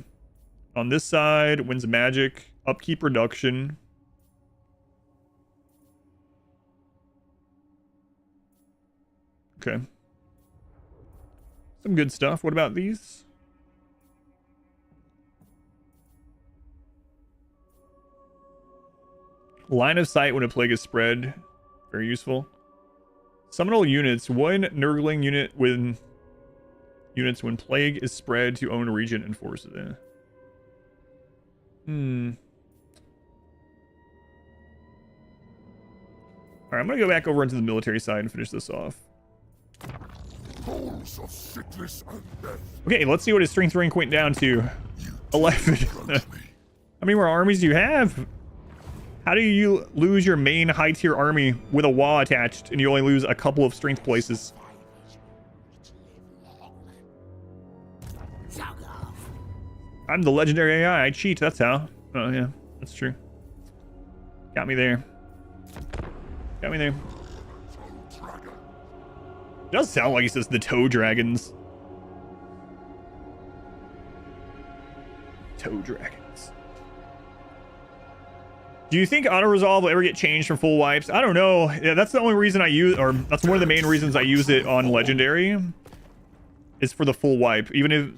On this side, winds of magic, upkeep reduction. Okay. Some good stuff. What about these? Line of sight when a plague is spread. Very useful. Summon all units. 1 Nurgling unit when plague is spread to own region and forces it. Alright, I'm gonna go back over into the military side and finish this off. Souls of sickness and death. Okay, let's see what his strength rank went down to. 11. How many more armies do you have? How do you lose your main high tier army with a wall attached and you only lose a couple of strength places? I'm the legendary AI. I cheat. That's how. Oh, yeah. That's true. Got me there. Got me there. It does sound like he says the toe dragons. Rainbow Dragons. Do you think auto resolve will ever get changed from full wipes? I don't know. Yeah, that's the only reason I use, or that's one of the main reasons I use it on legendary. Is for the full wipe, even if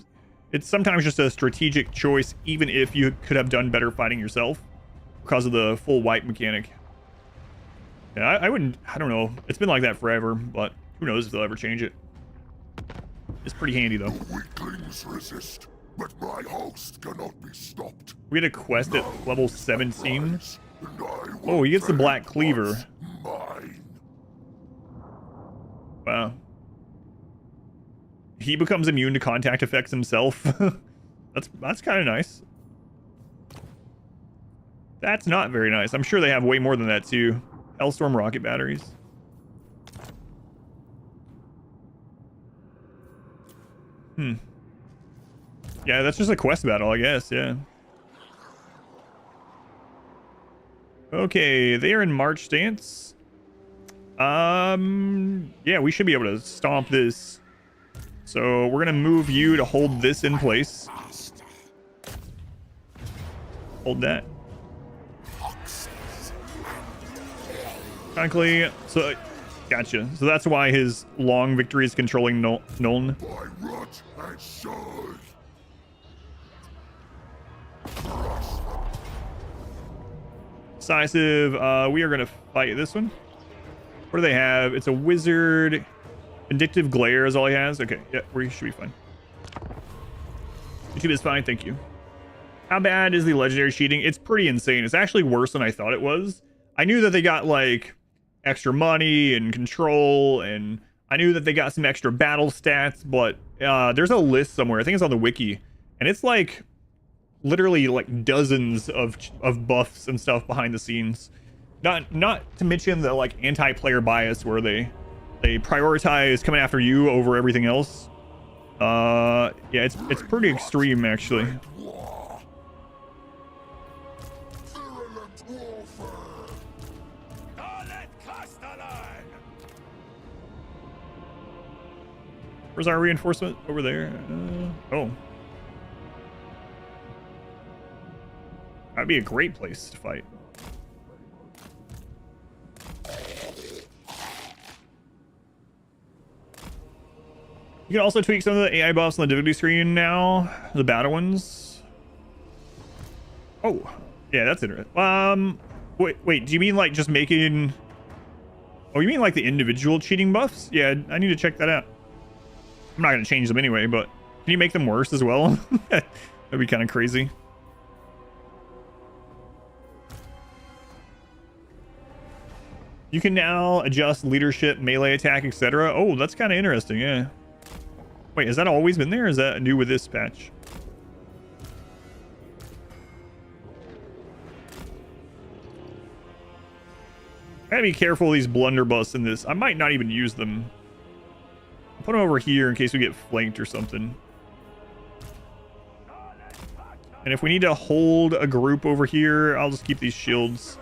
it's sometimes just a strategic choice, even if you could have done better fighting yourself because of the full wipe mechanic. Yeah, I don't know. It's been like that forever, but who knows if they'll ever change it. It's pretty handy though. The weaklings resist, but my host cannot be stopped. We had a quest at level 17. Rise, and I will Oh, he gets the take black cleaver. what's mine. Wow. He becomes immune to contact effects himself. That's kind of nice. That's not very nice. I'm sure they have way more than that too. Hellstorm rocket batteries. Yeah, that's just a quest battle, I guess. Yeah. Okay, they are in March stance. Yeah, we should be able to stomp this. So we're gonna move you to hold this in place. Hold that. Technically, so gotcha. So that's why his long victory is controlling Nuln. By rot and Seige. Decisive. We are gonna fight this one. What do they have? It's a wizard. Vindictive glare is all he has. Okay, yeah, we should be fine. YouTube is fine, thank you. How bad is the legendary cheating? It's pretty insane. It's actually worse than I thought it was. I knew that they got like extra money and control, and I knew that they got some extra battle stats, but there's a list somewhere. I think it's on the wiki, and it's like literally like dozens of buffs and stuff behind the scenes. Not to mention the like anti-player bias where they prioritize coming after you over everything else. Yeah, it's pretty extreme actually. Virulent warfare. Where's our reinforcement? Over there. Oh. That'd be a great place to fight. You can also tweak some of the AI buffs on the difficulty screen now. The battle ones. Oh, yeah, that's interesting. Wait, do you mean like just making... Oh, you mean like the individual cheating buffs? Yeah, I need to check that out. I'm not going to change them anyway, but can you make them worse as well? That'd be kind of crazy. You can now adjust leadership, melee attack, etc. Oh, that's kind of interesting, yeah. Wait, has that always been there? Or is that new with this patch? I gotta be careful of these blunderbuss in this. I might not even use them. I'll put them over here in case we get flanked or something. And if we need to hold a group over here, I'll just keep these shields.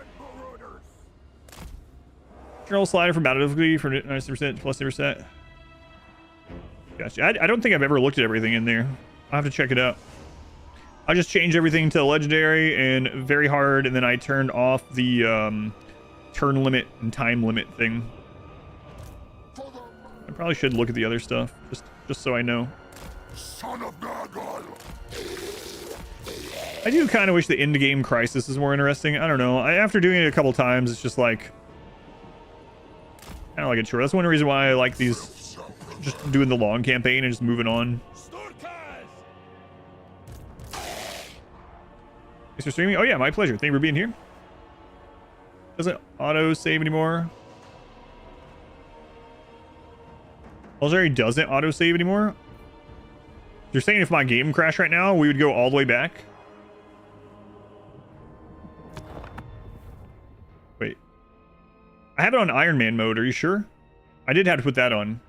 General slider for battle difficulty for 90% plus 10%. Gotcha. I don't think I've ever looked at everything in there. I'll have to check it out. I just changed everything to legendary and very hard, and then I turned off the turn limit and time limit thing. I probably should look at the other stuff just so I know. Son of Nurgle. I do kind of wish the end game crisis is more interesting. I don't know. After doing it a couple times, it's just like kind of like a chore. That's one reason why I like these, just doing the long campaign and just moving on. Thanks for streaming. Oh yeah, my pleasure. Thank you for being here. Doesn't auto save anymore. Legendary doesn't auto save anymore. You're saying if my game crashed right now, we would go all the way back? Wait. I have it on Iron Man mode. Are you sure? I did have to put that on.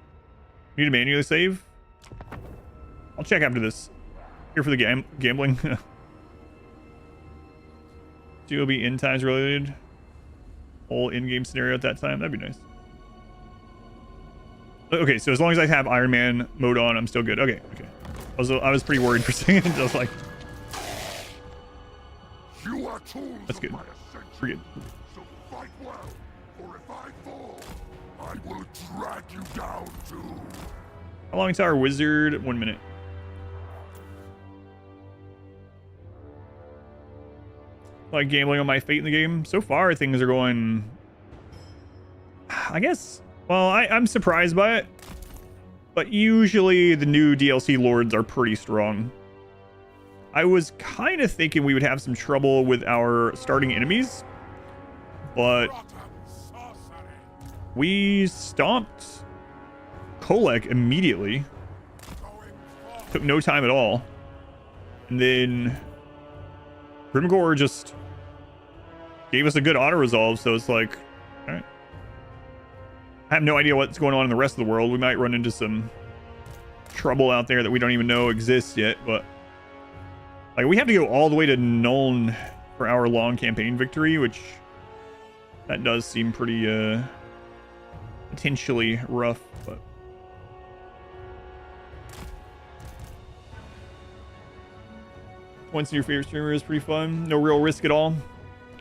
Need to manually save? I'll check after this. Here for the gambling. GOB end times related. Whole in-game scenario at that time. That'd be nice. Okay, so as long as I have Iron Man mode on, I'm still good. Okay. I was pretty worried for a second. I was like, are tools That's of good. my ascension. We're good. So fight well, or if I fall, I will drag you down too. How long is our wizard? 1 minute. Like gambling on my fate in the game. So far, things are going, I guess, well, I'm surprised by it. But usually the new DLC lords are pretty strong. I was kind of thinking we would have some trouble with our starting enemies. But we stomped Kolek immediately. Took no time at all. And then Grimgor just gave us a good auto resolve, so it's like, all right. I have no idea what's going on in the rest of the world. We might run into some trouble out there that we don't even know exists yet, but like we have to go all the way to Nuln for our long campaign victory, which that does seem pretty potentially rough, but points in your favorite streamer is pretty fun. No real risk at all.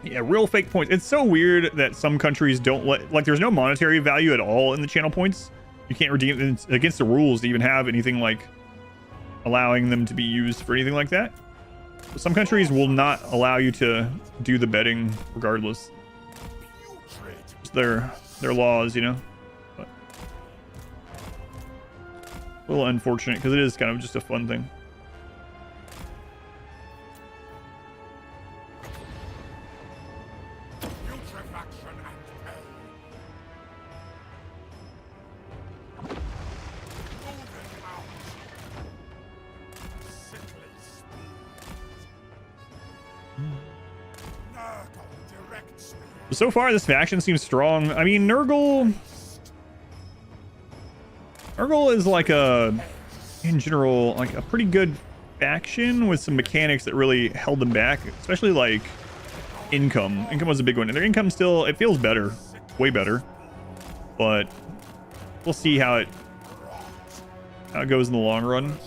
Yeah, real fake points. It's so weird that some countries don't let, like, there's no monetary value at all in the channel points. You can't redeem, it's against the rules to even have anything like allowing them to be used for anything like that. Some countries will not allow you to do the betting regardless. It's their laws, you know. But a little unfortunate because it is kind of just a fun thing. So far, this faction seems strong. I mean, Nurgle is like in general, like a pretty good faction with some mechanics that really held them back, especially like income. Income was a big one. And their income still, it feels better, way better. But we'll see how it goes in the long run.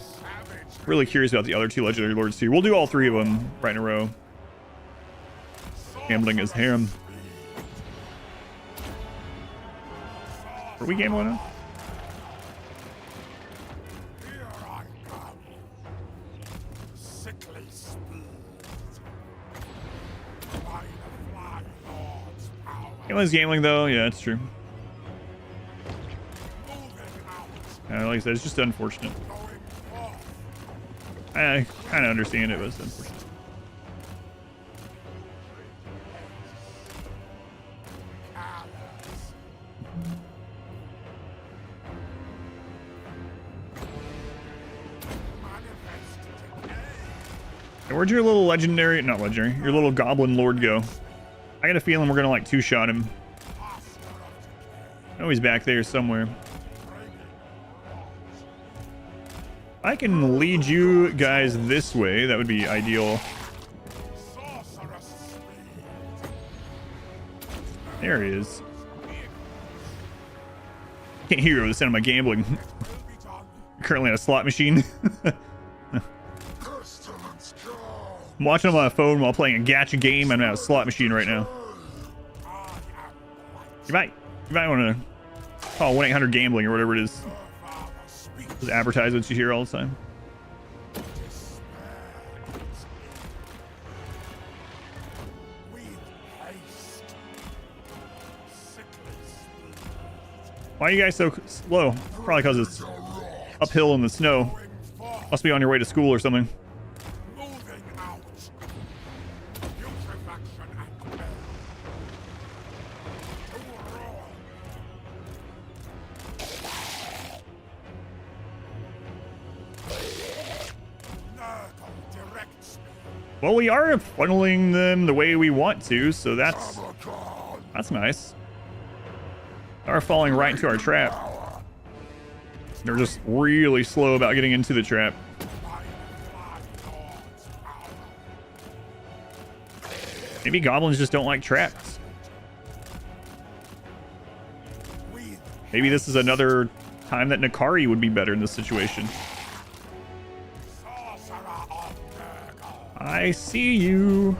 Really curious about the other two legendary lords too. We'll do all three of them right in a row. Gambling is harem. Are we gambling now? Gambling's gambling though, yeah, it's true. Like I said, it's just unfortunate. I kind of understand it, but it's unfortunate. Where'd your little legendary, not legendary, your little goblin lord go? I got a feeling we're gonna like two-shot him. Oh, he's back there somewhere. I can lead you guys this way. That would be ideal. There he is. Can't hear you over the sound of my gambling. Currently on a slot machine. I'm watching on my phone while playing a gacha game. I'm at a slot machine right now. You might want to call 1-800-GAMBLING or whatever it is. Those advertisements you hear all the time. Why are you guys so slow? Probably because it's uphill in the snow. Must be on your way to school or something. Well, we are funneling them the way we want to, so that's nice. They are falling right into our trap. They're just really slow about getting into the trap. Maybe goblins just don't like traps. Maybe this is another time that Nakari would be better in this situation. I see you.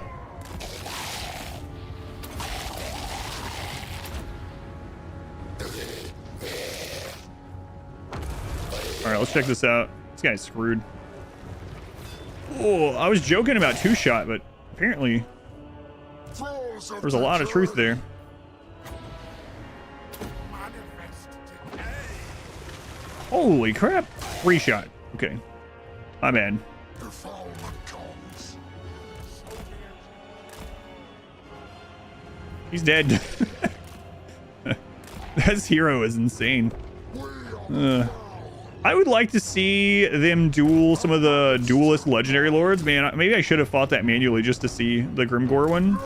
All right, let's check this out. This guy's screwed. Oh, I was joking about two-shot, but apparently there's a lot of truth there. Holy crap. 3-shot. Okay. My bad. He's dead. This hero is insane. I would like to see them duel some of the duelist legendary lords. Man, maybe I should have fought that manually just to see the Grimgore one.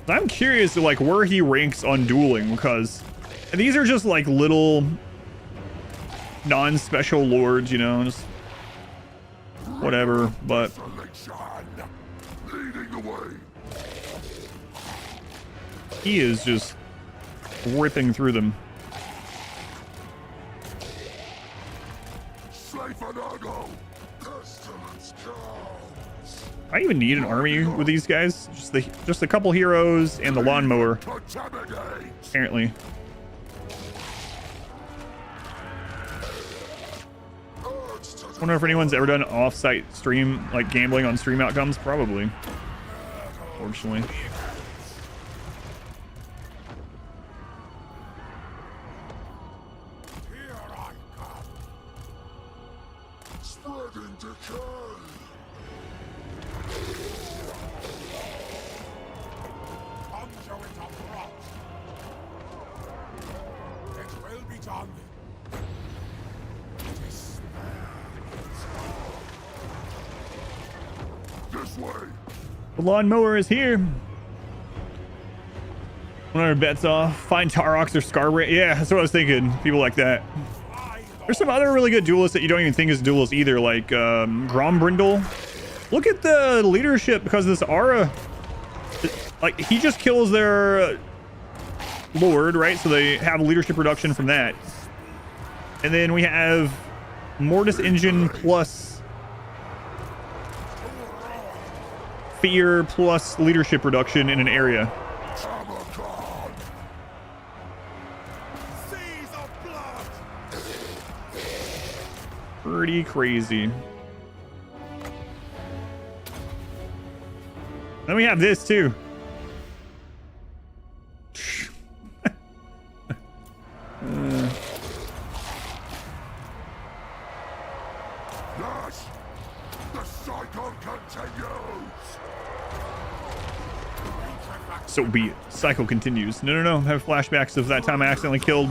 I'm curious to like where he ranks on dueling, because these are just like little non-special lords, you know, just whatever, but he is just ripping through them. I even need an army with these guys. Just a couple heroes and the lawnmower, apparently. I wonder if anyone's ever done off-site stream, like gambling on stream outcomes. Probably. Fortunately. Spreading decay. It will be done. This way. The lawnmower is here. One of our bets off. Find Tarox or Scarbrand. Yeah, that's what I was thinking. People like that. There's some other really good duelists that you don't even think is duelists either, like Grombrindle. Look at the leadership because of this aura. Like, he just kills their lord, right? So they have leadership reduction from that. And then we have Mortis Engine plus fear plus leadership reduction in an area. Tamurkhan. Seas of blood. Pretty crazy. Then we have this too. Yes, the cycle continues. So be it. Cycle continues. No. I have flashbacks of that time I accidentally killed.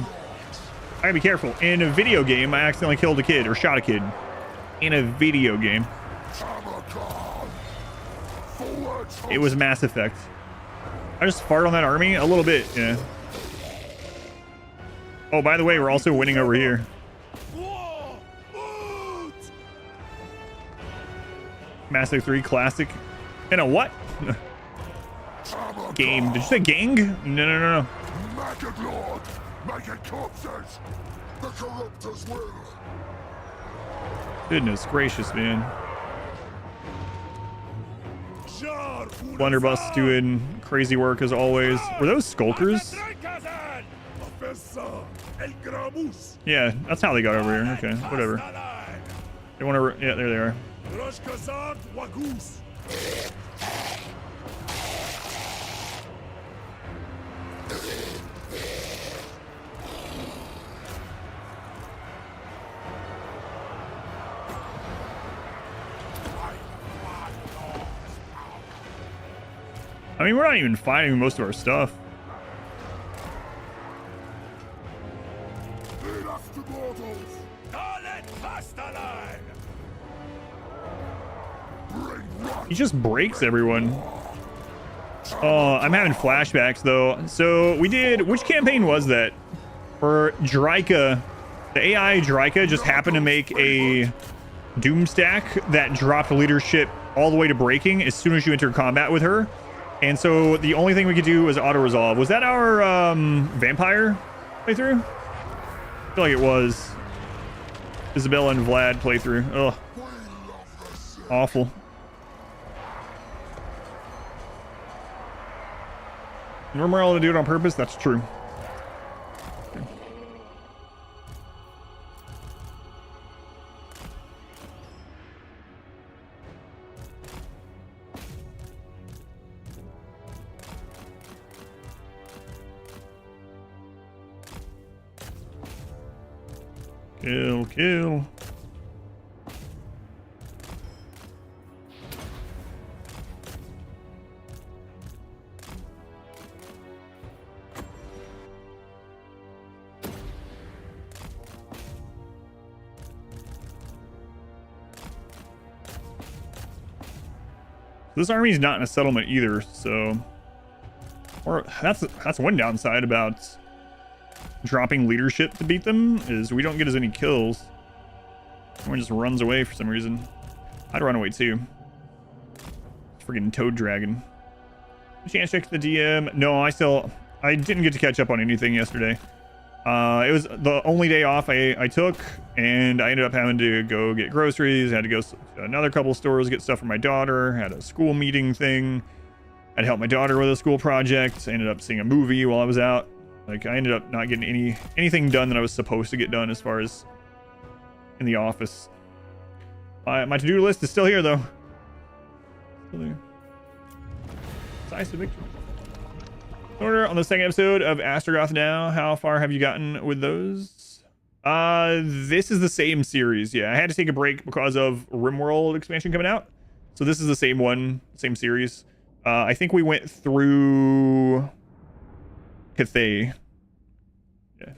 I gotta be careful. In a video game, I accidentally killed a kid or shot a kid. In a video game. Tamurkhan. Forwards. It was Mass Effect. I just farted on that army a little bit. Yeah. Oh, by the way, we're also winning over here. Mass Effect 3 Classic. In a what? Game. Did you say gang? No. Maggot Lord, making corpses. The corruptors will. Goodness gracious, man. Blunderbuss doing crazy work as always. Were those skulkers? Yeah, that's how they got over here. Okay, whatever. They want to. Yeah, there they are. I mean, we're not even fighting most of our stuff. He just breaks everyone. Oh, I'm having flashbacks though. So we did, which campaign was that? For Dryka, the AI Dryka just happened to make a doom stack that dropped leadership all the way to breaking as soon as you enter combat with her. And so the only thing we could do was auto resolve. Was that our vampire playthrough? I feel like it was. Isabella and Vlad playthrough. Ugh. Awful. Remember all to do it on purpose? That's true. Kill, kill. This army's not in a settlement either, so or that's one downside about dropping leadership to beat them is we don't get as many kills. Everyone just runs away for some reason. I'd run away too. Freaking toad dragon. Chance check the DM. No, I didn't get to catch up on anything yesterday. It was the only day off I took, and I ended up having to go get groceries. I had to go to another couple stores, get stuff for my daughter. Had a school meeting thing. I'd help my daughter with a school project. I ended up seeing a movie while I was out. Like, I ended up not getting anything done that I was supposed to get done as far as in the office. My to-do list is still here, though. Still there. Decisive victory. Order on the second episode of Astrogoth now. How far have you gotten with those? This is the same series. Yeah, I had to take a break because of RimWorld expansion coming out. So this is the same one, same series. I think we went through Cathay. Yeah.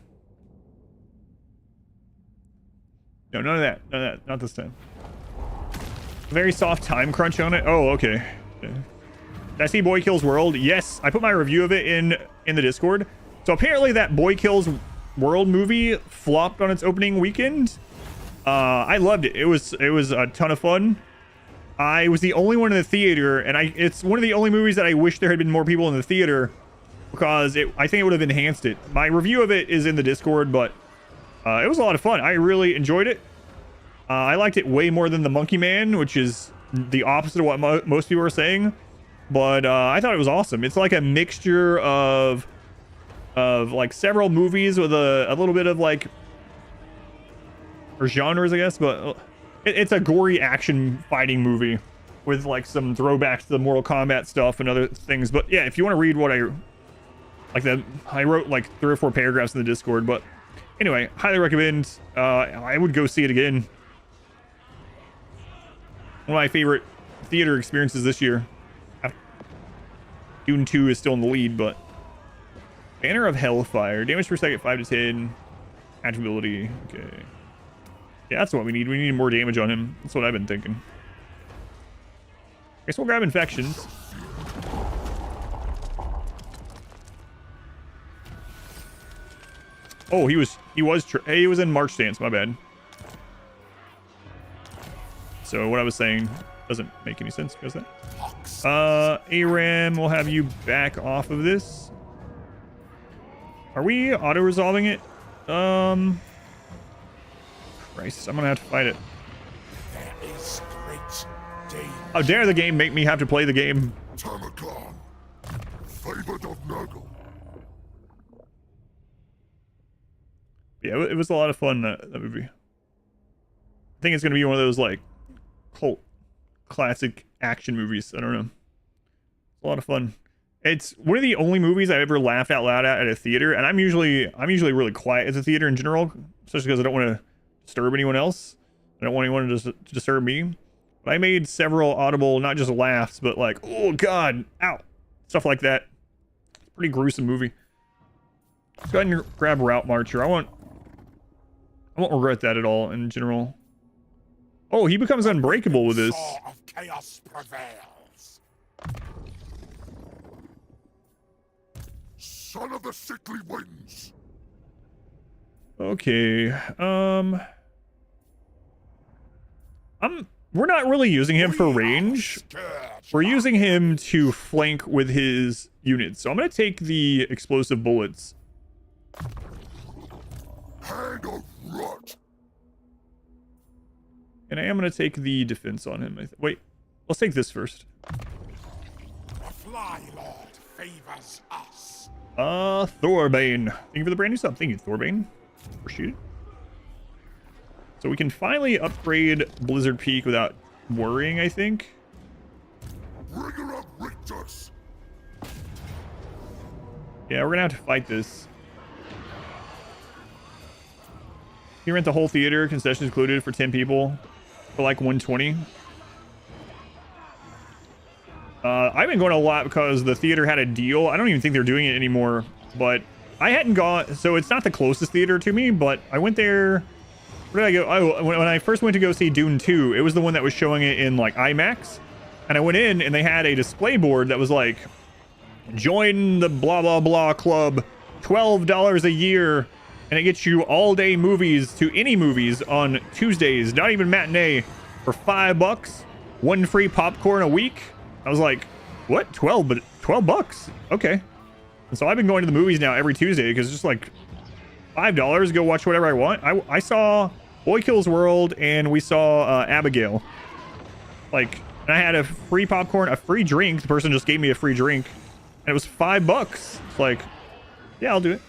No, none of that. None of that. Not this time. Very soft time crunch on it. Oh, okay. Yeah. Did I see Boy Kills World? Yes, I put my review of it in the Discord. So apparently that Boy Kills World movie flopped on its opening weekend. I loved it. It was a ton of fun. I was the only one in the theater, and it's one of the only movies that I wish there had been more people in the theater because I think it would have enhanced it. My review of it is in the Discord, but it was a lot of fun. I really enjoyed it. I liked it way more than The Monkey Man, which is the opposite of what most people are saying. But I thought it was awesome. It's like a mixture of like several movies with a little bit of like, or genres, I guess, but it's a gory action fighting movie with like some throwbacks to the Mortal Kombat stuff and other things. But yeah, if you want to read what I wrote like 3 or 4 paragraphs in the Discord. But anyway, highly recommend. I would go see it again. One of my favorite theater experiences this year. Dune 2 is still in the lead, but Banner of Hellfire, damage per second 5 to 10, attributability. Okay, yeah, that's what we need. We need more damage on him. That's what I've been thinking. Guess we'll grab infections. Oh, he was in March stance. My bad. So what I was saying doesn't make any sense because of that. Aram, we'll have you back off of this. Are we auto-resolving it? Christ, I'm gonna have to fight it. There is great danger. How dare the game make me have to play the game? Tamurkhan, favored of Nurgle. Yeah, it was a lot of fun, that movie. I think it's gonna be one of those like cult classic action movies. I don't know. It's a lot of fun. It's one of the only movies I've ever laughed out loud at a theater, and I'm usually really quiet at the theater in general, especially because I don't want to disturb anyone else. I don't want anyone to disturb me. But I made several audible, not just laughs, but like, oh god, ow, stuff like that. It's a pretty gruesome movie. Let's go ahead and grab Route Marcher. I won't regret that at all in general. Oh, he becomes unbreakable with this. Saw of chaos prevails. Son of the sickly winds. Okay. We're not really using him for range. We're using him to flank with his units. So I'm gonna take the explosive bullets. Hand of rot. And I am gonna take the defense on him. Wait, let's take this first. The Fly Lord favors us. Thorbane. Thank you for the brand new sub. Thank you, Thorbane. Appreciate it. So we can finally upgrade Blizzard Peak without worrying, I think. Bringer of Rictus. Yeah, we're gonna have to fight this. You rent the whole theater, concessions included, for 10 people for like 120. I've been going a lot because the theater had a deal. I don't even think they're doing it anymore, but I hadn't gone, so it's not the closest theater to me, but I went there. Where did I go? Oh, when I first went to go see Dune 2, it was the one that was showing it in like IMAX, and I went in and they had a display board that was like, join the blah blah blah club, $12 a year, and it gets you all day movies to any movies on Tuesdays, not even matinee, for $5, one free popcorn a week. I was like, what? 12 bucks? Okay. And so I've been going to the movies now every Tuesday because it's just like $5, go watch whatever I want. I saw Boy Kills World and we saw Abigail. Like, and I had a free popcorn, a free drink. The person just gave me a free drink and it was $5. It's like, yeah, I'll do it.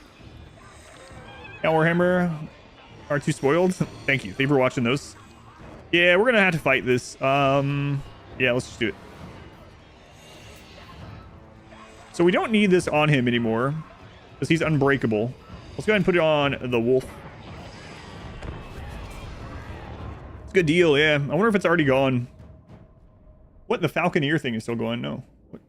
Now Warhammer are too spoiled. Thank you. Thank you for watching those. Yeah, we're gonna have to fight this. Yeah, let's just do it. So we don't need this on him anymore because he's unbreakable. Let's go ahead and put it on the wolf. It's a good deal, yeah. I wonder if it's already gone. What, the Falconeer thing is still going? No. What?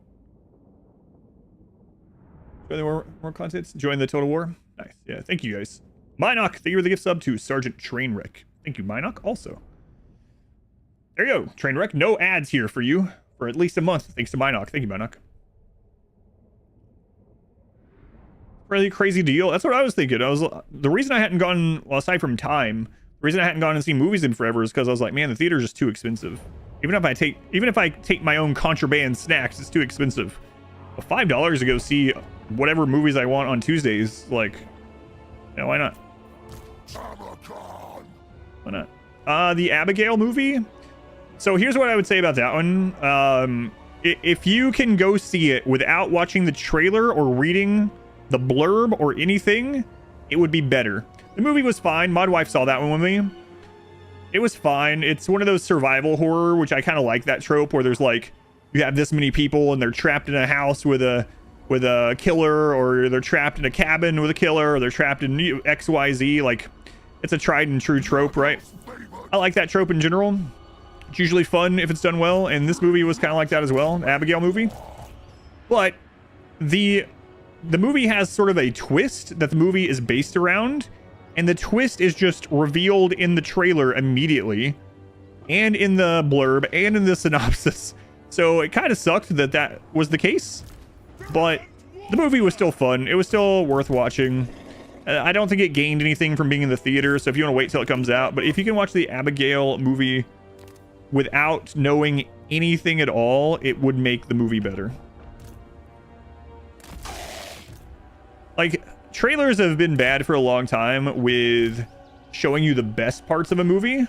Join the more contents. Join the Total War. Nice. Yeah, thank you guys. Minoc, thank you for the gift sub to Sergeant Trainwreck. Thank you, Minoc, also. There you go, Trainwreck. No ads here for you for at least a month. Thanks to Minoc. Thank you, Minoc. Really crazy deal. That's what I was thinking. The reason I hadn't gone, well, aside from time, the reason I hadn't gone and seen movies in forever is because I was like, man, the theater's just too expensive. Even if I take my own contraband snacks, it's too expensive. But $5 to go see whatever movies I want on Tuesdays, like, yeah, why not? Tamurkhan. Why not? The Abigail movie. So here's what I would say about that one. If you can go see it without watching the trailer or reading the blurb or anything, it would be better. The movie was fine. Modwife saw that one with me. It was fine. It's one of those survival horror, which I kind of like that trope where there's like, you have this many people and they're trapped in a house with a killer, or they're trapped in a cabin with a killer, or they're trapped in XYZ. Like, it's a tried and true trope, right? I like that trope in general. It's usually fun if it's done well, and this movie was kind of like that as well, the Abigail movie. But the movie has sort of a twist that the movie is based around, and the twist is just revealed in the trailer immediately, and in the blurb, and in the synopsis. So it kind of sucked that that was the case, but the movie was still fun. It was still worth watching. I don't think it gained anything from being in the theater, so if you want to wait till it comes out, but if you can watch the Abigail movie without knowing anything at all, it would make the movie better. Like, trailers have been bad for a long time with showing you the best parts of a movie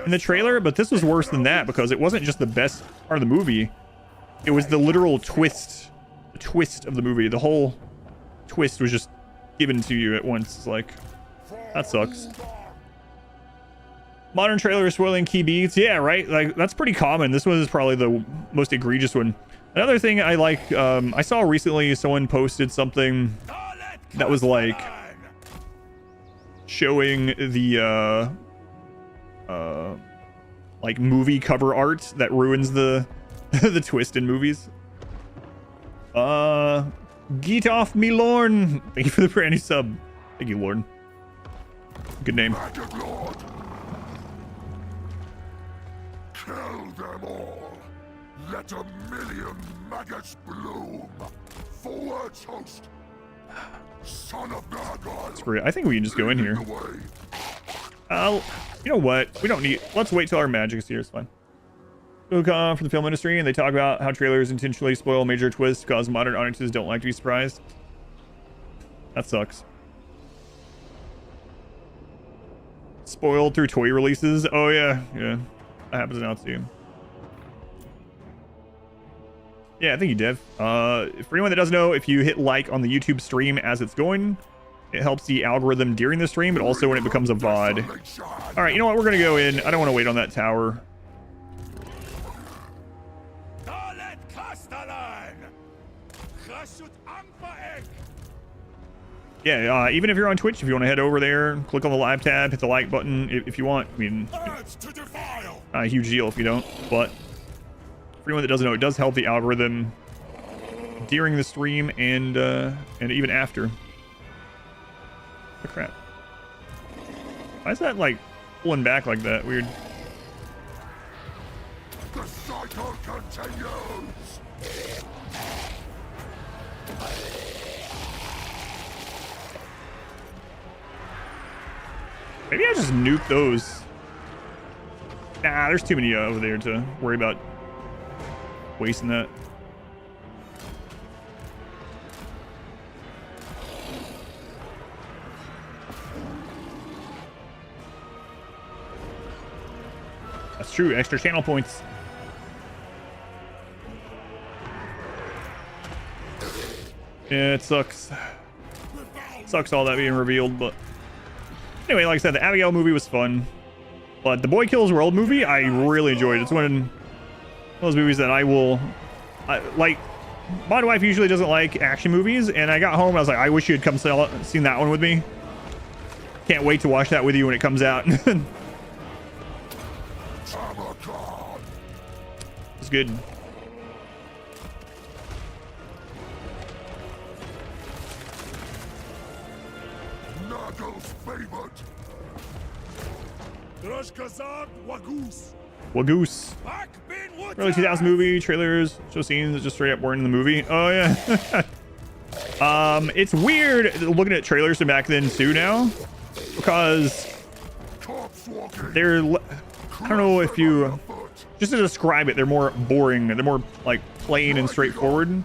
in the trailer, but this was worse than that because it wasn't just the best part of the movie. It was the literal twist, the twist of the movie. The whole twist was just given to you at once. It's like, that sucks. Modern trailer spoiling key beats. Yeah, right? Like, that's pretty common. This one is probably the most egregious one. Another thing I like, I saw recently someone posted something that was like showing the like movie cover art that ruins the the twist in movies. Get off me, Lorne. Thank you for the brand new sub. Thank you, Lorne. Good name. Lord. Kill them all. Let a million maggots bloom. Forwards, host. Son of Nurgle. I think we can just go in here. You know what? We don't need. Let's wait till our magic's here. It's fine. From the film industry, and they talk about how trailers intentionally spoil major twists because modern audiences don't like to be surprised. That sucks. Spoiled through toy releases. Oh yeah, yeah. That happens now too. Yeah, thank you, Dev. For anyone that doesn't know, if you hit like on the YouTube stream as it's going, it helps the algorithm during the stream, but also when it becomes a VOD. All right, you know what? We're going to go in. I don't want to wait on that tower. Yeah, even if you're on Twitch, if you want to head over there, click on the live tab, hit the like button if you want. I mean, not a huge deal if you don't, but for anyone that doesn't know, it does help the algorithm during the stream and even after. Oh, crap. Why is that, like, pulling back like that? Weird. The cycle continues! Maybe I just nuke those. Nah, there's too many over there to worry about wasting that. That's true, extra channel points. Yeah, it sucks. Sucks all that being revealed, but anyway, like I said, the Abigail movie was fun, but the Boy Kills World movie, I really enjoyed. It's one of those movies that I like. My wife usually doesn't like action movies, and I got home, I was like, I wish you had come seen that one with me. Can't wait to watch that with you when it comes out. It's good. Nurgle's favorite. Wagoose. Early 2000 movie trailers show scenes that just straight up weren't in the movie. Oh yeah. It's weird looking at trailers from back then too now, because they're, I don't know if you, just to describe it, they're more boring. They're more like plain and straightforward.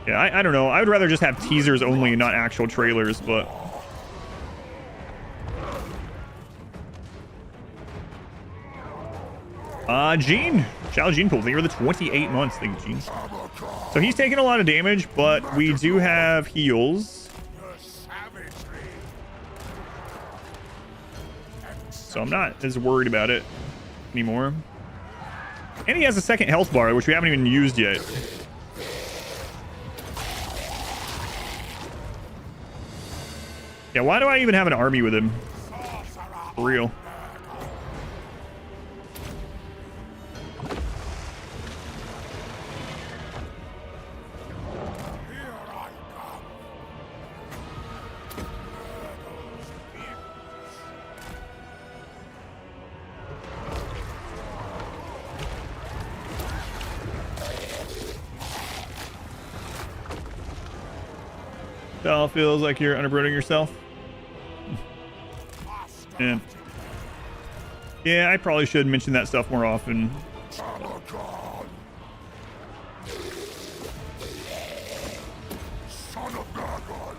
I don't know. I would rather just have teasers only, not actual trailers, but Gene. Shout out Gene Pool. Thank you for the 28 months. Thank you, Gene. So he's taking a lot of damage, but we do have heals. So I'm not as worried about it anymore. And he has a second health bar, which we haven't even used yet. Yeah, why do I even have an army with him? For real. It all feels like you're underbrooding yourself. Yeah, I probably should mention that stuff more often. Tamurkhan. Son of Nurgle.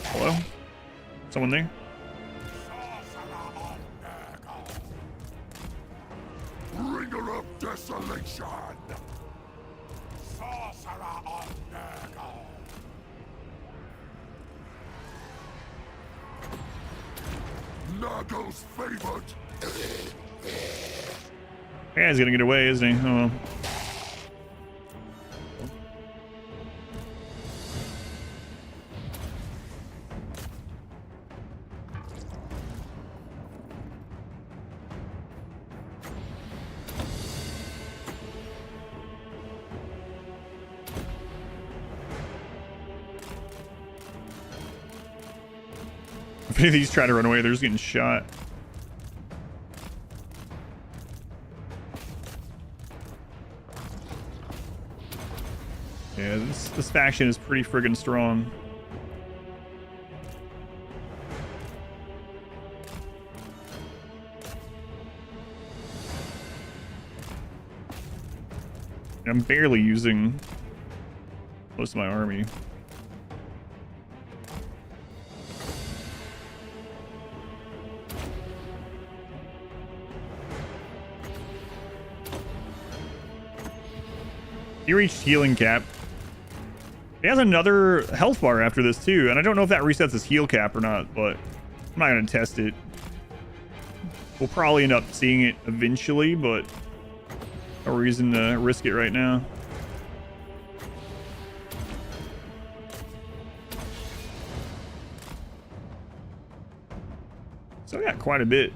Hello? Someone there? Bringer of desolation. Sorcerer of Nurgle. Nurgle's favorite. Yeah, he's gonna get away, isn't he? Oh well. If any of these try to run away, they're just getting shot. Yeah, this faction is pretty friggin' strong. I'm barely using most of my army. He reached healing cap. He has another health bar after this too, and I don't know if that resets his heal cap or not, but I'm not gonna test it. We'll probably end up seeing it eventually, but no reason to risk it right now. So I got quite a bit.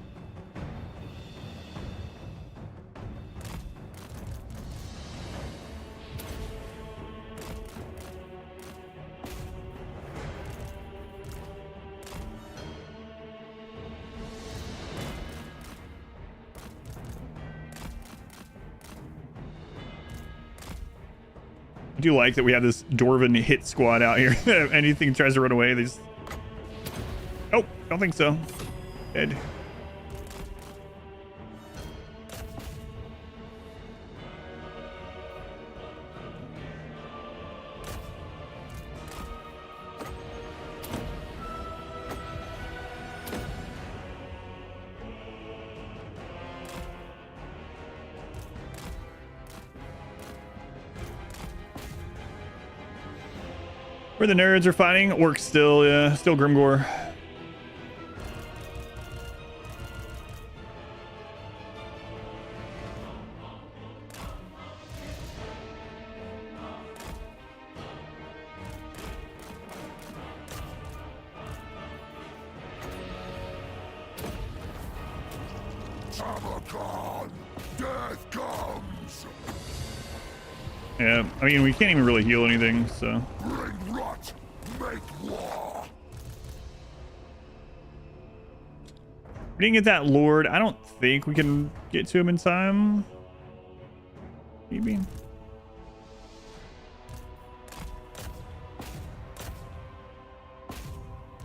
I do like that we have this Dwarven hit squad out here. If anything tries to run away, they just... Oh, don't think so. Dead. Where the nerds are fighting, orcs still, yeah, still Grimgore. Tamurkhan, death comes. Yeah, I mean, we can't even really heal anything, so. Bring rot, make war. We didn't get that Lord. I don't think we can get to him in time. Maybe.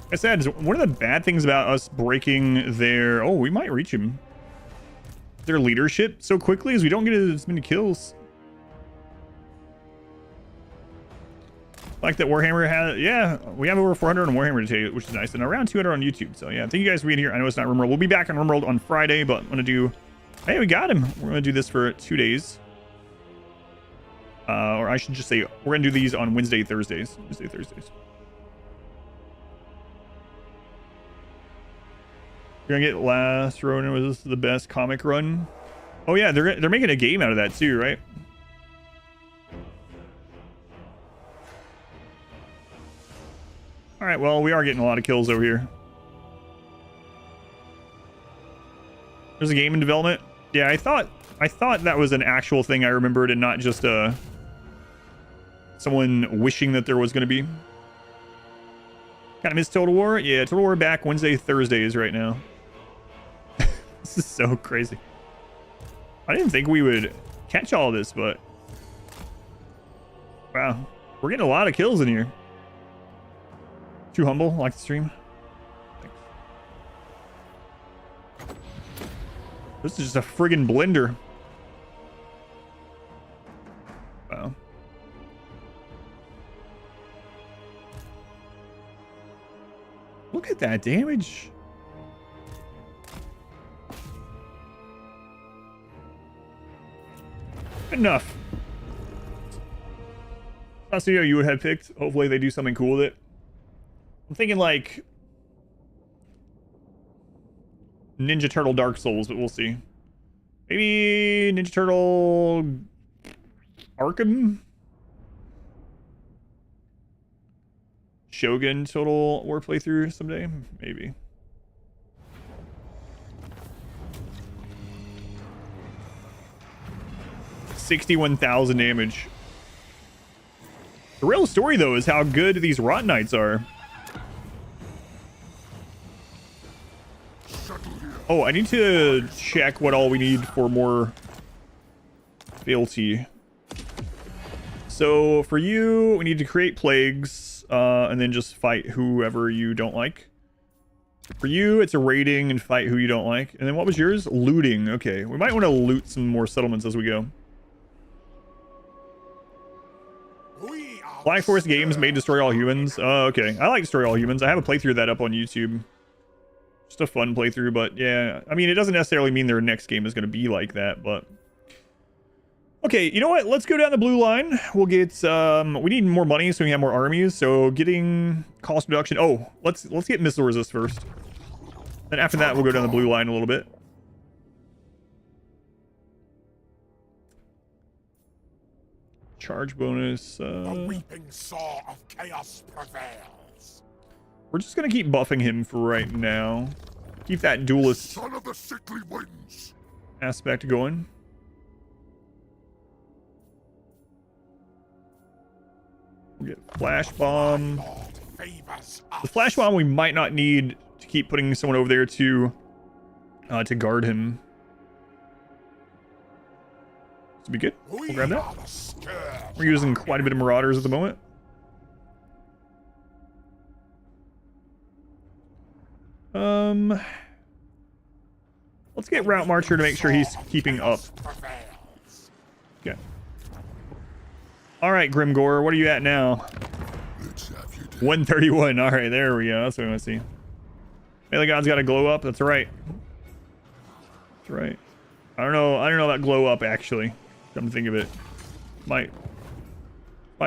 Like I said, one of the bad things about us breaking their... Oh, we might reach him. Their leadership so quickly is we don't get as many kills. Like that Warhammer has, yeah, we have over 400 on Warhammer today, which is nice, and around 200 on YouTube. So yeah, thank you guys for being here. I know it's not RimWorld. We'll be back on RimWorld on Friday, but I'm gonna do, hey, we got him. We're gonna do this for 2 days. Or I should just say, we're gonna do these on Wednesday, Thursdays. Wednesday, Thursdays. You're gonna get last Ronin. Was this the best comic run? Oh yeah, they're making a game out of that too, right? All right, well, we are getting a lot of kills over here. There's a game in development. Yeah, I thought that was an actual thing I remembered and not just someone wishing that there was going to be. Kind of miss Total War. Yeah, Total War back Wednesday, Thursdays right now. This is so crazy. I didn't think we would catch all this, but wow, we're getting a lot of kills in here. Too humble, like the stream. Thanks. This is just a friggin' blender. Wow. Look at that damage. Enough. I'll see how you would have picked. Hopefully they do something cool with it. I'm thinking like Ninja Turtle Dark Souls, but we'll see. Maybe Ninja Turtle Arkham? Shogun Total War playthrough someday? Maybe. $61,000 damage. The real story, though, is how good these Rot Knights are. Oh, I need to check what all we need for more fealty. So for you, we need to create plagues, and then just fight whoever you don't like. For you, it's a raiding and fight who you don't like. And then what was yours? Looting. Okay, we might want to loot some more settlements as we go. We are Black Forest Games made Destroy All Humans. Oh, okay. I like Destroy All Humans. I have a playthrough of that up on YouTube. Just a fun playthrough, but yeah. I mean, it doesn't necessarily mean their next game is going to be like that, but... Okay, you know what? Let's go down the blue line. We'll get, we need more money so we have more armies. So getting cost reduction. Oh, let's get missile resist first. And after that, we'll go down the blue line a little bit. Charge bonus. The weeping saw of chaos prevails. We're just going to keep buffing him for right now. Keep that duelist Son of the sickly winds. aspect going. We'll get flash bomb. Lord favors us. The flash bomb we might not need to keep putting someone over there to guard him. This will be good. We'll grab that. are the scourge. We're using quite a bit of marauders at the moment. Let's get Route Marcher to make sure he's keeping up. Prevails. Okay. All right, Grimgore, what are you at now? Let's have you do. 131. All right, there we go. That's what we want to see. Melee God's got to glow up. That's right. That's right. I don't know about glow up actually. Come to think of it, might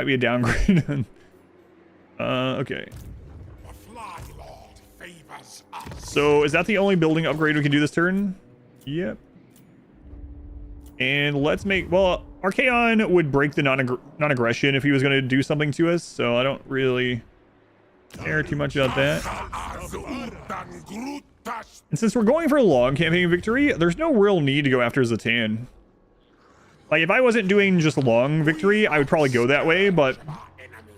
be a downgrade. Okay. The Fly Lord favors us. So is that the only building upgrade we can do this turn? Yep. And let's make, well, Archaon would break the non-aggression if he was going to do something to us, so I don't really care too much about that. And since we're going for a long campaign victory, there's no real need to go after Zatan. Like, if I wasn't doing just long victory, I would probably go that way, but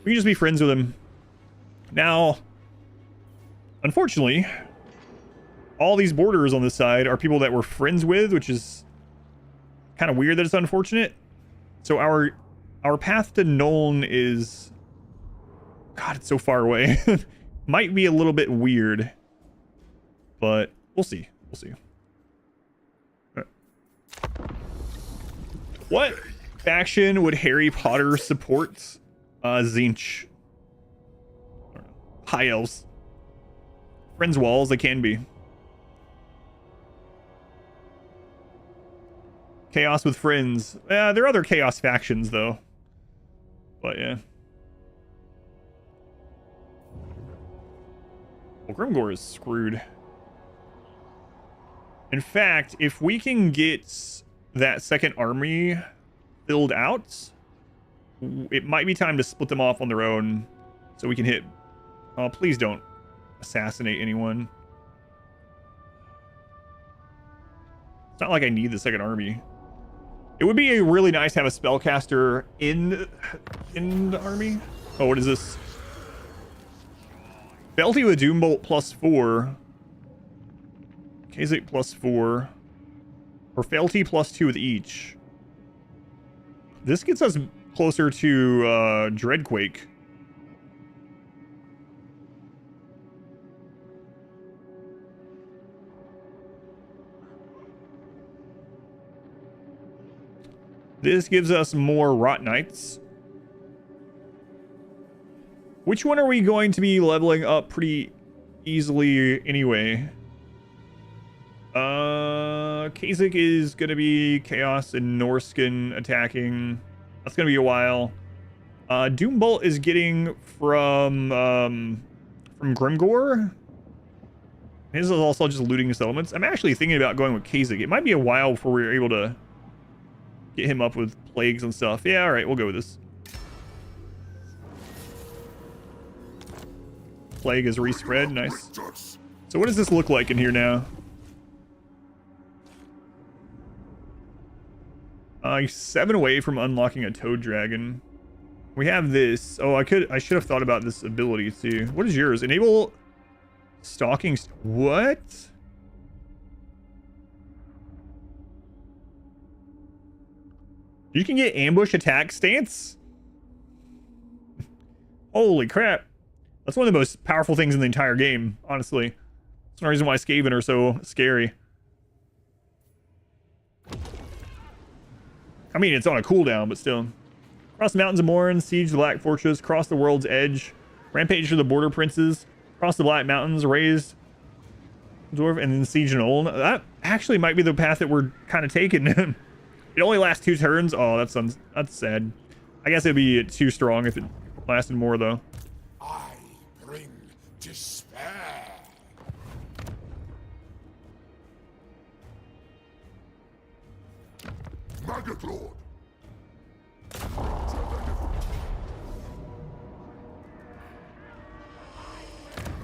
we can just be friends with him. Now, unfortunately, all these borders on this side are people that we're friends with, which is kind of weird that it's unfortunate. So our path to Nuln is... God, it's so far away. Might be a little bit weird. But we'll see. We'll see. Right. What faction would Harry Potter support? Zinch. I don't know. High Elves. Friends walls, they can be. Chaos with friends. There are other chaos factions though. But yeah. Well, Grimgore is screwed. In fact, if we can get that second army filled out, it might be time to split them off on their own so we can hit... Oh, please don't assassinate anyone. It's not like I need the second army. It would be really nice to have a spellcaster in the army. Oh, what is this? Felty with Doombolt +4. Kasich +4. Or Felty +2 with each. This gets us closer to Dreadquake. This gives us more Rot Knights. Which one are we going to be leveling up pretty easily anyway? Kasich is going to be Chaos and Norscan attacking. That's going to be a while. Doombolt is getting from Grimgore. His is also just looting his elements. I'm actually thinking about going with Kasich. It might be a while before we're able to get him up with plagues and stuff. Yeah, all right, we'll go with this. Plague is respread. Nice. So what does this look like in here now? He's 7 away from unlocking a Toad Dragon. We have this. Oh, I should have thought about this ability too. What is yours? Enable stalking. What? You can get ambush attack stance? Holy crap. That's one of the most powerful things in the entire game, honestly. That's one reason why Skaven are so scary. I mean, it's on a cooldown, but still. Cross the mountains of Morn, siege the Black Fortress, cross the world's edge, rampage to the border princes, cross the Black Mountains, raise dwarf, and then siege an Oln. That actually might be the path that we're kind of taking. It only lasts 2 turns. Oh, that's sad. I guess it'd be too strong if it lasted more, though. I bring despair. Maggot Lord!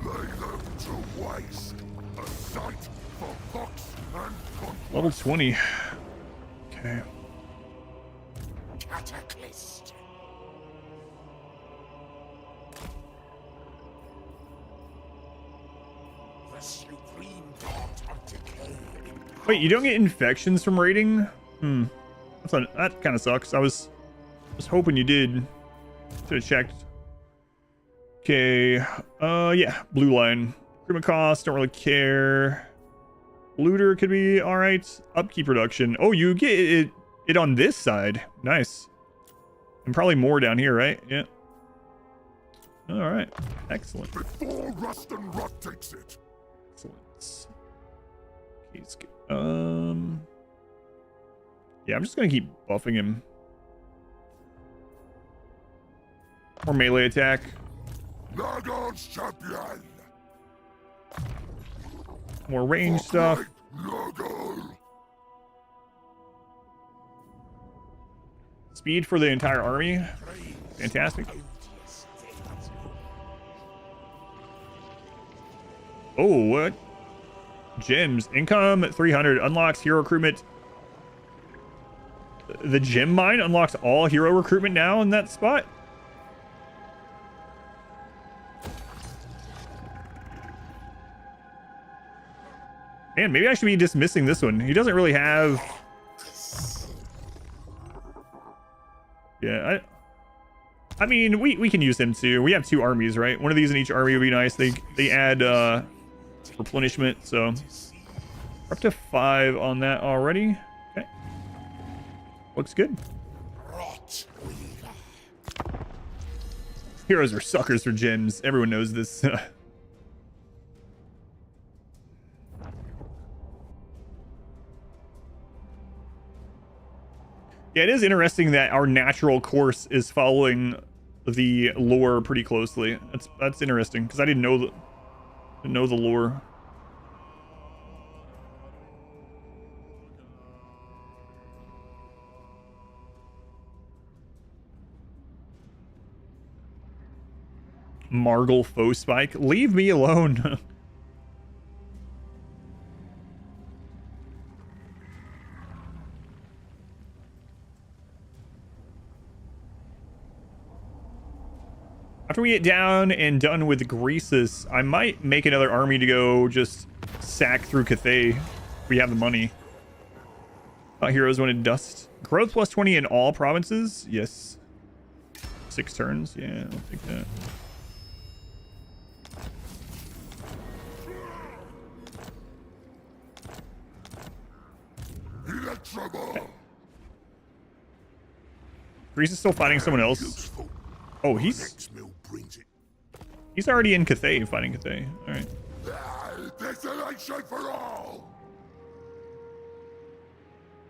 Lay them to waste. A sight for hawks and conquest. Level 20. Okay. Cataclysm. The supreme god of decay. Wait, you don't get infections from raiding? That kind of sucks. I was hoping you did. Should have checked. Okay. Yeah. Blue line. Recruitment cost. Don't really care. Looter could be all right. Upkeep reduction. Oh, you get it on this side. Nice. And probably more down here, right? Yeah. All right. Excellent. Before rust and rot takes it. Excellent. Okay, let's get, yeah, I'm just gonna keep buffing him. More melee attack. Nurgle's champion. More range stuff. Nurgle. Speed for the entire army. Fantastic. Oh, what? Gems. Income 300. Unlocks hero recruitment. The gem mine unlocks all hero recruitment now in that spot. Man, maybe I should be dismissing this one. He doesn't really have... Yeah, I mean, we can use him too. We have 2 armies, right? One of these in each army would be nice. They add replenishment, so we're up to 5 on that already. Okay, looks good. Heroes are suckers for gems. Everyone knows this. Yeah, it is interesting that our natural course is following the lore pretty closely. That's interesting because I didn't know the lore. Margle foe spike. Leave me alone. After we get down and done with Greasus, I might make another army to go just sack through Cathay. We have the money. Heroes wanted dust. Growth plus 20 in all provinces? Yes. 6 turns? Yeah, I'll take that. Okay. Greasus is still fighting someone else. Oh, he's already in Cathay, fighting Cathay. All right. Desolation for all.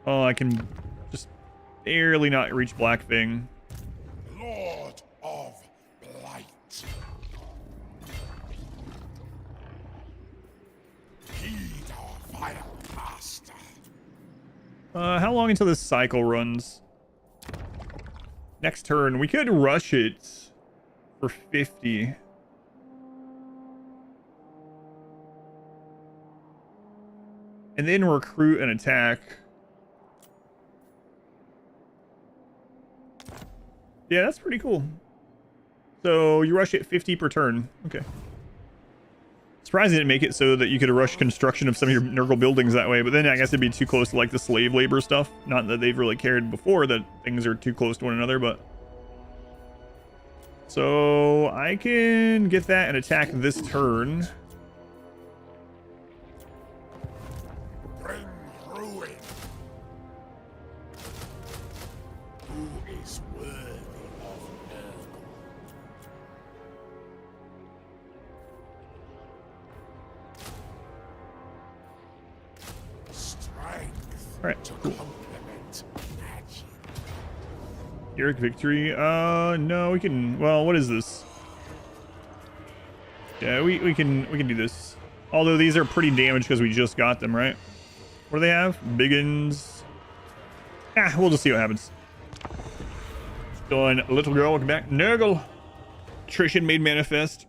Oh, I can just barely not reach Blackfang. Lord of Blight. Heed our vile master. How long until this cycle runs? Next turn, we could rush it for 50. And then recruit and attack. Yeah, that's pretty cool. So you rush it 50 per turn. Okay. Surprised they didn't make it so that you could rush construction of some of your Nurgle buildings that way, but then I guess it'd be too close to like the slave labor stuff. Not that they've really cared before that things are too close to one another, but... So I can get that and attack this turn. Bring ruin. Who is worthy All right, cool. Ferrik victory. No, we can. Well, what is this? Yeah, we can do this. Although these are pretty damaged because we just got them, right? What do they have? Biggins. Ah, we'll just see what happens. Done. Little girl, welcome back. Nurgle. Attrition made manifest.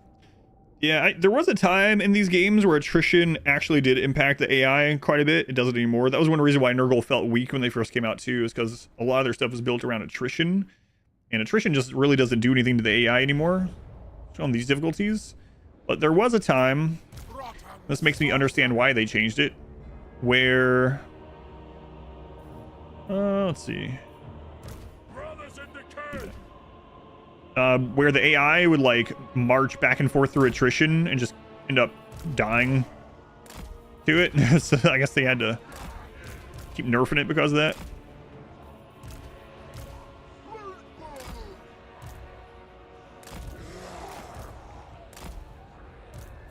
Yeah, there was a time in these games where attrition actually did impact the AI quite a bit. It doesn't anymore. That was one reason why Nurgle felt weak when they first came out too, is because a lot of their stuff was built around attrition. And attrition just really doesn't do anything to the AI anymore on these difficulties. But there was a time, this makes me understand why they changed it, where... let's see. Where the AI would like march back and forth through attrition and just end up dying to it. So I guess they had to keep nerfing it because of that.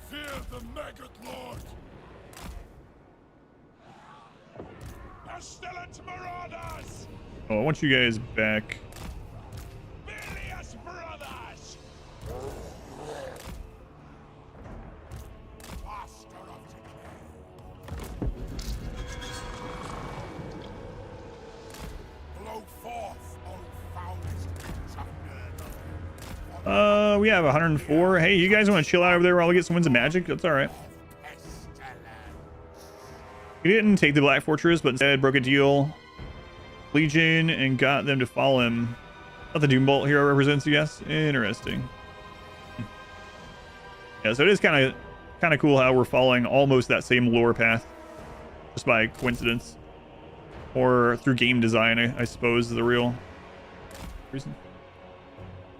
Fear the maggot lord. Pestilent marauders. Oh, I want you guys back. We have 104. Hey, you guys want to chill out over there while we get some Winds of Magic? That's all right. We didn't take the Black Fortress, but instead broke a deal, Legion, and got them to follow him. Not the Doombolt hero represents, you guess. Interesting. Yeah, so it is kind of cool how we're following almost that same lore path, just by coincidence, or through game design. I suppose is the real reason.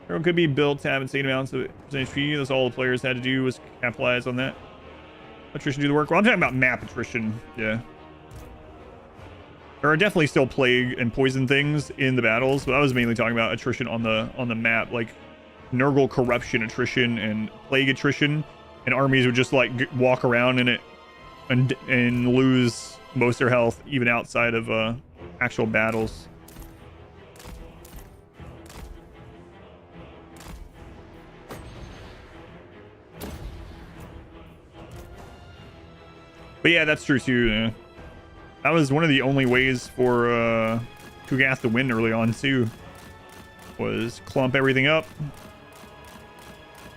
Hero could be built to have insane amounts of HP. That's all the players had to do was capitalize on that. Attrition do the work. Well, I'm talking about map attrition. Yeah. There are definitely still plague and poison things in the battles, but I was mainly talking about attrition on the map, like Nurgle corruption attrition and plague attrition, and armies would just like walk around in it and lose most of their health even outside of actual battles. But yeah, that's true too. Yeah. That was one of the only ways for Kugath to win early on too, was clump everything up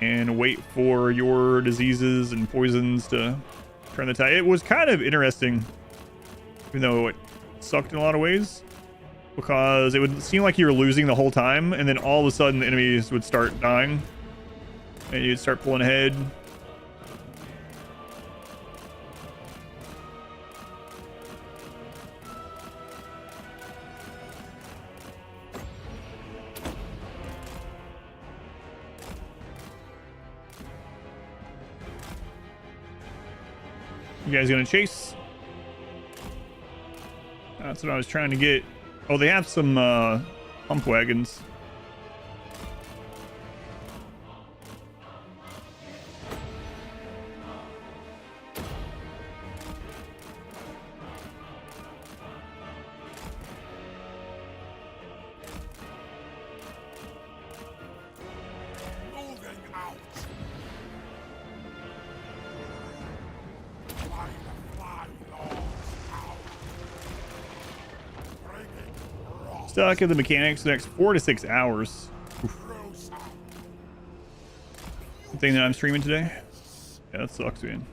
and wait for your diseases and poisons to turn the tide. It was kind of interesting, even though it sucked in a lot of ways, because it would seem like you were losing the whole time, and then all of a sudden the enemies would start dying and you'd start pulling ahead. You guys gonna chase? That's what I was trying to get. Oh, they have some pump wagons. Stuck in the mechanics the next 4 to 6 hours. Oof. Good thing that I'm streaming today. Yeah, that sucks, man.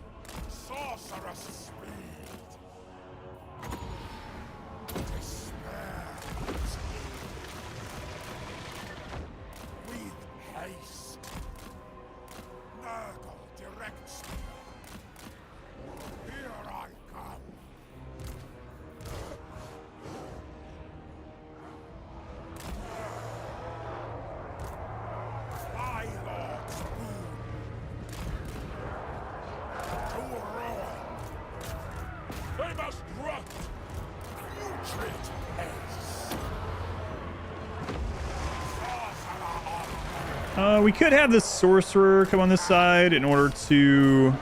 We could have this sorcerer come on this side in order to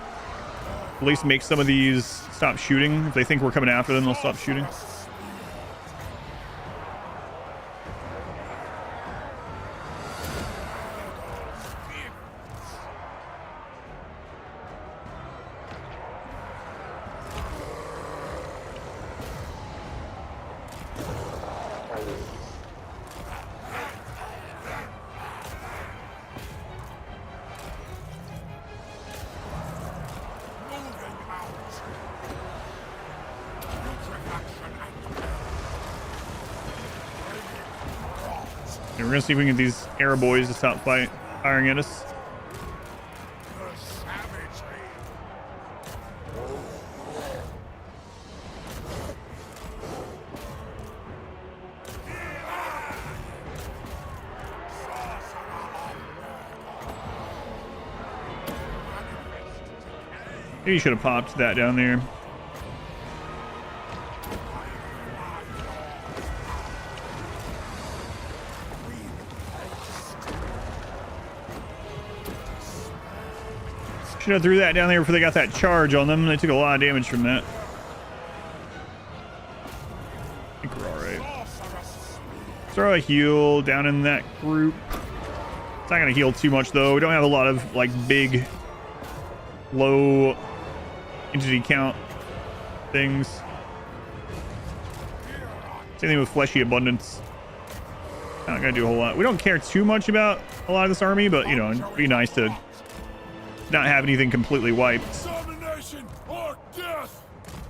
at least make some of these stop shooting. If they think we're coming after them, they'll stop shooting. Okay, we're gonna see if we can get these arrow boys to stop firing at us. Maybe you should have popped that down there. Should have threw that down there before they got that charge on them. They took a lot of damage from that. I think we're alright. Throw a heal down in that group. It's not going to heal too much though. We don't have a lot of like big low entity count things. Same thing with fleshy abundance. Not gonna do a whole lot. We don't care too much about a lot of this army, but you know, it'd be nice to not have anything completely wiped. Extermination or death!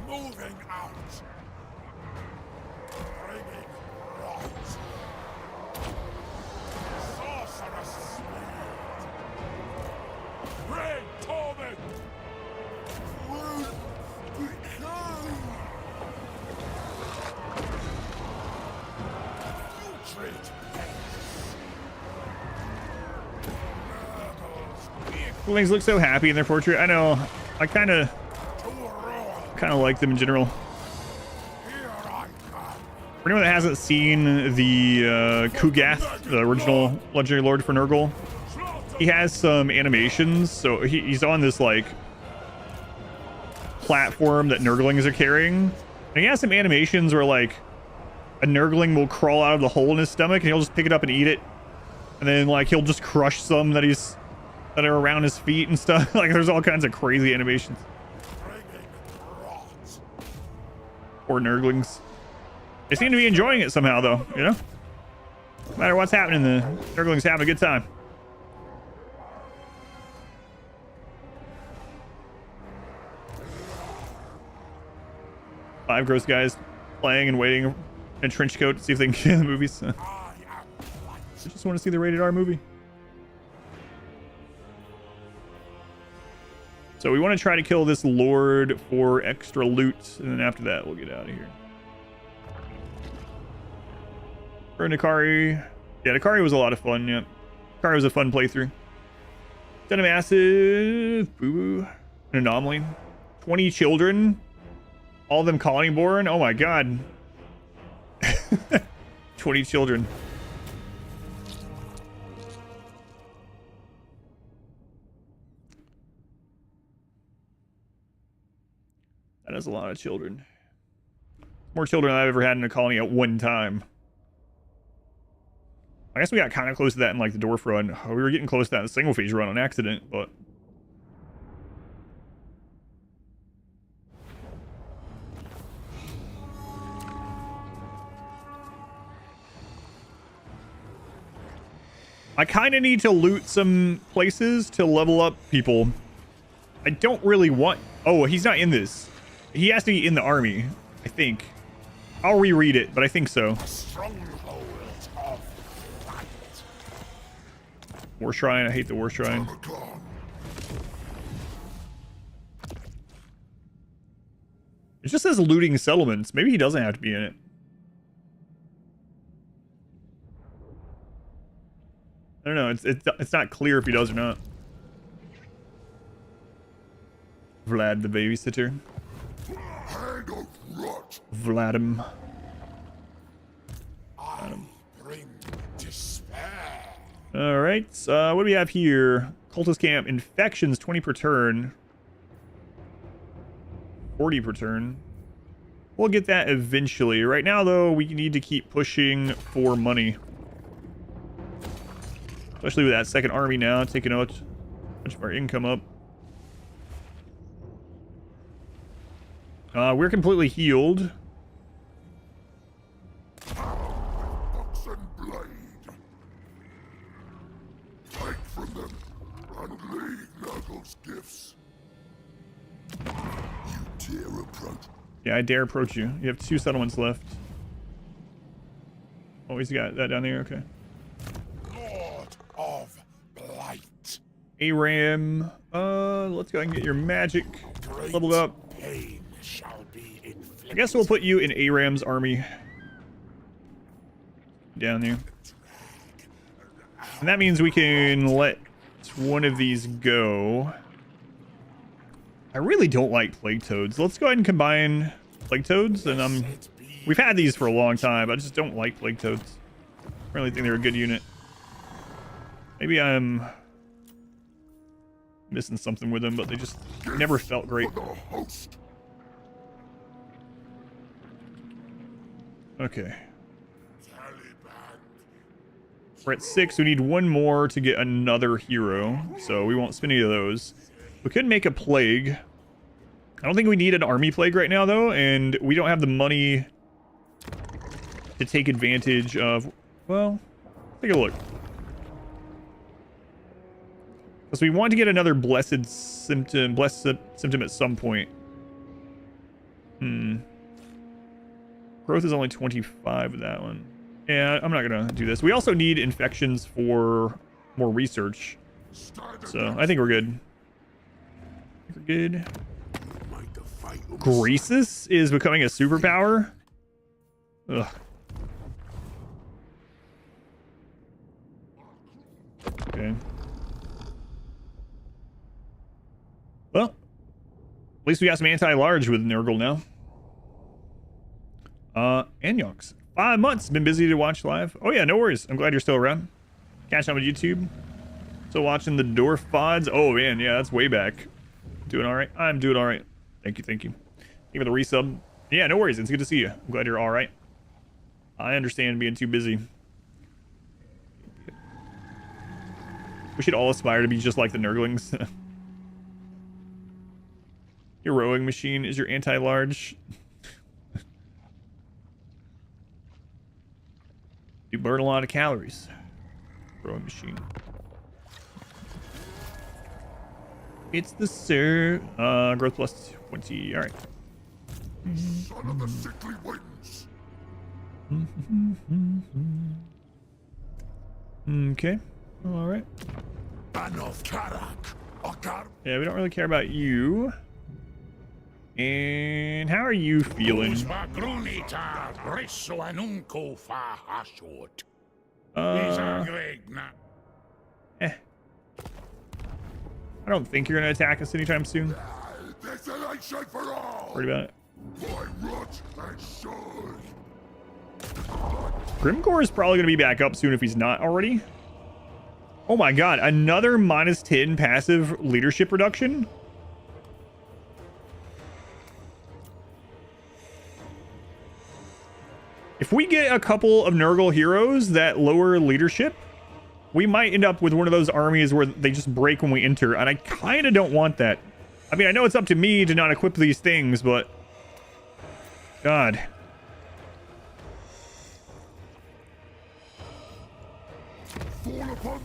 Moving out. Bringing rot. Sorceress speed. Red torment. Things look so happy in their portrait. I know. I kind of like them in general. For anyone that hasn't seen the Kugath, the original legendary lord for Nurgle, he has some animations. So he's on this like platform that Nurglings are carrying, and he has some animations where like a Nurgling will crawl out of the hole in his stomach and he'll just pick it up and eat it, and then like he'll just crush some that are around his feet and stuff. Like there's all kinds of crazy animations. Poor Nurglings. They seem to be enjoying it somehow though, you know? No matter what's happening, the Nurglings having a good time. Five gross guys playing and waiting in a trench coat to see if they can get in the movies. I just want to see the rated R movie. So we want to try to kill this lord for extra loot, and then after that we'll get out of here. For Nakari. Yeah, Nakari was a lot of fun, yeah. Nakari was a fun playthrough. Done a massive boo-boo. An anomaly. 20 children. All of them colony born. Oh my god. 20 children. That is a lot of children. More children than I've ever had in a colony at one time. I guess we got kind of close to that in like the dwarf run. We were getting close to that in the single phase run on accident, but I kind of need to loot some places to level up people. I don't really want... Oh, he's not in this. He has to be in the army, I think. I'll reread it, but I think so. War Shrine. I hate the War Shrine. It just says looting settlements. Maybe he doesn't have to be in it. I don't know. It's not clear if he does or not. Vlad the babysitter. Vladim. All right. What do we have here? Cultist camp. Infections 20 per turn. 40 per turn. We'll get that eventually. Right now, though, we need to keep pushing for money. Especially with that second army now, taking out a bunch of our income up. We're completely healed. Axe and blade. Take from them and leave Nurgle's gifts. You dare approach. Yeah, I dare approach you. You have 2 settlements left. Oh, he's got that down there. Okay. ARAM. Let's go ahead and get your magic leveled up. Pain shall be inflicted. I guess we'll put you in ARAM's army. Down there. And that means we can let one of these go. I really don't like plague toads. Let's go ahead and combine plague toads. And we've had these for a long time. I just don't like plague toads. I really think they're a good unit. Maybe I'm missing something with them, but they just never felt great. Okay. We're at 6. We need one more to get another hero, so we won't spend any of those. We could make a plague. I don't think we need an army plague right now, though, and we don't have the money to take advantage of... Well, take a look. Because we want to get another blessed symptom at some point. Growth is only 25 with that one. Yeah, I'm not gonna do this. We also need infections for more research. So I think we're good. We're good. Greasus is becoming a superpower. Ugh. Okay. Well, at least we got some anti-large with Nurgle now. Anyonks. 5 months. Been busy to watch live. Oh yeah, no worries. I'm glad you're still around. Catch up on YouTube. Still watching the Dwarf VODs. Oh man, yeah, that's way back. Doing all right. I'm doing all right. Thank you, thank you. Thank you for the resub. Yeah, no worries. It's good to see you. I'm glad you're all right. I understand being too busy. We should all aspire to be just like the Nurglings. Your rowing machine is your anti-large. You burn a lot of calories. Rowing machine. It's the sir. Growth plus 20. All right. Son of the sickly winds. Okay. All right. Yeah, we don't really care about you. And how are you feeling? I don't think you're gonna attack us anytime soon. Worried about it. Grimgore is probably gonna be back up soon if he's not already. Oh my god, another -10 passive leadership reduction? If we get a couple of Nurgle heroes that lower leadership, we might end up with one of those armies where they just break when we enter, and I kind of don't want that. I mean, I know it's up to me to not equip these things, but... God.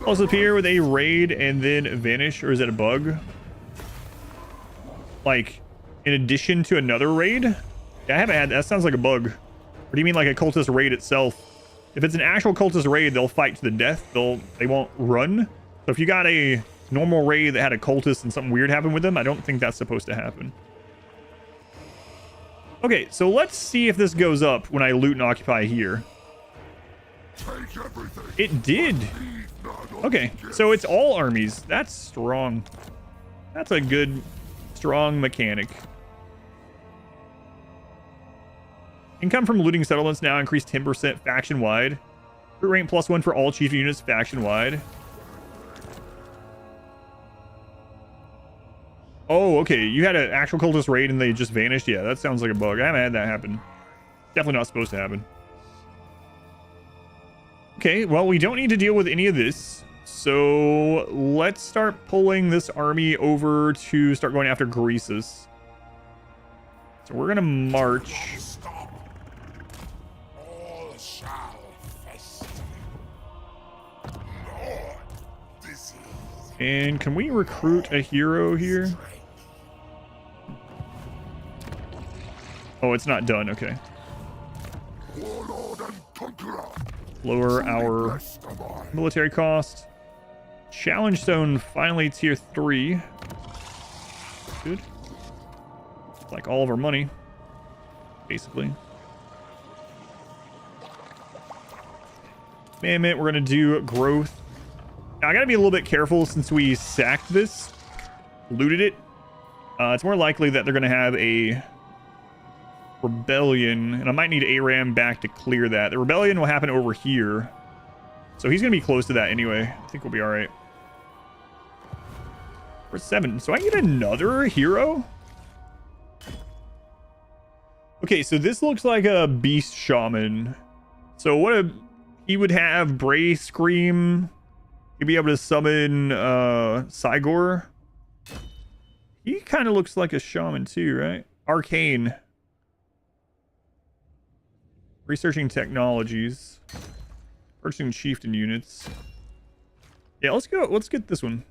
Also appear with a raid and then vanish, or is that a bug? Like, in addition to another raid? Yeah, I haven't had... That sounds like a bug. What do you mean, like a cultist raid itself? If it's an actual cultist raid, they'll fight to the death. They won't run. So if you got a normal raid that had a cultist and something weird happened with them, I don't think that's supposed to happen. Okay, so let's see if this goes up when I loot and occupy here. It did. Okay, so it's all armies. That's strong. That's a good, strong mechanic. Income from looting settlements now increased 10% faction-wide. Recruit rank +1 for all chief units faction-wide. Oh, okay. You had an actual cultist raid and they just vanished? Yeah, that sounds like a bug. I haven't had that happen. Definitely not supposed to happen. Okay, well, we don't need to deal with any of this. So let's start pulling this army over to start going after Greasus. So we're going to march... And can we recruit a hero here? Oh, it's not done. Okay. Lower our military cost. Challenge zone finally tier 3. Good. Like all of our money, basically. Mammoth, we're gonna do growth. Now, I gotta be a little bit careful since we sacked this, looted it. It's more likely that they're gonna have a rebellion, and I might need ARAM back to clear that. The rebellion will happen over here, so he's gonna be close to that anyway. I think we'll be all right. We're 7, so I get another hero. Okay, so this looks like a beast shaman. So what he would have Bray Scream. He'd be able to summon Seige. He kind of looks like a shaman too, right? Archaon. Researching technologies. Purchasing Chieftain units. Yeah, let's go. Let's get this one.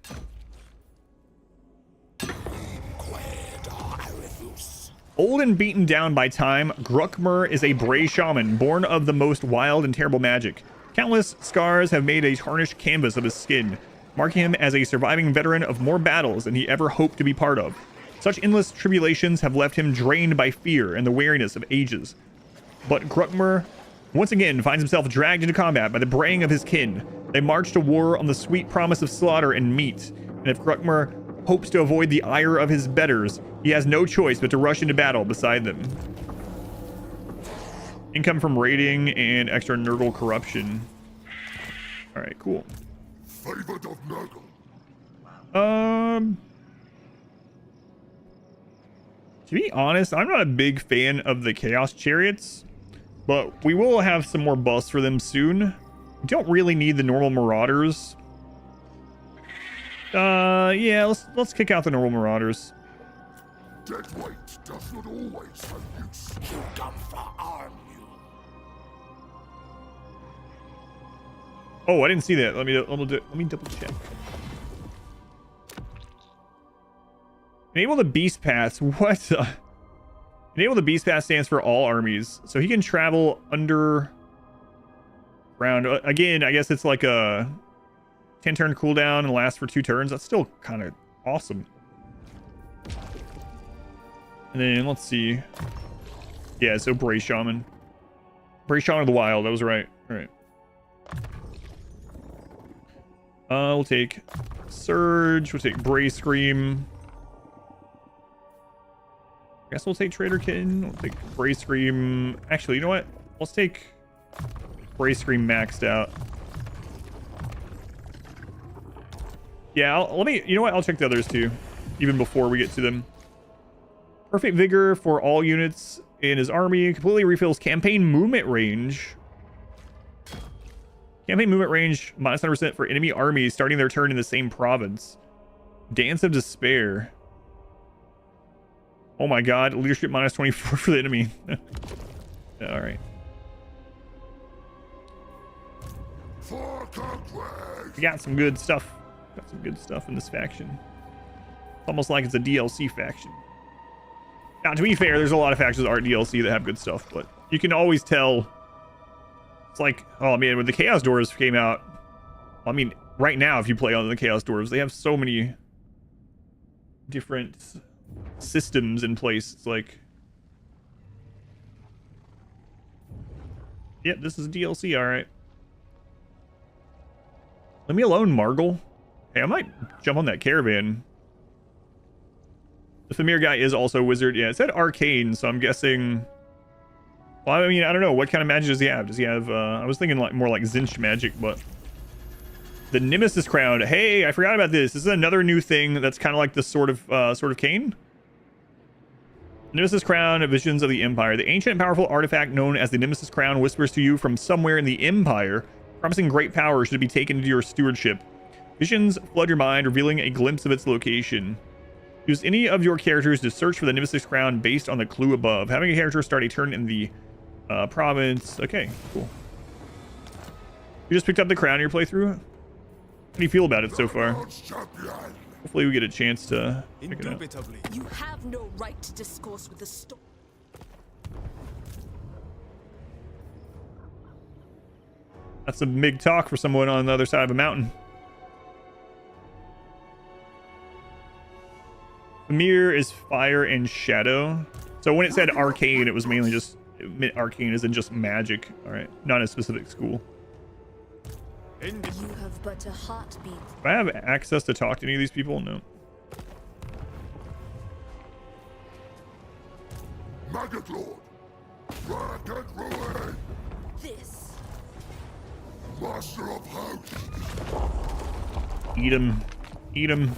Old and beaten down by time, Gruckmer is a Bray shaman, born of the most wild and terrible magic. Countless scars have made a tarnished canvas of his skin, marking him as a surviving veteran of more battles than he ever hoped to be part of. Such endless tribulations have left him drained by fear and the weariness of ages. But Gruckmer once again finds himself dragged into combat by the braying of his kin. They march to war on the sweet promise of slaughter and meat, and if Gruckmer hopes to avoid the ire of his betters, he has no choice but to rush into battle beside them. Income from raiding and extra Nurgle corruption. All right, cool. Favored of Nurgle. To be honest, I'm not a big fan of the Chaos Chariots, but we will have some more buffs for them soon. We don't really need the normal Marauders. Yeah, let's kick out the normal Marauders. Dead weight does not always have use. You come for arm you. Oh, I didn't see that. Let me double check. Enable the Beast Pass. What? Enable the Beast Pass stands for all armies, so he can travel underground. Again, I guess it's like a 10-turn cooldown and lasts for 2 turns. That's still kind of awesome. And then let's see. Yeah, so Bray Shaman. Bray Shaman of the Wild. That was right. All right. We'll take Surge. We'll take Bray Scream. I guess we'll take Trader Kitten. We'll take Bray Scream. Actually, you know what? Let's take Bray Scream maxed out. Yeah, you know what? I'll check the others too, even before we get to them. Perfect Vigor for all units in his army. Completely refills campaign movement range. Campaign movement range minus 100% for enemy armies starting their turn in the same province. Dance of Despair. Oh my god, leadership minus 24 for the enemy. All right. We got some good stuff. Got some good stuff in this faction. It's almost like it's a DLC faction. Now, to be fair, there's a lot of factions that aren't DLC that have good stuff, but you can always tell. It's like, oh man, when the Chaos Dwarves came out, I mean, right now, if you play on the Chaos Dwarves, they have so many different systems in place. It's like, yep, this is DLC, all right. Let me alone, Margle. Hey, I might jump on that caravan. The Famir guy is also a wizard. Yeah, it said arcane, so I'm guessing. Well, I mean, I don't know. What kind of magic does he have? Does he have, I was thinking like more like Zinch magic, but. The Nemesis Crown. Hey, I forgot about this. This is another new thing that's kind of like the sort of cane. Nemesis Crown, Visions of the Empire. The ancient and powerful artifact known as the Nemesis Crown whispers to you from somewhere in the Empire, promising great power should it be taken into your stewardship. Visions flood your mind, revealing a glimpse of its location. Use any of your characters to search for the Nemesis Crown based on the clue above. Having a character start a turn in the province. Okay, cool. You just picked up the crown in your playthrough? How do you feel about it so far? Hopefully we get a chance to pick it up. You have no right to discourse with the storm. That's some big talk for someone on the other side of a mountain. Amir is fire and shadow. So when it said arcane, it was mainly just arcane as in just magic. All right, not a specific school. You have but a heartbeat. Do I have access to talk to any of these people? No. Maggot Lord! Rack and ruin! This. Master of House! Eat him. Eat him.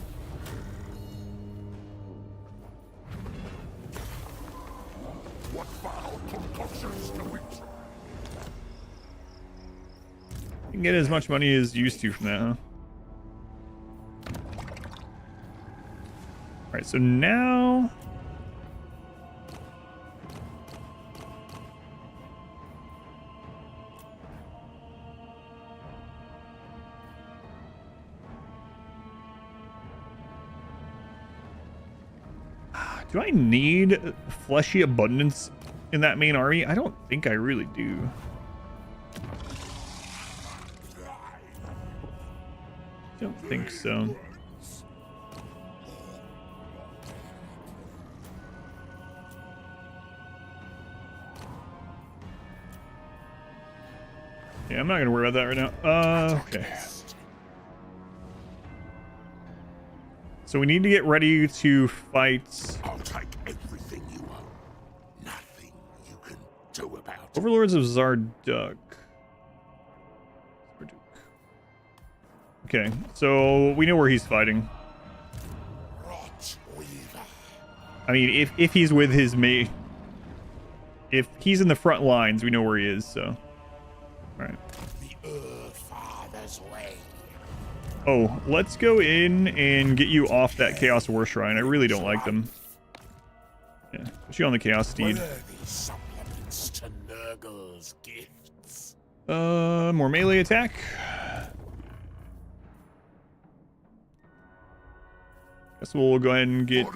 What foul concoctions do we try? You can get as much money as used to from that, huh? Alright, so now... Do I need fleshy abundance in that main army? I don't think I really do. Don't think so. Yeah, I'm not gonna worry about that right now. Okay. So we need to get ready to fight I'll take everything you own. Nothing you can do about it. Overlords of Zarduk. Okay, so we know where he's fighting. Rot Weaver. I mean, if he's with his mate, if he's in the front lines, we know where he is. So, all right. The Earth Father's way. Oh, let's go in and get you off that Chaos War Shrine. I really don't like them. Yeah, put you on the Chaos Steed. What are these supplements to Nurgle's gifts? More melee attack. Guess we'll go ahead and get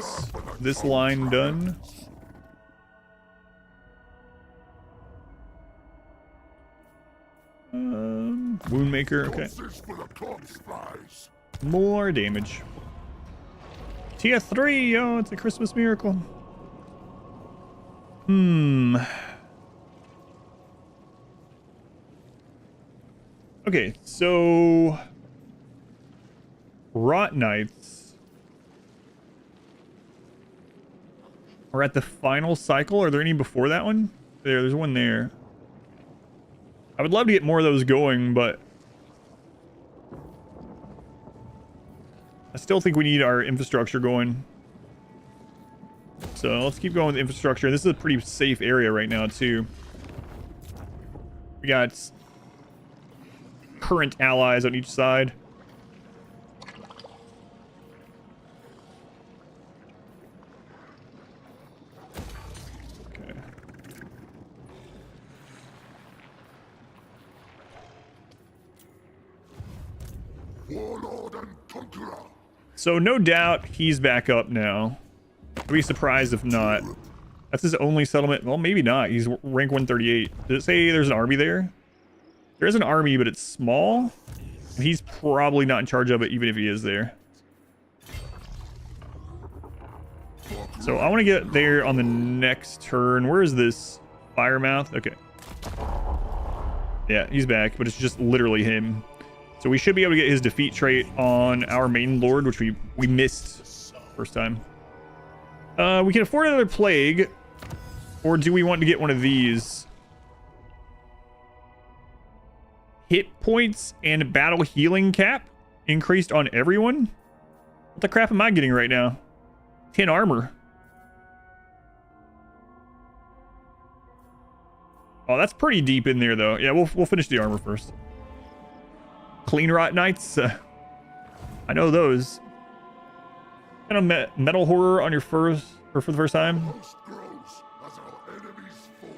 this line done. Woundmaker, okay. This for the corpse spies. More damage. Tier 3, oh, it's a Christmas miracle. Okay, so Rot Knights are at the final cycle. Are there any before that one? There's one there. I would love to get more of those going, but I still think we need our infrastructure going. So let's keep going with infrastructure. This is a pretty safe area right now, too. We got current allies on each side. Okay. Warlord and Conqueror. So no doubt he's back up now. I'd be surprised if not. That's his only settlement. Well, maybe not. He's rank 138. Does it say there's an army there? There is an army, but it's small. And he's probably not in charge of it, even if he is there. So I want to get there on the next turn. Where is this? Firemouth? Okay. Yeah, he's back, but it's just literally him. So we should be able to get his defeat trait on our main lord, which we missed first time. We can afford another plague, or do we want to get one of these? Hit points and battle healing cap increased on everyone? What the crap am I getting right now? 10 armor. Oh, that's pretty deep in there, though. Yeah, we'll finish the armor first. Clean Rot Knights. I know those. Kind of metal horror on your first, or for the first time. Most grows as our enemies fall.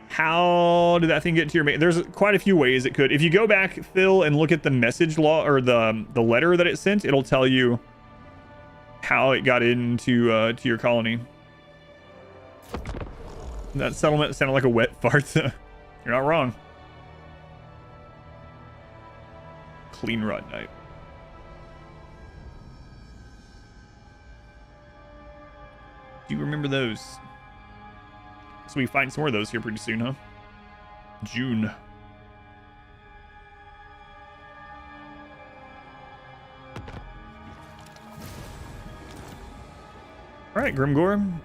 How did that thing get to your main? There's quite a few ways it could. If you go back, Phil, and look at the message law or the letter that it sent, it'll tell you how it got into to your colony. That settlement sounded like a wet fart. You're not wrong. Clean Rot Knight. Do you remember those? So we find some more of those here pretty soon, huh? June. All right, Grimgore.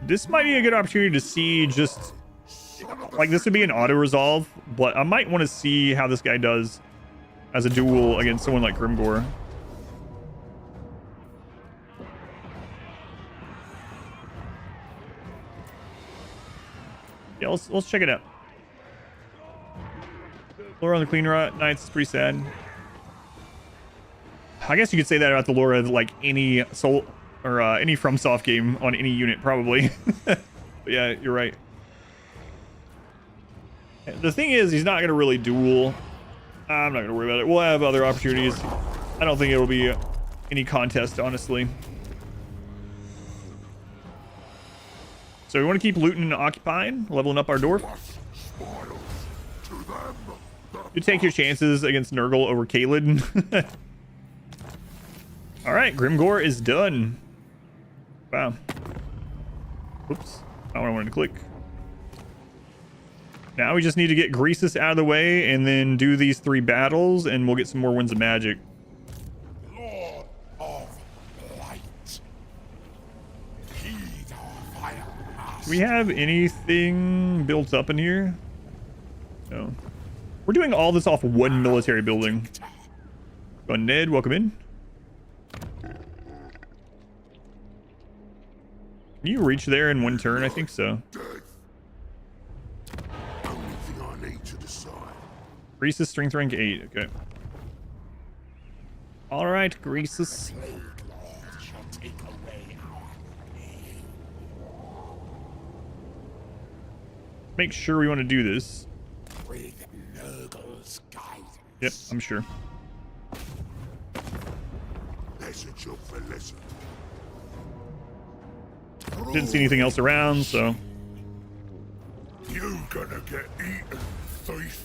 This might be a good opportunity to see just... Like, this would be an auto-resolve, but I might want to see how this guy does as a duel against someone like Grimgore. Yeah, let's check it out. Lore on the Clean Knights is pretty sad. I guess you could say that about the lore of like any Soul or any FromSoft game on any unit, probably. But yeah, you're right. The thing is, he's not going to really duel. I'm not going to worry about it. We'll have other opportunities. I don't think it will be any contest, honestly. So we want to keep looting and occupying, leveling up our dwarf. You take your chances against Nurgle over Caelid. All right, Grimgore is done. Wow. Oops, not what I wanted to click. Now we just need to get Greasus out of the way and then do these 3 battles, and we'll get some more Winds of Magic. Lord of Light. Heed our fire. Do we have anything built up in here? No. We're doing all this off one military building. Go on, Ned, welcome in. Can you reach there in one turn? I think so. Only thing I need to decide. Greasus, strength rank 8. Okay. All right, Greasus. Plague Lord shall take away our pain. Make sure we want to do this. With Nurgle's guidance. Yep, I'm sure. Message of Felicity. Didn't see anything else around, so. You gonna get eaten, thief.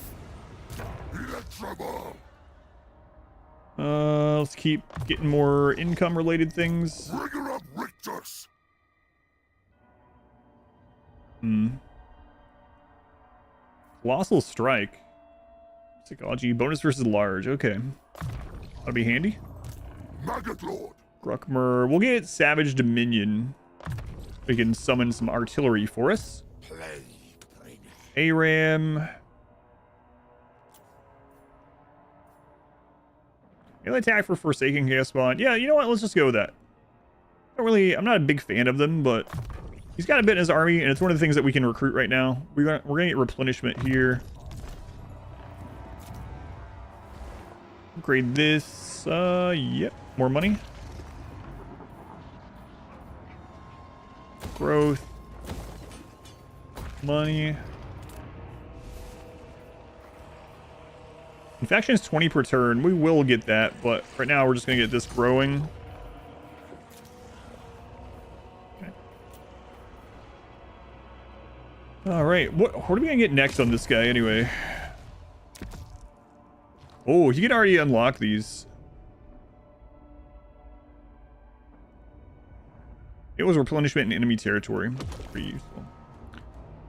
Electroball. Let's keep getting more income-related things. Rigger of Rictus. Colossal Strike. Psychology. Bonus versus large. Okay. That'll be handy. Maggot Lord. Gruckmer. We'll get Savage Dominion. We can summon some artillery for us. Plague bringer. ARAM. Melee attack for Forsaken Chaos Spawn. Yeah, you know what? Let's just go with that. I'm not a big fan of them, but he's got a bit in his army, and it's one of the things that we can recruit right now. We're gonna get replenishment here. Upgrade this. Yep, more money. Growth. Money. Infection is 20 per turn. We will get that, but right now we're just gonna get this growing. Okay. All right, what are we gonna get next on this guy anyway? Oh, you can already unlock these. It was replenishment in enemy territory. Pretty useful.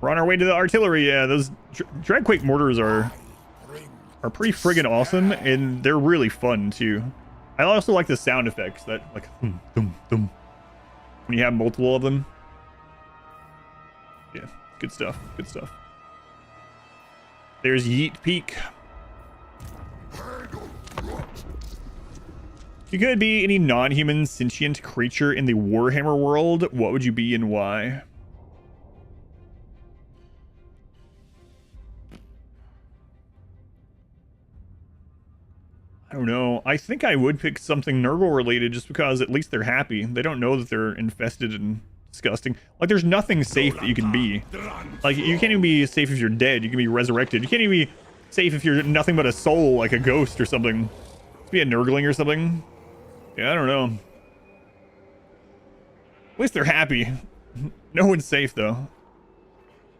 We're on our way to the artillery. Yeah, those Dreadquake mortars are pretty friggin' awesome, and they're really fun too. I also like the sound effects that like thum, thum, thum, when you have multiple of them. Yeah, good stuff. Good stuff. There's Yeet Peak. If you could be any non-human sentient creature in the Warhammer world, what would you be and why? I don't know. I think I would pick something Nurgle related just because at least they're happy. They don't know that they're infested and disgusting. Like, there's nothing safe that you can be. Like, you can't even be safe if you're dead. You can be resurrected. You can't even be safe if you're nothing but a soul, like a ghost or something. Be a Nurgling or something. Yeah, I don't know. At least they're happy. No one's safe, though.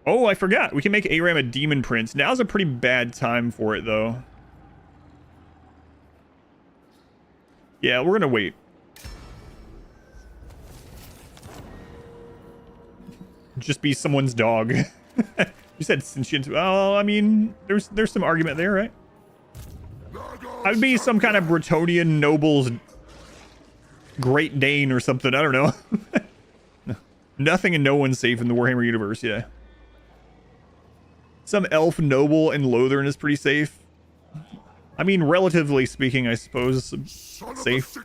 Oh, I forgot. We can make ARAM a Demon Prince. Now's a pretty bad time for it, though. Yeah, we're gonna wait. just be someone's dog. You said sentient. Well, I mean, there's some argument there, right? I would be some kind of Bretonian noble's Great Dane or something. I don't know. Nothing and no one's safe in the Warhammer universe, yeah. Some elf noble in Lothern is pretty safe. I mean, relatively speaking, I suppose, safe.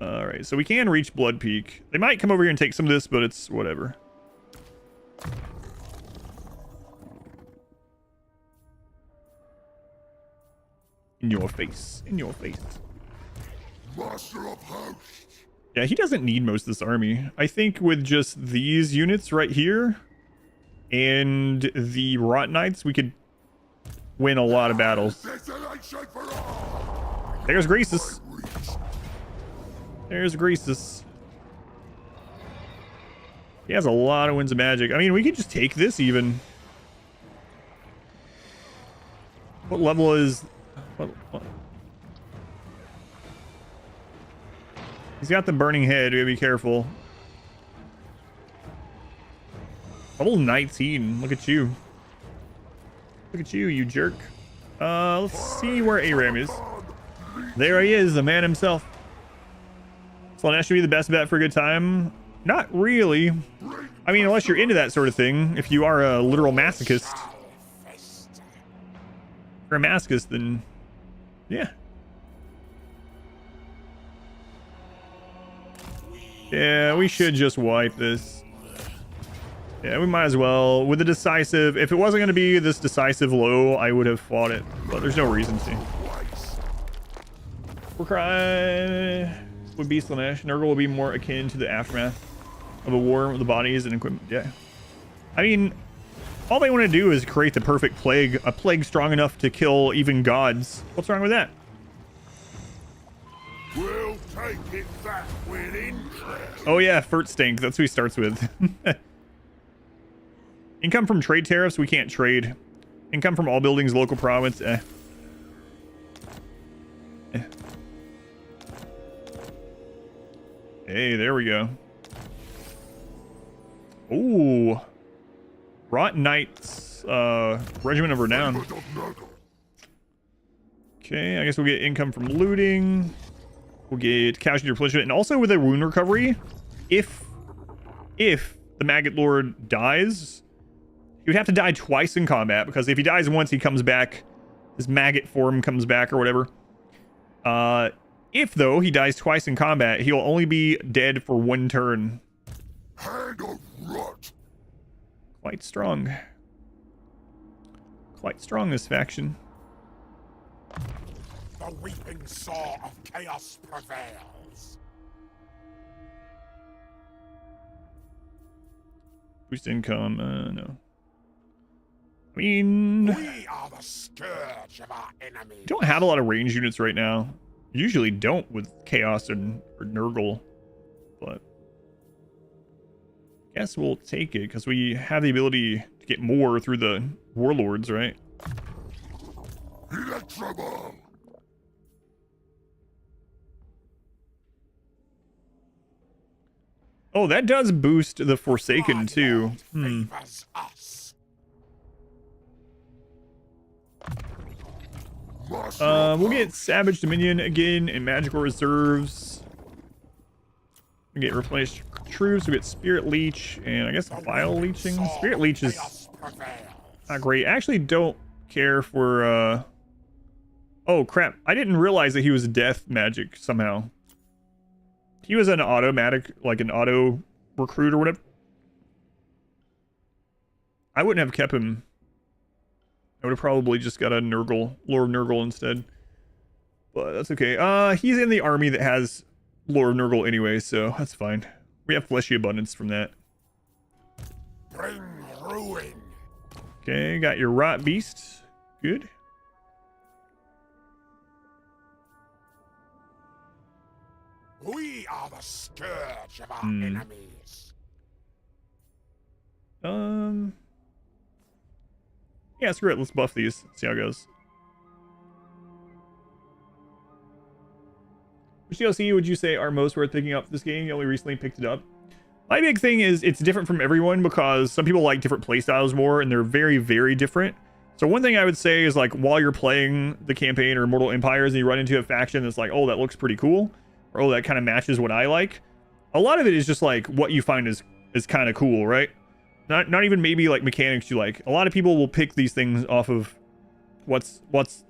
Alright, so we can reach Blood Peak. They might come over here and take some of this, but it's whatever. In your face. In your face. Master of hosts. Yeah, he doesn't need most of this army. I think with just these units right here and the Rot Knights, we could win a lot of battles. There's Greasus. There's Greasus. He has a lot of Winds of Magic. I mean, we could just take this even. What level is... What? He's got the Burning Head. We gotta be careful. Level 19. Look at you. Look at you, you jerk. Let's see where Aram is. There he is, the man himself. So that should be the best bet for a good time. Not really. I mean, unless you're into that sort of thing. If you are a literal masochist. If you're a masochist, then yeah. Yeah, we should just wipe this. Yeah, we might as well. With the decisive, if it wasn't going to be this decisive low, I would have fought it. But there's no reason to. Warcry would be Slanesh. Nurgle will be more akin to the aftermath of a war with the bodies and equipment. Yeah. I mean, all they want to do is create the perfect plague. A plague strong enough to kill even gods. What's wrong with that? We'll take it back with interest. Oh yeah, Furtstank. That's who he starts with. Income from trade tariffs, we can't trade. Income from all buildings, local province, eh. Hey, there we go. Ooh. Rot Knights, Regiment of Renown. Okay, I guess we'll get income from looting. We'll get casualty replenishment, and also with a wound recovery, if the Maggot Lord dies, he would have to die twice in combat, because if he dies once, he comes back, his maggot form comes back or whatever. If though he dies twice in combat, he'll only be dead for one turn. Hand of rot. Quite strong. Quite strong, this faction. The weeping saw of chaos prevails. Boost income, no. I mean, We are the scourge of our enemies. don't have a lot of range units right now. Usually don't with Chaos or Nurgle, but I guess we'll take it because we have the ability to get more through the warlords, right? Electroball. Oh, that does boost the Forsaken too. Favors us. We'll get Savage Dominion again and Magical Reserves. We get Replenished Troops. We get Spirit Leech and I guess Vile Leeching. Spirit Leech is not great. I actually don't care for. Oh crap! I didn't realize that he was death magic somehow. He was an automatic, like an auto recruit or whatever. I wouldn't have kept him. I would have probably just got a Nurgle, Lord of Nurgle instead. But that's okay. He's in the army that has Lord of Nurgle anyway, so that's fine. We have fleshy abundance from that. Bring ruin. Okay, got your Rot Beast. Good. We are the scourge of our enemies. Yeah, screw it. Let's buff these. See how it goes. Which DLC would you say are most worth picking up this game? You only recently picked it up. My big thing is it's different from everyone because some people like different playstyles more, and they're very, very different. So one thing I would say is, like, while you're playing the campaign or Immortal Empires and you run into a faction that's like, oh, that looks pretty cool, or oh, that kind of matches what I like. A lot of it is just like what you find is kind of cool, right? Not even maybe like mechanics you like. A lot of people will pick these things off of what's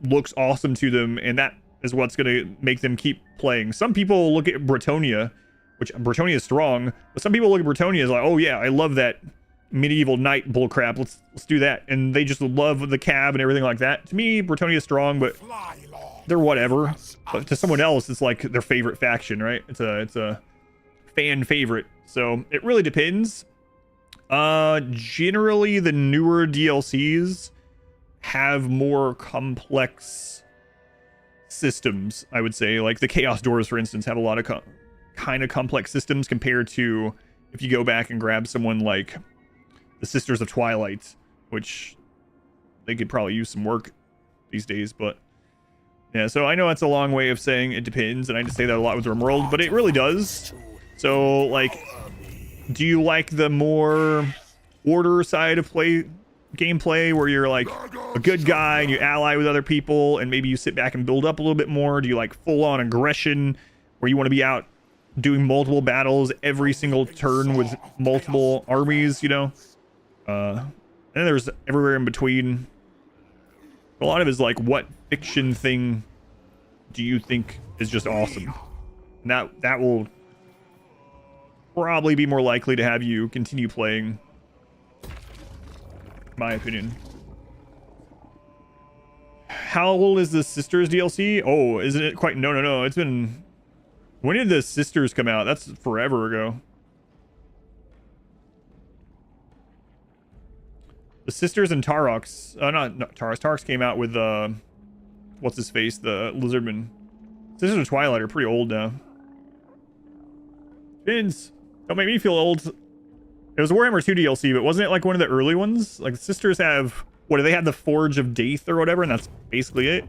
looks awesome to them, and that is what's going to make them keep playing. Some people look at Bretonia, which Bretonia is strong, but some people look at Bretonia as like, oh yeah, I love that medieval knight bullcrap. Let's do that, and they just love the cab and everything like that. To me, Bretonia is strong, but they're whatever. But to someone else, it's like their favorite faction, right? It's a fan favorite. So it really depends. Generally, the newer DLCs have more complex systems, I would say. Like the Chaos Doors, for instance, have a lot of kind of complex systems compared to if you go back and grab someone like the Sisters of Twilight, which they could probably use some work these days. But yeah, so I know that's a long way of saying it depends, and I just say that a lot with RimWorld, but it really does. So, like, do you like the more order side of gameplay where you're like a good guy and you ally with other people and maybe you sit back and build up a little bit more? Do you like full-on aggression where you want to be out doing multiple battles every single turn with multiple armies, you know? And then there's everywhere in between. A lot of it is like, what fiction thing do you think is just awesome? And that will probably be more likely to have you continue playing, in my opinion. How old is the Sisters DLC? Oh, isn't it quite? No. It's been... When did the Sisters come out? That's forever ago. The Sisters and Tarox. Not Tarox. Tarox came out with, what's his face? The Lizardman. Sisters of Twilight are pretty old now. Vince, don't make me feel old. It was Warhammer 2 DLC, but wasn't it like one of the early ones? Like the Sisters have... What, do they have the Forge of Daith or whatever? And that's basically it.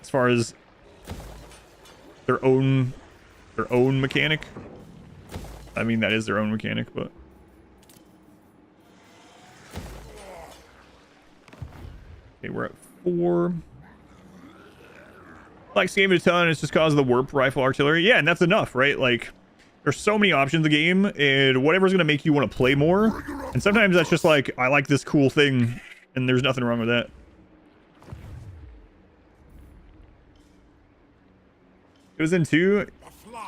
As far as their own mechanic. I mean, that is their own mechanic, but... Okay, we're at 4. Like Skaven a ton, it's just cause of the warp rifle artillery. Yeah, and that's enough, right? Like, there's so many options in the game, and whatever's gonna make you want to play more. And sometimes that's just like, I like this cool thing, and there's nothing wrong with that. It was in 2.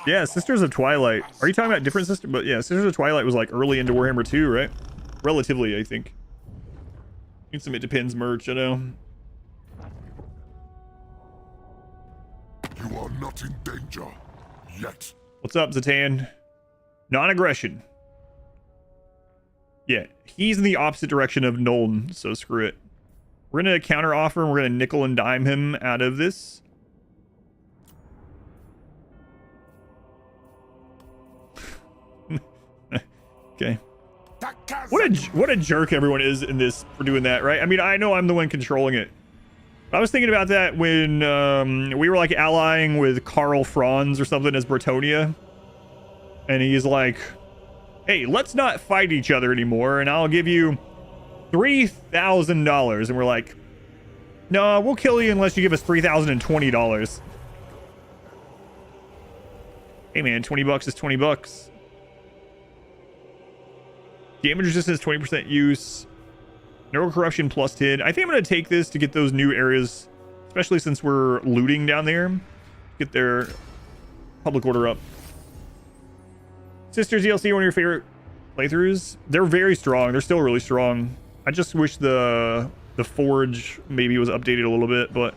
Yeah, Sisters of Twilight. Are you talking about different sisters? But yeah, Sisters of Twilight was like early into Warhammer 2, right? Relatively, I think. Need some It Depends merch, I know. You are not in danger yet. What's up, Zatan? Non-aggression. Yeah, he's in the opposite direction of Nolan, so screw it. We're gonna counter offer and we're gonna nickel and dime him out of this. Okay. What a jerk everyone is in this for doing that, right? I mean, I know I'm the one controlling it. I was thinking about that when we were like allying with Karl Franz or something as Bretonia. And he's like, hey, let's not fight each other anymore, and I'll give you $3,000. And we're like, no, we'll kill you unless you give us $3,020. Hey man, 20 bucks is 20 bucks. Damage resistance, 20% use. Nurgle corruption plus 10. I think I'm going to take this to get those new areas, especially since we're looting down there. Get their public order up. Sisters DLC, one of your favorite playthroughs? They're very strong. They're still really strong. I just wish the Forge maybe was updated a little bit, but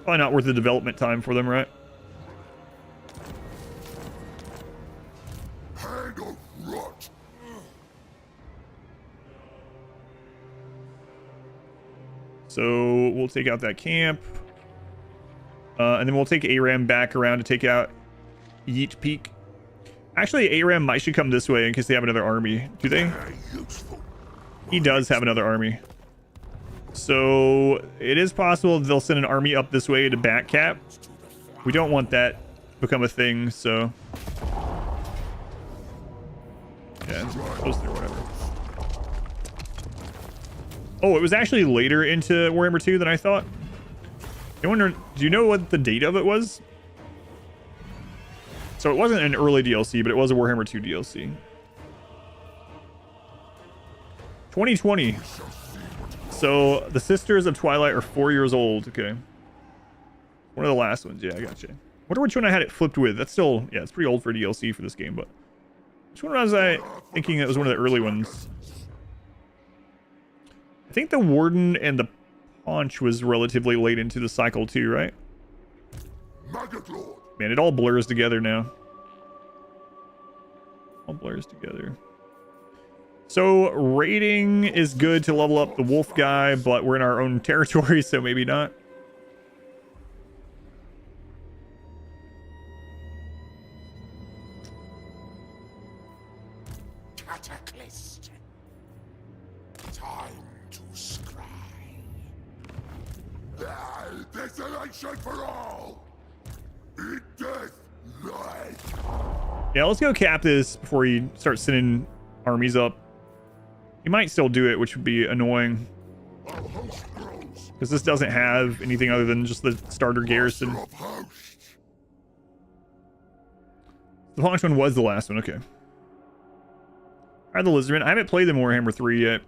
probably not worth the development time for them, right? Hand of rot. So we'll take out that camp. And then we'll take ARAM back around to take out Yeet Peak. Actually, ARAM should come this way in case they have another army. Do they? He does have another army. So it is possible they'll send an army up this way to back cap. We don't want that to become a thing, so... Yeah, it's close there, whatever. Oh, it was actually later into Warhammer 2 than I thought. I wonder, do you know what the date of it was? So it wasn't an early DLC, but it was a Warhammer 2 DLC. 2020. So the Sisters of Twilight are 4 years old. Okay. One of the last ones. Yeah, I gotcha. Wonder which one I had it flipped with. That's still, yeah, it's pretty old for DLC for this game, but which one was I thinking it was one of the early ones? I think the Warden and the Paunch was relatively late into the cycle too, right? Man, it all blurs together now. All blurs together. So raiding is good to level up the wolf guy, but we're in our own territory, so maybe not. Cataclysm. Time to scry. Desolation for all! In death, life! Yeah, let's go cap this before he starts sending armies up. He might still do it, which would be annoying. Because this doesn't have anything other than just the starter garrison. The launch one was the last one, okay. Alright, the Lizardmen. I haven't played them Warhammer 3 yet.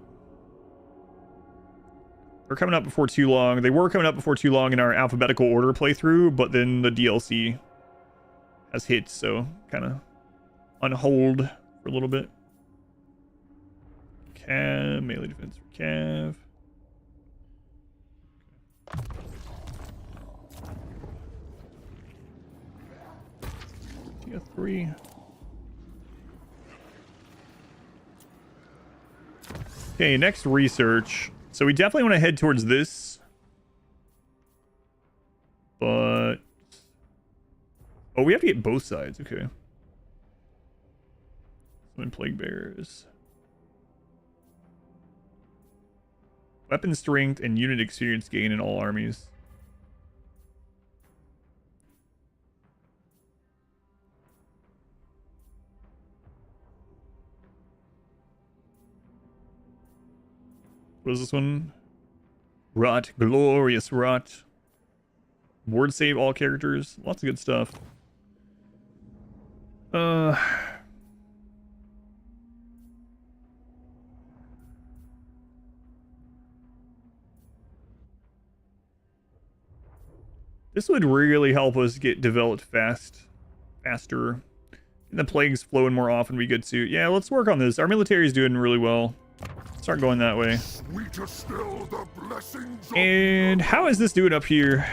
They're coming up before too long. They were coming up before too long in our alphabetical order playthrough, but then the DLC has hit, so kind of on hold for a little bit. Cav, melee defense for Cav. Tier 3. Okay, next research. So we definitely want to head towards this. But... oh, we have to get both sides. Okay. Summon Plague Bearers. Weapon strength and unit experience gain in all armies. What is this one? Rot. Glorious Rot. Board save all characters. Lots of good stuff. This would really help us get developed faster. And the plagues flowing more often would be good too. Yeah, let's work on this. Our military is doing really well. Start going that way. And how is this doing up here?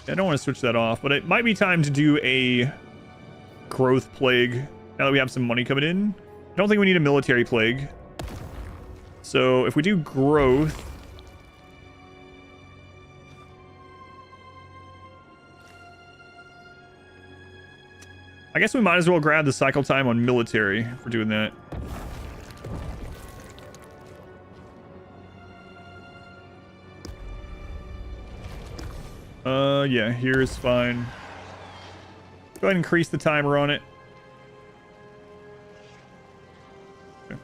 I don't want to switch that off, but it might be time to do a growth plague now that we have some money coming in. I don't think we need a military plague. So if we do growth, I guess we might as well grab the cycle time on military for doing that. Yeah, here is fine. Go ahead and increase the timer on it. Okay.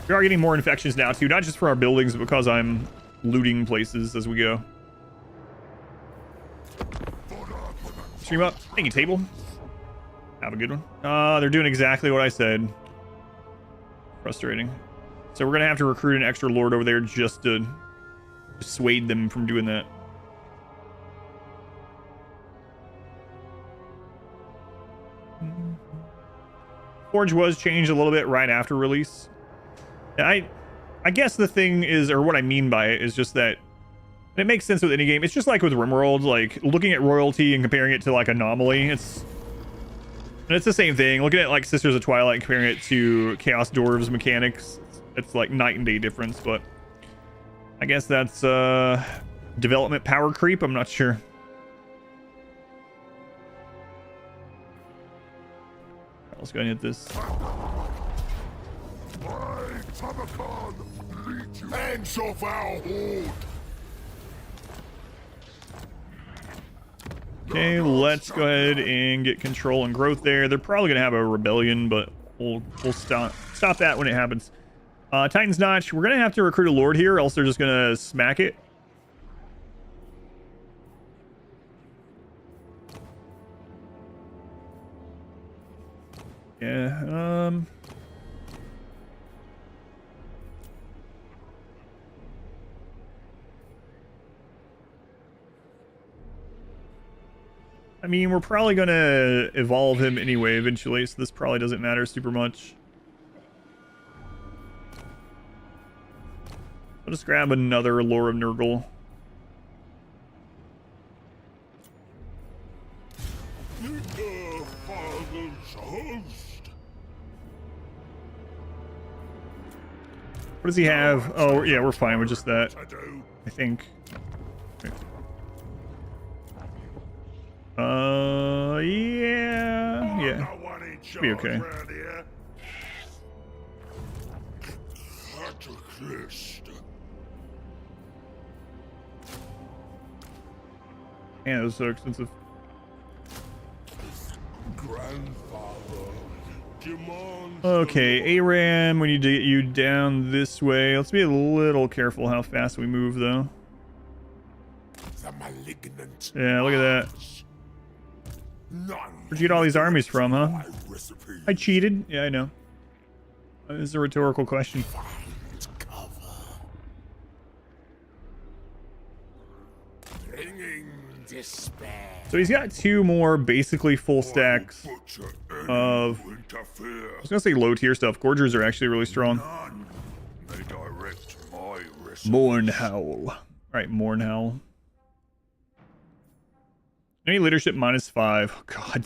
We are getting more infections now too, not just for our buildings, but because I'm looting places as we go. Stream up. Thank you, table. Have a good one. They're doing exactly what I said. Frustrating. So we're gonna have to recruit an extra lord over there just to dissuade them from doing that. Forge was changed a little bit right after release. I guess the thing is, or what I mean by it is just that it makes sense with any game. It's just like with RimWorld, like looking at royalty and comparing it to like Anomaly. It's the same thing. Looking at like Sisters of Twilight and comparing it to Chaos Dwarves mechanics, it's like night and day difference. But I guess that's development power creep. I'm not sure. Let's go and hit this. Tamurkhan, lead you. Hands off our horde! Okay, let's go ahead and get control and growth there. They're probably gonna have a rebellion, but we'll stop that when it happens. Titan's Notch. We're gonna have to recruit a lord here, else they're just gonna smack it. Yeah. I mean, we're probably going to evolve him anyway eventually, so this probably doesn't matter super much. I'll just grab another Lore of Nurgle. What does he have? Oh, yeah, we're fine with just that, I think. Okay. Yeah. Should be okay. Man, those are so expensive. Okay, Aram, we need to get you down this way. Let's be a little careful how fast we move, though. Yeah, look at that. Where'd you get all these armies from, huh? I cheated. Yeah, I know. This is a rhetorical question. So he's got two more basically full stacks of, I was gonna say low tier stuff. Gorgers are actually really strong. Mournhowl. Alright, Mournhowl. Any leadership -5. Oh, God.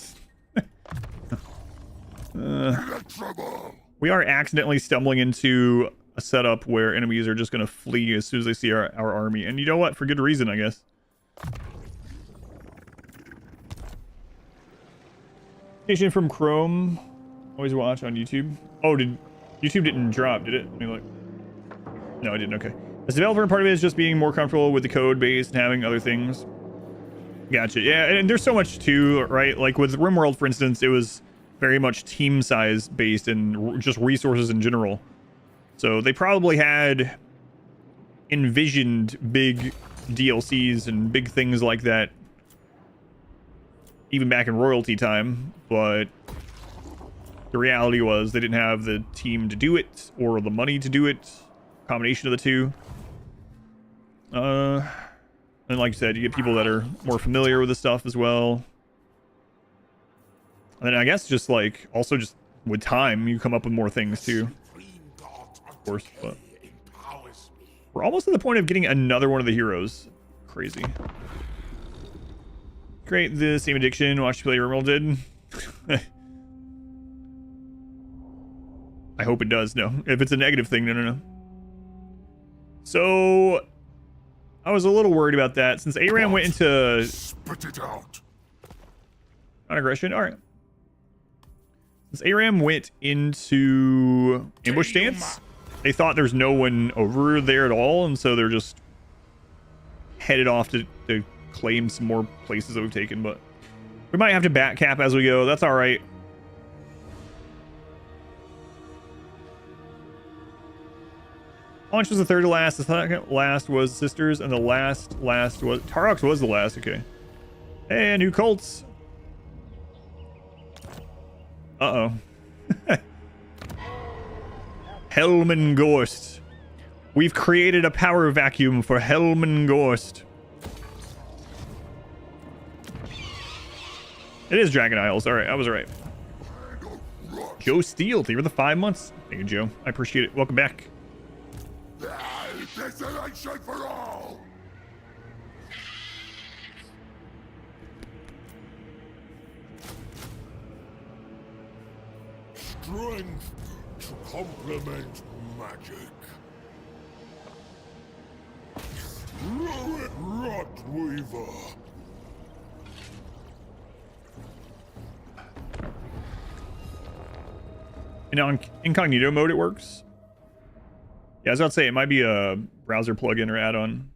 We are accidentally stumbling into a setup where enemies are just going to flee as soon as they see our army. And you know what? For good reason, I guess. Station from Chrome. Always watch on YouTube. Oh, YouTube didn't drop, did it? Let me look. No, it didn't. Okay. As a developer, part of it is just being more comfortable with the code base and having other things. Gotcha. Yeah, and there's so much too, right? Like with RimWorld, for instance, it was very much team size based and just resources in general. So they probably had envisioned big DLCs and big things like that even back in royalty time, but the reality was they didn't have the team to do it or the money to do it. Combination of the two. And like I said, you get people that are more familiar with the stuff as well. And then I guess just like, also just with time, you come up with more things too. Of course, but we're almost at the point of getting another one of the heroes. Crazy. Great, the same addiction. Watch you play RimWorld did. I hope it does. No, if it's a negative thing, no. So I was a little worried about that since Aram went into non-aggression. All right. Since Aram went into ambush stance, they thought there's no one over there at all, and so they're just headed off to claim some more places that we've taken. But we might have to back cap as we go. That's all right. Launch was the third to last. The second last was Sisters, and the last was Tarox was the last. Okay. Hey, new cults. Uh-oh. Helmengorst. We've created a power vacuum for Helmengorst. It is Dragon Isles. All right, I was right. Joe Steele, thank you for the 5 months. Thank you, Joe. I appreciate it. Welcome back. Desolation for all! Strength to complement magic. Rotweaver. And on incognito mode it works. Yeah, I was about to say it might be a browser plugin or add-on.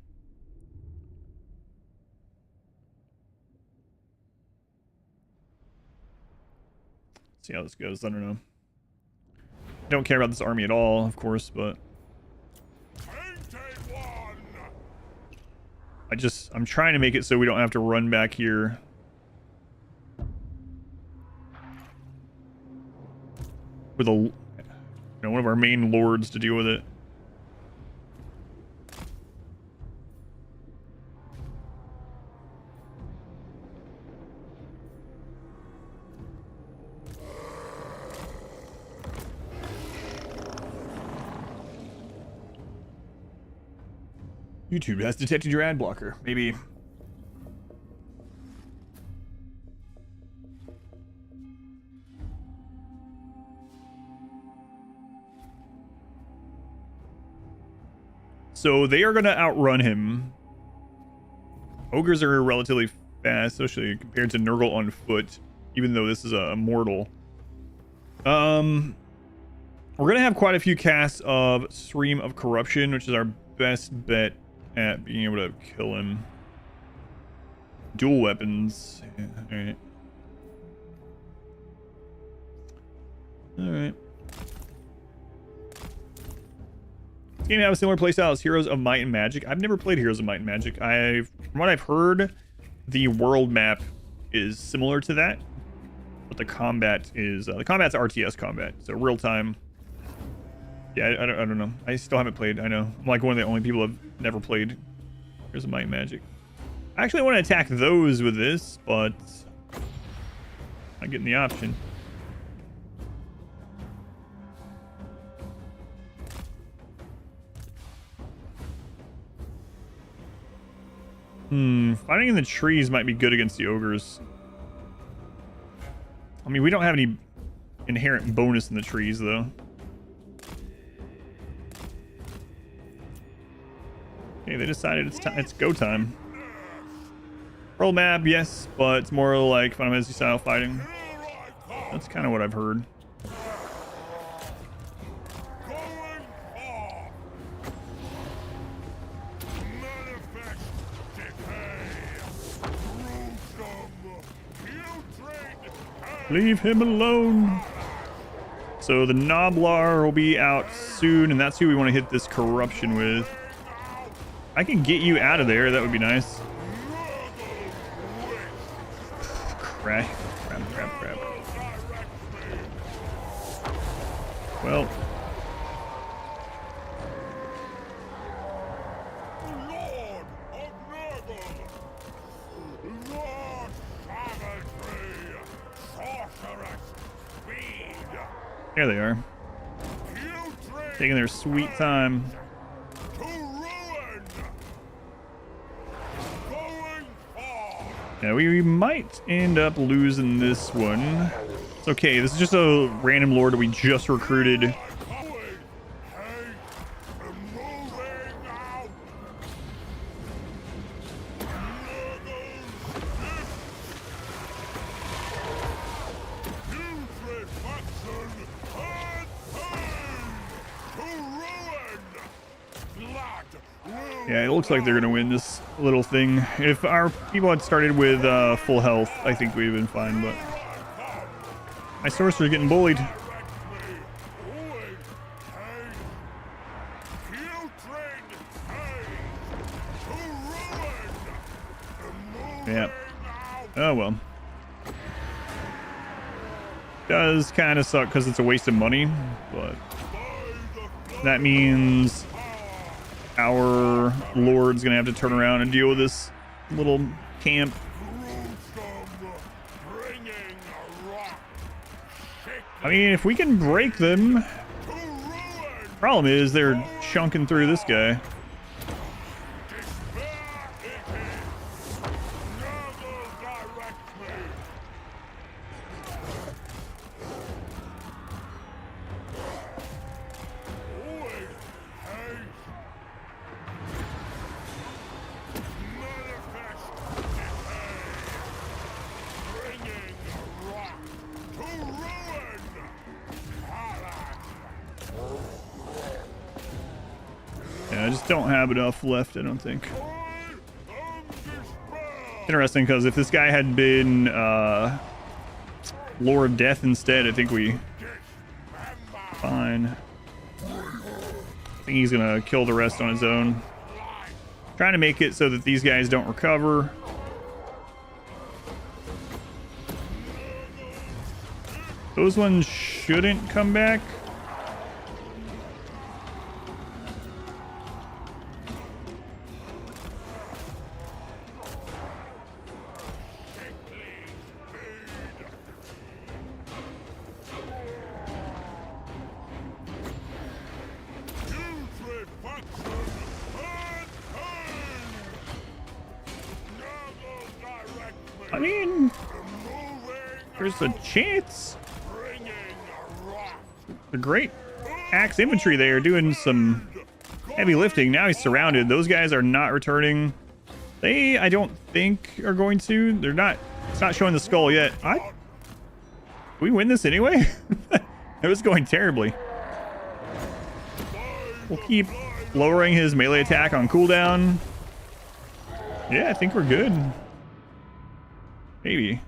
See how this goes. I don't know. Don't care about this army at all, of course, but I'm trying to make it so we don't have to run back here. With one of our main lords to deal with it. YouTube has detected your ad blocker. Maybe. So they are going to outrun him. Ogres are relatively fast, especially compared to Nurgle on foot, even though this is a mortal. We're going to have quite a few casts of Stream of Corruption, which is our best bet at being able to kill him. Dual weapons. Yeah, alright. Alright. This game have a similar playstyle as Heroes of Might and Magic. I've never played Heroes of Might and Magic. From what I've heard, the world map is similar to that, but the combat is the combat's RTS combat, so real time. Yeah, I don't know. I still haven't played. I know. I'm like one of the only people who've never played Heroes of Might and Magic. I actually want to attack those with this, but I'm getting the option. Fighting in the trees might be good against the ogres. I mean, we don't have any inherent bonus in the trees, though. Okay, they decided it's go time. World map, yes, but it's more like Final Fantasy style fighting. That's kind of what I've heard. Leave him alone. So the Noblar will be out soon, and that's who we want to hit this corruption with. I can get you out of there. That would be nice. Crap. Well. There they are. Taking their sweet time. Yeah, we might end up losing this one. It's okay. This is just a random lord that we just recruited. Yeah, it looks like they're gonna win this little thing. If our people had started with full health, I think we'd have been fine, but my sorcerer's getting bullied. Yeah. Oh well. Does kind of suck because it's a waste of money, but that means our lord's gonna have to turn around and deal with this little camp. I mean, if we can break them. Problem is they're chunking through this guy. I just don't have enough left, I don't think. Interesting, because if this guy had been Lore of Death instead. I think we fine. I think he's gonna kill the rest on his own. Trying to make it so that these guys don't recover. Those ones shouldn't come back. I mean, there's a chance. The great axe infantry there doing some heavy lifting. Now he's surrounded. Those guys are not returning. They, I don't think, are going to. They're not. It's not showing the skull yet. We win this anyway? It was going terribly. We'll keep lowering his melee attack on cooldown. Yeah, I think we're good. Maybe.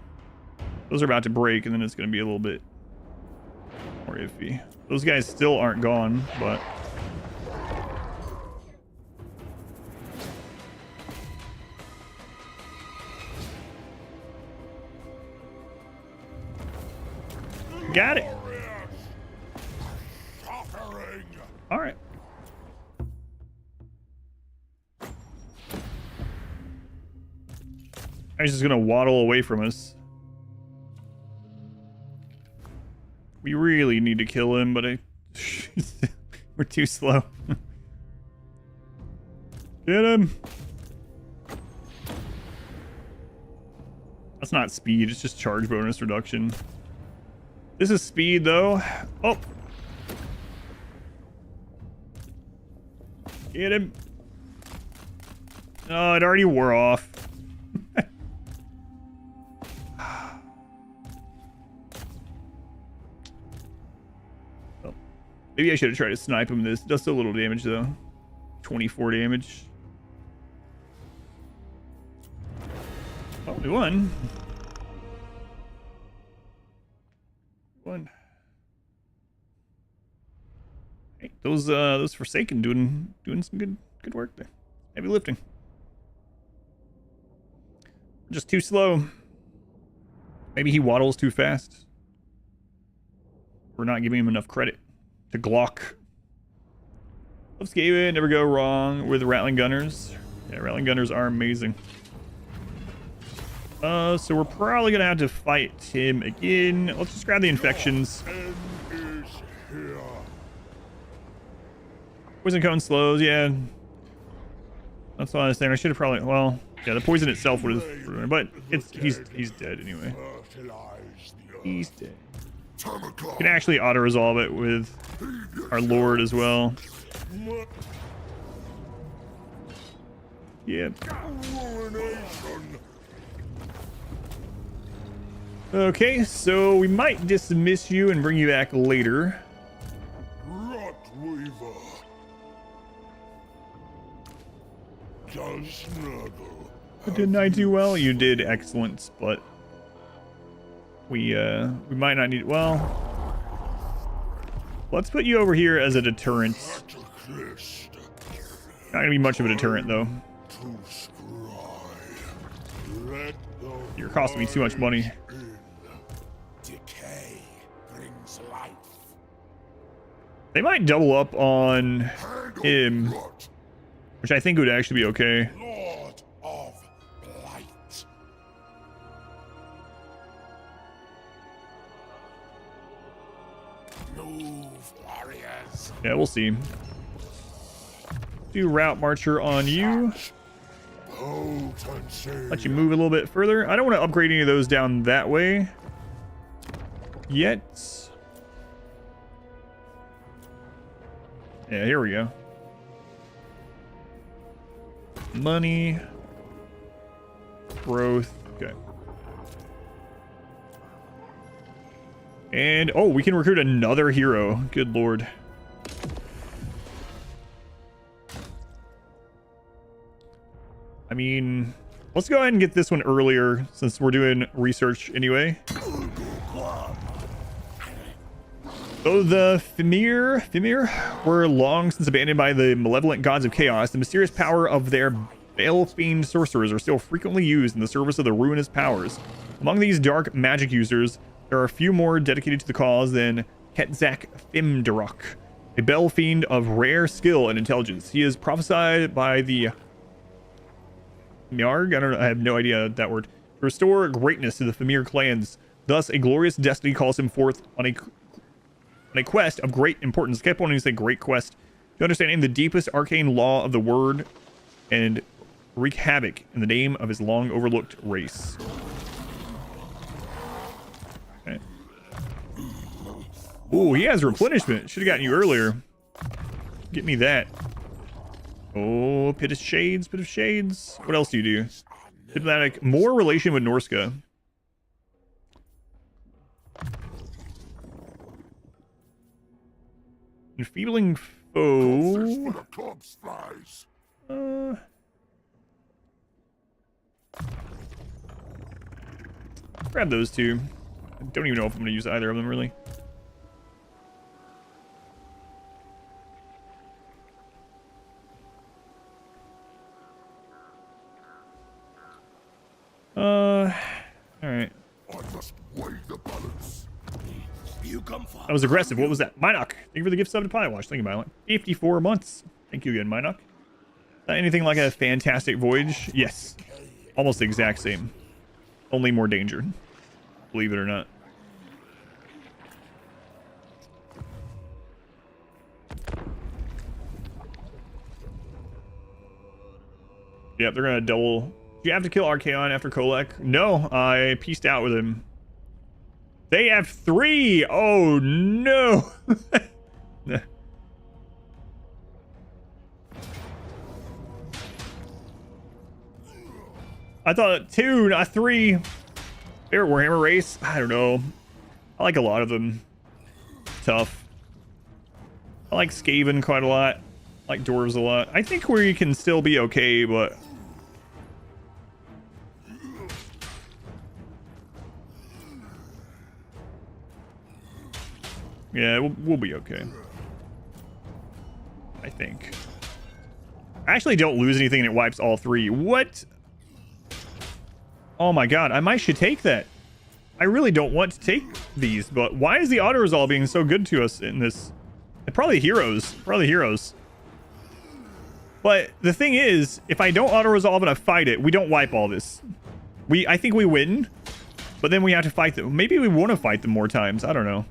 Those are about to break, and then it's going to be a little bit more iffy. Those guys still aren't gone, but... Got it. All right. He's just gonna waddle away from us. We really need to kill him, but we're too slow. Get him. That's not speed, it's just charge bonus reduction. This is speed though. Oh. Get him. Oh, it already wore off. Oh. Maybe I should have tried to snipe him. This does a little damage though. 24 damage. Oh, we won. Hey, those Forsaken doing some good work there. Heavy lifting. We're just too slow. Maybe he waddles too fast. We're not giving him enough credit to Glock. Love Skaven, never go wrong with Rattling Gunners. Yeah, Rattling Gunners are amazing. So we're probably gonna have to fight him again. Let's just grab the infections. Poison cone slows, yeah. That's what I was saying. I should have probably, well, yeah, the poison itself would have, but he's dead anyway. He's dead. We can actually auto resolve it with our Lord as well. Yeah. Okay, so we might dismiss you and bring you back later. Didn't I do well? You did excellent, but we might not need. Well, let's put you over here as a deterrent. Not gonna be much of a deterrent though. You're costing me too much money. Decay brings life. They might double up on him, which I think would actually be okay. Lord of Blight. Move, warriors. Yeah, we'll see. Do route marcher on you. Let you move a little bit further. I don't want to upgrade any of those down that way yet. Yeah, here we go. Money. Growth. Okay. And, oh, we can recruit another hero. Good lord. I mean, let's go ahead and get this one earlier since we're doing research anyway. So the Fimir were long since abandoned by the malevolent gods of chaos. The mysterious power of their bale-fiend sorcerers are still frequently used in the service of the ruinous powers. Among these dark magic users, there are a few more dedicated to the cause than Ketzak Fimdarok, a bale-fiend of rare skill and intelligence. He is prophesied by the Miarg, I have no idea that word, to restore greatness to the Fimir clans. Thus, a glorious destiny calls him forth on a quest of great importance. I kept wanting to say great quest. To understanding the deepest arcane law of the word and wreak havoc in the name of his long overlooked race. Okay. Ooh, he has replenishment. Should have gotten you earlier. Get me that. Oh, Pit of Shades, Pit of Shades. What else do you do? Diplomatic, more relation with Norsca. Enfeebling foe. Grab those two. I don't even know if I'm going to use either of them, really. Alright. That was aggressive. What was that? Minoc. Thank you for the gift sub to Pie-Wash. Thank you, Minoc. 54 months. Thank you again, Minoc. Anything like a fantastic voyage? Yes. Almost the exact same. Only more danger. Believe it or not. Yep, they're gonna double. Do you have to kill Archaon after Kolek? No, I pieced out with him. They have 3. Oh no. I thought 2, not 3. Favorite Warhammer race? I don't know. I like a lot of them. Tough. I like Skaven quite a lot. I like dwarves a lot. I think we can still be okay, but yeah, we'll be okay. I think. I actually don't lose anything and it wipes all 3. What? Oh my god, I might should take that. I really don't want to take these, but why is the auto-resolve being so good to us in this? Probably heroes. Probably heroes. But the thing is, if I don't auto-resolve and I fight it, we don't wipe all this. I think we win, but then we have to fight them. Maybe we want to fight them more times. I don't know.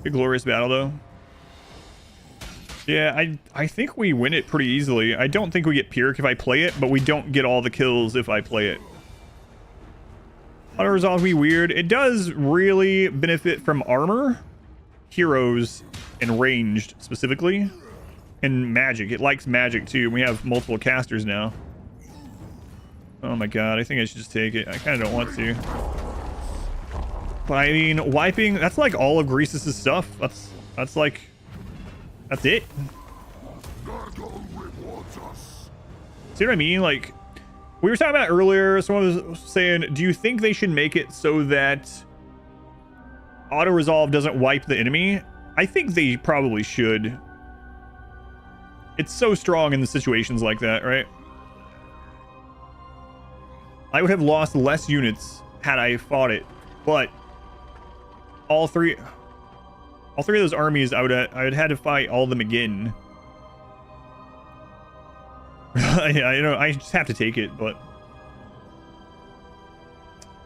Big glorious battle though. Yeah, I think we win it pretty easily. I don't think we get Pyrrhic if I play it, but we don't get all the kills if I play it. Auto resolve be weird. It does really benefit from armor, heroes, and ranged specifically, and magic. It likes magic too. We have multiple casters now. Oh my god, I think I should just take it. I kind of don't want to. But I mean, wiping, that's like all of Greasus' stuff. That's like, that's it. See what I mean? Like, we were talking about earlier, someone was saying, do you think they should make it so that auto-resolve doesn't wipe the enemy? I think they probably should. It's so strong in the situations like that, right? I would have lost less units had I fought it, but all three of those armies, I would had to fight all of them again. I just have to take it, but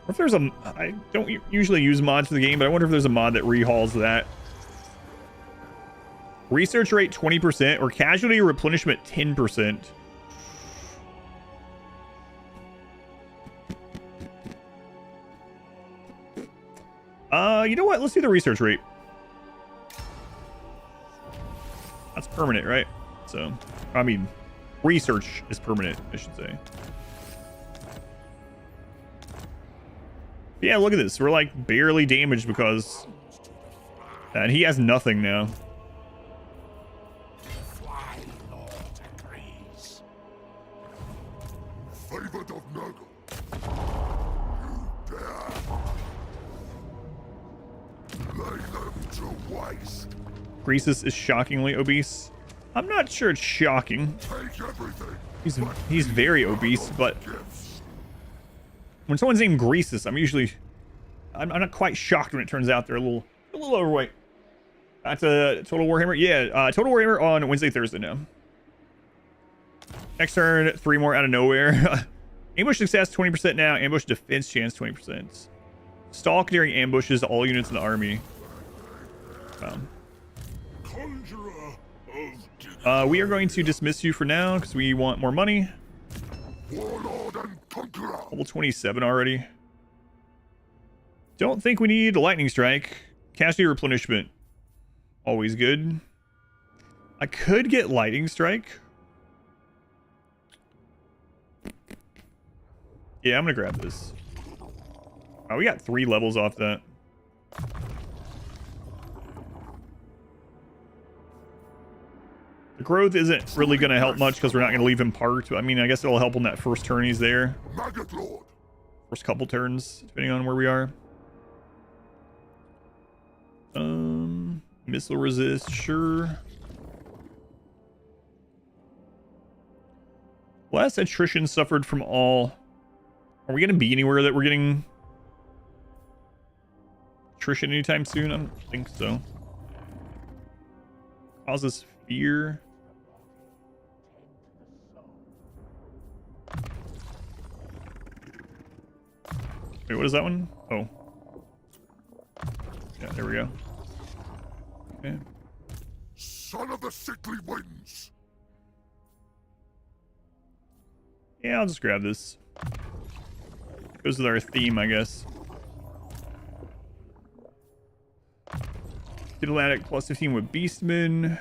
what if there's a, I don't usually use mods for the game, but I wonder if there's a mod that rehauls that. Research rate 20% or casualty replenishment 10%. You know what? Let's do the research rate. That's permanent, right? So, I mean, research is permanent, I should say. Yeah, look at this. We're like barely damaged because... And he has nothing now. favored of Nurgle. You dare lay them to waste. Greasus is shockingly obese. I'm not sure it's shocking. Take everything. He's very obese, but Gifts. when someone's named Greasus, I'm not quite shocked when it turns out they're a little overweight. That's a Total Warhammer. Yeah, Total Warhammer on Wednesday, Thursday now. Next turn, 3 more out of nowhere. Ambush success 20% now. Ambush defense chance 20%. Stalk during ambushes all units in the army. Conjurer of We are going to dismiss you for now because we want more money. Warlord and Conqueror. Level 27 already. Don't think we need a lightning strike. Casualty replenishment. Always good. I could get lightning strike. Yeah, I'm gonna grab this. Oh, we got 3 levels off that. The growth isn't really gonna help much because we're not gonna leave him parked. I mean, I guess it'll help on that first turn he's there. Maggot Lord. First couple turns, depending on where we are. Missile resist, sure. Less attrition suffered from all. Are we going to be anywhere that we're getting attrition anytime soon? I don't think so. Causes fear. Wait, what is that one? Oh. Yeah, there we go. Okay. Son of the sickly winds. Yeah, I'll just grab this. Goes with our theme, I guess. Diplomatic plus 15 with Beastmen.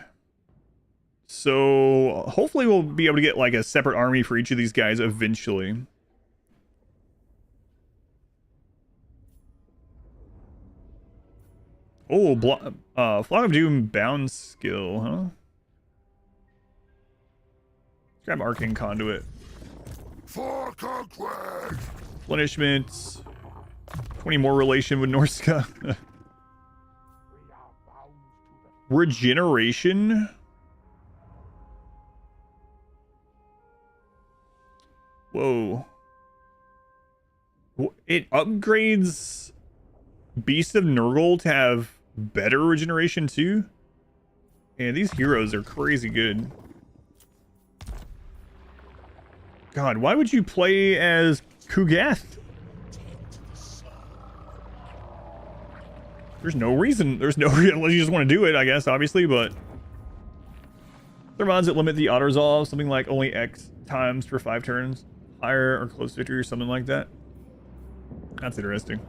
So hopefully we'll be able to get like a separate army for each of these guys eventually. Oh, Flock of Doom bound skill, huh? Let's grab Archaon Conduit. For conquest. Replenishment. 20 more relation with Norsca. Regeneration. Whoa. It upgrades Beast of Nurgle to have better regeneration too. And these heroes are crazy good. God, why would you play as Kugath? There's no reason. There's no reason unless you just want to do it, I guess, obviously, but there are mods that limit the auto resolve, something like only X times for 5 turns, higher or close victory or something like that. That's interesting.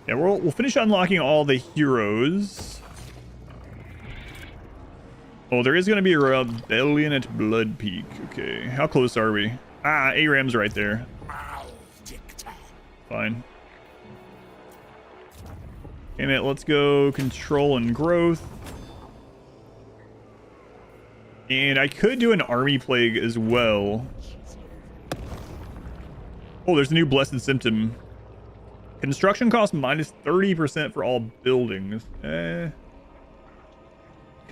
Yeah, we'll finish unlocking all the heroes. Oh, there is going to be a rebellion at Blood Peak. Okay, how close are we? Ah, ARAM's right there. Fine. Okay, man, let's go control and growth. And I could do an army plague as well. Oh, there's a new blessed symptom. Construction cost minus 30% for all buildings. Can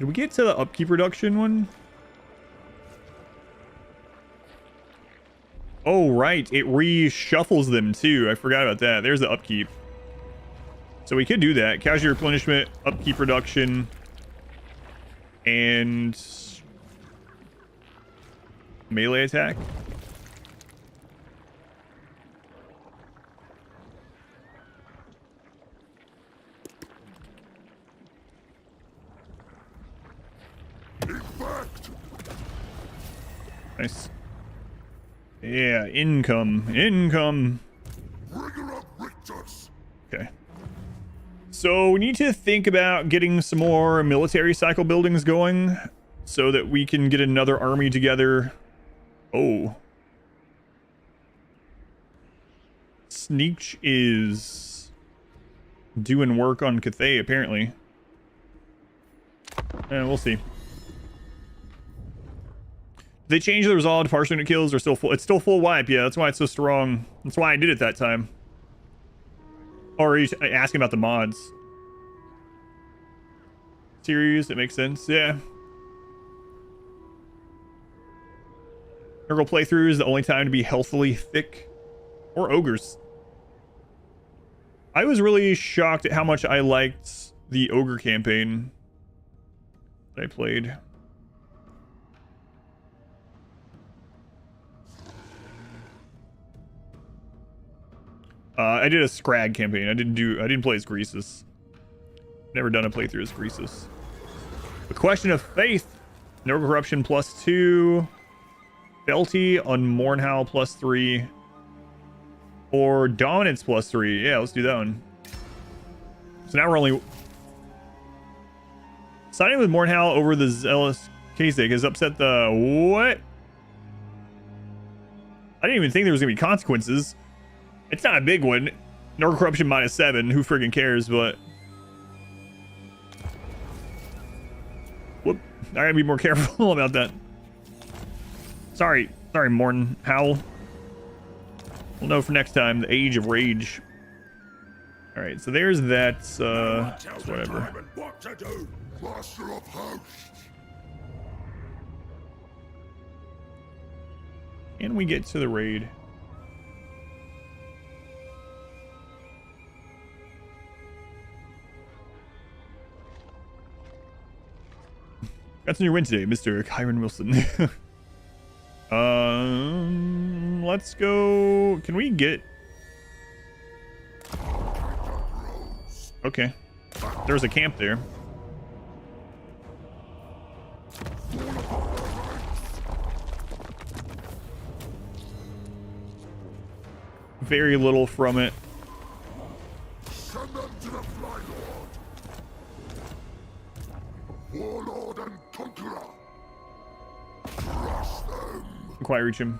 we get to the upkeep reduction one? Oh, right. It reshuffles them too. I forgot about that. There's the upkeep. So we could do that. Casualty replenishment, upkeep reduction, and melee attack. Nice. Yeah, income. Income. Okay. So we need to think about getting some more military cycle buildings going so that we can get another army together. Oh. Sneech is doing work on Cathay, apparently. We'll see. They changed the resolve to partial unit kills or still full? It's still full wipe, yeah. That's why it's so strong. That's why I did it that time. Or are you asking about the mods? Series, that makes sense, yeah. Nurgle playthrough is the only time to be healthily thick. Or ogres. I was really shocked at how much I liked the ogre campaign that I played. I did a Scrag campaign. I didn't play as Greasus. Never done a playthrough as Greasus. The question of faith. Nurgle corruption +2. Felty on Mournhowl +3. Or dominance +3. Yeah, let's do that one. So now we're only siding with Mournhowl over the zealous Seige has upset the what? I didn't even think there was gonna be consequences. It's not a big one. Nurgle corruption -7. Who friggin' cares? But whoop! I gotta be more careful about that. Sorry, Morn Howl. We'll know for next time. The Age of Rage. All right, so there's that. Whatever. Master of hosts. Can we get to the raid? That's a new win today, Mr. Kyron Wilson. Let's go. Can we get? Okay. There's a camp there. Very little from it. Send them to the Fly Lord. Warlord and Conqueror. Crush them. Can't quite reach him.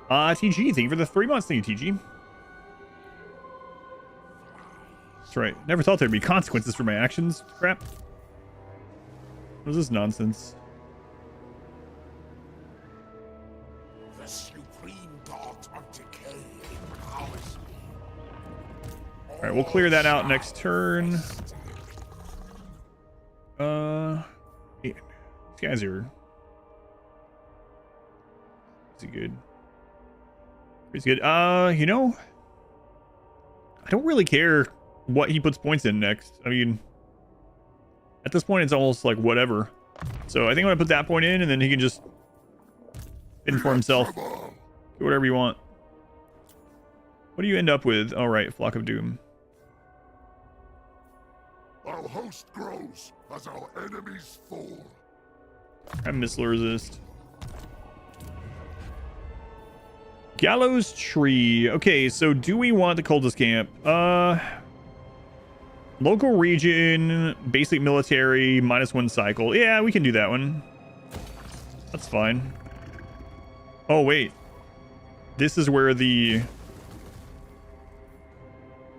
TG, thank you for the 3 months. Thank you, TG. That's right. Never thought there'd be consequences for my actions. Crap. What is this nonsense? The supreme god of decay empowers me. Alright, we'll clear that out next turn. Yeah, these guys are... Is he good? He's good. You know, I don't really care what he puts points in next. I mean, at this point, it's almost like whatever. So I think I'm gonna put that point in, and then he can just fend for himself. Do whatever you want. What do you end up with? All right, Flock of Doom. Our host grows as our enemies fall. I'm missile resist. Gallows Tree. Okay, so do we want the cultist camp? Local region, basic military, -1 cycle. Yeah, we can do that one. That's fine. Oh, wait. This is where the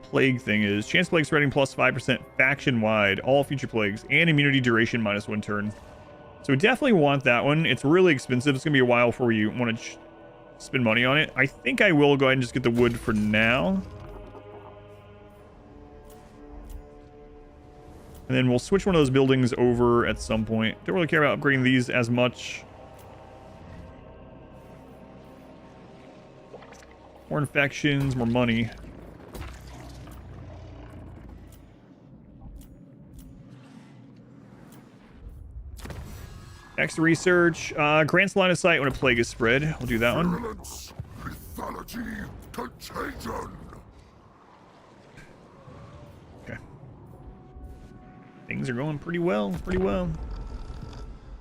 plague thing is. Chance plague spreading +5% faction-wide. All future plagues. And immunity duration -1 turn. So we definitely want that one. It's really expensive. It's going to be a while before you want to spend money on it. I think I will go ahead and just get the wood for now. And then we'll switch one of those buildings over at some point. Don't really care about upgrading these as much. More infections, more money. Next research. Grants line of sight when a plague is spread. We'll do that one. Virulence, lethality, contagion. Okay. Things are going pretty well, pretty well.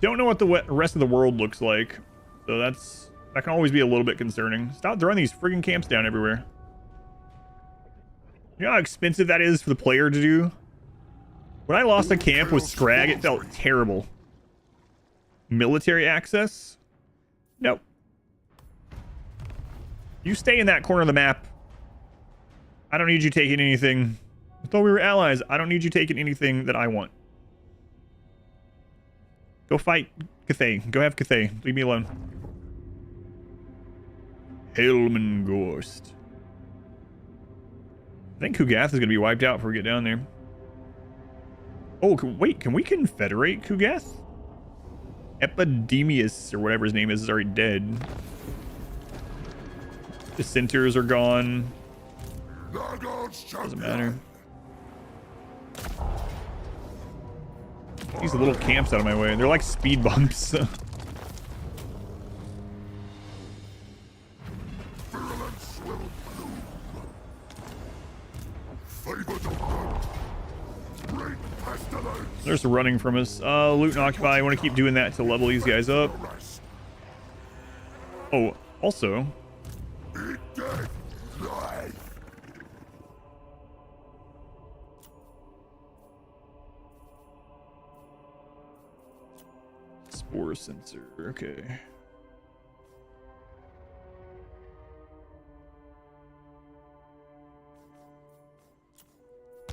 Don't know what the rest of the world looks like. So that can always be a little bit concerning. Stop throwing these friggin' camps down everywhere. You know how expensive that is for the player to do? When I lost a camp with Scrag, it felt terrible. Military access? Nope. You stay in that corner of the map. I don't need you taking anything. I thought we were allies. I don't need you taking anything that I want. Go fight Cathay. Go have Cathay. Leave me alone. Helmengorst. I think Kugath is going to be wiped out before we get down there. Oh, wait. Can we confederate Kugath? Epidemius, or whatever his name is already dead. Dissenters are gone. Doesn't matter. These little camps out of my way. They're like speed bumps. There's running from us. Loot and occupy. I want to keep doing that to level these guys up. Oh, also. Spore sensor. Okay.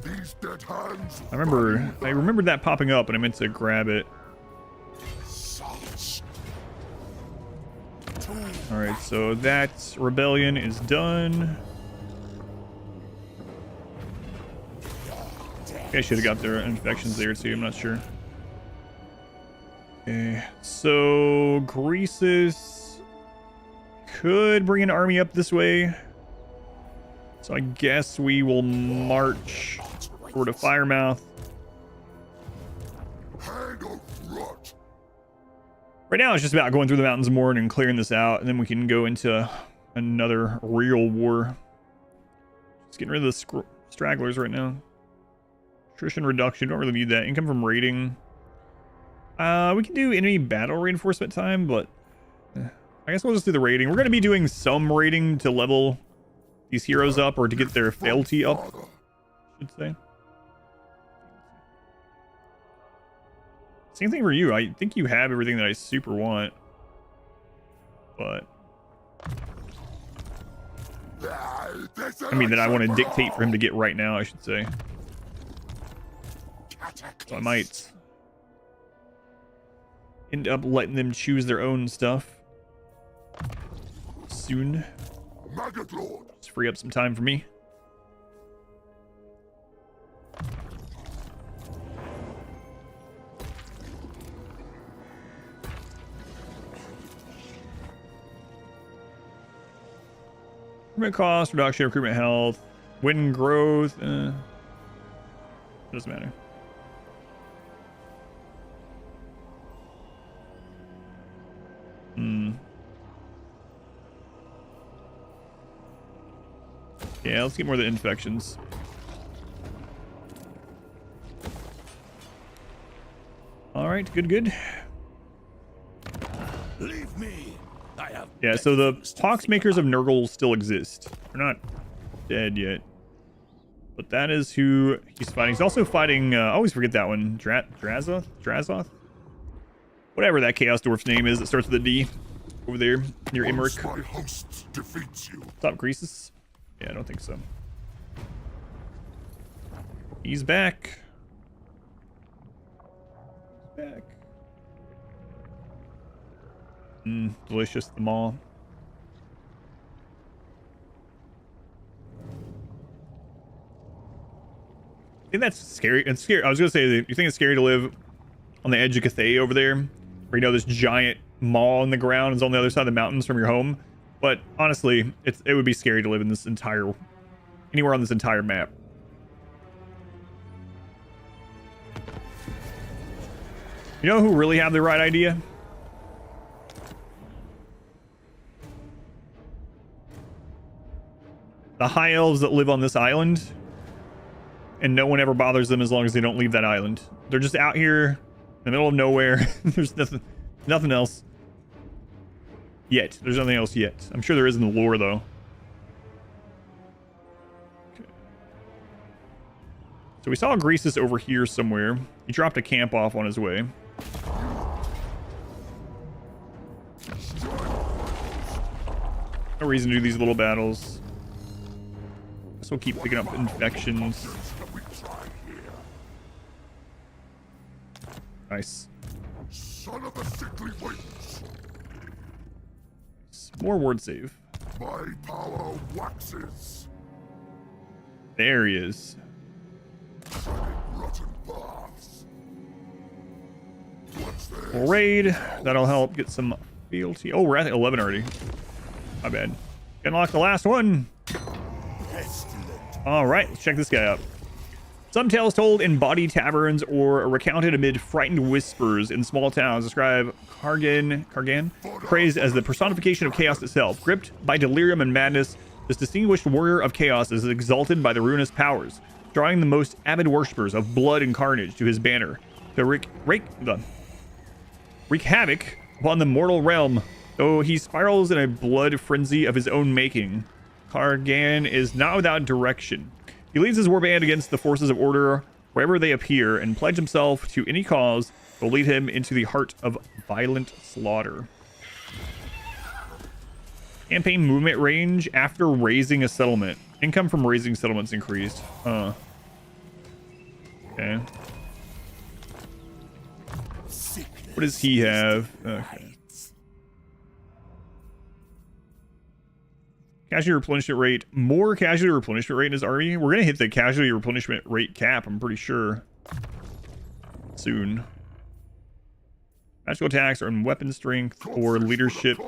These dead hands. I remembered that popping up and I meant to grab it. Alright, so that rebellion is done. I should have got their infections there too, I'm not sure. Okay, so Greasus could bring an army up this way. So I guess we will march toward a Firemouth. Right now it's just about going through the mountains more and clearing this out, and then we can go into another real war. Just getting rid of the stragglers right now. Attrition reduction, don't really need that. Income from raiding. We can do enemy battle reinforcement time, but I guess we'll just do the raiding. We're going to be doing some raiding to level these heroes up, or to get their fealty up, I should say. Same thing for you. I think you have everything that I super want, but I mean that I want to dictate for him to get right now, I should say. So I might end up letting them choose their own stuff soon. Just free up some time for me. Recruitment cost, reduction, recruitment health, win growth. Doesn't matter. Yeah, let's get more of the infections. All right, good. Leave me. I have. Yeah, so the Poxmakers of Nurgle still exist. They're not dead yet, but that is who he's fighting. He's also fighting. I always forget that one. Drazoth. Whatever that Chaos Dwarf's name is that starts with a D. Over there near Imric. My host defeats you. Stop Greasus. Yeah, I don't think so. He's back. Delicious, the maw. I think that's scary. It's scary. I was gonna say, you think it's scary to live on the edge of Cathay over there, where you know this giant maw on the ground is on the other side of the mountains from your home? But honestly, it would be scary to live in this anywhere on this entire map. You know who really have the right idea? The high elves that live on this island, and no one ever bothers them as long as they don't leave that island. They're just out here in the middle of nowhere. There's nothing else. Yet. There's nothing else yet. I'm sure there is in the lore, though. Okay. So we saw Greasus over here somewhere. He dropped a camp off on his way. No reason to do these little battles. Guess we'll keep picking up infections. Nice. Son of a sickly wings. More ward save. My power waxes. There he is. Treading rotten paths. What's this? Raid. That'll help get some fealty. Oh, we're at 11 already. My bad. Unlock the last one. All right, let's check this guy out. Some tales told in bawdy taverns or recounted amid frightened whispers in small towns describe Kargan, praised as the personification of chaos itself. Gripped by delirium and madness, this distinguished warrior of chaos is exalted by the ruinous powers, drawing the most avid worshippers of blood and carnage to his banner to wreak havoc upon the mortal realm. Though he spirals in a blood frenzy of his own making, Kargan is not without direction. He leads his warband against the forces of order wherever they appear and pledge himself to any cause that will lead him into the heart of violent slaughter. Campaign movement range after raising a settlement. Income from raising settlements increased. Okay. What does he have? Okay. Casualty replenishment rate. More casualty replenishment rate in his army. We're going to hit the casualty replenishment rate cap, I'm pretty sure. Soon. Magical attacks are in weapon strength or leadership.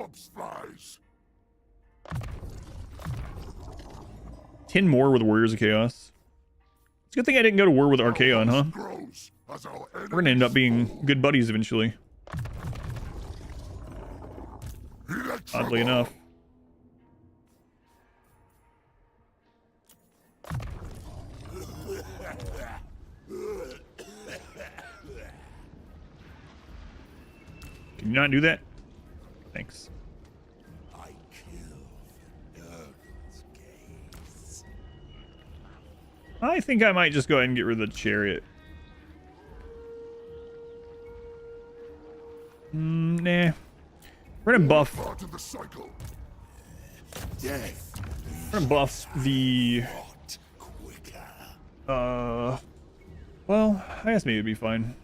10 more with Warriors of Chaos. It's a good thing I didn't go to war with Archaon, huh? We're going to end up being good buddies eventually. Oddly enough. Can you not do that? Thanks. I killed Nurgle's gaze. I think I might just go ahead and get rid of the chariot. Nah. We're gonna buff. We're gonna buff the. Well, I guess maybe it'd be fine.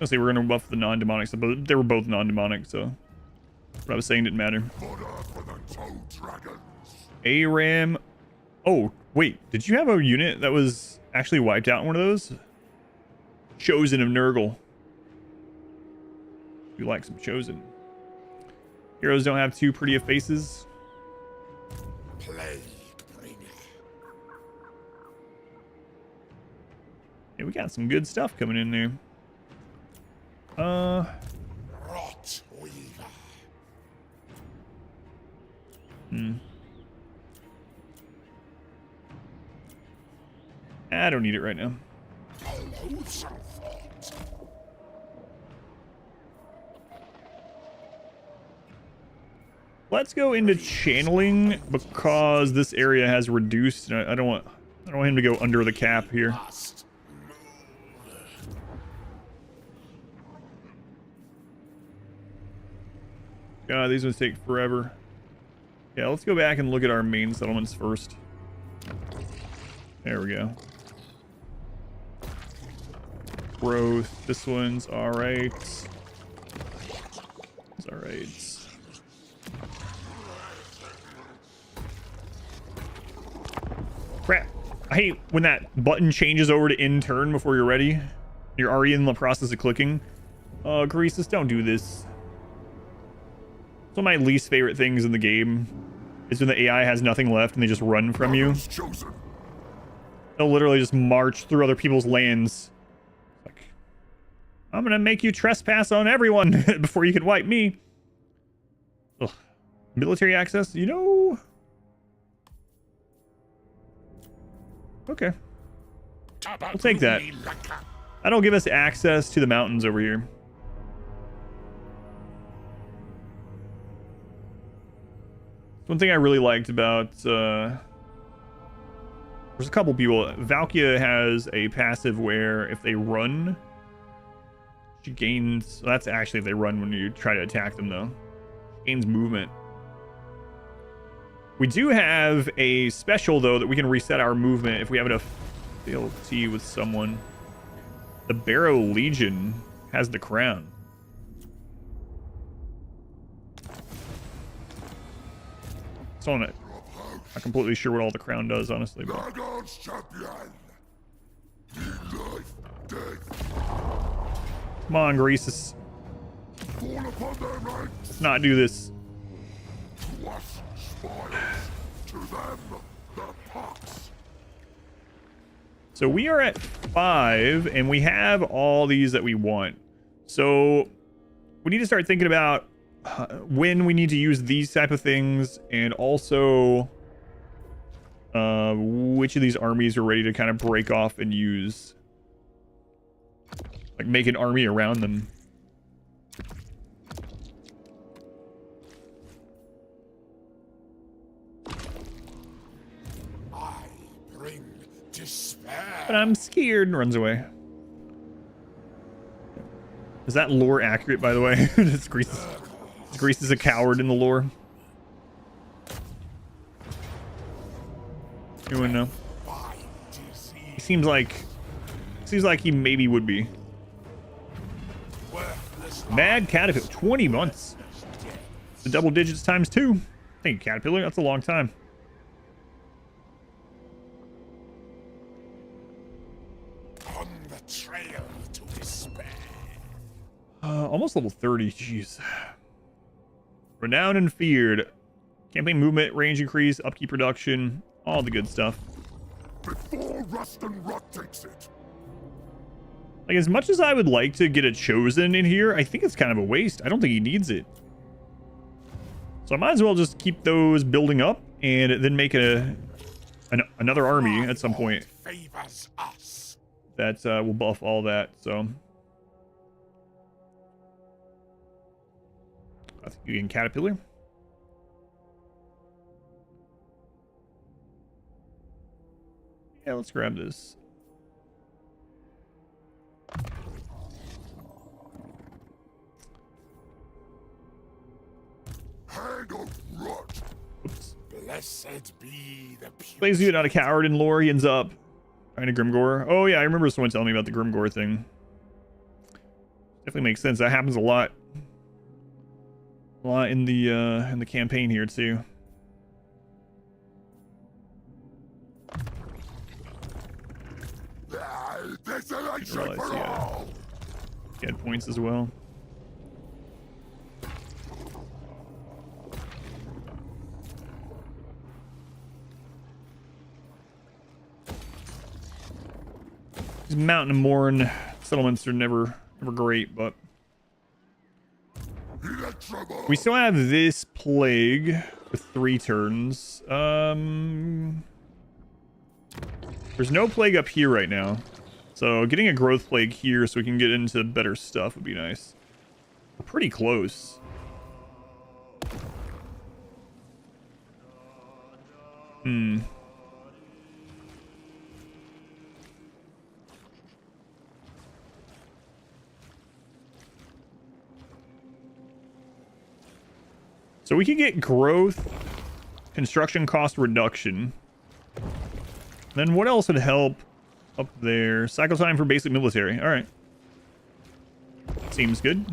I'll say we're gonna buff the non-demonic stuff, but they were both non-demonic, so what I was saying didn't matter. ARAM. Oh, wait, did you have a unit that was actually wiped out in one of those? Chosen of Nurgle. You like some Chosen. Heroes don't have too pretty of faces. Yeah, we got some good stuff coming in there. Rot Weaver. I don't need it right now. Let's go into channeling because this area has reduced, and I don't want him to go under the cap here. God, these ones take forever. Yeah, let's go back and look at our main settlements first. There we go. Growth. This one's alright. It's alright. Crap. I hate when that button changes over to in turn before you're ready. You're already in the process of clicking. Greasus, don't do this. It's one of my least favorite things in the game is when the AI has nothing left and they just run from you. They'll literally just march through other people's lands. Like, I'm gonna make you trespass on everyone before you can wipe me. Ugh. Military access, you know? Okay. We'll take that. That'll give us access to the mountains over here. One thing I really liked about there's a couple people. Valkia has a passive where if they run, she gains. That's actually if they run when you try to attack them, though. Gains movement. We do have a special, though, that we can reset our movement if we have enough fealty with someone. The Barrow Legion has the crown. So I'm not completely sure what all the crown does, honestly. But... Nurgle's champion. Life, death. Come on, Greasus. Fall upon their ranks. Let's not do this. To us, spoils. To them, the pox. So we are at 5, and we have all these that we want. So we need to start thinking about when we need to use these type of things, and also which of these armies are ready to kind of break off and use, like make an army around them. I bring despair. But I'm scared, and runs away. Is that lore accurate, by the way? Greasus is a coward in the lore. You wouldn't know. He seems like he maybe would be. Mad Caterpillar, 20 months. The double digits times 2. Thank you, Caterpillar. That's a long time. On the trail to despair. Almost level 30. Jeez. Renowned and feared. Campaign movement, range increase, upkeep reduction, all the good stuff. Before rust and rot takes it. Like, as much as I would like to get a chosen in here, I think it's kind of a waste. I don't think he needs it. So I might as well just keep those building up and then make another army at some point Favors us. that will buff all that. So I think you can Caterpillar. Yeah, let's grab this. Hang of rot. Oops. Blessed be the pure. Plays you not a coward in lore. He ends up trying to Grimgore. Oh yeah, I remember someone telling me about the Grimgore thing. Definitely makes sense. That happens a lot. A lot in the campaign here too. Desolation Realize, for yeah. all. Get points as well. These Mountain of Morn settlements are never great, but we still have this plague with 3 turns. There's no plague up here right now. So getting a growth plague here so we can get into better stuff would be nice. We're pretty close. So we can get growth, construction cost reduction. Then what else would help up there? Cycle time for basic military. All right. Seems good.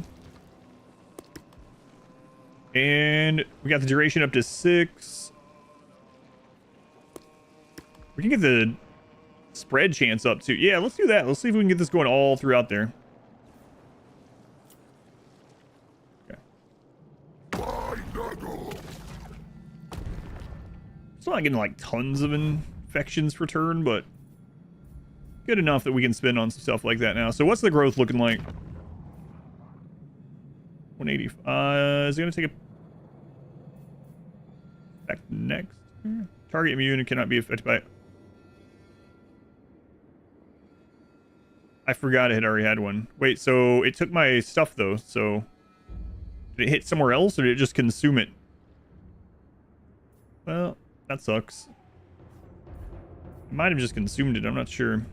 And we got the duration up to 6. We can get the spread chance up too. Yeah, let's do that. Let's see if we can get this going all throughout there. Still not getting like tons of infections per turn, but good enough that we can spend on some stuff like that now. So what's the growth looking like? 180. Is it gonna take effect next? Target immune and cannot be affected by it. I forgot it had already had one. Wait, so it took my stuff though, so did it hit somewhere else or did it just consume it? Well, that sucks. I might have just consumed it. I'm not sure.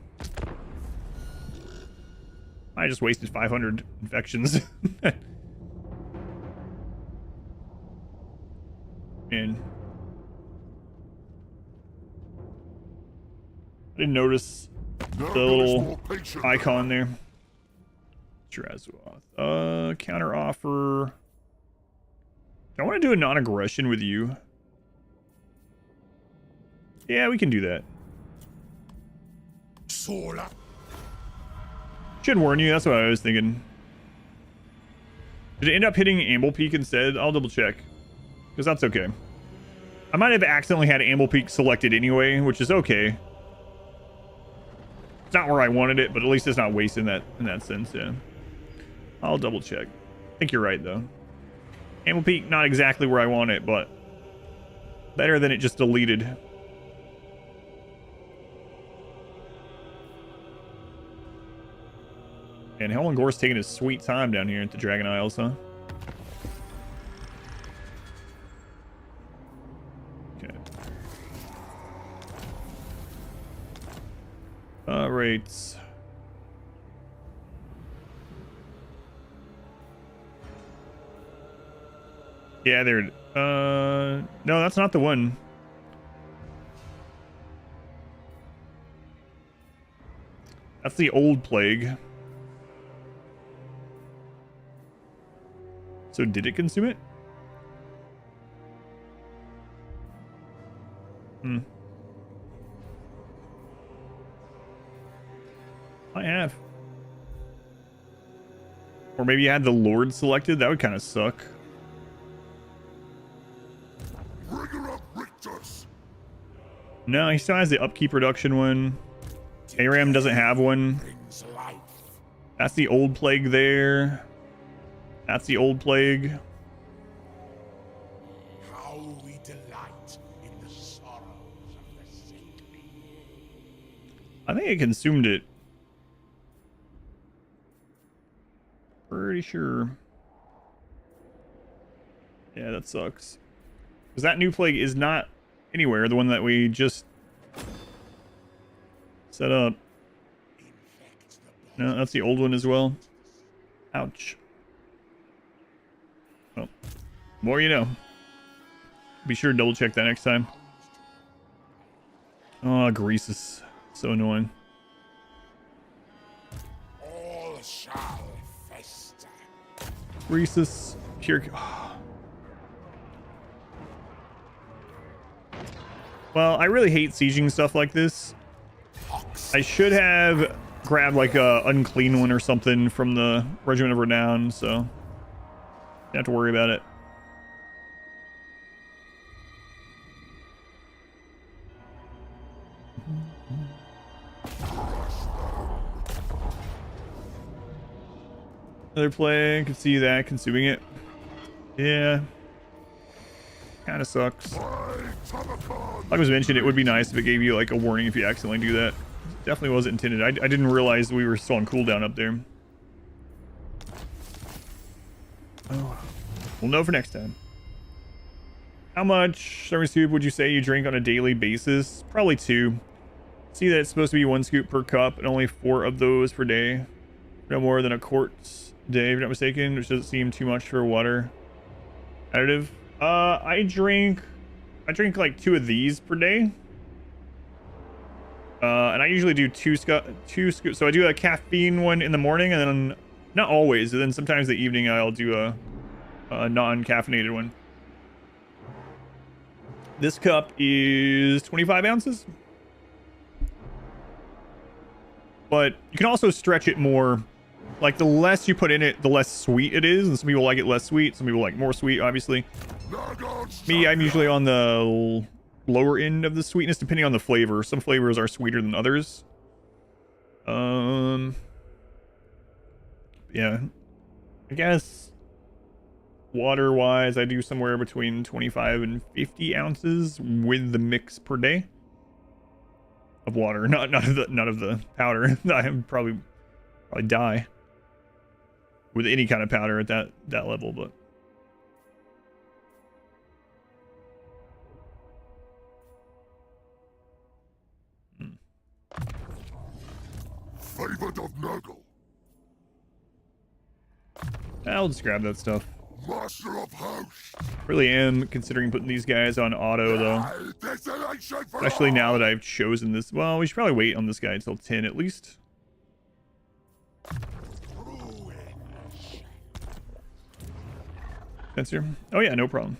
I just wasted 500 infections. Man. I didn't notice the little icon there. Counter offer. I want to do a non-aggression with you. Yeah, we can do that. Sola. Should warn you, that's what I was thinking. Did it end up hitting Amble Peak instead? I'll double check. Because that's okay. I might have accidentally had Amble Peak selected anyway, which is okay. It's not where I wanted it, but at least it's not wasting that in that sense, yeah. I'll double check. I think you're right, though. Amble Peak, not exactly where I want it, but better than it just deleted. And Helen Gore's taking his sweet time down here at the Dragon Isles, huh? Okay. Alright. Yeah, there. No, that's not the one. That's the old plague. So did it consume it? I have. Or maybe you had the Lord selected. That would kind of suck. No, he still has the upkeep reduction one. Aram doesn't have one. That's the old plague there. That's the old plague. How we delight in the sorrows of the saintly. I think it consumed it. Pretty sure. Yeah, that sucks. Because that new plague is not anywhere. The one that we just set up. No, that's the old one as well. Ouch. Well, more you know. Be sure to double check that next time. Oh, Greasus. So annoying. All shall fester. Greasus. Pure. Well, I really hate sieging stuff like this. I should have grabbed like a unclean one or something from the Regiment of Renown, so don't have to worry about it. Another play, can see that consuming it. Yeah, kind of sucks. Like I was mentioned, it would be nice if it gave you like a warning if you accidentally do that. Definitely wasn't intended. I didn't realize we were still on cooldown up there. Oh, we'll know for next time. How much service soup would you say you drink on a daily basis? Probably 2. See that it's supposed to be 1 scoop per cup and only 4 of those per day. No more than a quart a day, if you're not mistaken, which doesn't seem too much for water additive. I drink like 2 of these per day. And I usually do 2 scoops. So I do a caffeine one in the morning, and then not always. And then sometimes the evening I'll do a non-caffeinated one. This cup is 25 ounces. But you can also stretch it more. Like the less you put in it, the less sweet it is. And some people like it less sweet. Some people like more sweet, obviously. Me, I'm usually on the lower end of the sweetness depending on the flavor. Some flavors are sweeter than others. Yeah, I guess water wise I do somewhere between 25 and 50 ounces with the mix per day of water, not of the powder. I would probably die with any kind of powder at that level. But favored of Nurgle, I'll just grab that stuff. master of hosts. Really am considering putting these guys on auto, though. Desolation for Especially all. now that I've chosen this. Well, we should probably wait on this guy until 10 at least. Sensor. Oh, yeah, no problem.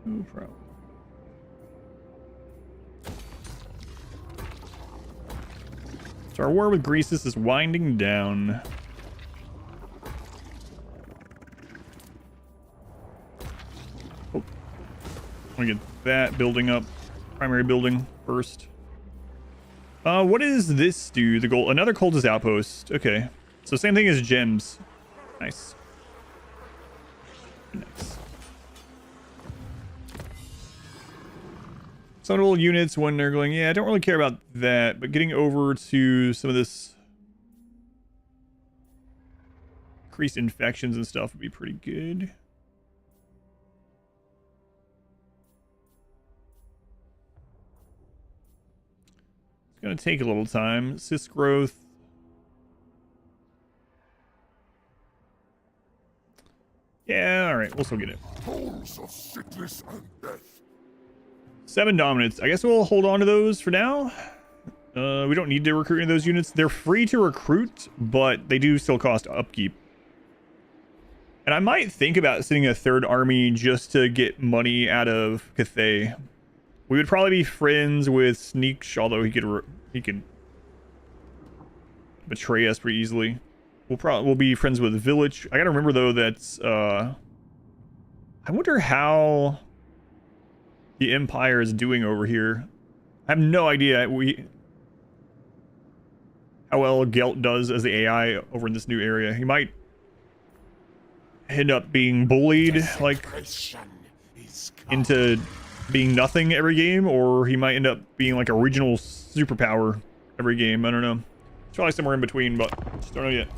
No problem. So our war with Greasus is winding down. Oh. I want to get that building up. Primary building first. What does this do? The goal. Another cultist outpost. Okay. So same thing as gems. Nice. Nice. Summonable units, one Nurgling. Yeah, I don't really care about that, but getting over to some of this increased infections and stuff would be pretty good. It's going to take a little time. Cis growth. Yeah, all right, we'll still get it. Tolls of sickness and death. 7 dominance. I guess we'll hold on to those for now. We don't need to recruit any of those units. They're free to recruit, but they do still cost upkeep. And I might think about sending a 3rd army just to get money out of Cathay. We would probably be friends with Sneak, although he could betray us pretty easily. We'll be friends with Village. I gotta remember though that's I wonder how the Empire is doing over here. I have no idea how well Gelt does as the AI over in this new area. He might end up being bullied like into being nothing every game, or he might end up being like a regional superpower every game. I don't know. It's probably somewhere in between, but just don't know yet.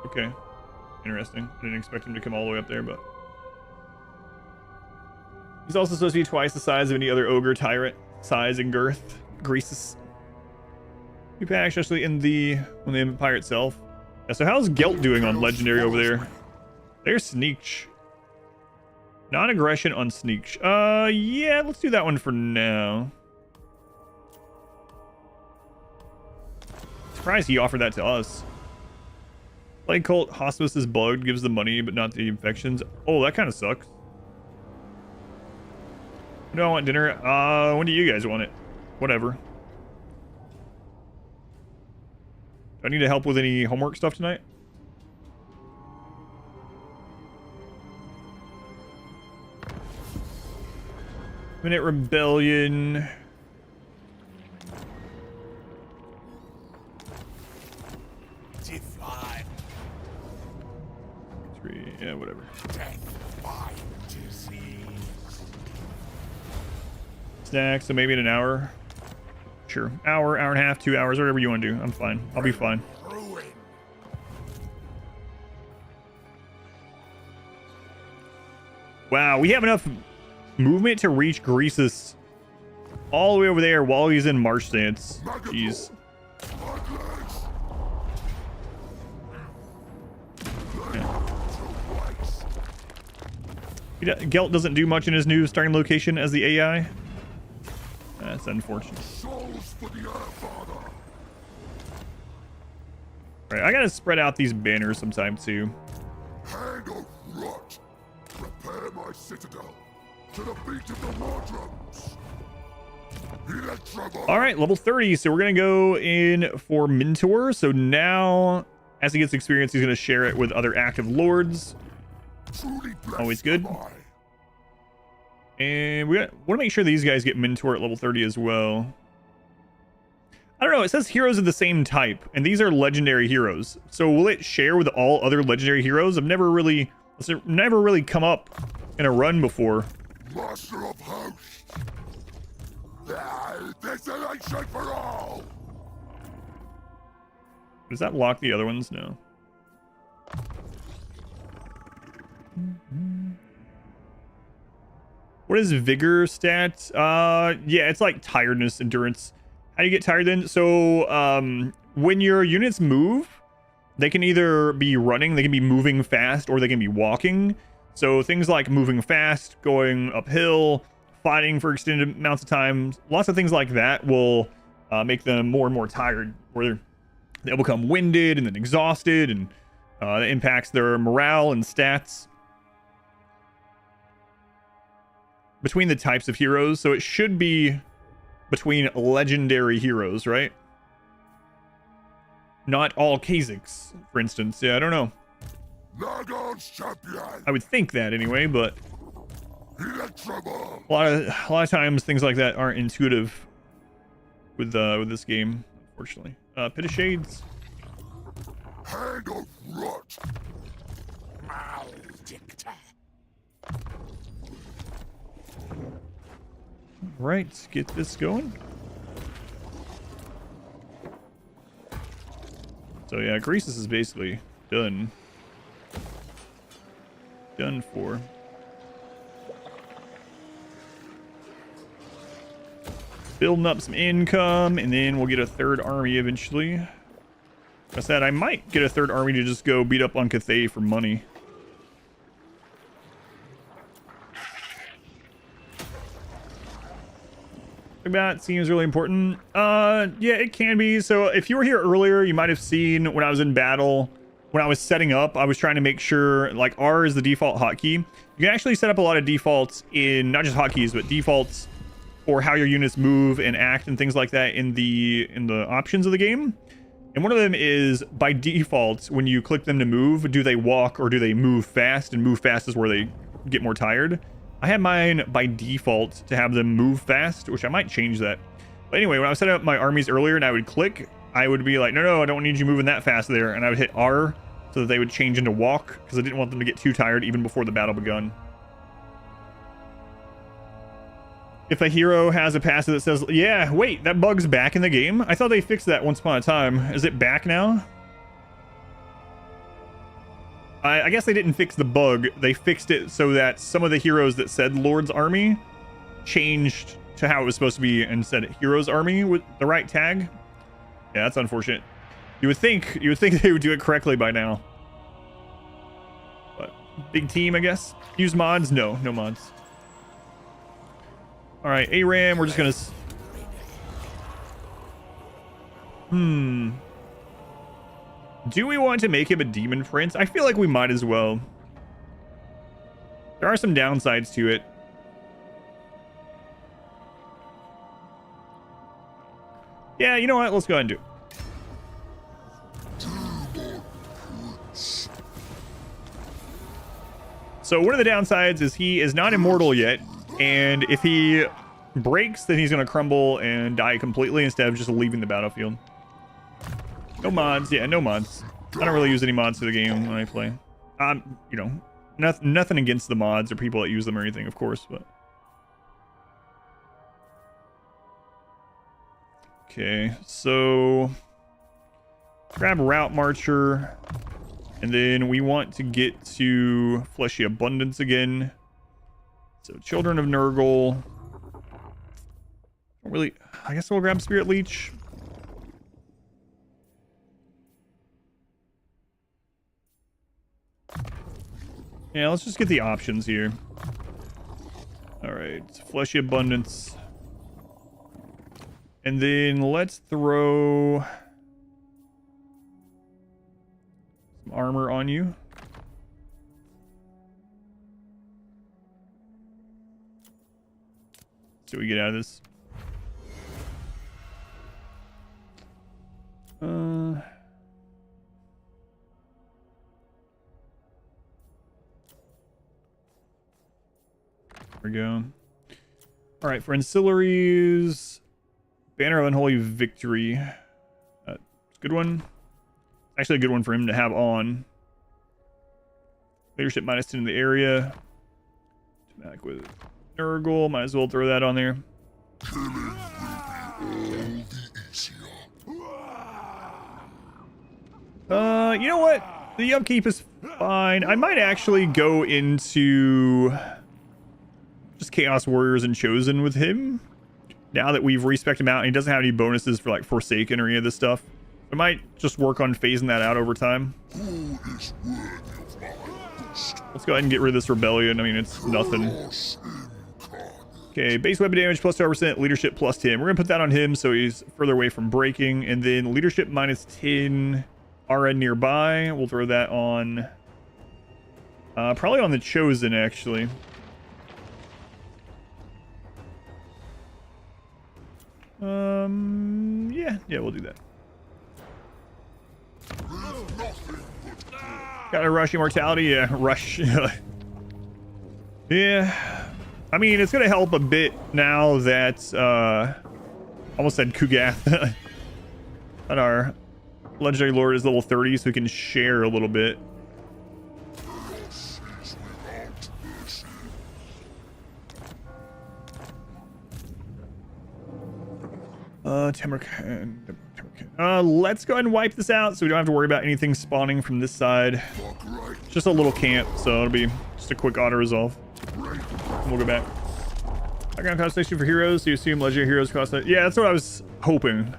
Okay. Interesting. I didn't expect him to come all the way up there, but... He's also supposed to be twice the size of any other ogre tyrant. Size and girth. Greasus. You patch actually on the Empire itself. Yeah, so how's Gelt doing on Legendary over there? There's Sneak. Non-aggression on Sneak. Yeah, let's do that one for now. Surprised he offered that to us. Plague Cult, Hospice is bugged, gives the money, but not the infections. Oh, that kind of sucks. When do I want dinner? When do you guys want it? Whatever. Do I need to help with any homework stuff tonight? Minute Rebellion. Yeah, whatever. Snack, so maybe in an hour. Sure. Hour and a half, 2 hours, whatever you want to do. I'm fine. I'll be fine. Wow, we have enough movement to reach Greasus all the way over there while he's in march stance. Jeez. Gelt doesn't do much in his new starting location as the AI. That's unfortunate. Right, I gotta spread out these banners sometime too. Hand of rot. Prepare my citadel to the beat of the war drums. All right, level 30. So we're gonna go in for Mentor. So now, as he gets experience, he's gonna share it with other active lords. Always good. And we want to make sure these guys get Mentor at level 30 as well. I don't know. It says heroes of the same type, and these are legendary heroes. So will it share with all other legendary heroes? It's never really come up in a run before. Master of hosts. Desolation for all. Does that lock the other ones? No. What is vigor stat? Yeah, it's like tiredness, endurance. How do you get tired then? So when your units move, they can either be running, they can be moving fast, or they can be walking. So things like moving fast, going uphill, fighting for extended amounts of time, lots of things like that will make them more and more tired, where they'll become winded and then exhausted, and that impacts their morale and stats. Between the types of heroes, so it should be between legendary heroes, right? Not all Kha'Zix, for instance. Yeah, I don't know. Nurgle's champion. I would think that anyway, but Electrable. a lot of times things like that aren't intuitive with this game, unfortunately. Pit of Shades. Hand of rot. Maledicta. Right, get this going. So yeah, Greasus is basically done. Done for. Building up some income, and then we'll get a third army eventually. Like I said, I might get a third army to just go beat up on Cathay for money. That seems really important. Yeah, it can be. So if you were here earlier, you might have seen when I was in battle, when I was setting up, I was trying to make sure, like, R is the default hotkey. You can actually set up a lot of defaults in not just hotkeys, but defaults for how your units move and act and things like that in the options of the game. And one of them is, by default, when you click them to move, do they walk or do they move fast? And move fast is where they get more tired. I had mine by default to have them move fast, which I might change that. But anyway, when I was setting up my armies earlier and I would click, I would be like, no, I don't need you moving that fast there. And I would hit R so that they would change into walk, because I didn't want them to get too tired even before the battle begun. If a hero has a passive that says, yeah, wait, that bug's back in the game? I thought they fixed that once upon a time. Is it back now? I guess they didn't fix the bug. They fixed it so that some of the heroes that said Lord's Army changed to how it was supposed to be and said Hero's Army with the right tag. Yeah, that's unfortunate. You would think they would do it correctly by now. But big team, I guess. Use mods? No mods. All right, ARAM, we're just gonna... Do we want to make him a demon prince? I feel like we might as well. There are some downsides to it. Yeah, you know what? Let's go ahead and do it. So one of the downsides is he is not immortal yet. And if he breaks, then he's going to crumble and die completely instead of just leaving the battlefield. No mods. Yeah, no mods. I don't really use any mods for the game when I play. You know, nothing against the mods or people that use them or anything, of course, but... Okay, so... grab Route Marcher. And then we want to get to Fleshy Abundance again. So, Children of Nurgle. Don't really... I guess we'll grab Spirit Leech. Yeah, let's just get the options here. Alright, Fleshy Abundance. And then let's throw some armor on you. See what we get out of this. There we go. All right, for ancillaries, Banner of Unholy Victory. It's a good one. Actually, a good one for him to have on. Leadership -10 in the area. Back with Nurgle, might as well throw that on there. You know what? The upkeep is fine. I might actually go into use Chaos Warriors and Chosen with him. Now that we've respec'd him out, and he doesn't have any bonuses for like Forsaken or any of this stuff. I might just work on phasing that out over time. Let's go ahead and get rid of this rebellion. I mean, it's nothing. Okay, base weapon damage plus 12%, leadership plus 10. We're gonna put that on him so he's further away from breaking, and then leadership minus 10, RN nearby. We'll throw that on probably on the Chosen, actually. Yeah, we'll do that. Got a rush immortality, yeah, rush. Yeah, I mean, it's gonna help a bit now that almost said Kugath that our legendary lord is level 30, so we can share a little bit. Tamurkhan. Let's go ahead and wipe this out so we don't have to worry about anything spawning from this side. It's just a little camp, so it'll be just a quick auto resolve. And we'll go back. Background cost 60 for heroes, so you assume legendary heroes cost that. Yeah, that's what I was hoping.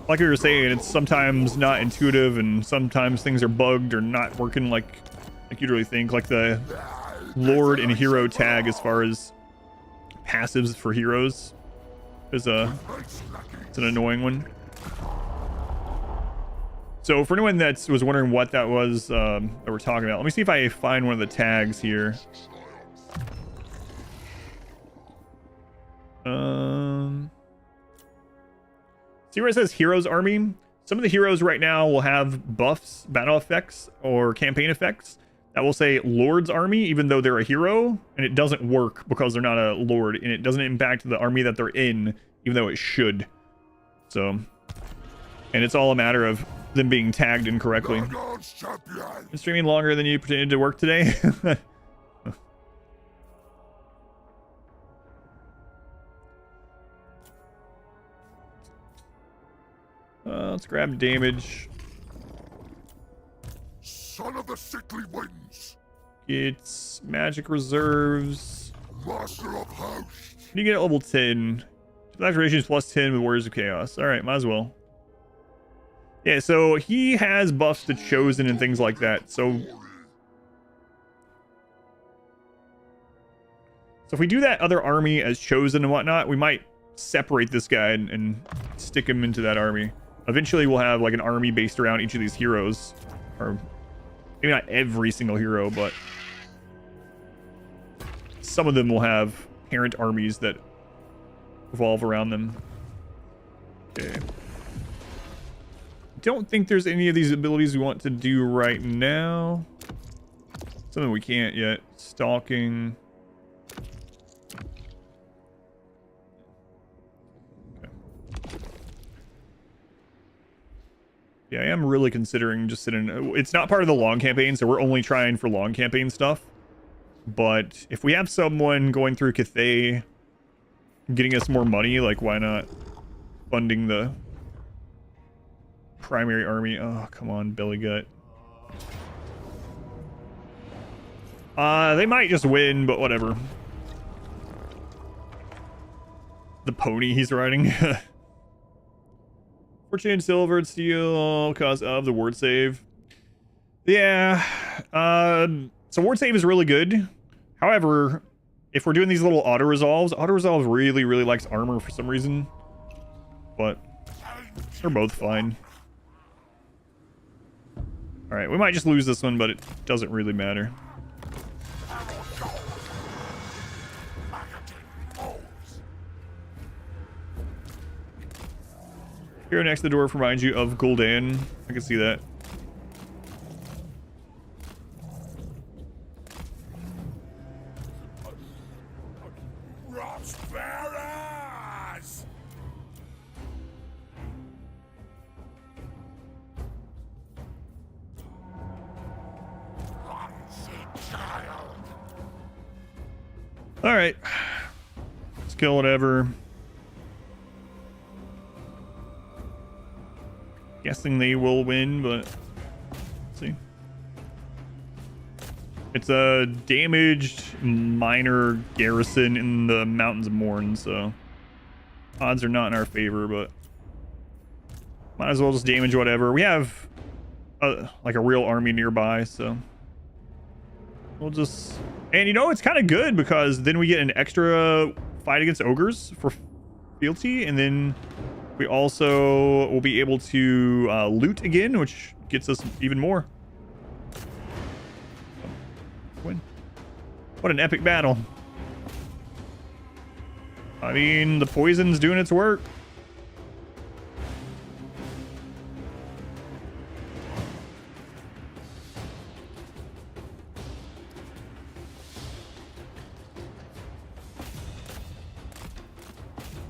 Like you were saying, it's sometimes not intuitive, and sometimes things are bugged or not working like you'd really think. Like the Lord and Hero tag as far as passives for heroes is it's an annoying one. So for anyone that was wondering what that was that we're talking about, let me see if I find one of the tags here. See where it says Heroes Army? Some of the heroes right now will have buffs, battle effects, or campaign effects that will say Lord's Army, even though they're a hero, and it doesn't work because they're not a Lord, and it doesn't impact the army that they're in, even though it should. So, and it's all a matter of them being tagged incorrectly. Been streaming longer than you pretended to work today. Let's grab damage. Son of the sickly winds. It's magic reserves. Master of hosts. You get at level 10. Activations plus 10 with Warriors of Chaos. Alright, might as well. Yeah, so he has buffs to Chosen and things like that. So if we do that other army as Chosen and whatnot, we might separate this guy and stick him into that army. Eventually we'll have like an army based around each of these heroes. Or maybe not every single hero, but some of them will have parent armies that revolve around them. Okay. Don't think there's any of these abilities we want to do right now. Something we can't yet. Stalking. Okay. Yeah, I am really considering just sitting. It's not part of the long campaign, so we're only trying for long campaign stuff. But if we have someone going through Cathay getting us more money, like why not funding the primary army? Oh, come on, belly gut. They might just win, but whatever. The pony he's riding. Fortune, silver, and steel, cause of the ward save. Yeah. So ward save is really good. However, if we're doing these little auto resolve really likes armor for some reason. But they're both fine. Alright, we might just lose this one, but it doesn't really matter. Hero next to the door reminds you of Gul'dan. I can see that. All right, let's kill whatever. Guessing they will win, but let's see. It's a damaged minor garrison in the Mountains of Morn, so odds are not in our favor, but might as well just damage whatever. We have like a real army nearby, so we'll just... And you know, it's kind of good because then we get an extra fight against ogres for fealty, and then we also will be able to loot again, which gets us even more. Win. What an epic battle. I mean, the poison's doing its work.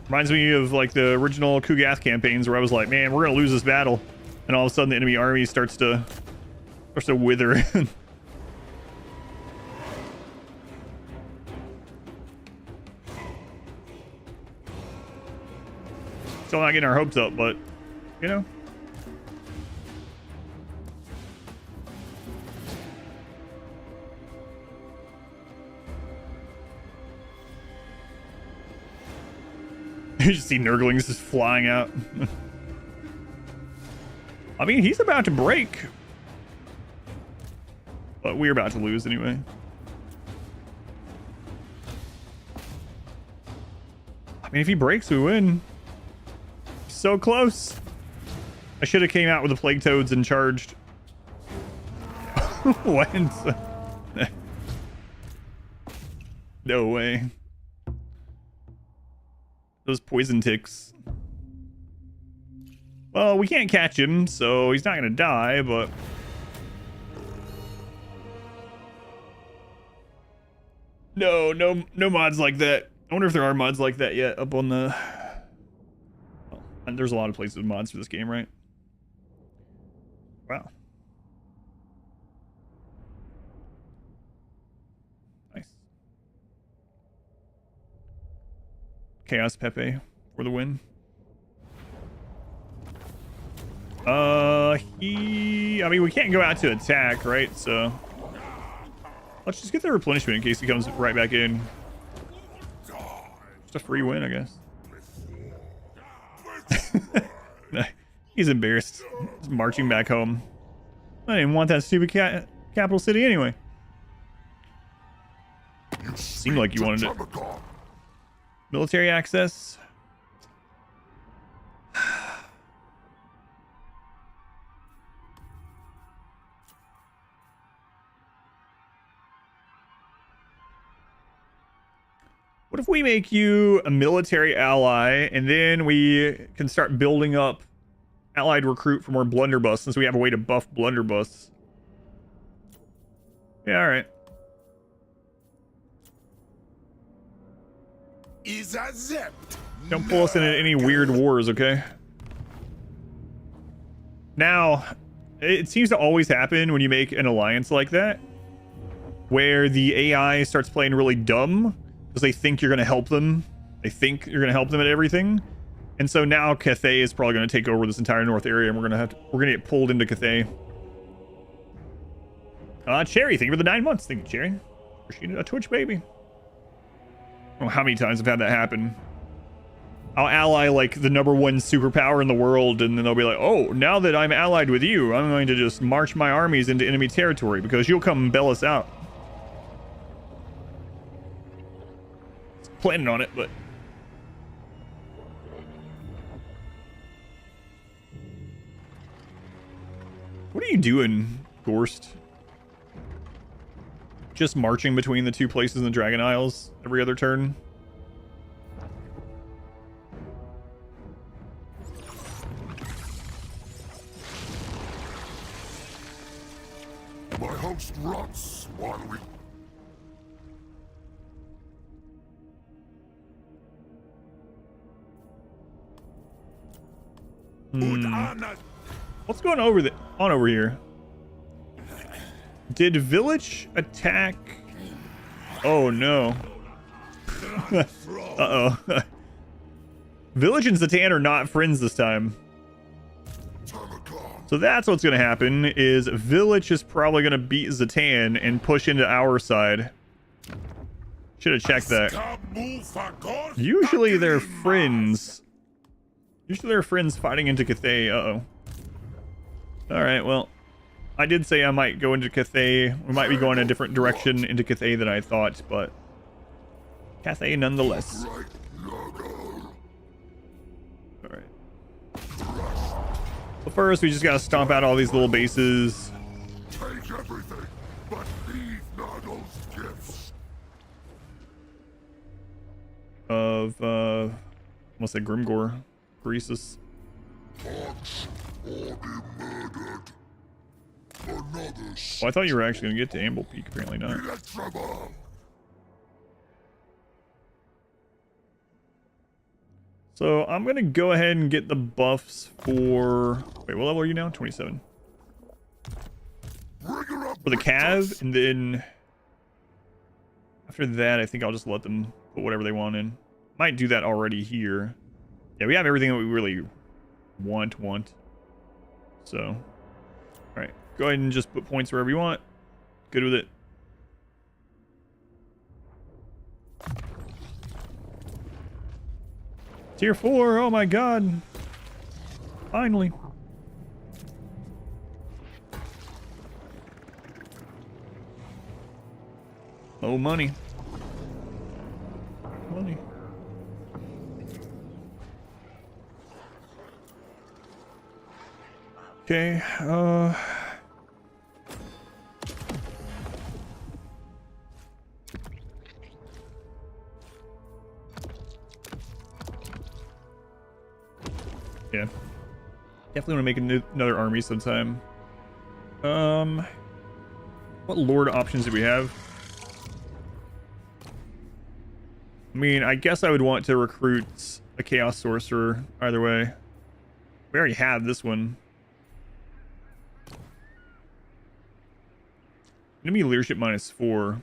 Reminds me of like the original Kugath campaigns where I was like, man, we're gonna lose this battle, and all of a sudden the enemy army starts to wither. Still not getting our hopes up, but you know. You just see Nurglings just flying out. I mean, he's about to break, but we're about to lose anyway. I mean, if he breaks, we win. So close. I should have came out with the plague toads and charged. When? No way. Those poison ticks. Well, we can't catch him, so he's not gonna die, but no mods like that. I wonder if there are mods like that yet up on the... Well, and there's a lot of places with mods for this game, right? Wow. Nice. Chaos Pepe for the win. I mean, we can't go out to attack, right? So let's just get the replenishment in case he comes right back in. Just a free win, I guess. He's embarrassed. He's marching back home. I didn't want that stupid capital city anyway. Seemed like you wanted it. Military access. What if we make you a military ally, and then we can start building up allied recruit for more blunderbuss, since we have a way to buff blunderbuss? Yeah, all right. Is a zip. Don't pull us into any weird wars, okay? Now, it seems to always happen when you make an alliance like that, where the AI starts playing really dumb because they think you're going to help them. They think you're going to help them at everything. And so now Cathay is probably going to take over this entire north area, and we're going to get pulled into Cathay. Cherry, thank you for the 9 months. Thank you, Cherry. Appreciate it. A Twitch baby. I don't know how many times I've had that happen. I'll ally like the #1 superpower in the world, and then they'll be like, oh, now that I'm allied with you, I'm going to just march my armies into enemy territory because you'll come and bail us out. Planning on it, but what are you doing, Gorst? Just marching between the two places in the Dragon Isles every other turn? My host rots while we... What's going on over here? Did village attack? Oh no. Uh-oh. Village and Zatan are not friends this time. So that's what's going to happen, is Village is probably going to beat Zatan and push into our side. Should have checked that. Usually they're friends. Usually they're friends fighting into Cathay. Uh-oh. Alright, well, I did say I might go into Cathay. We might be going a different direction into Cathay than I thought, but Cathay nonetheless. Alright. Well, first, we just gotta stomp out all these little bases. Take everything, but leave Nurgle's gifts. Of, what's that, Grimgore? Greasus. Watch or be murdered. Another Oh, I thought you were actually gonna get to Amble Peak, apparently not. trouble. So I'm gonna go ahead and get the buffs for... Wait, what level are you now? 27. For the Cav, and then after that, I think I'll just let them put whatever they want in. Might do that already here. Yeah, we have everything that we really want. So, all right, go ahead and just put points wherever you want. Good with it. Tier 4, oh my god. Finally. Oh, money. Money. Okay, yeah. Definitely want to make another army sometime. What lord options do we have? I mean, I guess I would want to recruit a Chaos Sorcerer either way. We already have this one. Enemy leadership -4.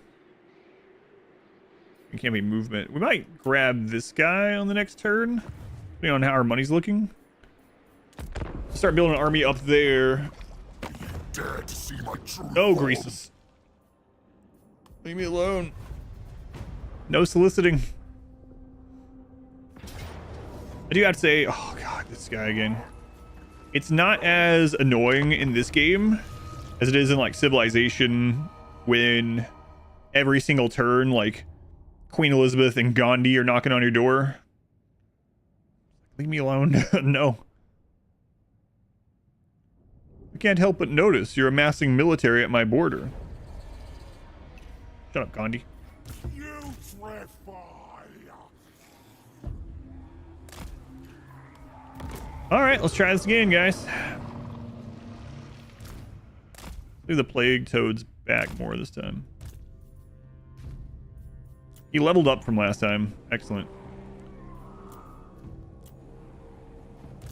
It can't be movement. We might grab this guy on the next turn, depending on how our money's looking. Start building an army up there. Dare to see my true No, form. Greasus. Leave me alone. No soliciting. I do have to say, oh god, this guy again. It's not as annoying in this game as it is in like Civilization, when every single turn, like Queen Elizabeth and Gandhi are knocking on your door. Leave me alone. No. I can't help but notice you're amassing military at my border. Shut up, Gandhi. All right, let's try this again, guys. Do the plague toads back more this time. He leveled up from last time. Excellent.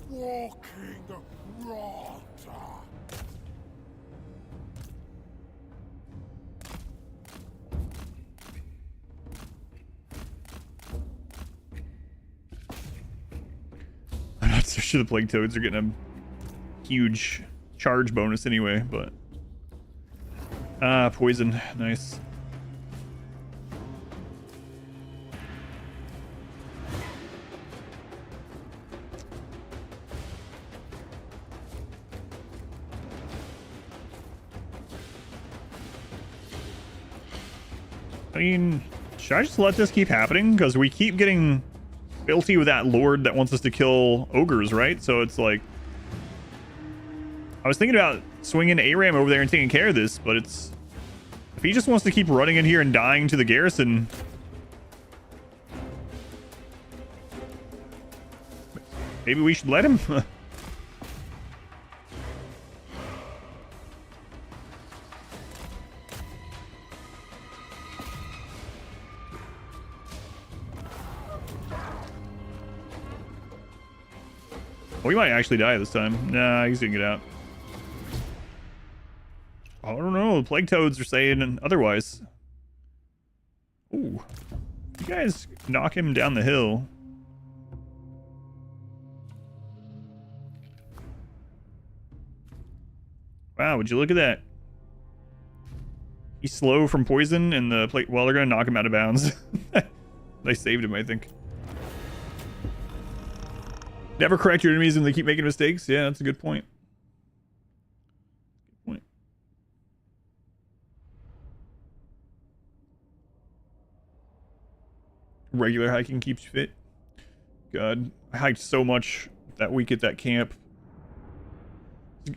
Walking rot. I'm not so sure the plague toads are getting a huge charge bonus anyway, but poison, nice. I mean, should I just let this keep happening? Because we keep getting fealty with that lord that wants us to kill ogres, right? So it's like, I was thinking about swinging ARAM over there and taking care of this, but it's, if he just wants to keep running in here and dying to the garrison, maybe we should let him. We might actually die this time. Nah, he's gonna get out. I don't know. The plague toads are saying otherwise. Ooh. You guys knock him down the hill. Wow, would you look at that? He's slow from poison, and the plate. Well, they're gonna knock him out of bounds. They saved him, I think. Never correct your enemies when they keep making mistakes. Yeah, that's a good point. Good point. Regular hiking keeps you fit. God, I hiked so much that week at that camp.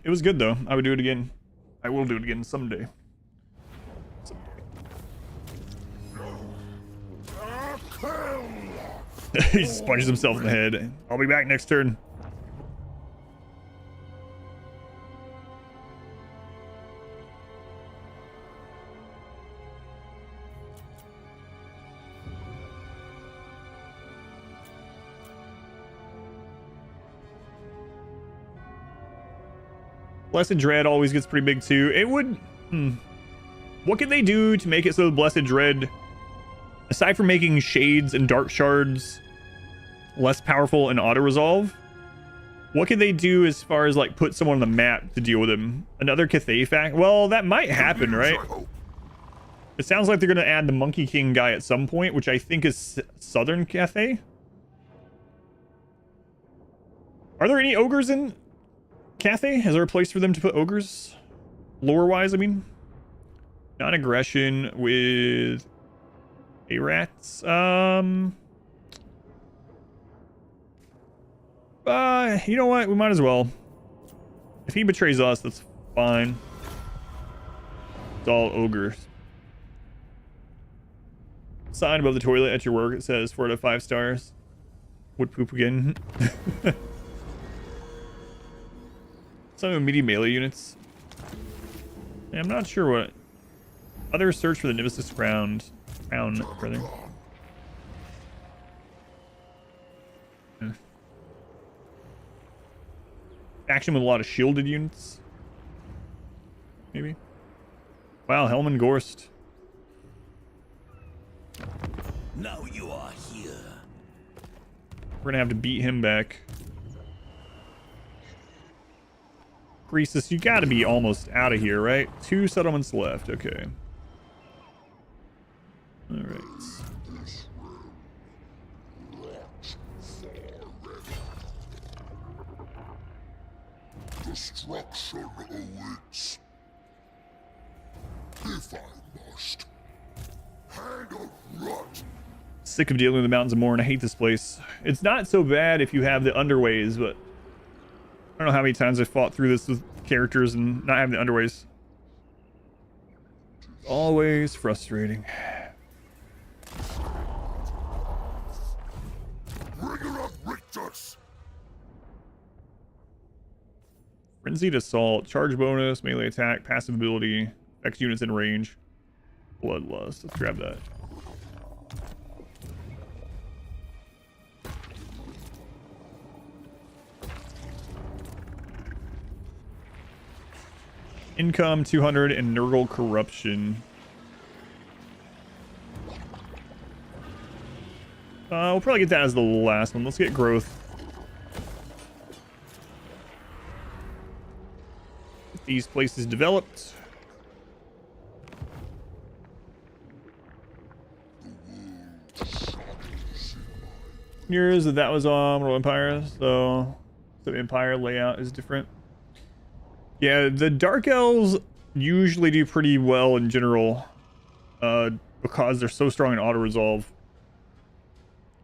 It was good though. I would do it again. I will do it again someday. He just punches himself in the head. I'll be back next turn. Blessed Dread always gets pretty big too. It would... What can they do to make it so Blessed Dread, aside from making shades and dark shards less powerful in auto-resolve, what can they do as far as like put someone on the map to deal with him? Another cathay fact? Well, that might happen, right? It sounds like they're going to add the Monkey King guy at some point, which I think is Southern Cathay. Are there any ogres in Cathay? Is there a place for them to put ogres? Lore-wise, I mean. Non-aggression with A-rats. You know what? We might as well. If he betrays us, that's fine. It's all ogres. Sign above the toilet at your work. It says 4 out of 5 stars. Would poop again. Some medium melee units. Yeah, I'm not sure what. Other search for the Nemesis crown, rather. Yeah. Action with a lot of shielded units. Maybe. Wow, Helman Gorst. Now you are here. We're gonna have to beat him back. Greasus, you gotta be almost out of here, right? 2 settlements left. Okay. All right. Destruction awaits. If I must. Hand of rot. Sick of dealing with the Mountains of Morn. I hate this place. It's not so bad if you have the underways, but I don't know how many times I fought through this with characters and not having the underways. Always frustrating. Bringer of Rictus. Frenzied Assault, charge bonus, melee attack, passive ability, affects units in range. Bloodlust. Let's grab that. Income 200 and Nurgle Corruption. We'll probably get that as the last one. Let's get growth. Get these places developed. Yours that was on Immortal Empires, so the Empire layout is different. Yeah, the Dark Elves usually do pretty well in general, because they're so strong in auto-resolve.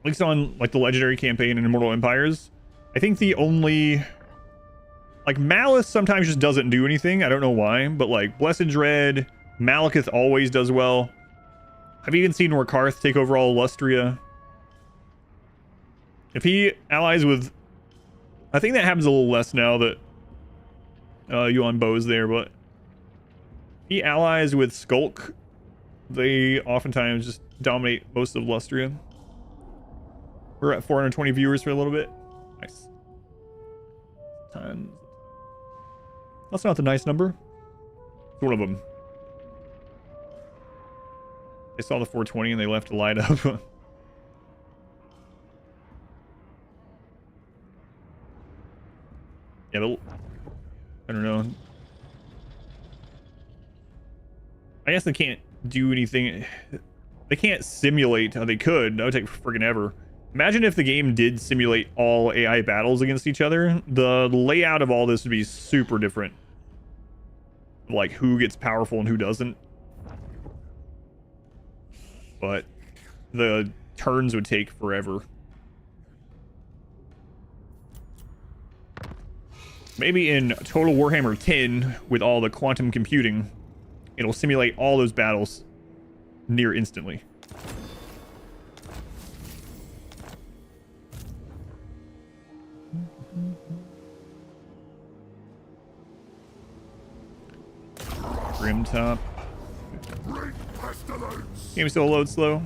At least on like the Legendary campaign in Immortal Empires. I think the only... Like, Malice sometimes just doesn't do anything. I don't know why, but like Blessed Dread, Malekith always does well. I've even seen Rakarth take over all Lustria. If he allies with... I think that happens a little less now that Yuan Bo's there, but he allies with Skulk. They oftentimes just dominate most of Lustria. We're at 420 viewers for a little bit. Nice. That's not the nice number. It's one of them. They saw the 420 and they left to light up. Yeah, but I don't know. I guess they can't do anything. They can't simulate. They could. That would take freaking ever. Imagine if the game did simulate all AI battles against each other. The layout of all this would be super different. Like who gets powerful and who doesn't. But the turns would take forever. Maybe in Total Warhammer 10, with all the quantum computing, it'll simulate all those battles near instantly. Grim top. Game's still a load slow.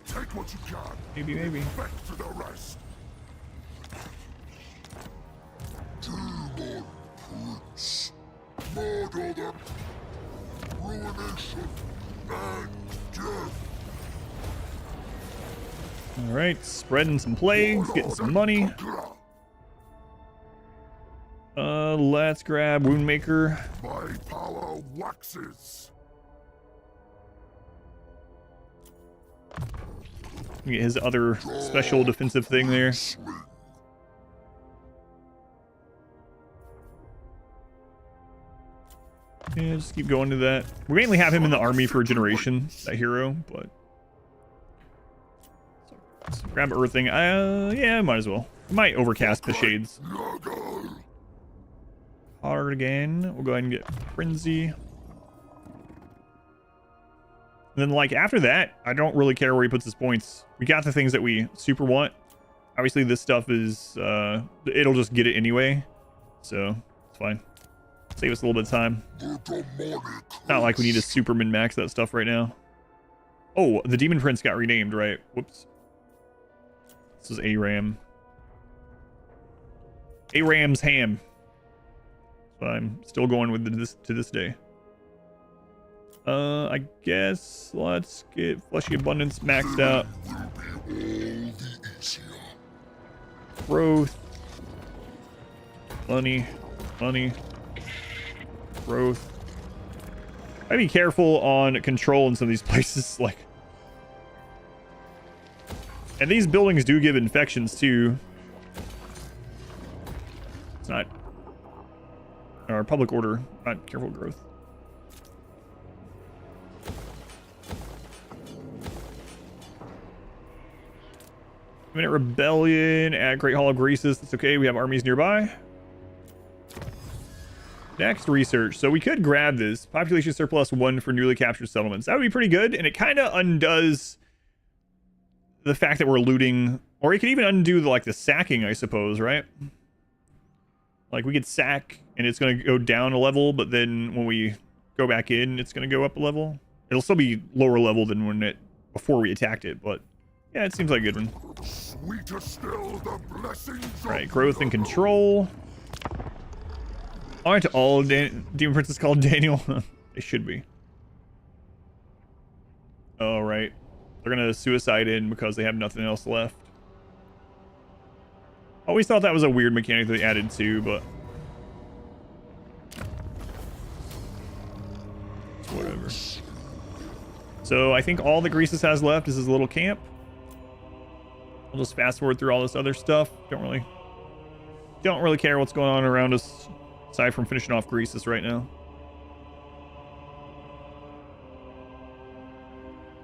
Take what you can. Maybe. Back to the rest. Demon Prince. Murder them. Ruination and death. All right, spreading some plagues, getting some money. Let's grab Woundmaker. My power waxes. Get his other special defensive thing there. Yeah, just keep going to that. We mainly have him in the army for a generation, that hero, but so grab Earthing. Yeah, might as well. Might overcast the shades. Hard again. We'll go ahead and get Frenzy. And then, like, after that, I don't really care where he puts his points. We got the things that we super want. Obviously, this stuff is, it'll just get it anyway. So, it's fine. Save us a little bit of time. Not like we need to super min-max that stuff right now. Oh, the Demon Prince got renamed, right? Whoops. This is Aram. Aram's ham. So I'm still going with this to this day. I guess let's get Fleshy Abundance maxed out. Growth. Money. Growth. I'd be careful on control in some of these places, like. And these buildings do give infections too. It's not. Or public order, not careful growth. Minute Rebellion at Great Hall of Greasus. That's okay. We have armies nearby. Next, research. So we could grab this. Population surplus 1 for newly captured settlements. That would be pretty good. And it kind of undoes the fact that we're looting. Or it could even undo the sacking, I suppose, right? Like we could sack and it's going to go down a level, but then when we go back in, it's going to go up a level. It'll still be lower level than before we attacked it, but yeah, it seems like a good one. Sweeter still the blessings. Right, growth and control. Aren't all Demon Princes called Daniel? They should be. Oh, right. They're going to suicide in because they have nothing else left. Always thought that was a weird mechanic that they added too, but whatever. So I think all that Greasus has left is his little camp. I'll just fast forward through all this other stuff. Don't really care what's going on around us aside from finishing off Greasus right now.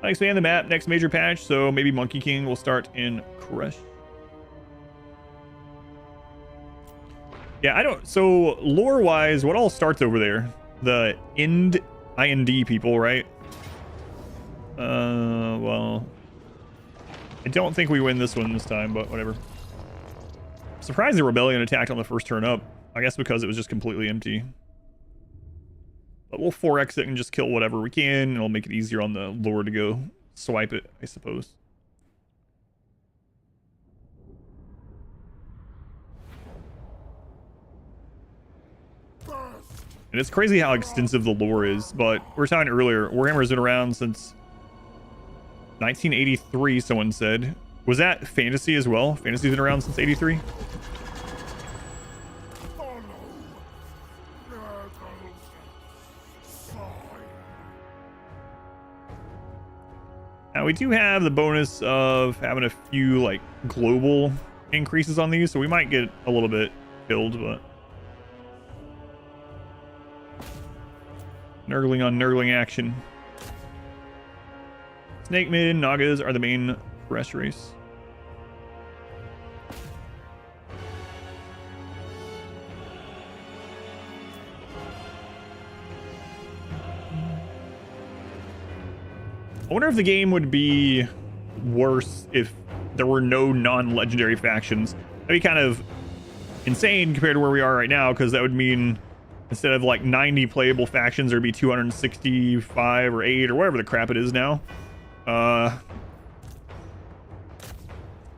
I expand the map next major patch, so maybe Monkey King will start in Crush. Yeah, I don't. So lore wise, what all starts over there? The IND people, right? Well, I don't think we win this one this time, but whatever. Surprised the Rebellion attacked on the first turn up. I guess because it was just completely empty. But we'll 4x it and just kill whatever we can, and it'll make it easier on the lore to go swipe it, I suppose. And it's crazy how extensive the lore is, but we were talking earlier, Warhammer's been around since 1983, someone said. Was that fantasy as well? Fantasy's been around since 83? Now we do have the bonus of having a few like global increases on these, so we might get a little bit killed, but Nurgling on Nurgling action. Snake Men, Nagas are the main rest race. I wonder if the game would be worse if there were no non-legendary factions. That'd be kind of insane compared to where we are right now, because that would mean instead of like 90 playable factions, there'd be 265 or 8 or whatever the crap it is now. It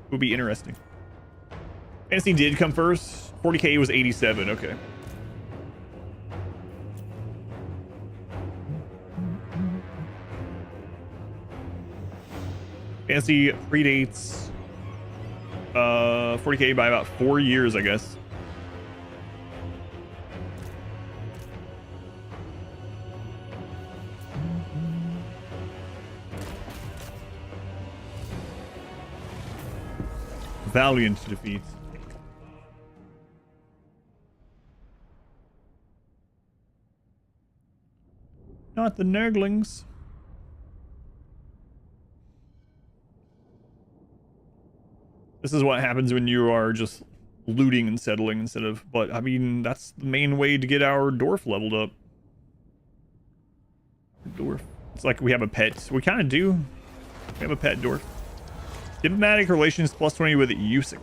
would be interesting. Fantasy did come first. 40k was 87. Okay. Fantasy predates 40k by about 4 years, I guess. Valiant defeat. Not the Nurglings. This is what happens when you are just looting and settling instead of, but I mean, that's the main way to get our dwarf leveled up. Dwarf. It's like we have a pet. We kind of do. We have a pet dwarf. Diplomatic relations plus 20 with Usyk.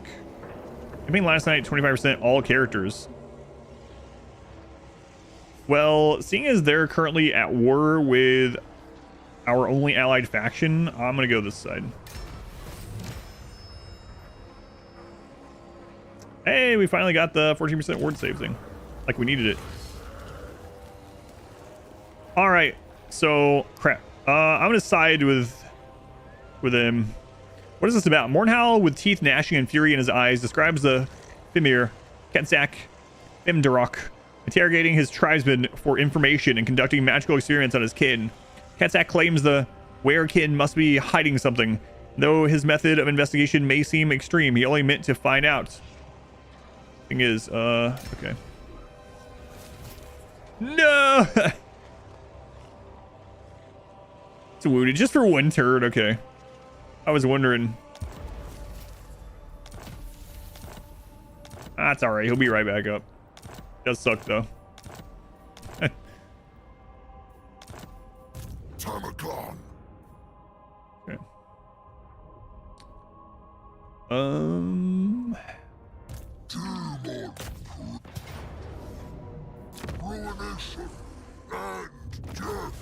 I mean, last night, 25% all characters. Well, seeing as they're currently at war with our only allied faction, I'm going to go this side. Hey, we finally got the 14% ward save thing. Like we needed it. All right. So, crap. I'm going to side with him. What is this about? Mornhowl, with teeth gnashing and fury in his eyes, describes the Fimir, Kenzak, Imdarok, interrogating his tribesmen for information and conducting magical experiments on his kin. Kenzak claims the werekin must be hiding something. Though his method of investigation may seem extreme, he only meant to find out. Thing is, okay. No! It's wounded just for one turd, okay. I was wondering. That's alright, he'll be right back up. Does suck though. Tamurkhan. Okay. Ruination and death.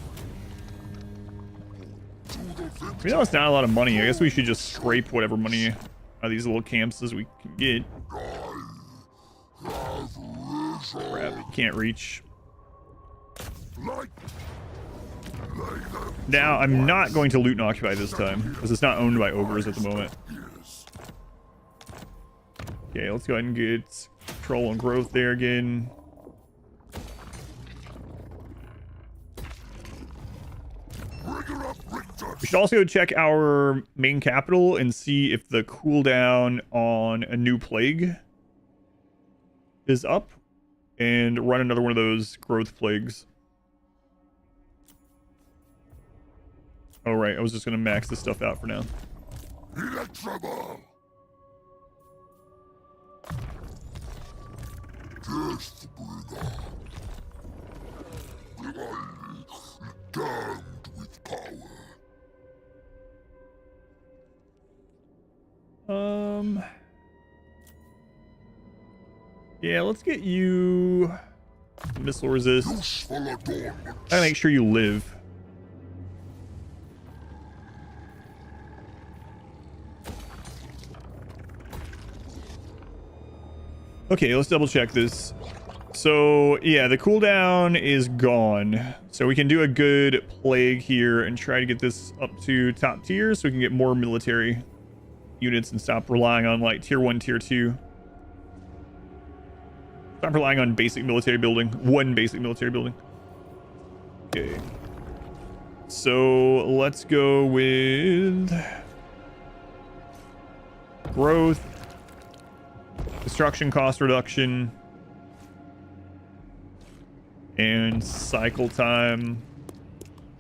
We know it's not a lot of money. I guess we should just scrape whatever money out of these little camps as we can get. Crap, can't reach. Now, I'm not going to loot and occupy this time, because it's not owned by ogres at the moment. Okay, let's go ahead and get control and growth there again. We should also check our main capital and see if the cooldown on a new plague is up, and run another one of those growth plagues. Oh, right. I was just going to max this stuff out for now. Damned with power. Yeah, let's get you missile resist. Gotta make sure you live. Okay, let's double check this. So yeah, the cooldown is gone, so we can do a good plague here and try to get this up to top tier so we can get more military units and stop relying on like tier 1, tier 2. Stop relying on basic military building. One basic military building. Okay. so let's go with growth, destruction cost reduction, and cycle time.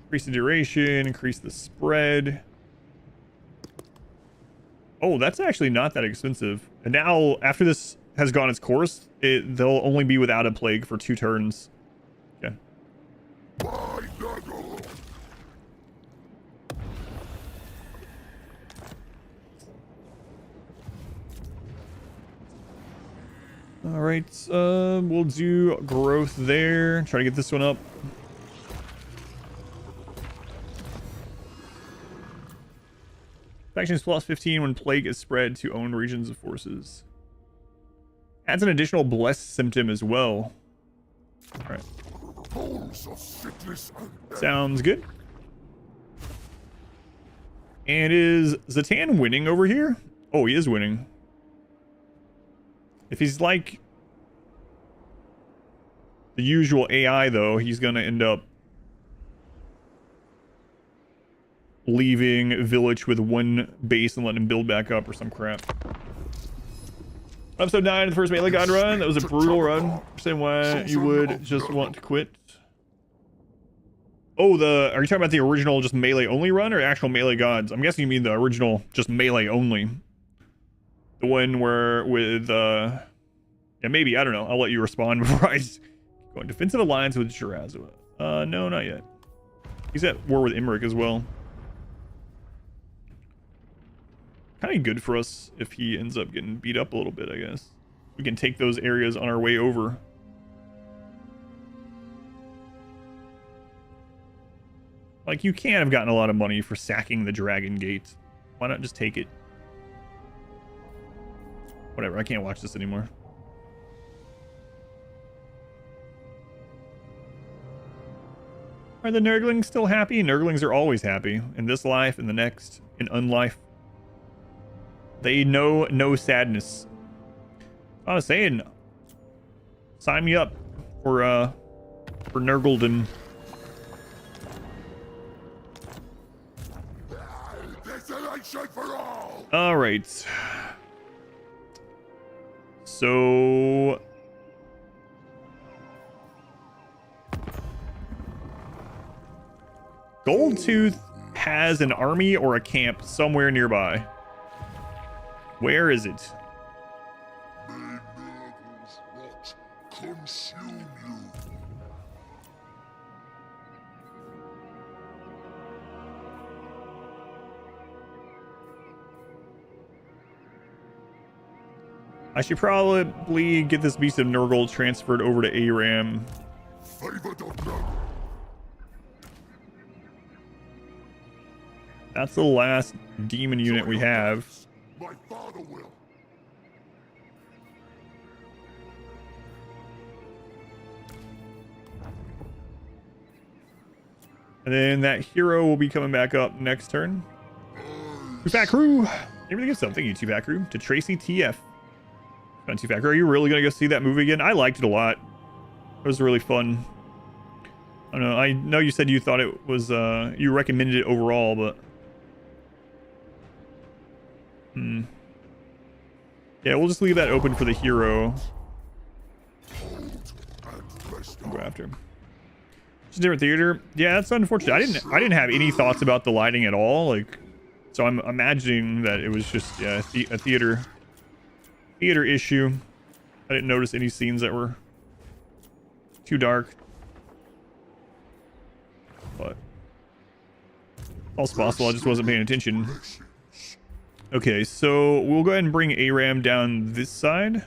Increase the duration, increase the spread. Oh, that's actually not that expensive. And now, after this has gone its course, they'll only be without a plague for 2 turns. Okay. My Nurgle! All right, we'll do growth there. Try to get this one up. Factions plus 15 when plague is spread to owned regions of forces. Adds an additional blessed symptom as well. All right. Tools of sickness and death. Sounds good. And is Zatan winning over here? Oh, he is winning. If he's like the usual AI, though, he's going to end up leaving village with 1 base and letting him build back up or some crap. Episode 9 of the first melee god run. That was a brutal run. Same why you would just want to quit. Oh, are you talking about the original just melee only run or actual melee gods? I'm guessing you mean the original just melee only. The one where with yeah, maybe, I don't know. I'll let you respond before I go in defensive alliance with Shirazua. No, not yet. He's at war with Imric as well. Kind of good for us if he ends up getting beat up a little bit, I guess. We can take those areas on our way over. Like, you can have gotten a lot of money for sacking the Dragon Gate. Why not just take it? Whatever, I can't watch this anymore. Are the Nurglings still happy? Nurglings are always happy. In this life, in the next, in unlife. They know no sadness. I was saying, sign me up for Nurgledom. Desolation for all! All right. So Goldtooth has an army or a camp somewhere nearby. Where is it? May Nurgle's rot consume you. I should probably get this beast of Nurgle transferred over to ARAM. Favored of Nurgle. That's the last demon unit we have. My father will. And then that hero will be coming back up next turn. Two-Fat Crew! Everything is something, you Two-Fat Crew. To Tracy TF. Two-Fat Crew, are you really going to go see that movie again? I liked it a lot. It was really fun. I don't know, I know you said you thought it was, you recommended it overall, but... Yeah, we'll just leave that open for the hero. Go after him. It's a different theater. Yeah, that's unfortunate. I didn't have any thoughts about the lighting at all. Like, so I'm imagining that it was just a theater issue. I didn't notice any scenes that were too dark. But all's possible. I just wasn't paying attention. Okay, so we'll go ahead and bring ARAM down this side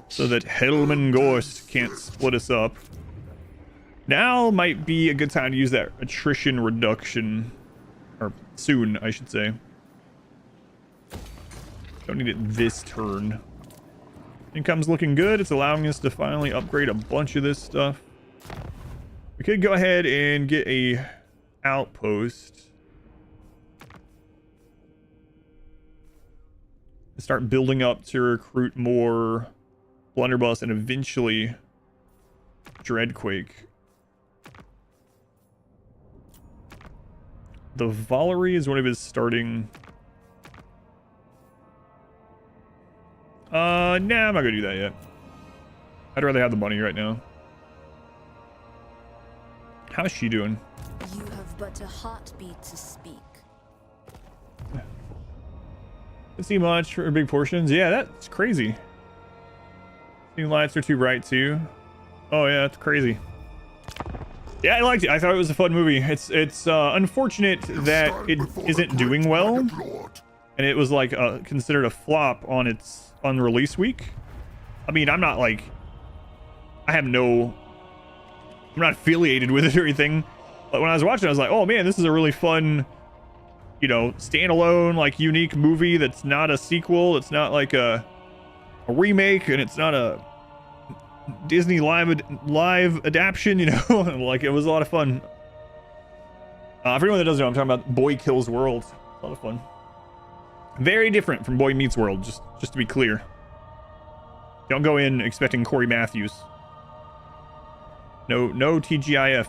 so that Helman Gorst can't split us up. Now might be a good time to use that attrition reduction, or soon, I should say. Don't need it this turn. Income's looking good. It's allowing us to finally upgrade a bunch of this stuff. We could go ahead and get a outpost. Start building up to recruit more blunderbuss and eventually Dreadquake. The Valerie is one of his starting... Nah, I'm not gonna do that yet. I'd rather have the money right now. How's she doing? You have but a heartbeat to speak. Didn't see much for big portions. Yeah, that's crazy. These lights are too bright too. Oh yeah, that's crazy. Yeah, I liked it. I thought it was a fun movie. It's unfortunate that it isn't doing well, and it was like considered a flop on its release week. I mean, I'm not affiliated with it or anything, but when I was watching, I was like, oh man, this is a really fun, you know, standalone, like, unique movie that's not a sequel. It's not like a remake, and it's not a Disney live adaptation, you know. Like, it was a lot of fun. For anyone that doesn't know, I'm talking about Boy Kills World. A lot of fun. Very different from Boy Meets World, just to be clear. Don't go in expecting Corey Matthews. No TGIF.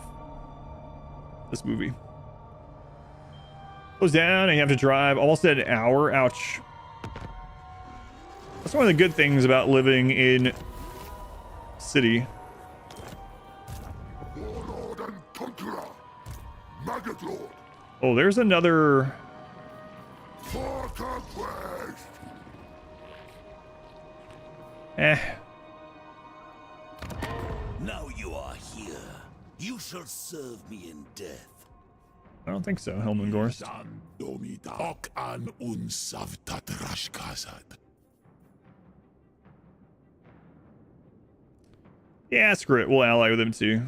This movie goes down and you have to drive almost an hour. Ouch. That's one of the good things about living in city. Warlord and conqueror, Maggot Lord, Oh, there's another. for conquest. Now you are here. You shall serve me in death. I don't think so, Helmengorst. San Domita. Ok an unsavtat rashkazad. Yeah, screw it. We'll ally with him too.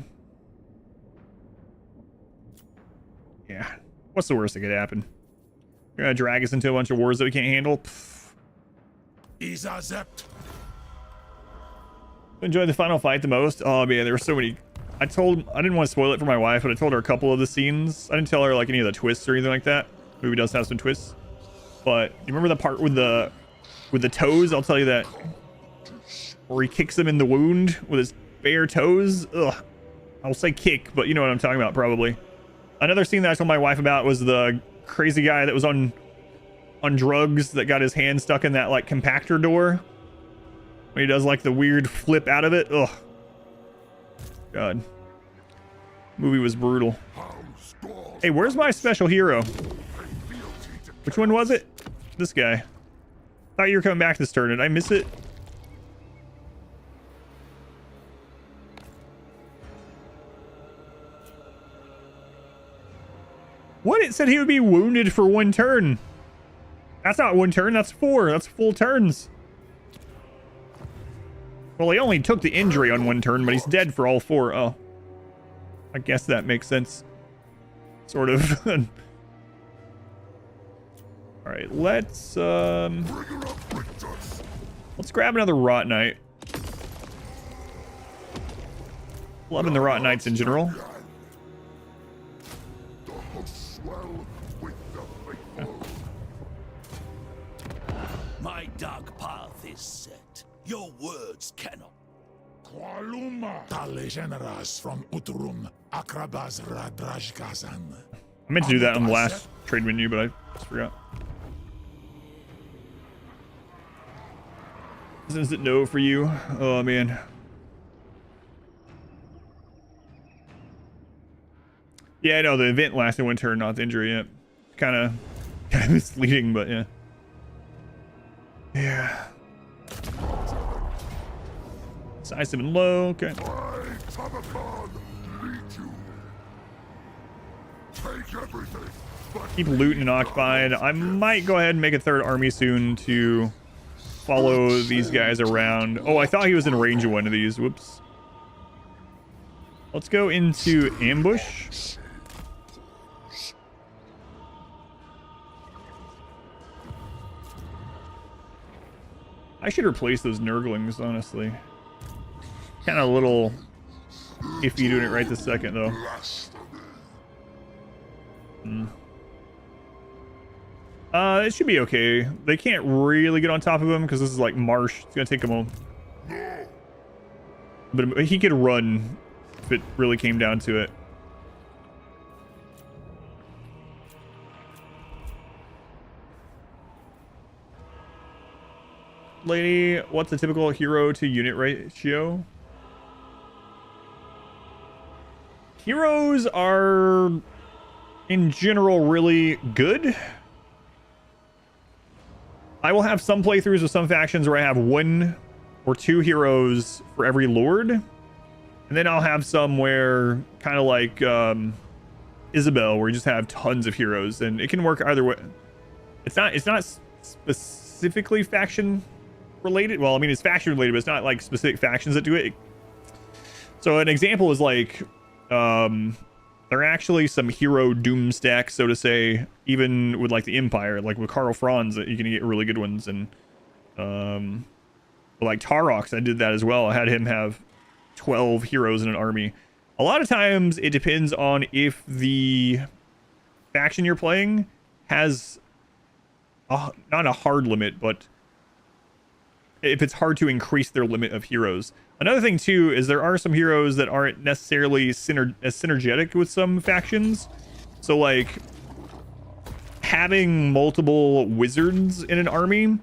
Yeah. What's the worst that could happen? You're gonna drag us into a bunch of wars that we can't handle? Pfft. Izazept. Enjoyed the final fight the most? Oh man, there were so many. I didn't want to spoil it for my wife, but I told her a couple of the scenes. I didn't tell her like any of the twists or anything like that. The movie does have some twists. But you remember the part with the toes? I'll tell you that. Where he kicks him in the wound with his bare toes. Ugh. I'll say kick, but you know what I'm talking about probably. Another scene that I told my wife about was the crazy guy that was on drugs that got his hand stuck in that like compactor door. When he does like the weird flip out of it. Ugh. God. Movie was brutal. Hey, where's my special hero? Which one was it? This guy. Thought you were coming back this turn. Did I miss it? What? It said he would be wounded for 1 turn. That's not 1 turn. That's 4. That's full turns. Well, he only took the injury on 1 turn, but he's dead for all 4. Oh. I guess that makes sense. Sort of. All right, let's grab another Rot Knight. Loving the Rot Knights in general. My dark path is set. Your words cannot. Qualuma. Tale generas from Utrum, Akrabaz Radrajkazan. I meant to do that on the last trade menu, but I just forgot. Is it no for you? Oh man. Yeah, I know the event lasted 1 turn, not the injury yet. Kind of misleading, but yeah. Yeah. Size 7 low. Okay. Tamurkhan, lead you. Take everything. Keep looting and occupied. I might go ahead and make a 3rd army soon to follow these guys around. Oh, I thought he was in range of one of these. Whoops. Let's go into ambush. I should replace those Nurglings, honestly. Kind of a little iffy doing it right this second, though. It should be okay. They can't really get on top of him because this is like marsh. It's gonna take him home. But he could run if it really came down to it. lady, what's a typical hero to unit ratio? Heroes are, in general, really good. I will have some playthroughs with some factions where I have 1 or 2 heroes for every lord. And then I'll have some where, kind of like Isabel, where you just have tons of heroes. And it can work either way. It's not specifically faction related. Well, I mean, it's faction related, but it's not like specific factions that do it. So an example is like, there are actually some hero doom stacks, so to say, even with like the Empire, like with Karl Franz, that you can get really good ones. And like Tarox, I did that as well. I had him have 12 heroes in an army. A lot of times it depends on if the faction you're playing has not a hard limit, but if it's hard to increase their limit of heroes. Another thing too is there are some heroes that aren't necessarily as synergetic with some factions. So like having multiple wizards in an army,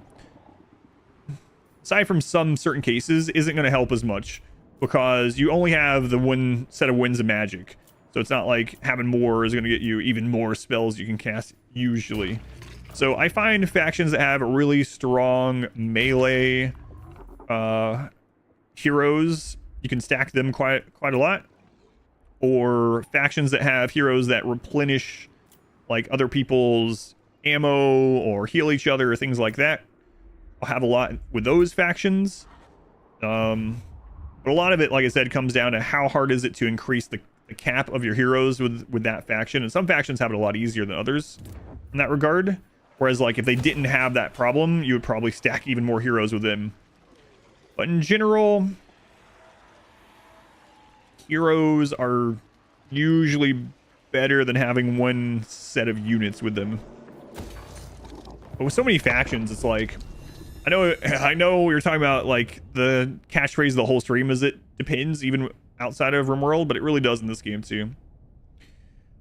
aside from some certain cases, isn't going to help as much because you only have the 1 set of winds of magic. So it's not like having more is going to get you even more spells you can cast usually. So I find factions that have really strong melee heroes, you can stack them quite a lot. Or factions that have heroes that replenish like other people's ammo or heal each other or things like that. I'll have a lot with those factions. But a lot of it, like I said, comes down to how hard is it to increase the cap of your heroes with that faction. And some factions have it a lot easier than others in that regard. Whereas like if they didn't have that problem, you would probably stack even more heroes with them. But in general, heroes are usually better than having 1 set of units with them. But with so many factions, it's like, I know we were talking about like the catchphrase of the whole stream is it depends even outside of RimWorld, but it really does in this game too.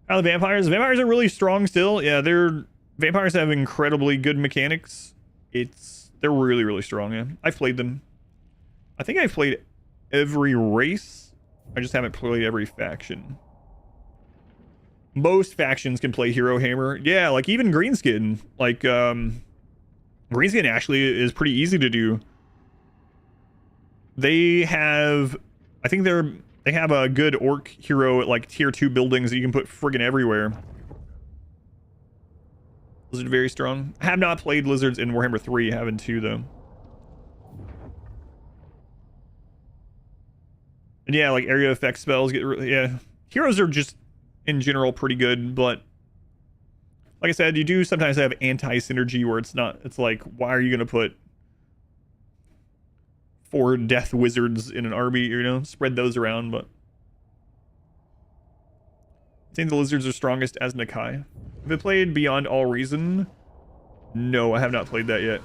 How are the vampires? Vampires are really strong still. Yeah, vampires have incredibly good mechanics. They're really, really strong. Yeah, I've played them. I think I've played every race. I just haven't played every faction. Most factions can play Hero Hammer. Yeah, like even Greenskin. Like, Greenskin actually is pretty easy to do. They have, I think they have a good orc hero at like tier 2 buildings that you can put friggin' everywhere. Lizard very strong. I have not played lizards in Warhammer 3, having 2 though. And yeah, like area effect spells get really, yeah. Heroes are just in general pretty good, but like I said, you do sometimes have anti-synergy where it's like, why are you gonna put 4 death wizards in an army, you know, spread those around. But I think the lizards are strongest as Decay. Have I played Beyond All Reason? No, I have not played that yet.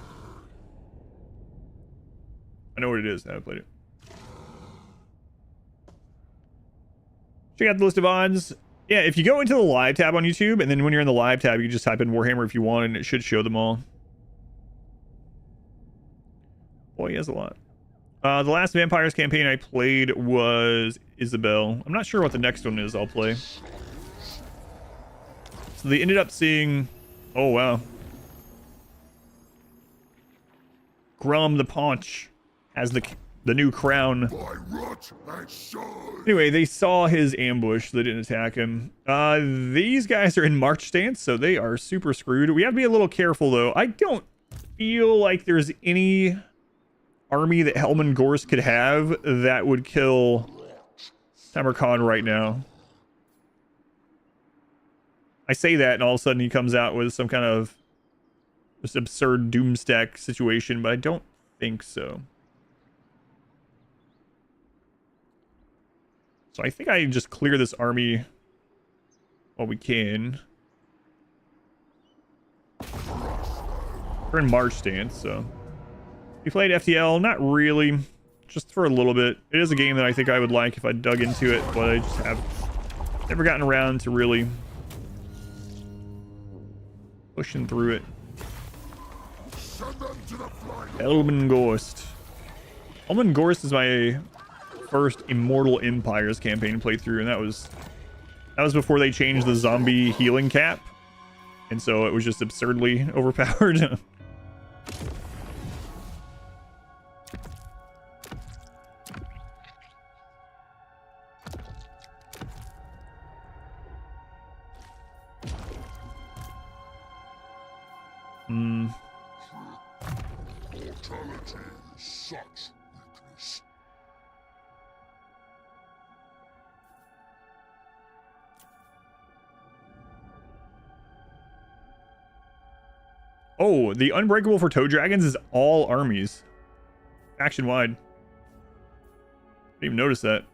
I know what it is. I haven't played it. Check out the list of odds. Yeah, if you go into the live tab on YouTube, and then when you're in the live tab, you can just type in Warhammer if you want, and it should show them all. Boy, he has a lot. The last Vampires campaign I played was Isabel. I'm not sure what the next one is I'll play. So they ended up seeing... Oh, wow. Grum the Paunch has the new crown. Anyway, they saw his ambush. They didn't attack him. These guys are in march stance, so they are super screwed. We have to be a little careful, though. I don't feel like there's any army that Helman Gorst could have that would kill Tamurkhan right now. I say that, and all of a sudden he comes out with some kind of this absurd doomstack situation, but I don't think so. So I think I just clear this army while we can. We're in march stance, so. We played FTL, not really, just for a little bit. It is a game that I think I would like if I dug into it, but I just have never gotten around to really pushing through it. Send them to the flying. Elmengorst. Elmengorst is my first Immortal Empires campaign playthrough, and that was before they changed the zombie healing cap, and so it was just absurdly overpowered. Mortality is such weakness. Oh, the Unbreakable for Toe Dragons is all armies. Action wide. Didn't even notice that.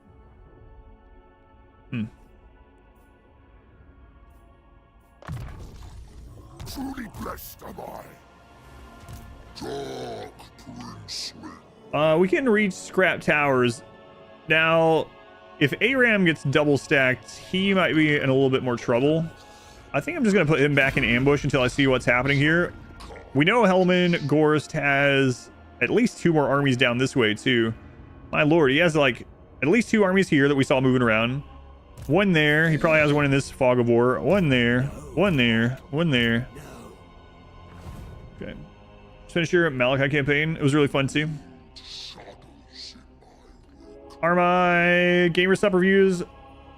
Truly blessed am I. Dark Princeling. We can reach Scrap Towers. Now, if Aram gets double stacked, he might be in a little bit more trouble. I think I'm just going to put him back in ambush until I see what's happening here. We know Elmengorst has at least 2 more armies down this way, too. My lord, he has, like, at least 2 armies here that we saw moving around. 1 there. He probably has 1 in this Fog of War. 1 there. 1 there. 1 there. Okay. Just finished your Malachi campaign. It was really fun, too. Are my Gamer Sub reviews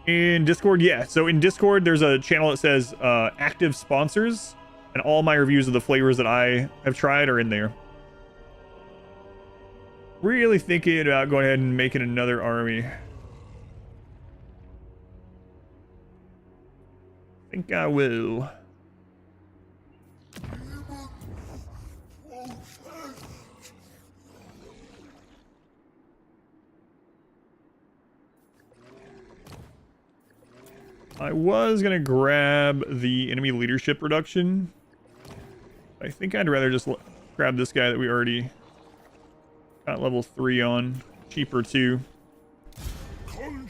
in Discord? Yeah, so in Discord there's a channel that says active sponsors, and all my reviews of the flavors that I have tried are in there. Really thinking about going ahead and making another army. I think I will. I was gonna grab the enemy leadership reduction. I think I'd rather just grab this guy that we already got level 3 on. Cheaper too. And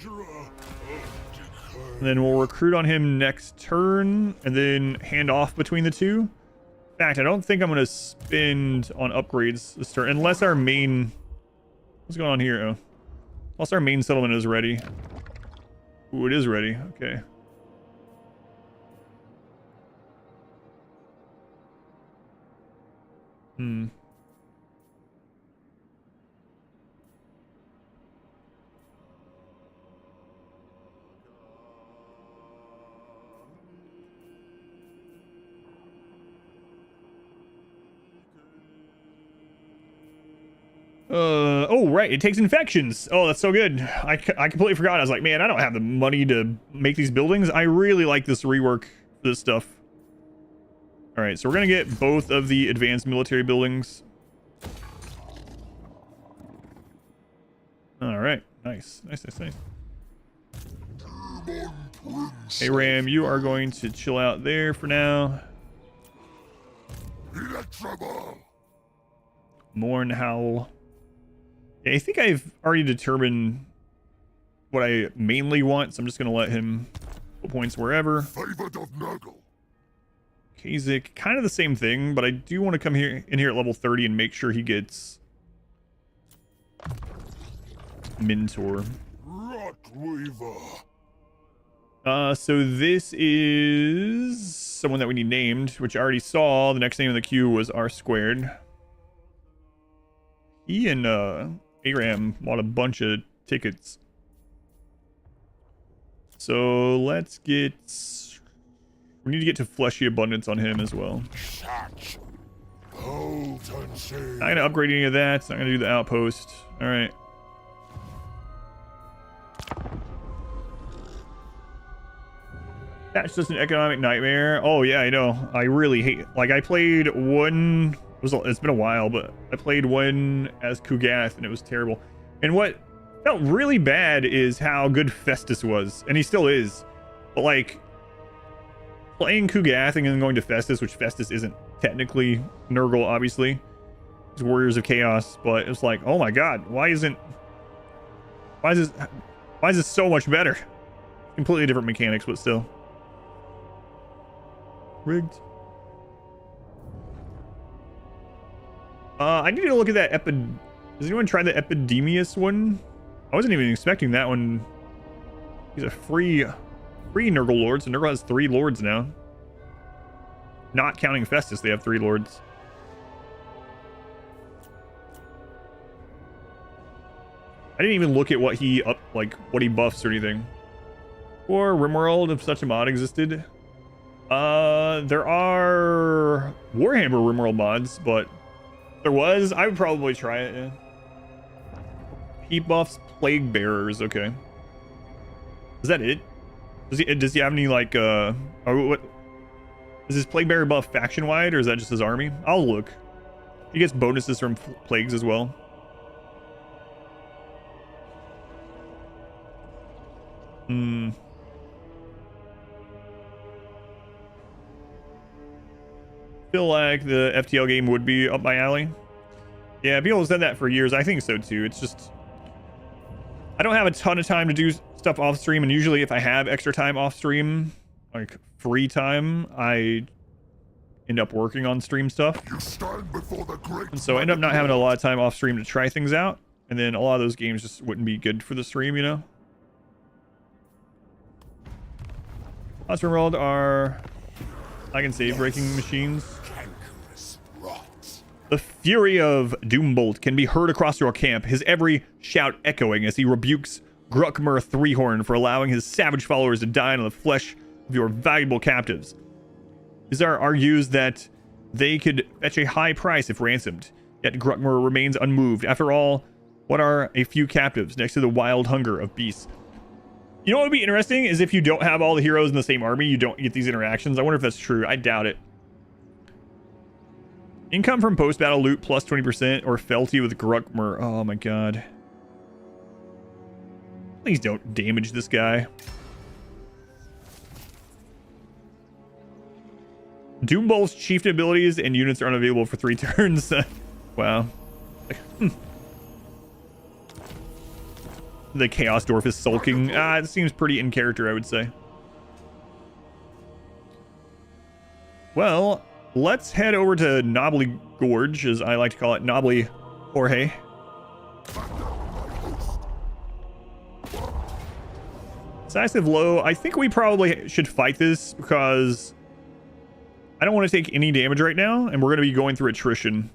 then we'll recruit on him next turn and then hand off between the 2. In fact, I don't think I'm gonna spend on upgrades this turn unless our main... What's going on here? Oh. Unless our main settlement is ready. Ooh, it is ready. Okay. Oh, right. It takes infections. Oh, that's so good. I completely forgot. I was like, man, I don't have the money to make these buildings. I really like this rework for this stuff. All right, so we're going to get both of the advanced military buildings. All right. Nice. Nice, nice, nice. Hey, Ram, you are going to chill out there for now. Mourn Howl. Yeah, I think I've already determined what I mainly want, so I'm just going to let him put points wherever. Favored of Nurgle. Kasich, kind of the same thing, but I do want to come in here at level 30 and make sure he gets Mentor. So this is someone that we need named, which I already saw. The next name in the queue was R squared. He and Aram bought a bunch of tickets. So let's get... We need to get to Fleshy Abundance on him as well. Not gonna upgrade any of that. It's not gonna do the outpost. All right. That's just an economic nightmare. Oh yeah, I know. I really hate. Like I played one. It's been a while, but I played one as Kugath and it was terrible. And what felt really bad is how good Festus was, and he still is. But like playing Kugath and then going to Festus, which Festus isn't technically Nurgle, obviously. It's Warriors of Chaos, but it's like, oh my god, why is this so much better? Completely different mechanics, but still. Rigged. I need to look at that Does anyone try the Epidemius one? I wasn't even expecting that one. He's a free Nurgle lord, so Nurgle has 3 lords now. Not counting Festus, they have 3 lords. I didn't even look at what he what he buffs or anything. Or RimWorld, if such a mod existed. There are Warhammer RimWorld mods, but if there was, I would probably try it. Yeah. He buffs Plague Bearers. Okay. Is that it? Does he have any like what? Is his Plague Bearer buff faction wide, or is that just his army? I'll look. He gets bonuses from plagues as well. Feel like the FTL game would be up my alley. Yeah, people have said that for years. I think so too. It's just I don't have a ton of time to do stuff off stream, and usually if I have extra time off stream, like free time, I end up working on stream stuff. And so I end up not having a lot of time off stream to try things out, and then a lot of those games just wouldn't be good for the stream, you know. Last World are I can save breaking machines. The fury of Doombolt can be heard across your camp, his every shout echoing as he rebukes Gruckmer Threehorn for allowing his savage followers to dine on the flesh of your valuable captives. Izar argues that they could fetch a high price if ransomed, yet Gruckmer remains unmoved. After all, what are a few captives next to the wild hunger of beasts? You know what would be interesting is if you don't have all the heroes in the same army, you don't get these interactions. I wonder if that's true. I doubt it. Income from post-battle loot plus 20% or fealty with Gruckmer. Oh my god. Please don't damage this guy. Doombolt's chieftain abilities and units are unavailable for 3 turns. Wow. The Chaos Dwarf is sulking. It seems pretty in character, I would say. Well, let's head over to Knobbly Gorge, as I like to call it, Knobbly Jorge. Decisive low. I think we probably should fight this because I don't want to take any damage right now, and we're going to be going through attrition.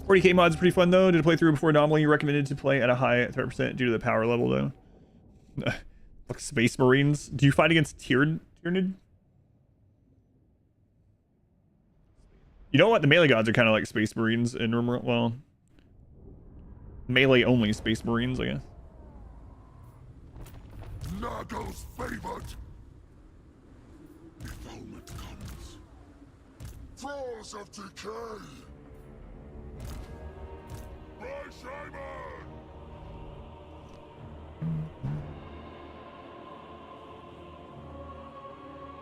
40k mods is pretty fun though. Did a playthrough before Anomaly. Recommended to play at a high 30% due to the power level though. Like Space Marines. Do you fight against Tyrannid? You know what? The melee gods are kind of like Space Marines in RimWorld. Well, melee only Space Marines, I guess. Nurgle's favorite. Defilement comes. Thralls of Decay.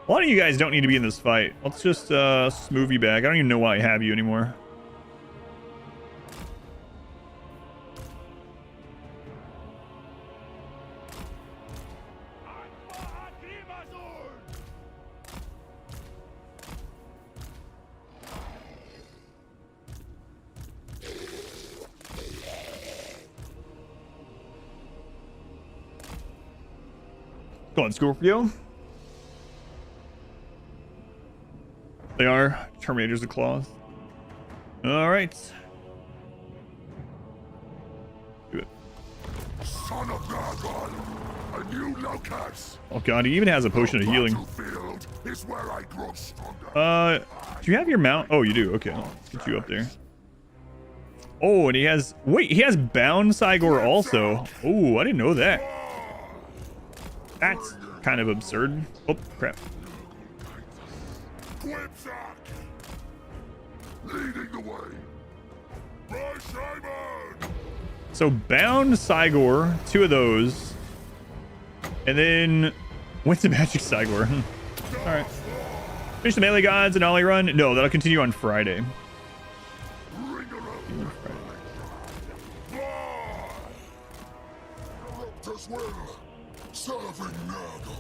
A lot of you guys don't need to be in this fight. Let's just smooth you back. I don't even know why I have you anymore. Go on, Scorpio. They are Terminators of Claws. All right. Do it. Son of Nurgle, a new locus. Oh god, he even has a potion of healing. Is where I grow stronger. Do you have your mount? Oh, you do. Okay, let's get you up there. Oh, and he has... Wait, he has Bound Cygor also. Oh, I didn't know that. That's kind of absurd. Oh, crap. Leading the way. By Simon. So Bound Cygor, 2 of those. And then Winston Magic Cygor. Alright. Finish the melee gods and Ollie run. No, that'll continue on Friday. Serving Nurgle.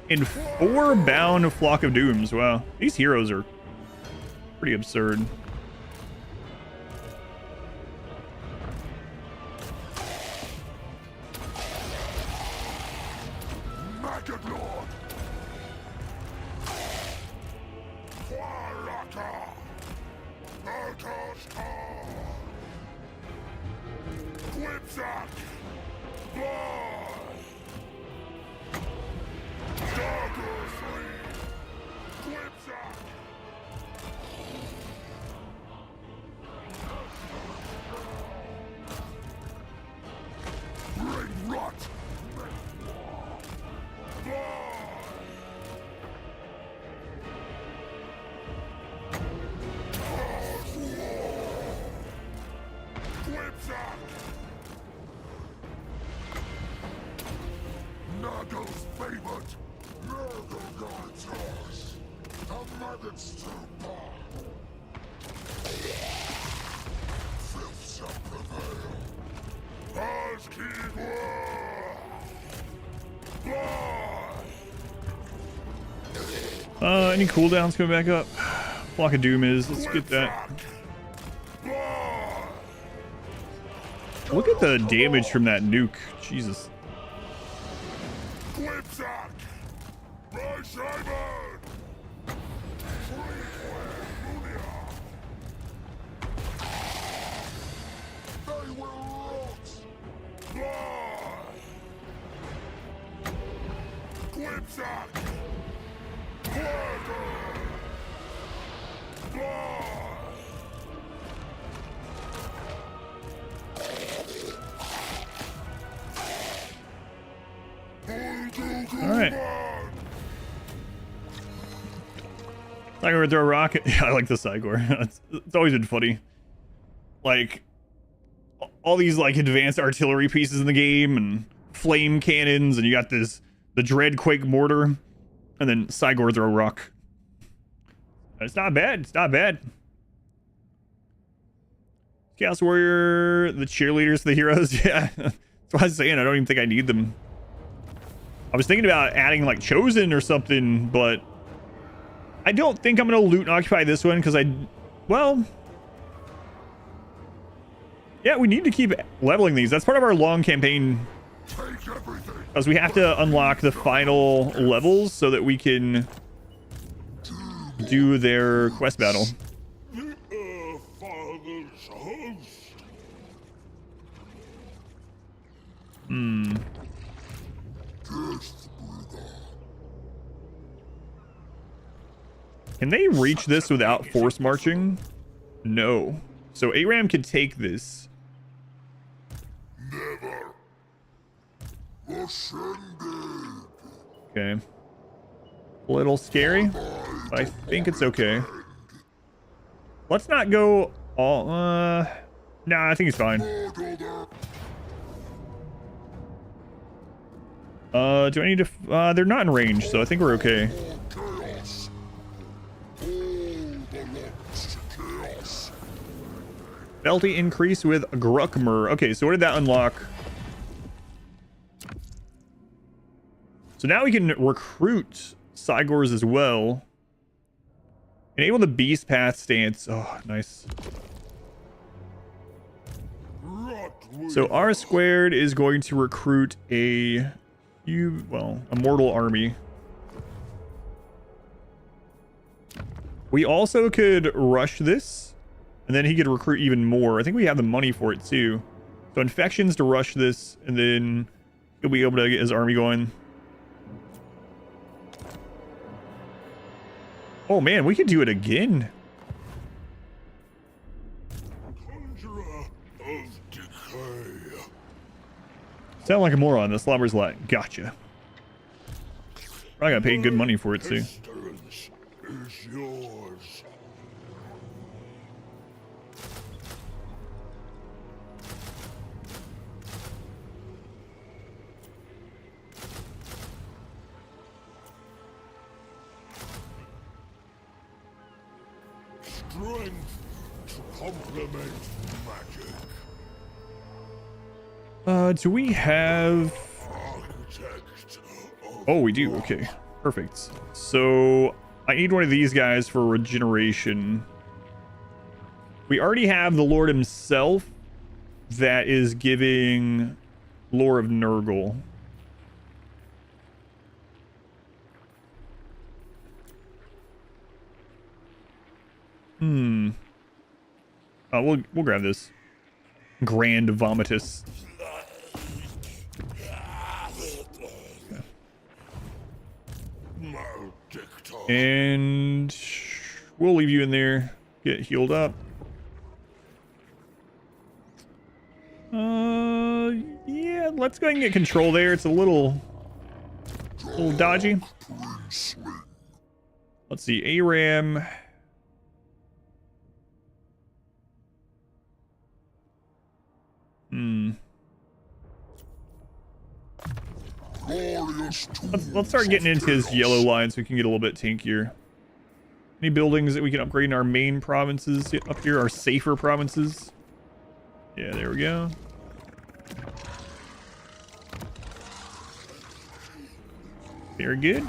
and 4 bound Flock of Dooms. Wow, these heroes are pretty absurd. Nurgle's favorite! Nurgle guides us! The maggots to bar! Filth shall prevail! As King War! Any cooldowns coming back up? Flock of Doom is. Let's get that. Look at the damage from that nuke. Jesus. Alright. Sigor would throw a rocket. Yeah, I like the Sigor. It's always been funny. Like, all these like advanced artillery pieces in the game and flame cannons, and you got the Dreadquake mortar, and then Sigor throw a rock. It's not bad. It's not bad. Chaos Warrior, the cheerleaders, the heroes. Yeah, that's what I was saying. I don't even think I need them. I was thinking about adding like Chosen or something, but I don't think I'm going to loot and occupy this one because well, yeah, we need to keep leveling these. That's part of our long campaign because we have to unlock the final levels so that we can do their quest battle. Can they reach this without force marching? No. So ARAM can take this. Never. Okay. A little scary, but I think it's okay. Let's not go all... Nah, I think it's fine. Do I need to... they're not in range, so I think we're okay. Belty increase with Gruckmer. Okay, so what did that unlock? So now we can recruit Sigors as well. Enable the Beast Path stance. Oh, nice. So R squared is going to recruit a mortal army. We also could rush this, and then he could recruit even more. I think we have the money for it too. So infections to rush this, and then he'll be able to get his army going. Oh man, we could do it again. Conjurer of Decay. Sound like a moron. The slobber's light. Gotcha. I got paid good money for it too. Distance is yours. Strength to complement magic. Do we have... Architect of Oh, we do. Okay. Perfect. So I need one of these guys for regeneration. We already have the Lord himself that is giving Lore of Nurgle. We'll grab this. Grand Vomitus. And we'll leave you in there. Get healed up. Yeah, let's go ahead and get control there. It's a little dodgy. Let's see, ARAM. Let's start getting into his yellow line so we can get a little bit tankier. Any buildings that we can upgrade in our main provinces up here, our safer provinces? Yeah, there we go. Very good.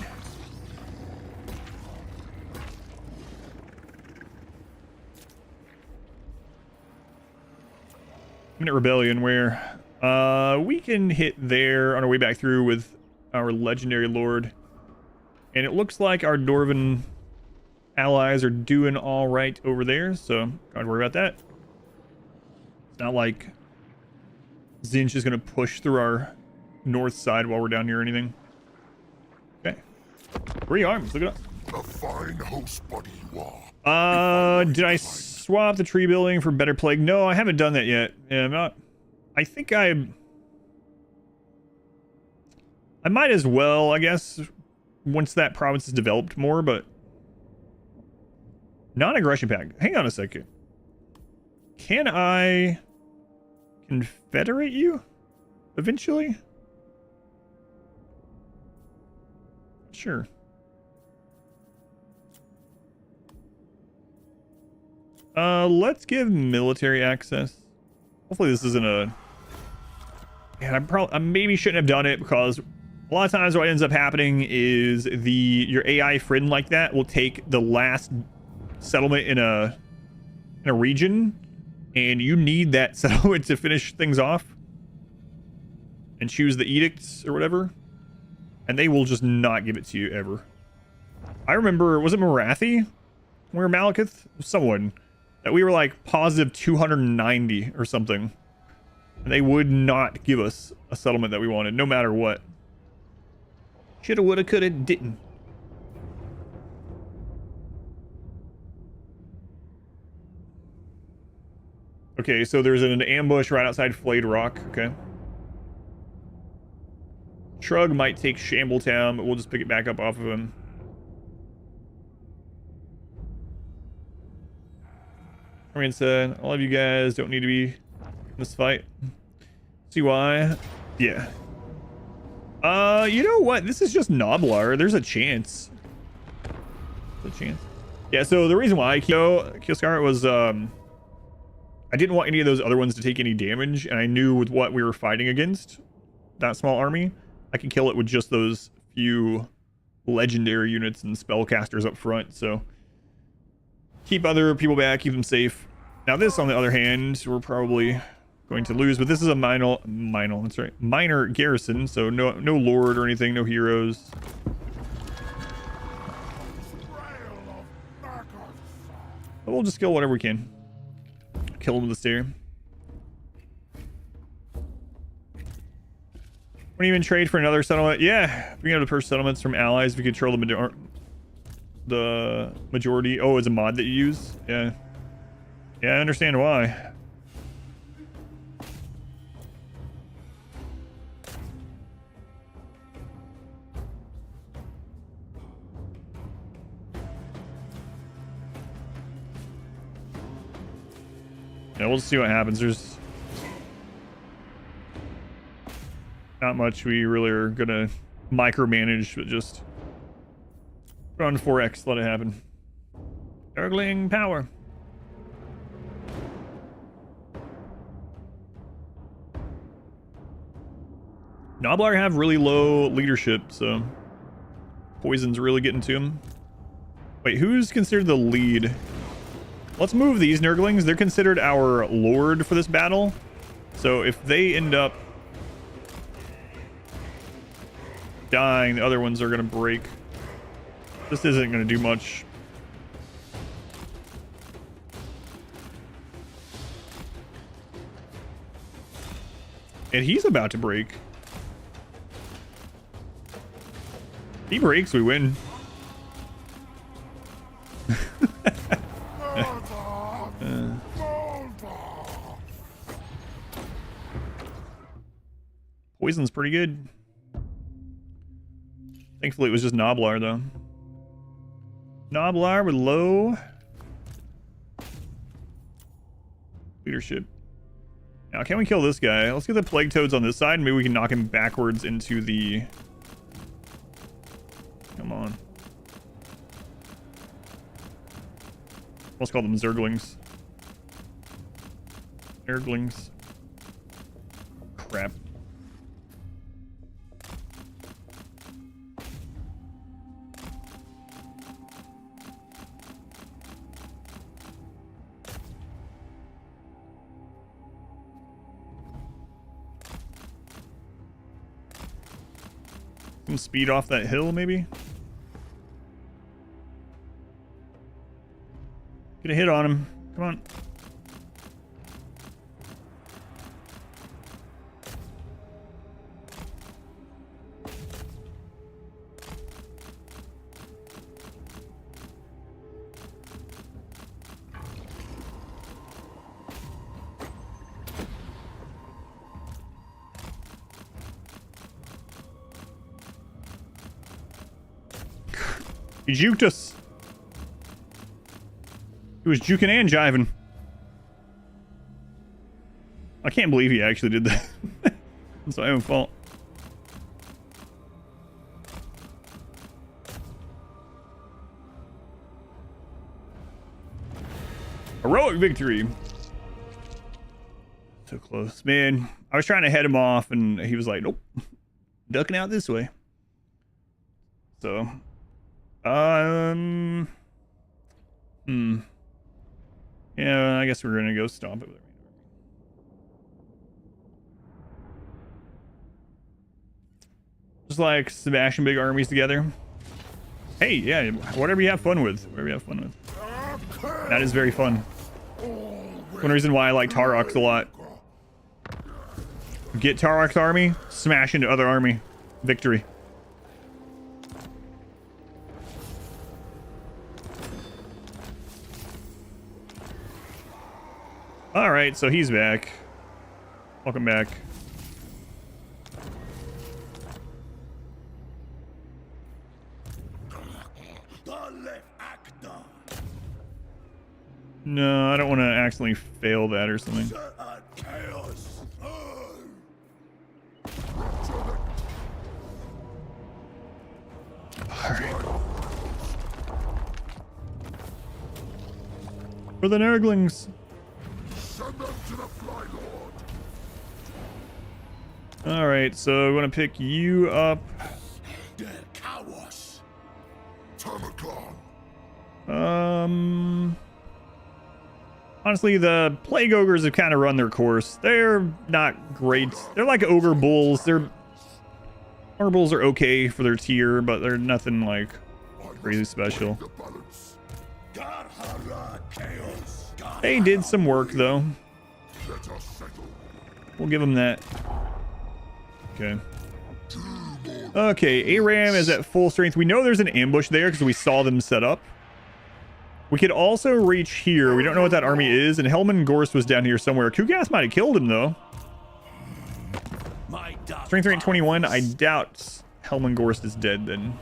Minute Rebellion, where we can hit there on our way back through with our legendary lord, and it looks like our Dwarven allies are doing all right over there, so don't worry about that. It's not like Zinch is going to push through our north side while we're down here or anything. Okay, 3 arms. Look at us. A fine host body you are. Did I swap the tree building for Better Plague? No, I haven't done that yet. Yeah, I'm not. I think I might as well, I guess, once that province is developed more, but non-aggression pact. Hang on a second. Can I confederate you eventually? Sure. Let's give military access. Hopefully this isn't a... And I maybe shouldn't have done it, because a lot of times what ends up happening is your AI friend like that will take the last settlement in a region, and you need that settlement to finish things off and choose the edicts or whatever, and they will just not give it to you ever. I remember, was it Marathi? Where Malekith? Someone that we were like positive 290 or something, and they would not give us a settlement that we wanted, no matter what. Shoulda, woulda, coulda, didn't. Okay, so there's an ambush right outside Flayed Rock. Okay. Shrug might take Shambletown, but we'll just pick it back up off of him. Orion said, all of you guys don't need to be in this fight. See why? Yeah. You know what? This is just Noblar. There's a chance. There's a chance. Yeah, so the reason why I Kioscar was, I didn't want any of those other ones to take any damage, and I knew with what we were fighting against, that small army, I could kill it with just those few legendary units and spellcasters up front, so keep other people back, keep them safe. Now this, on the other hand, we're probably going to lose, but this is a minor garrison, so no lord or anything, no heroes. But we'll just kill whatever we can. Kill them with the stair. Wouldn't even trade for another settlement. Yeah, we can have the first settlements from allies. We control the majority. Oh, it's a mod that you use. Yeah, yeah, I understand why. Yeah, we'll see what happens. There's not much we really are gonna micromanage, but just put on 4x, let it happen. Darkling power. Noblar have really low leadership, so Poison's really getting to him. Wait, who's considered the lead? Let's move these Nurglings. They're considered our lord for this battle. So if they end up dying, the other ones are going to break. This isn't going to do much. And he's about to break. He breaks, we win. Poison's pretty good. Thankfully, it was just Noblar, though. Noblar with low leadership. Now, can we kill this guy? Let's get the Plague Toads on this side. Maybe we can knock him backwards into the... Come on. Let's call them Zerglings. Zerglings. Crap. Some speed off that hill, maybe? Get a hit on him. Come on. He juked us. He was juking and jiving. I can't believe he actually did that. It's my own fault. Heroic victory. So close. Man, I was trying to head him off and he was like, nope. Ducking out this way. So... Yeah, I guess we're gonna go stomp it. Just like smashing big armies together. Hey, yeah, whatever you have fun with. Whatever you have fun with. That is very fun. One reason why I like Tarok's a lot. Get Tarok's army, smash into other army. Victory. Alright, so he's back. Welcome back. No, I don't want to accidentally fail that or something. Alright. For the Nurglings. Alright, so I'm gonna pick you up. Honestly, the Plague Ogres have kind of run their course. They're not great. They're like Ogre Bulls. Ogre Bulls are okay for their tier, but they're nothing like crazy special. They did some work, though. We'll give them that. Okay. Okay, Aram is at full strength. We know there's an ambush there because we saw them set up. We could also reach here. We don't know what that army is, and Helman Gorst was down here somewhere. Kugas might have killed him, though. Strength rate 21. I doubt Helman Gorst is dead, then.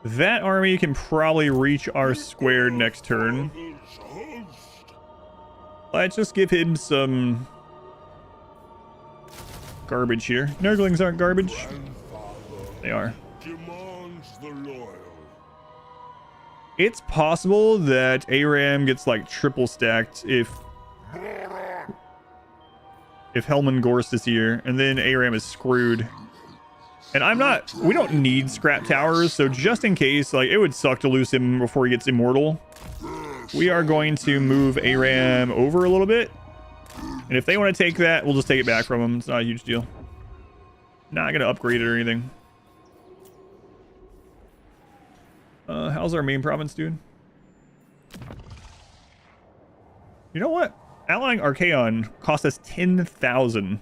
That army can probably reach our square next turn. Let's just give him some garbage here. Nurglings aren't garbage. They are. It's possible that ARAM gets like triple stacked if Helman Gorst is here, and then ARAM is screwed. And we don't need scrap towers, so just in case, like, it would suck to lose him before he gets immortal. We are going to move ARAM over a little bit. And if they want to take that, we'll just take it back from them. It's not a huge deal. Not going to upgrade it or anything. How's our main province doing? You know what? Allying Archaon cost us 10,000,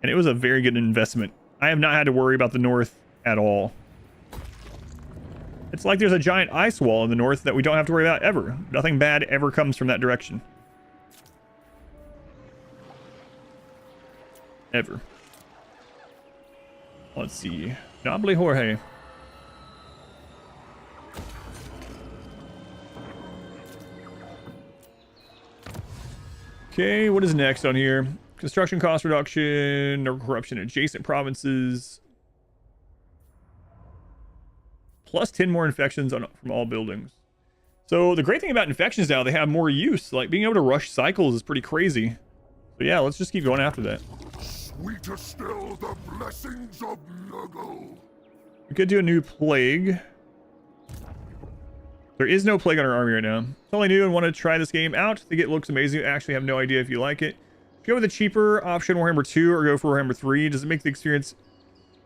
and it was a very good investment. I have not had to worry about the north at all. It's like there's a giant ice wall in the north that we don't have to worry about ever. Nothing bad ever comes from that direction. Ever. Let's see. Noble Jorge. Okay, what is next on here? Construction cost reduction, no corruption in adjacent provinces. Plus 10 more infections from all buildings. So the great thing about infections now, they have more use. Like being able to rush cycles is pretty crazy. So yeah, let's just keep going after that. Sweeter still the blessings of Nurgle. We could do a new plague. There is no plague on our army right now. It's only new and want to try this game out. I think it looks amazing. I actually have no idea if you like it. Go with a cheaper option, Warhammer 2, or go for Warhammer 3. Does it make the experience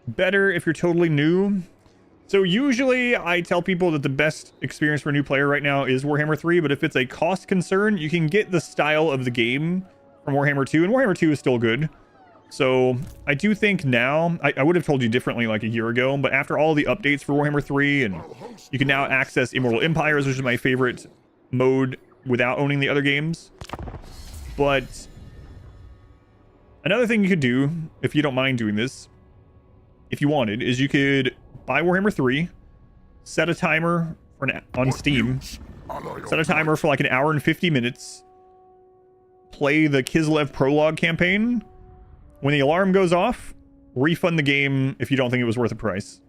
better if you're totally new? So usually I tell people that the best experience for a new player right now is Warhammer 3, but if it's a cost concern, you can get the style of the game from Warhammer 2, and Warhammer 2 is still good. So I do think now, I would have told you differently like a year ago, but after all the updates for Warhammer 3, and you can now access Immortal Empires, which is my favorite mode without owning the other games. But another thing you could do, if you don't mind doing this, if you wanted, is you could buy Warhammer 3, set a timer on Steam, set a timer for like an hour and 50 minutes, play the Kislev prologue campaign. When the alarm goes off, refund the game if you don't think it was worth the price.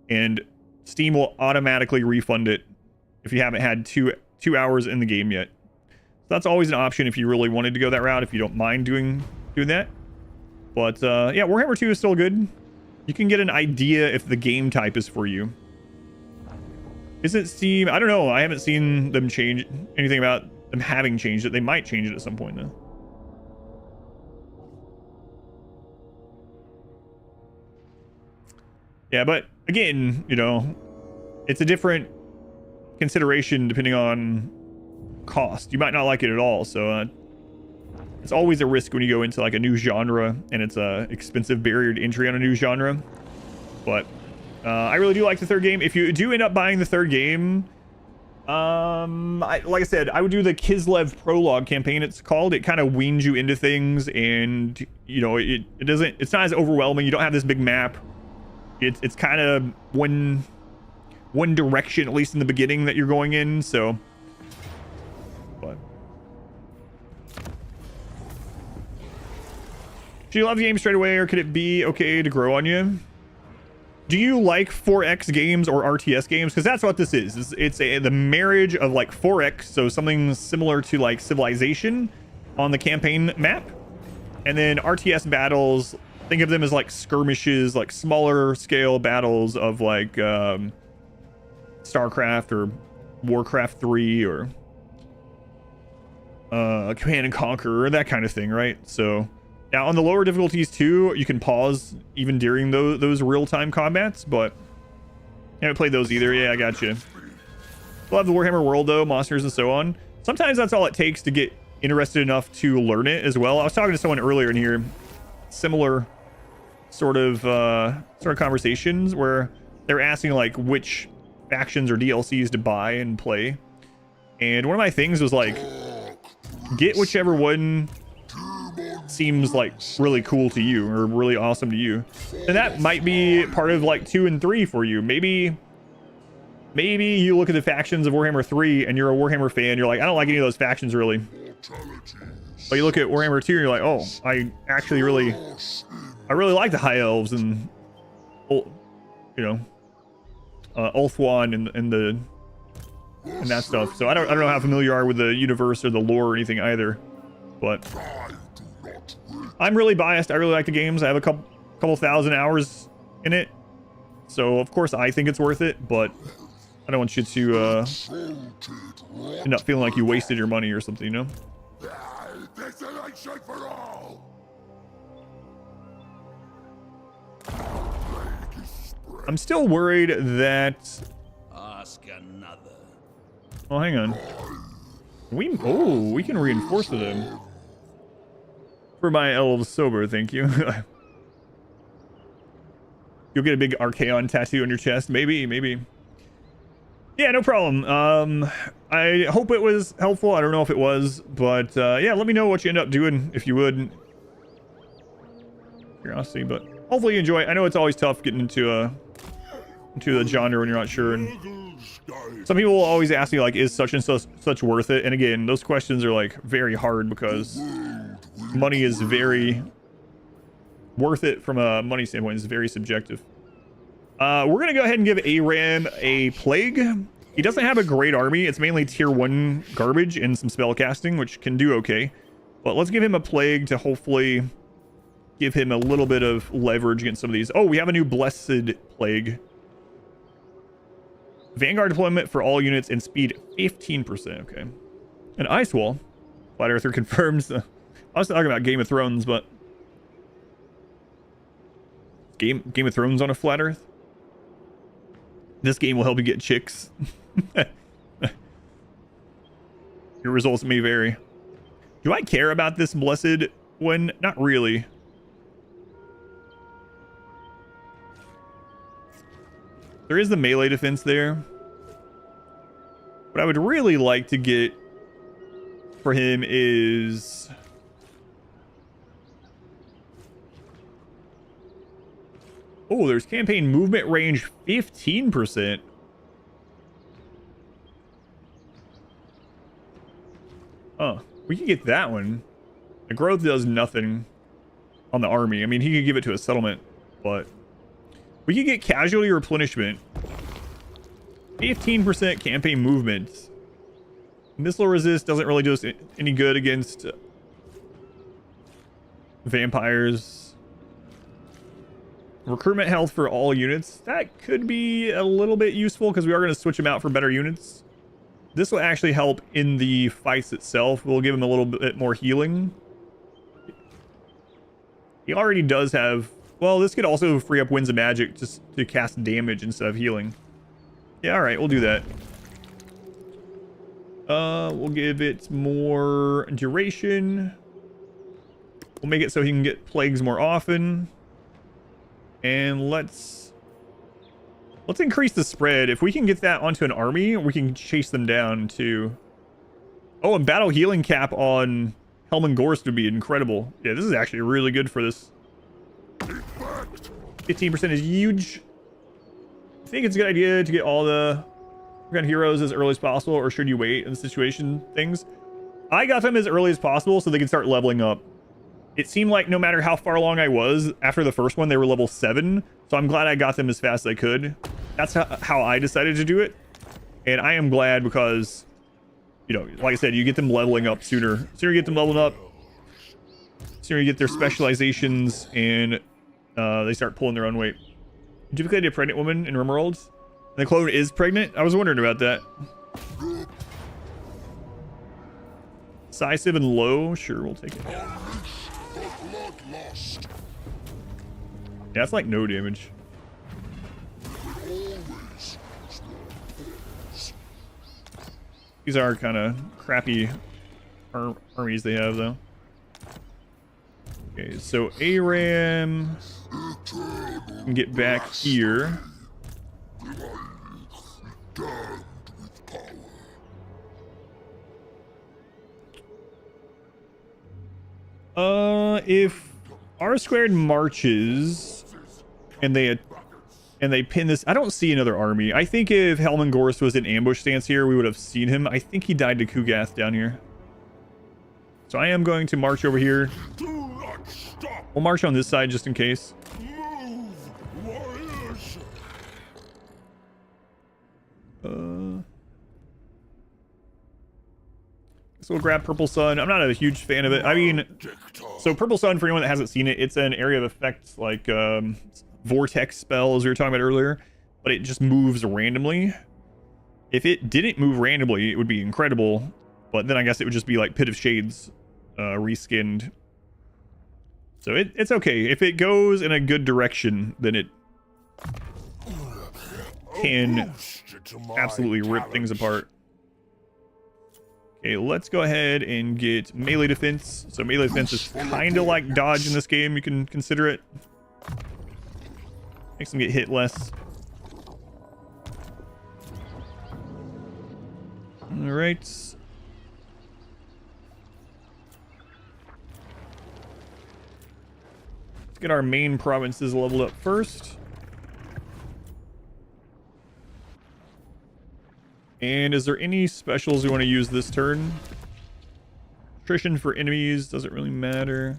And Steam will automatically refund it if you haven't had two hours in the game yet. So that's always an option if you really wanted to go that route, if you don't mind doing that. But yeah, Warhammer 2 is still good. You can get an idea if the game type is for you. Isn't Steam... I don't know. I haven't seen them change anything about them having changed it. They might change it at some point, though. Yeah, but again, you know, it's a different consideration depending on cost. You might not like it at all, so it's always a risk when you go into like a new genre and it's a expensive barrier to entry on a new genre. But I really do like the third game. If you do end up buying the third game, like I said, I would do the Kislev prologue campaign. It's called. It kind of weans you into things, and you know, it's not as overwhelming. You don't have this big map. It's kind of one direction, at least in the beginning, that you're going in. So, but do you love the game straight away, or could it be okay to grow on you? Do you like 4X games or RTS games? Because that's what this is. It's the marriage of like 4X, so something similar to like Civilization on the campaign map, and then RTS battles. Think of them as like skirmishes, like smaller scale battles of like StarCraft or Warcraft 3 or Command and Conquer or that kind of thing, right? So now on the lower difficulties too, you can pause even during those real-time combats, but I haven't played those either. Yeah, I got you. We'll have the Warhammer world though, monsters and so on. Sometimes that's all it takes to get interested enough to learn it as well. I was talking to someone earlier in here, similar sort of conversations where they're asking like which factions or DLCs to buy and play, and one of my things was like, get whichever one seems like really cool to you or really awesome to you, and that might be part of like 2 and 3 for you. Maybe you look at the factions of Warhammer 3 and you're a Warhammer fan, you're like, I don't like any of those factions really, but you look at Warhammer 2 and you're like, oh, I really like the High Elves and, you know, Ulthuan and the and that stuff. So I don't know how familiar you are with the universe or the lore or anything either. But I'm really biased. I really like the games. I have a couple thousand hours in it. So of course I think it's worth it, but I don't want you to end up feeling like you wasted your money or something, you know? Desolation for all. I'm still worried that... Ask another. Oh, hang on. We can reinforce them. For my elves sober, thank you. You'll get a big Archaon tattoo on your chest. Maybe. Yeah, no problem. I hope it was helpful. I don't know if it was, but yeah, let me know what you end up doing if you would. Curiosity, but hopefully you enjoy it. I know it's always tough getting into the genre when you're not sure. And some people will always ask me, like, is such and such worth it? And again, those questions are like very hard because money is very worth it from a money standpoint. It's very subjective. We're gonna go ahead and give Aram a plague. He doesn't have a great army. It's mainly tier 1 garbage and some spell casting, which can do okay. But let's give him a plague to hopefully give him a little bit of leverage against some of these. Oh, we have a new blessed plague. Vanguard deployment for all units and speed 15%. Okay. An ice wall. Flat Earther confirms. I was talking about Game of Thrones, but Game of Thrones on a flat Earth. This game will help you get chicks. Your results may vary. Do I care about this blessed one? Not really. There is the melee defense there. What I would really like to get for him is... Oh, there's campaign movement range 15%. Oh, we can get that one. The growth does nothing on the army. I mean, he could give it to a settlement, but we could get casualty replenishment. 15% campaign movement. Missile resist doesn't really do us any good against vampires. Recruitment health for all units. That could be a little bit useful because we are going to switch them out for better units. This will actually help in the fights itself. We'll give him a little bit more healing. He already does have... Well, this could also free up Winds of Magic just to cast damage instead of healing. Yeah, alright, we'll do that. We'll give it more duration. We'll make it so he can get plagues more often. And let's increase the spread. If we can get that onto an army, we can chase them down too. Oh, and battle healing cap on Helm Gorst would be incredible. Yeah, this is actually really good for this. 15% is huge. I think it's a good idea to get all the Archaon heroes as early as possible, or should you wait in the situation things? I got them as early as possible so they can start leveling up. It seemed like no matter how far along I was after the first one, they were level 7. So I'm glad I got them as fast as I could. That's how I decided to do it. And I am glad because, you know, like I said, you get them leveling up sooner. The sooner you get them leveling up, the sooner you get their specializations, and they start pulling their own weight. Typically a pregnant woman in Rimworlds. And the clone is pregnant? I was wondering about that. Decisive and low? Sure, we'll take it. Yeah, that's like no damage. These are kind of crappy armies they have, though. Okay, so Aram can get back here. If R squared marches and they pin this, I don't see another army. I think if Helm Gorst was in ambush stance here, we would have seen him. I think he died to Kugath down here. So I am going to march over here. We'll march on this side just in case. So we'll grab Purple Sun. I'm not a huge fan of it. I mean, so Purple Sun, for anyone that hasn't seen it, it's an area of effects like vortex spells we were talking about earlier, but it just moves randomly. If it didn't move randomly, it would be incredible, but then I guess it would just be like Pit of Shades reskinned. So it's okay. If it goes in a good direction, then it can absolutely rip things apart. Okay, let's go ahead and get melee defense. So melee defense is kind of like dodge in this game. You can consider it. Makes them get hit less. All right. Let's get our main provinces leveled up first. And is there any specials we want to use this turn? Attrition for enemies doesn't really matter.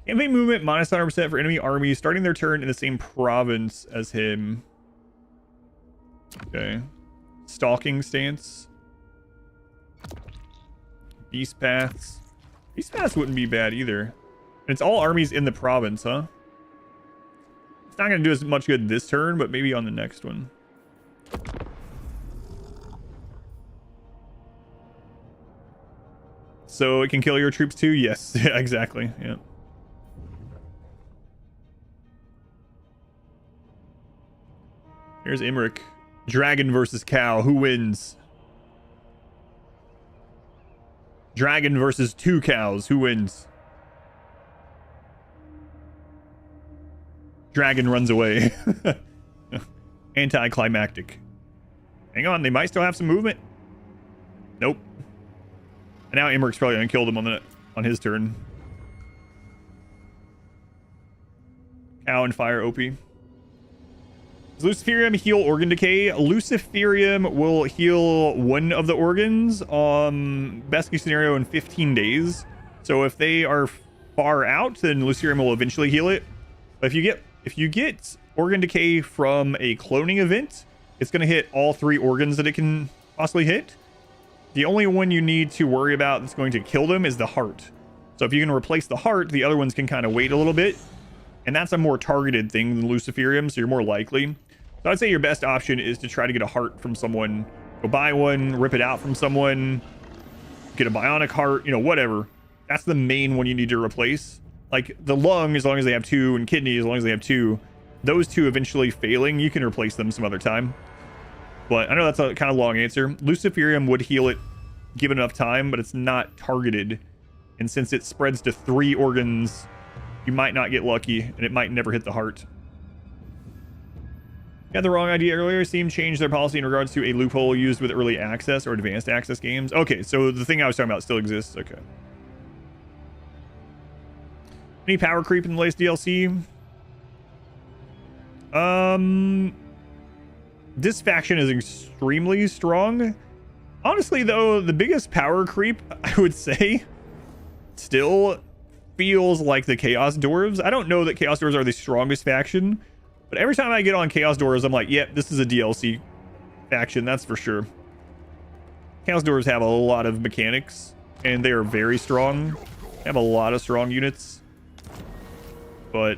Campaign movement minus 100% for enemy armies starting their turn in the same province as him. Okay. Stalking stance. Beast paths. Beast paths wouldn't be bad either. And it's all armies in the province, huh? It's not going to do as much good this turn, but maybe on the next one. So it can kill your troops too? Yes, exactly. Yeah. Here's Imric. Dragon versus cow. Who wins? Dragon versus 2 cows. Who wins? Dragon runs away. Anticlimactic. Hang on, they might still have some movement. Nope. And now Imric's probably gonna kill them on his turn. Cow and fire OP. Does Luciferium heal organ decay? Luciferium will heal one of the organs best case scenario in 15 days. So if they are far out, then Luciferium will eventually heal it. But if you get organ decay from a cloning event, it's going to hit all 3 organs that it can possibly hit. The only one you need to worry about that's going to kill them is the heart. So if you can replace the heart, the other ones can kind of wait a little bit. And that's a more targeted thing than Luciferium, so you're more likely. So I'd say your best option is to try to get a heart from someone. Go buy one, rip it out from someone, get a bionic heart, whatever. That's the main one you need to replace. Like the lung, as long as they have 2, and kidney, as long as they have 2. Those 2 eventually failing, you can replace them some other time. But I know that's a kind of long answer. Luciferium would heal it given enough time, but it's not targeted. And since it spreads to 3 organs, you might not get lucky, and it might never hit the heart. You had the wrong idea earlier. Steam changed their policy in regards to a loophole used with early access or advanced access games. Okay, so the thing I was talking about still exists. Okay. Any power creep in the latest DLC? This faction is extremely strong. Honestly, though, the biggest power creep, I would say, still feels like the Chaos Dwarves. I don't know that Chaos Dwarves are the strongest faction, but every time I get on Chaos Dwarves, I'm like, yep, this is a DLC faction, that's for sure. Chaos Dwarves have a lot of mechanics, and they are very strong. They have a lot of strong units. But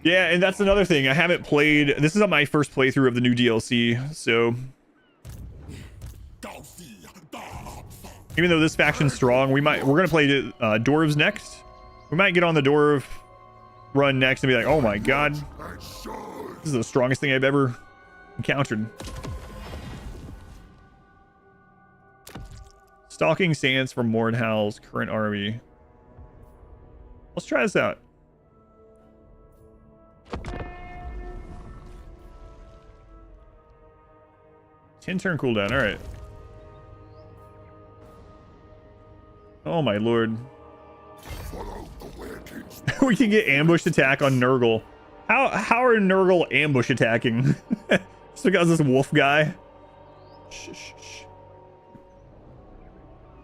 yeah, and that's another thing. I haven't played. This is my first playthrough of the new DLC, so even though this faction's strong, we're gonna play dwarves next. We might get on the dwarf run next and be like, oh my god, this is the strongest thing I've ever encountered. Stalking stance from Mordhal's current army. Let's try this out. Turn cooldown. All right. Oh my lord. We can get ambush attack on Nurgle. How are Nurgle ambush attacking? Just because this wolf guy. Shh, shh, shh.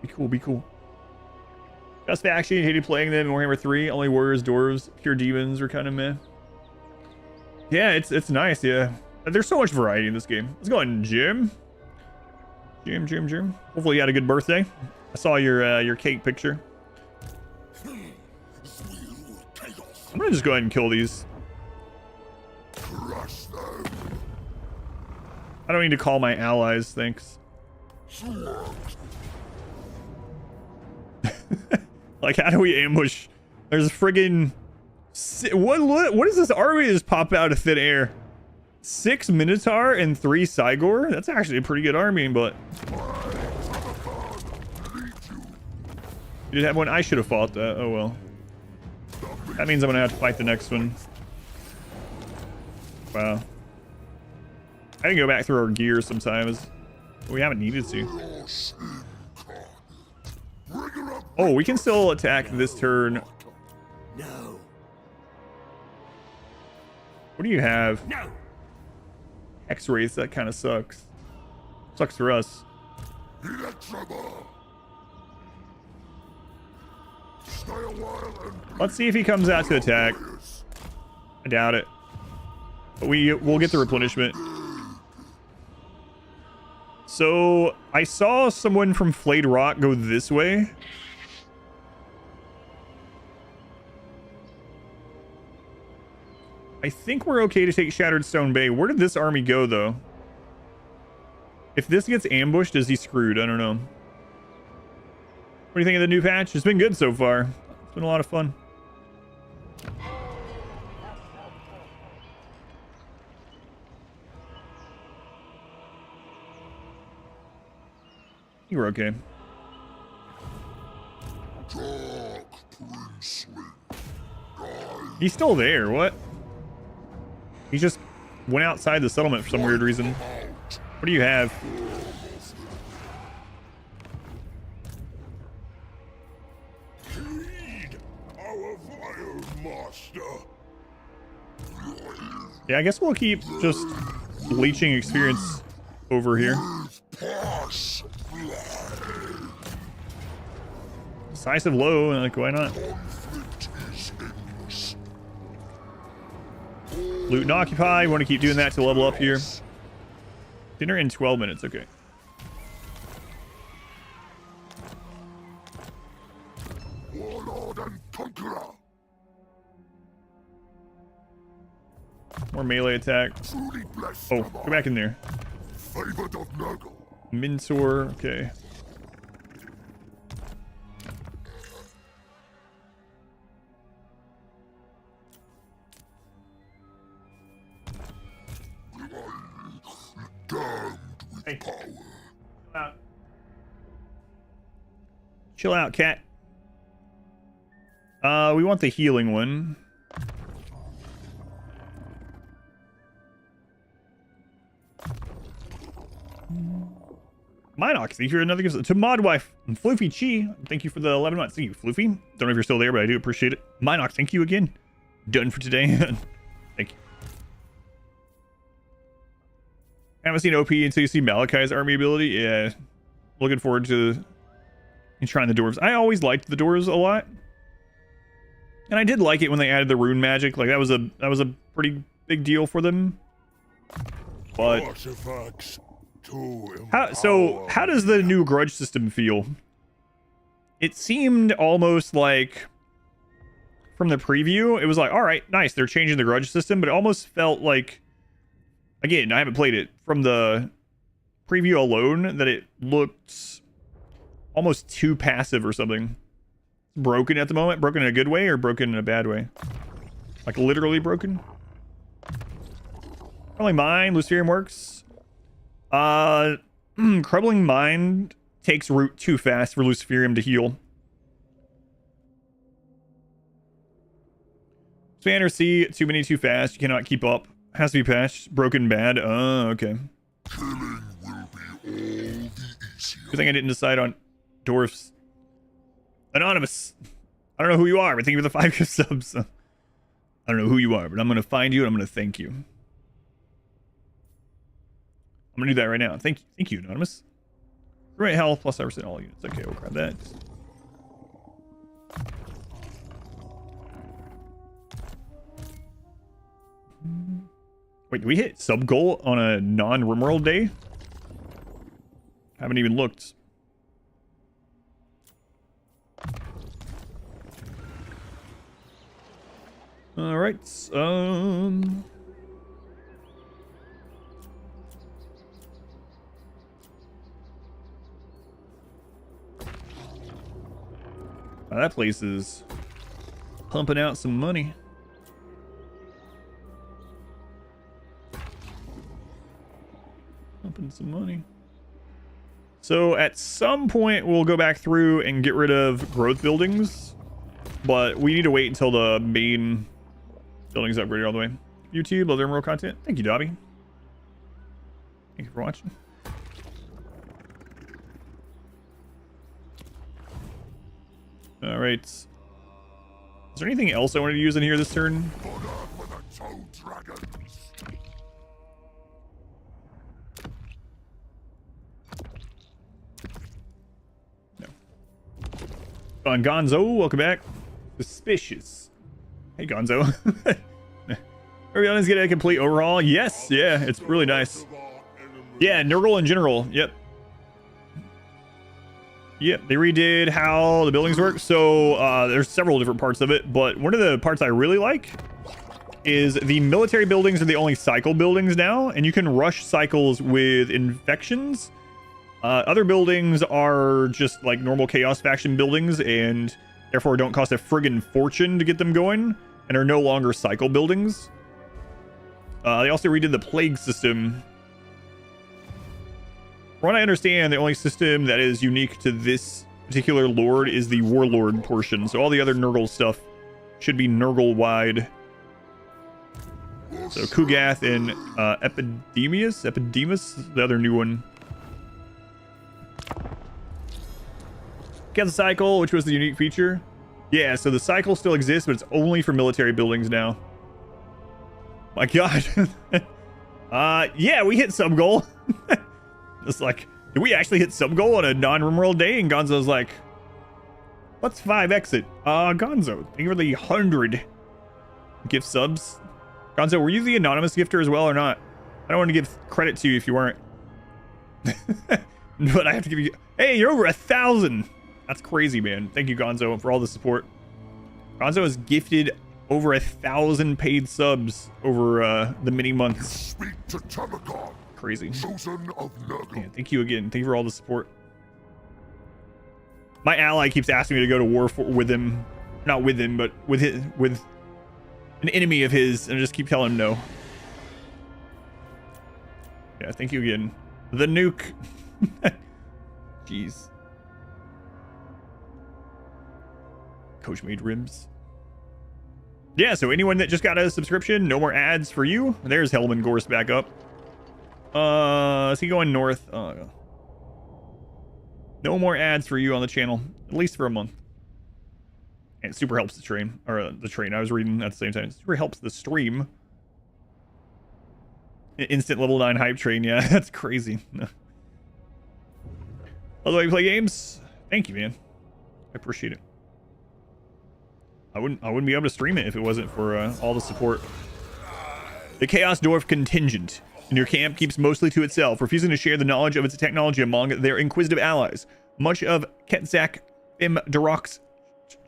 Be cool. Be cool. Just faction, hated playing them in Warhammer 3. Only warriors, dwarves, pure demons were kind of meh. Yeah, it's nice, yeah. There's so much variety in this game. Let's go ahead and Jim. Jim. Hopefully you had a good birthday. I saw your cake picture. I'm gonna just go ahead and kill these. I don't need to call my allies, thanks. Like, how do we ambush? There's friggin' what is this army that just pop out of thin air? 6 Minotaur and 3 Seige? That's actually a pretty good army, but you did have one. I should have fought that. Oh well. That means I'm gonna have to fight the next one. Wow. I can go back through our gear sometimes. We haven't needed to. Oh, we can still attack this turn. No. What do you have? No. X-rays, that kind of sucks. Sucks for us. Let's see if he comes out to attack. I doubt it. But we'll get the replenishment. So I saw someone from Flayed Rock go this way. I think we're okay to take Shattered Stone Bay. Where did this army go, though? If this gets ambushed, is he screwed? I don't know. What do you think of the new patch? It's been good so far. It's been a lot of fun. You were okay. He's still there. What? He just went outside the settlement for some weird reason. What do you have? Yeah, I guess we'll keep just leeching experience over here. Decisive low, like, why not? Loot and occupy. We want to keep doing that to level up here. Dinner in 12 minutes. Okay. Warlord and conqueror. More melee attack. Truly blessed Oh, am go I, back in there. favored of Nurgle. Mintor. Okay. Damned with Hey. power. Chill out, cat. We want the healing one. Minox, thank you for another gift. To Modwife and Floofy Chi, thank you for the 11 months. Thank you, Floofy. Don't know if you're still there, but I do appreciate it. Minox, thank you again. Done for today. Thank you. I haven't seen OP until you see Malachi's army ability. Yeah. Looking forward to trying the dwarves. I always liked the dwarves a lot. And I did like it when they added the rune magic. Like that was a pretty big deal for them. But Artifacts to how does the new grudge system feel? It seemed almost like from the preview, it was like, all right, nice, they're changing the grudge system, but it almost felt like, again, I haven't played it, from the preview alone, that it looked almost too passive or something. Broken at the moment. Broken in a good way or broken in a bad way? Like literally broken? Crumbling Mind, Luciferium works. Crumbling Mind takes root too fast for Luciferium to heal. Spanner C, too many too fast. You cannot keep up. Has to be patched. Broken bad. Okay. killing will be all the easier. Good thing I didn't decide on dwarfs. Anonymous. I don't know who you are, but thank you for the 5 gift subs. I don't know who you are, but I'm going to find you and I'm going to thank you. I'm going to do that right now. Thank you, Anonymous. Great health, plus 5% all units. Okay, we'll grab that. Wait, did we hit sub goal on a non-RimWorld day? Haven't even looked. All right. That place is pumping out some money. Pumping some money. So at some point we'll go back through and get rid of growth buildings, but we need to wait until the main building's upgraded all the way. YouTube, other Emerald content. Thank you, Dobby. Thank you for watching. All right. Is there anything else I wanted to use in here this turn? No. Gonzo, welcome back. Suspicious. Hey, Gonzo. Everyone's getting a complete overhaul. Yes, yeah, it's really nice. Yeah, Nurgle in general. Yep. Yep, they redid how the buildings work. So there's several different parts of it, but one of the parts I really like is the military buildings are the only cycle buildings now, and you can rush cycles with infections. Other buildings are just like normal chaos faction buildings, and therefore don't cost a friggin' fortune to get them going, and are no longer cycle buildings. They also redid the plague system. From what I understand, the only system that is unique to this particular lord is the warlord portion. So all the other Nurgle stuff should be Nurgle-wide. So Kugath and Epidemus, the other new one. Get the cycle, which was the unique feature. Yeah, so the cycle still exists, but it's only for military buildings now. My God. Yeah, we hit sub goal. It's like, did we actually hit sub goal on a non-RimWorld day? And Gonzo's like, let's 5x it. Gonzo, thank you for the 100 gift subs. Gonzo, were you the anonymous gifter as well or not? I don't want to give credit to you if you weren't. But I have to give you, hey, you're over 1,000. That's crazy, man. Thank you, Gonzo, for all the support. Gonzo has gifted over 1,000 paid subs over the mini months. Speak to Tamurkhan, Crazy. chosen of Nurgle. Yeah, thank you again. Thank you for all the support. My ally keeps asking me to go to war with him. Not with him, but with an enemy of his, and I just keep telling him no. Yeah, thank you again. The nuke. Jeez. Coach made rims. Yeah, so anyone that just got a subscription, no more ads for you. There's Hellman Gorse back up. Is he going north? No more ads for you on the channel, at least for a month. And it super helps the train, or the train. I was reading at the same time. It super helps the stream. Instant level 9 hype train. Yeah, that's crazy. Although you play games, thank you, man. I appreciate it. I wouldn't be able to stream it if it wasn't for all the support. The Chaos Dwarf contingent in your camp keeps mostly to itself, refusing to share the knowledge of its technology among their inquisitive allies, much of Ketzak Imdarok's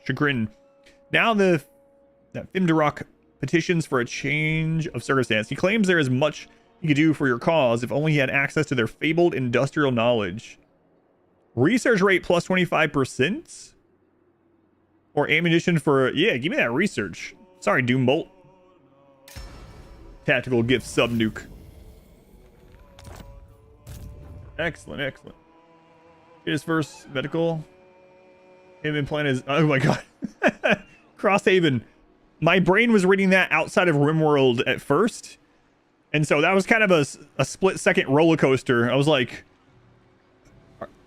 chagrin. Now that Imdarok petitions for a change of circumstance. He claims there is much he could do for your cause if only he had access to their fabled industrial knowledge. Research rate plus 25%? Or ammunition for... Yeah, give me that research. Sorry, Doombolt. Tactical gift sub nuke. Excellent, excellent. His first medical. Him implant is... Oh my God. Crosshaven. My brain was reading that outside of RimWorld at first. And so that was kind of a split-second roller coaster. I was like...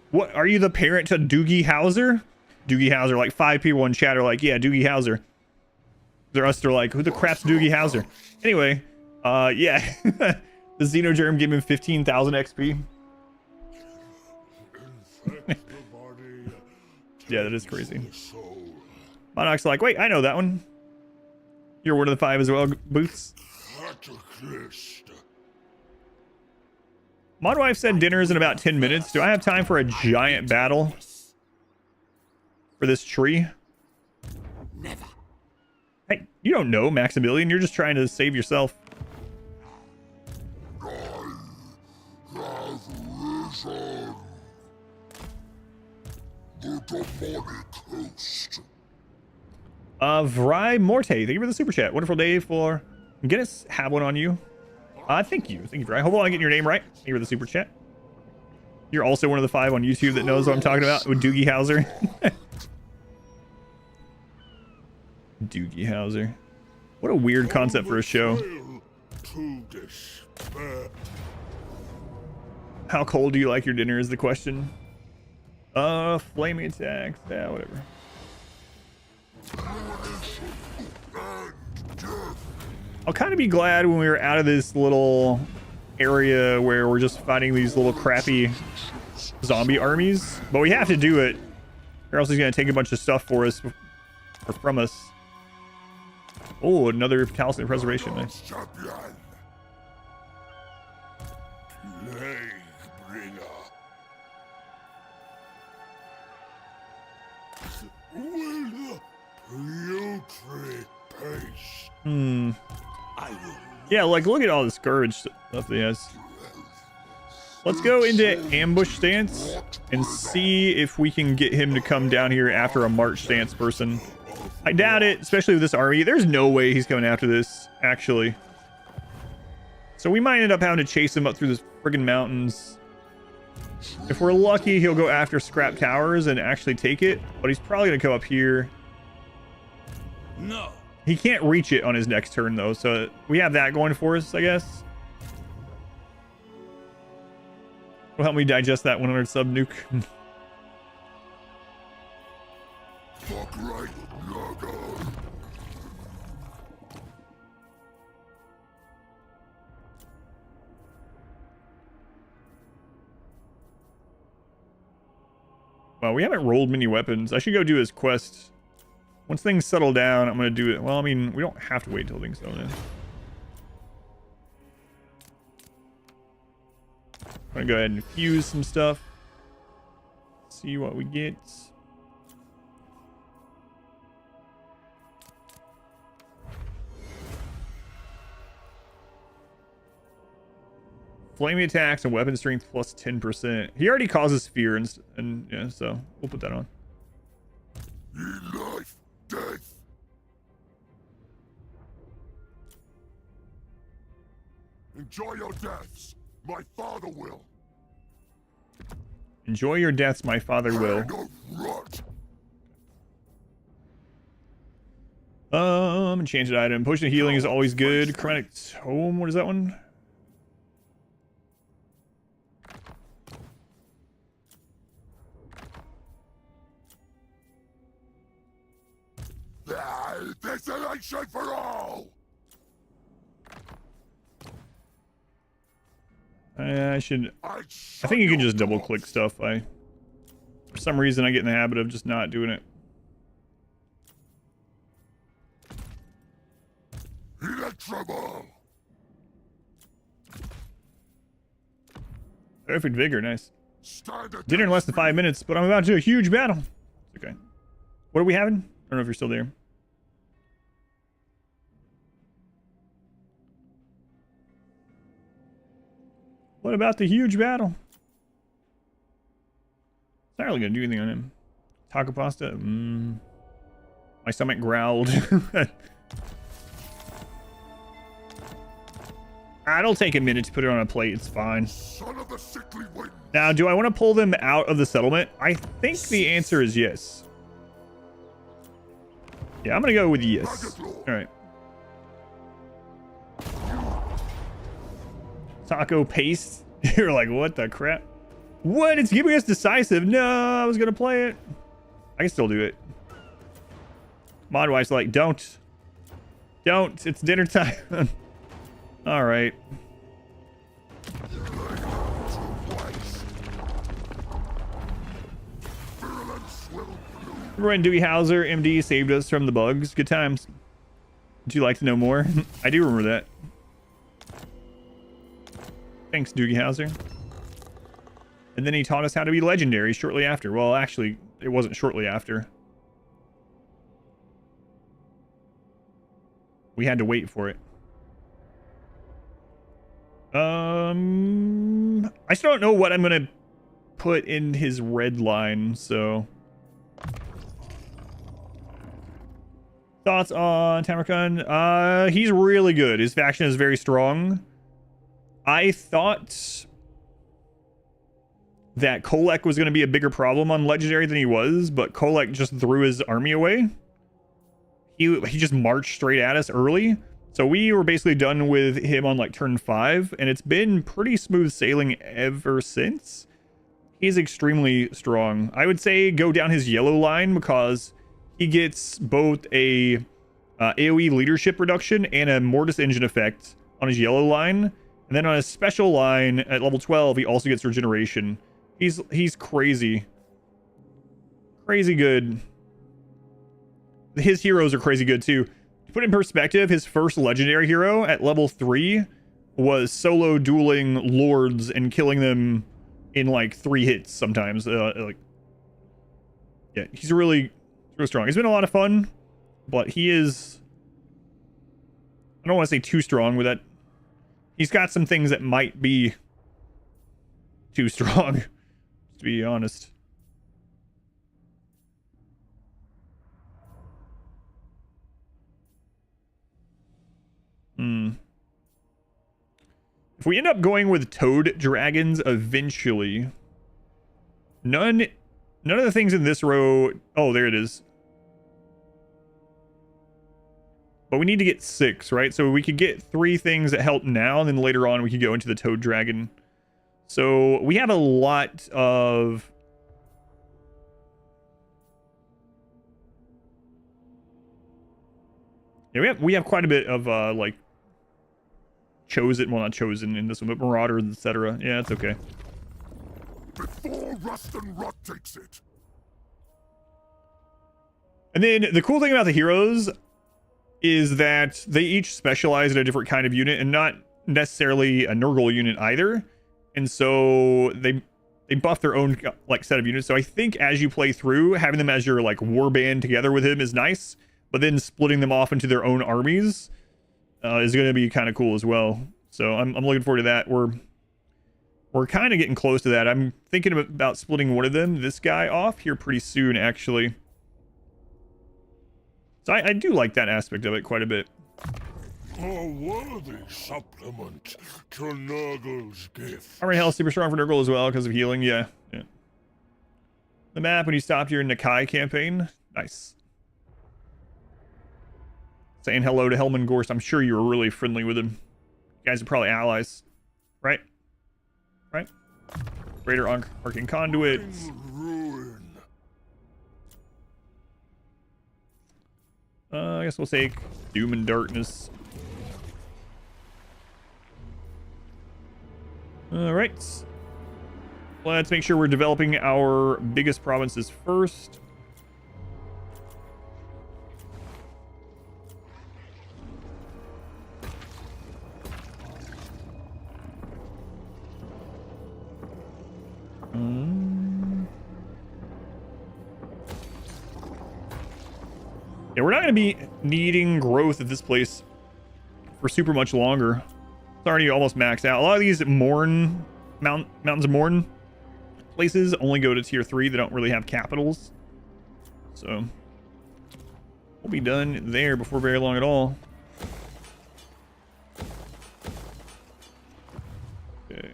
What? Are you the parent to Doogie Howser? Doogie Howser, like 5 people in chat are like, yeah, Doogie Howser. The rest are like, who the crap's Doogie Howser? Anyway, yeah. The Xenogerm gave him 15,000 XP. Yeah, that is crazy. Monarch's like, wait, I know that one. You're one of the 5 as well, Boots. cataclysm. Modwife said dinner is in about 10 minutes. Do I have time for a giant battle for this tree? Never. Hey, you don't know, Maximilian. You're just trying to save yourself. I have risen. The demonic host. Vry Morte, thank you for the super chat. Wonderful day for Guinness. Have one on you. Thank you, Vry. Hope I'm getting your name right. Thank you for the super chat. You're also one of the 5 on YouTube that knows what I'm talking about with Doogie Howser. Doogie Howser. What a weird concept for a show. How cold do you like your dinner is the question. Flaming attacks. Yeah, whatever. I'll kind of be glad when we were out of this little area where we're just fighting these little crappy zombie armies, but we have to do it or else he's gonna take a bunch of stuff for us or from us. Oh, another talisman preservation. Nice. Yeah, like look at all this garbage stuff he has. Let's go into ambush stance and see if we can get him to come down here after a march stance person. I doubt it, especially with this army. There's no way he's coming after this, actually. So we might end up having to chase him up through the friggin' mountains. If we're lucky, he'll go after scrap towers and actually take it, but he's probably gonna come up here. No. He can't reach it on his next turn, though, so we have that going for us, I guess. Will help me digest that 100 sub nuke. Fuck right, Nurgle. Well, we haven't rolled many weapons. I should go do his quest. Once things settle down, I'm going to do it. Well, I mean, we don't have to wait until things settle down. I'm going to go ahead and fuse some stuff. See what we get. Flaming attacks and weapon strength plus 10%. He already causes fear and yeah, so we'll put that on. Life, death. Enjoy your deaths. My father will. Enjoy your deaths, my father will. Enchanted item. Potion of healing is always good. Chronic tome. What is that one? Desolation for all. I think you can just double click stuff. For some reason I get in the habit of just not doing it. Trouble. Perfect vigor, nice. Dinner in less than 5 minutes, but I'm about to do a huge battle. Okay. What are we having? I don't know if you're still there. What about the huge battle? It's not really gonna do anything on him. Taco pasta. My stomach growled. It'll take a minute to put it on a plate. It's fine. Now, do I want to pull them out of the settlement? I think the answer is yes. Yeah, I'm gonna go with yes. All right. Taco paste. You're like, what the crap? What? It's giving us decisive. No, I was gonna play it. I can still do it. Modwife's like, don't. It's dinner time. All right. Everyone, Dewey Hauser, MD, saved us from the bugs. Good times. Would you like to know more? I do remember that. Thanks, Doogie Howser. And then he taught us how to be legendary shortly after. Well, actually, it wasn't shortly after. We had to wait for it. I still don't know what I'm gonna put in his red line, so. Thoughts on Tamurkhan? He's really good. His faction is very strong. I thought that Kolek was going to be a bigger problem on Legendary than he was, but Kolek just threw his army away. He just marched straight at us early. So we were basically done with him on like turn 5, and it's been pretty smooth sailing ever since. He's extremely strong. I would say go down his yellow line because he gets both a AoE leadership reduction and a Mortis engine effect on his yellow line. And then on his special line at level 12, he also gets regeneration. He's crazy. Crazy good. His heroes are crazy good too. To put in perspective, his first legendary hero at level 3 was solo dueling lords and killing them in like 3 hits sometimes. Yeah, he's really strong. He's been a lot of fun, but he is, I don't want to say too strong with that. He's got some things that might be too strong, to be honest. If we end up going with toad dragons eventually, none of the things in this row, oh, there it is. But we need to get 6, right? So we could get 3 things that help now, and then later on we could go into the toad dragon. So we have a lot of... Yeah, we have quite a bit of like chosen, well, not chosen in this one, but marauders, etc. Yeah, it's okay. Before rust and rot takes it. And then the cool thing about the heroes is that they each specialize in a different kind of unit and not necessarily a Nurgle unit either. And so they buff their own like set of units. So I think as you play through, having them as your like warband together with him is nice, but then splitting them off into their own armies is going to be kind of cool as well. So I'm looking forward to that. We're kind of getting close to that. I'm thinking about splitting one of them, this guy, off here pretty soon, actually. So I do like that aspect of it quite a bit. A worthy supplement to Nurgle's gift. Armor Hell super strong for Nurgle as well because of healing. Yeah. The map when you stopped your Decay campaign. Nice. Saying hello to Helman Gorst. I'm sure you were really friendly with him. You guys are probably allies. Right? Right? Greater Archaon Conduits. I guess we'll take Doom and Darkness. Alright. Let's make sure we're developing our biggest provinces first. Yeah, we're not going to be needing growth at this place for super much longer. It's already almost maxed out. A lot of these Mourns of Morn places only go to tier 3. They don't really have capitals. So we'll be done there before very long at all. Okay.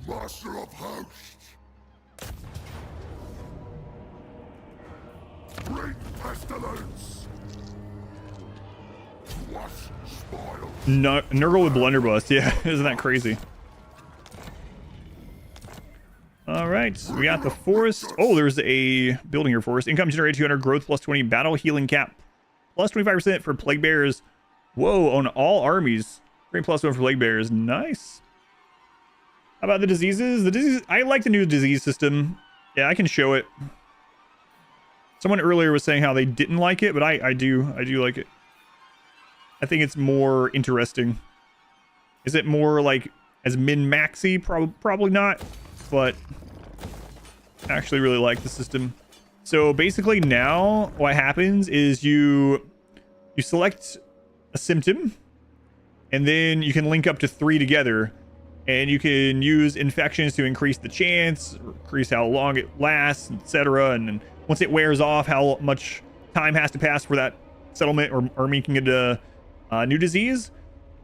Master of hosts. Great pestilence. What spoil? Nurgle with blunderbuss. Yeah, isn't that crazy? All right, we got the forest. Oh, there's a building here for us. Income generated 200, growth plus 20, battle healing cap plus 25% for plague bearers. Whoa, on all armies. Great plus 1 for plague bearers. Nice. How about the diseases? The disease. I like the new disease system. Yeah, I can show it. Someone earlier was saying how they didn't like it, but I do like it. I think it's more interesting. Is it more like as min-maxy? Probably not, but I actually really like the system. So basically now what happens is you select a symptom, and then you can link up to 3 together, and you can use infections to increase the chance, increase how long it lasts, etc. And then once it wears off, how much time has to pass for that settlement or making it a new disease.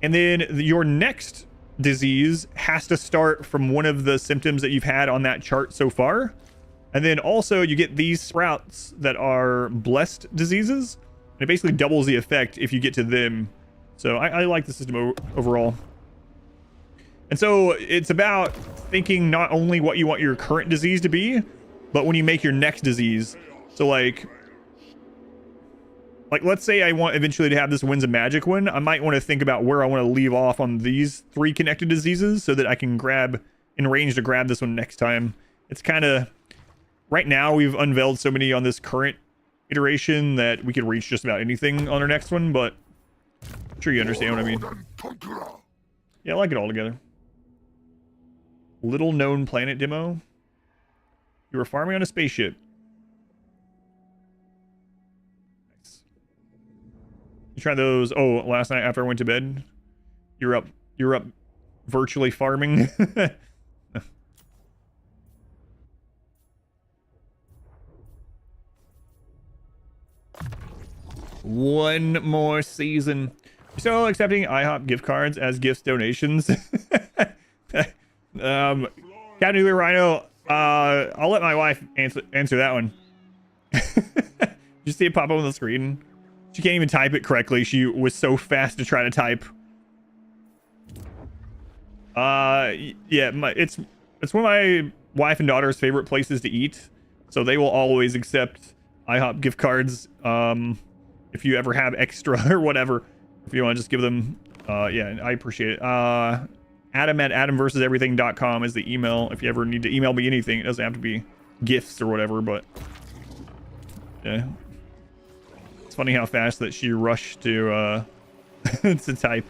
And then your next disease has to start from one of the symptoms that you've had on that chart so far. And then also you get these sprouts that are blessed diseases, and it basically doubles the effect if you get to them. So I like the system overall. And so it's about thinking not only what you want your current disease to be, but when you make your next disease. So like let's say I want eventually to have this Winds of Magic one. I might want to think about where I want to leave off on these 3 connected diseases so that I can grab in range to grab this one next time. It's kind of, right now we've unveiled so many on this current iteration that we could reach just about anything on our next one, but I'm sure you understand what I mean. Yeah, I like it all together. Little known planet demo. You were farming on a spaceship. Nice. You tried those, oh, last night after I went to bed? You're up virtually farming. One more season. Still accepting IHOP gift cards as gifts donations. Captain Nuclear Rhino, I'll let my wife answer that one. You see it pop up on the screen? She can't even type it correctly. She was so fast to try to type. Yeah, it's one of my wife and daughter's favorite places to eat, so they will always accept IHOP gift cards. If you ever have extra or whatever, if you want to just give them, yeah, I appreciate it. Adam@adamversuseverything.com is the email if you ever need to email me anything. It doesn't have to be gifts or whatever, but yeah, it's funny how fast that she rushed to to type.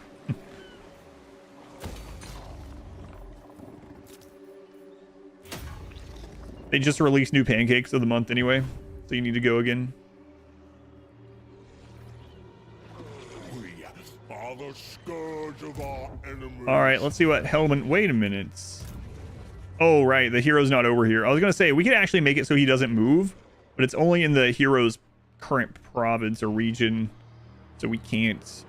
They just released new pancakes of the month anyway, so you need to go again. The scourge of our enemies. All right, let's see what Hellman. Wait a minute. Oh, right. The hero's not over here. I was going to say we could actually make it so he doesn't move, but it's only in the hero's current province or region, so we can't.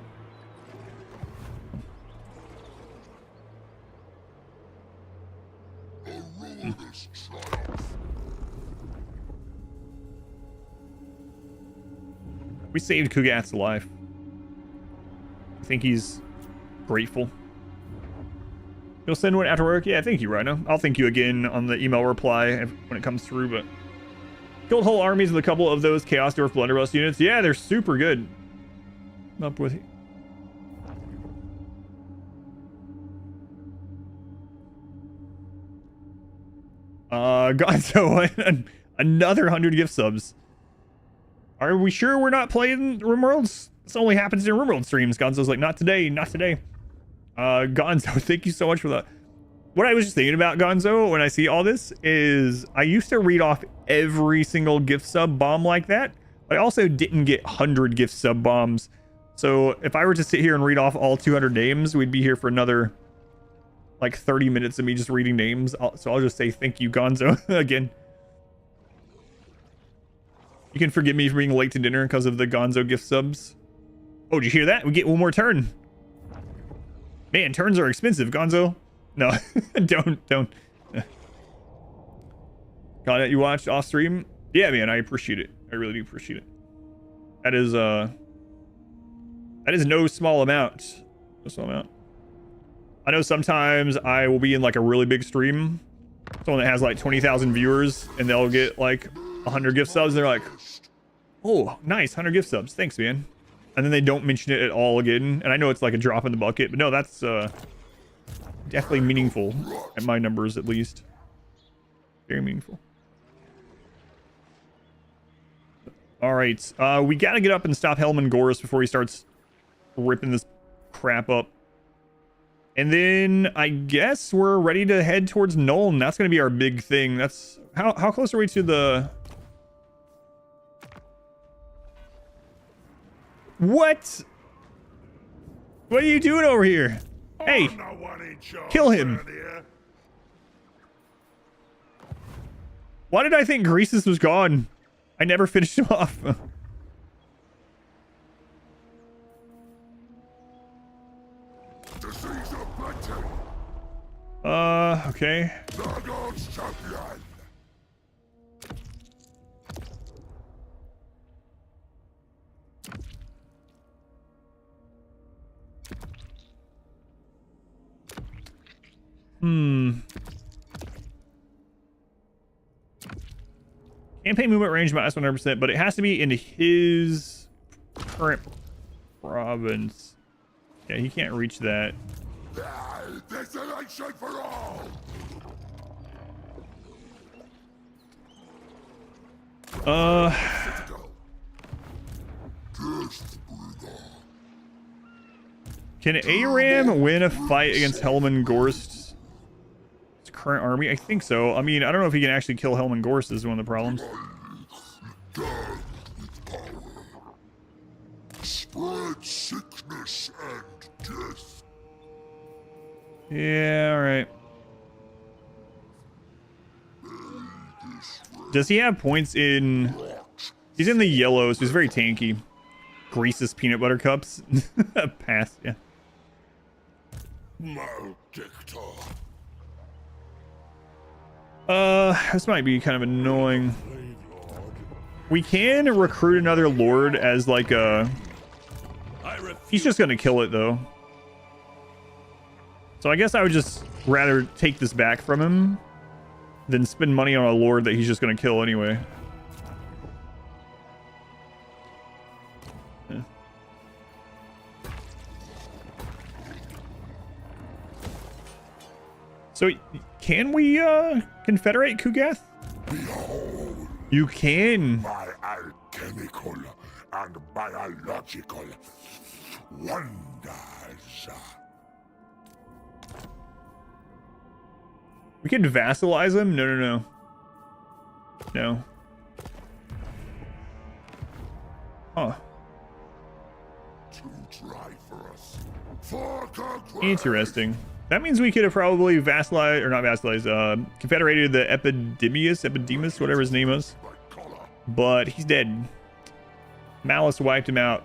We saved Kugath's life. I think he's grateful. You'll send one after work? Yeah, thank you, Rhino. I'll thank you again on the email reply when it comes through, but killed whole armies with a couple of those Chaos Dwarf blunderbuss units. Yeah, they're super good. I'm up with you. Gonzo, another 100 gift subs. Are we sure we're not playing RimWorlds? This only happens in RimWorld streams. Gonzo's like, not today, not today. Gonzo, thank you so much for that. What I was just thinking about, Gonzo, when I see all this is I used to read off every single gift sub bomb like that, but I also didn't get 100 gift sub bombs. So if I were to sit here and read off all 200 names, we'd be here for another like 30 minutes of me just reading names. So I'll just say thank you, Gonzo, again. You can forgive me for being late to dinner because of the Gonzo gift subs. Oh, did you hear that? We get one more turn. Man, turns are expensive, Gonzo. No, don't. Got it, you watched off stream? Yeah, man, I appreciate it. I really do appreciate it. That is no small amount. No small amount. I know sometimes I will be in like a really big stream, someone that has like 20,000 viewers, and they'll get like 100 gift subs. They're like, oh, nice, 100 gift subs. Thanks, man. And then they don't mention it at all again. And I know it's like a drop in the bucket, but no, that's definitely meaningful at my numbers, at least. Very meaningful. All right, we got to get up and stop Hellman Gorus before he starts ripping this crap up. And then I guess we're ready to head towards Nuln. That's going to be our big thing. That's how close are we to the... What? What are you doing over here? Hey, kill him. Why did I think Greasus was gone? I never finished him off. Okay. Campaign movement range minus 100%, but it has to be in his current province. Yeah, he can't reach that. Desolation for all. Can Aram win a fight against Helman Gorst's current army? I think so. I mean, I don't know if he can actually kill Helman Gorst is one of the problems. Spread sickness and death. Yeah, all right. Does he have points in... He's in the yellow, so he's very tanky. Greasus peanut butter cups. Pass, yeah. Maledictor. This might be kind of annoying. We can recruit another lord as like a... He's just gonna kill it though. So I guess I would just rather take this back from him than spend money on a lord that he's just gonna kill anyway. Yeah. So can we confederate Kugath? Behold, You can. my alchemical and biological wonders. We can vassalize him? No, no, no. No. Huh. Too dry for us. For Interesting. That means we could have probably vassalized, or not vassalized, confederated the Epidemus, whatever his name is. But he's dead. Malice wiped him out.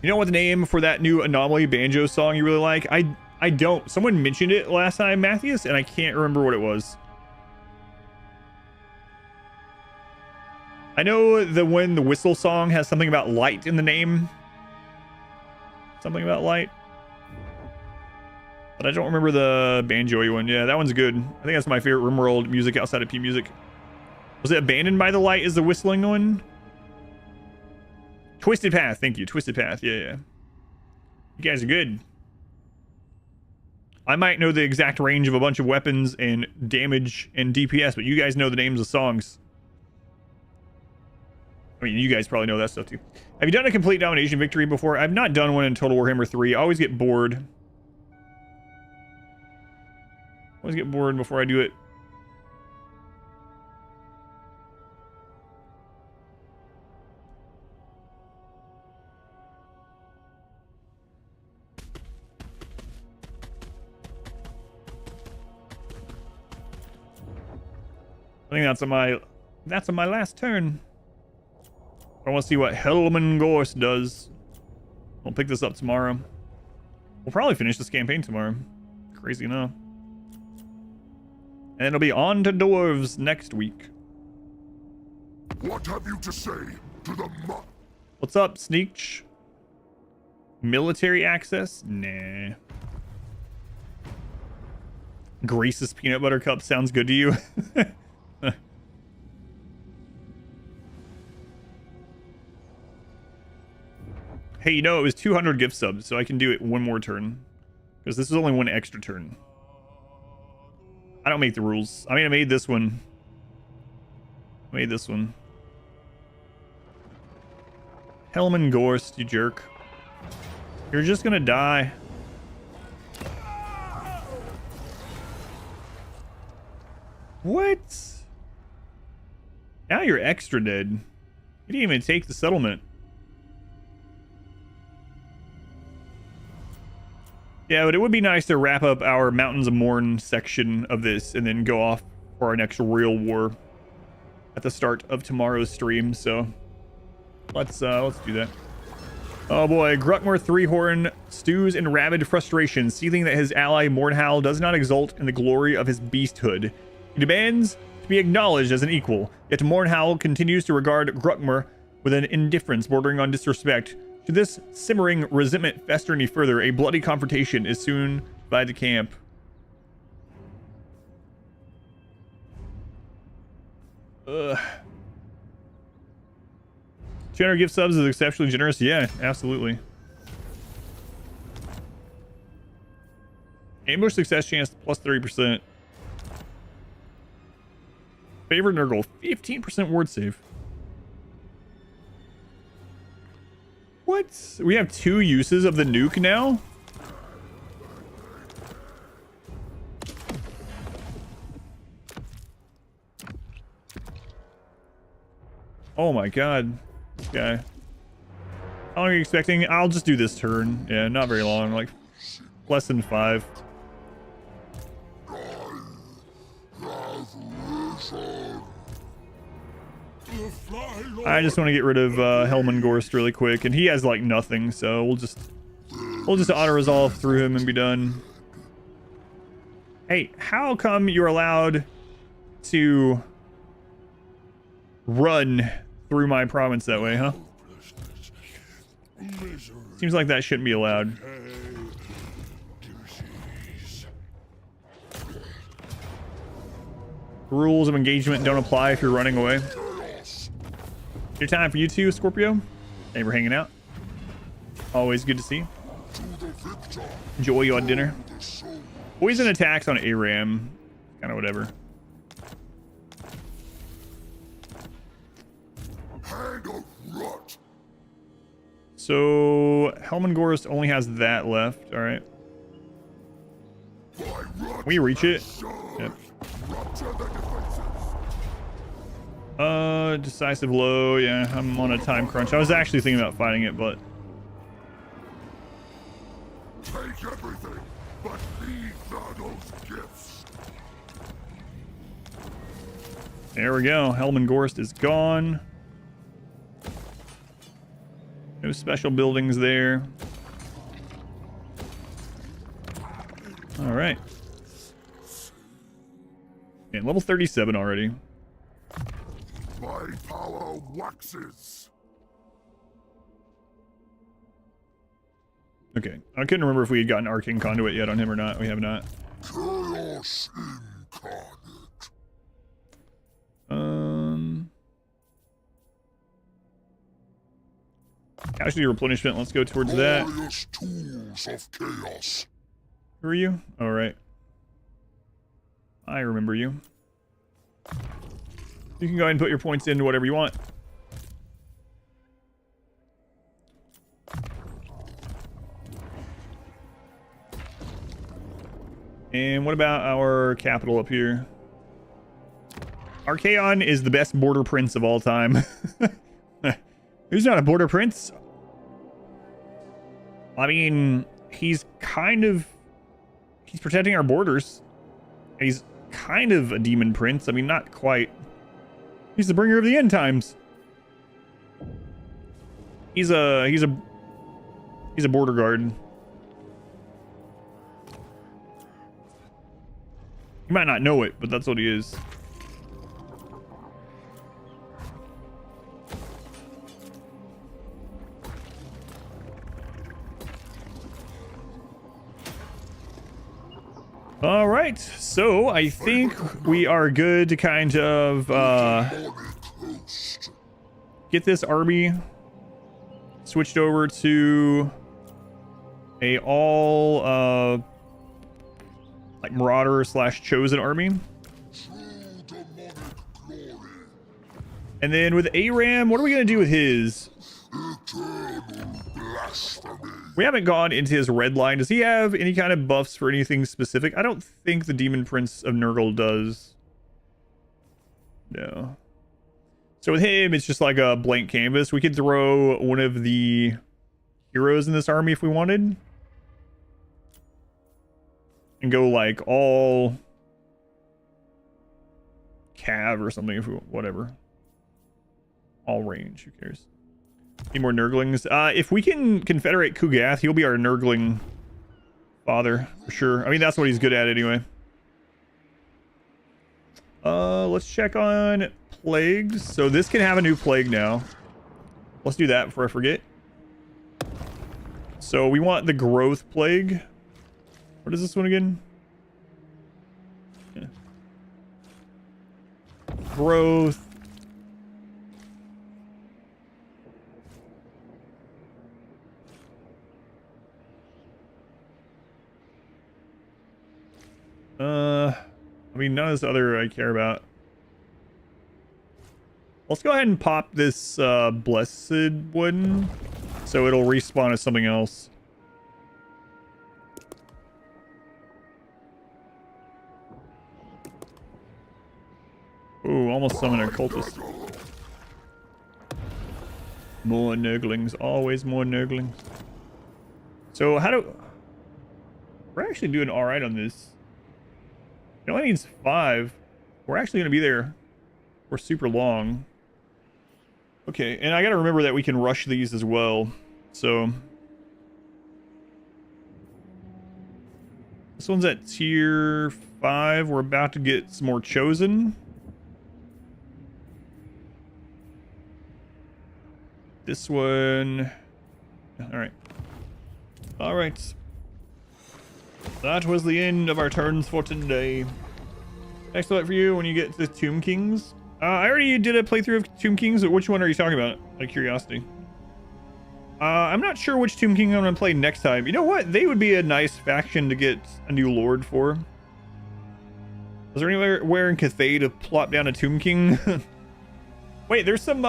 You know what the name for that new Anomaly banjo song you really like? I don't. Someone mentioned it last time, Matthias, and I can't remember what it was. I know the when the whistle song has something about light in the name. Something about light. But I don't remember the banjo-y one. Yeah, that one's good. I think that's my favorite RimWorld music outside of P Music. Was it Abandoned by the Light is the whistling one? Twisted Path, thank you. Twisted Path, yeah, yeah. You guys are good. I might know the exact range of a bunch of weapons and damage and DPS, but you guys know the names of songs. I mean, you guys probably know that stuff too. Have you done a complete domination victory before? I've not done one in Total Warhammer 3. I always get bored. Always get bored before I do it. I think that's on my last turn. I want to see what Helman Gorst does. We'll pick this up tomorrow. We'll probably finish this campaign tomorrow. Crazy enough. And it'll be on to dwarves next week. What have you to say to the What's up, Sneech? Military access? Nah. Greasus peanut butter cup sounds good to you? Hey, you know, it was 200 gift subs, so I can do it one more turn. Because this is only one extra turn. I don't make the rules. I mean, I made this one. I made this one. Helman Gorst, you jerk. You're just gonna die. What? Now you're extra dead. You didn't even take the settlement. Yeah, but it would be nice to wrap up our Mountains of Morn section of this and then go off for our next real war at the start of tomorrow's stream. So let's do that. Oh boy, Gruckmore Threehorn stews in rabid frustration, seething that his ally Mordhal does not exult in the glory of his beasthood. He demands to be acknowledged as an equal, yet Mordhal continues to regard Gruckmore with an indifference bordering on disrespect. Should this simmering resentment fester any further, a bloody confrontation is soon by the camp. Ugh. 200 gift subs is exceptionally generous. Yeah, absolutely. Ambush success chance plus 30%. Favorite Nurgle, 15% ward save. What? We have 2 uses of the nuke now? Oh my god. This guy. How long are you expecting? I'll just do this turn. Yeah, not very long. Like, less than 5. I just want to get rid of Helman Gorst really quick, and he has like nothing, so we'll just auto resolve through him and be done. Hey, how come you're allowed to run through my province that way, huh? Seems like that shouldn't be allowed. Rules of engagement don't apply if you're running away. Your time for you too, Scorpio. Hey, we're hanging out. Always good to see. Enjoy your dinner. Poison attacks on ARAM. Kind of whatever. So Helman Gorst only has that left. All right. Can we reach it? Yep. Decisive low. Yeah, I'm on a time crunch. I was actually thinking about fighting it, but take everything, but leave Nurgle's gifts. There we go. Helman Gorst is gone. No special buildings there. All right. Man, level 37 already. My power waxes. Okay. I couldn't remember if we had gotten Arcane Conduit yet on him or not. We have not. Chaos incarnate. Casualty replenishment. Let's go towards that. Glorious tools of chaos. Who are you? All right. I remember you. You can go ahead and put your points into whatever you want. And what about our capital up here? Archaon is the best border prince of all time. Who's not a border prince? I mean, he's protecting our borders. He's kind of a demon prince. I mean, not quite. He's the bringer of the end times. He's a border guard. You might not know it, but that's what he is. All right, so I think we are good to kind of get this army switched over to a all like Marauder / Chosen army. And then with ARAM, what are we gonna do with his? blasphemy. We haven't gone into his red line. Does he have any kind of buffs for anything specific? I don't think the Demon Prince of Nurgle does. No. So with him, it's just like a blank canvas. We could throw one of the heroes in this army if we wanted. And go like all cav or something, if we, whatever. All range, who cares? Need more Nurglings. If we can confederate Kugath, he'll be our Nurgling father for sure. I mean, that's what he's good at anyway. Let's check on plagues. So this can have a new plague now. Let's do that before I forget. So we want the growth plague. What is this one again? Yeah. Growth. I mean, none of this other I care about. Let's go ahead and pop this blessed one, so it'll respawn as something else. Ooh, almost summoned a cultist. More Nurglings, always more Nurglings. So how do... We're actually doing alright on this. It only needs 5. We're actually going to be there for super long. Okay, and I got to remember that we can rush these as well. So this one's at tier 5. We're about to get some more chosen. This one. All right. All right. That was the end of our turns for today. Next up for you when you get to Tomb Kings. I already did a playthrough of Tomb Kings. Which one are you talking about? Out of curiosity. I'm not sure which Tomb King I'm going to play next time. You know what? They would be a nice faction to get a new lord for. Is there anywhere in Cathay to plop down a Tomb King? Wait, there's some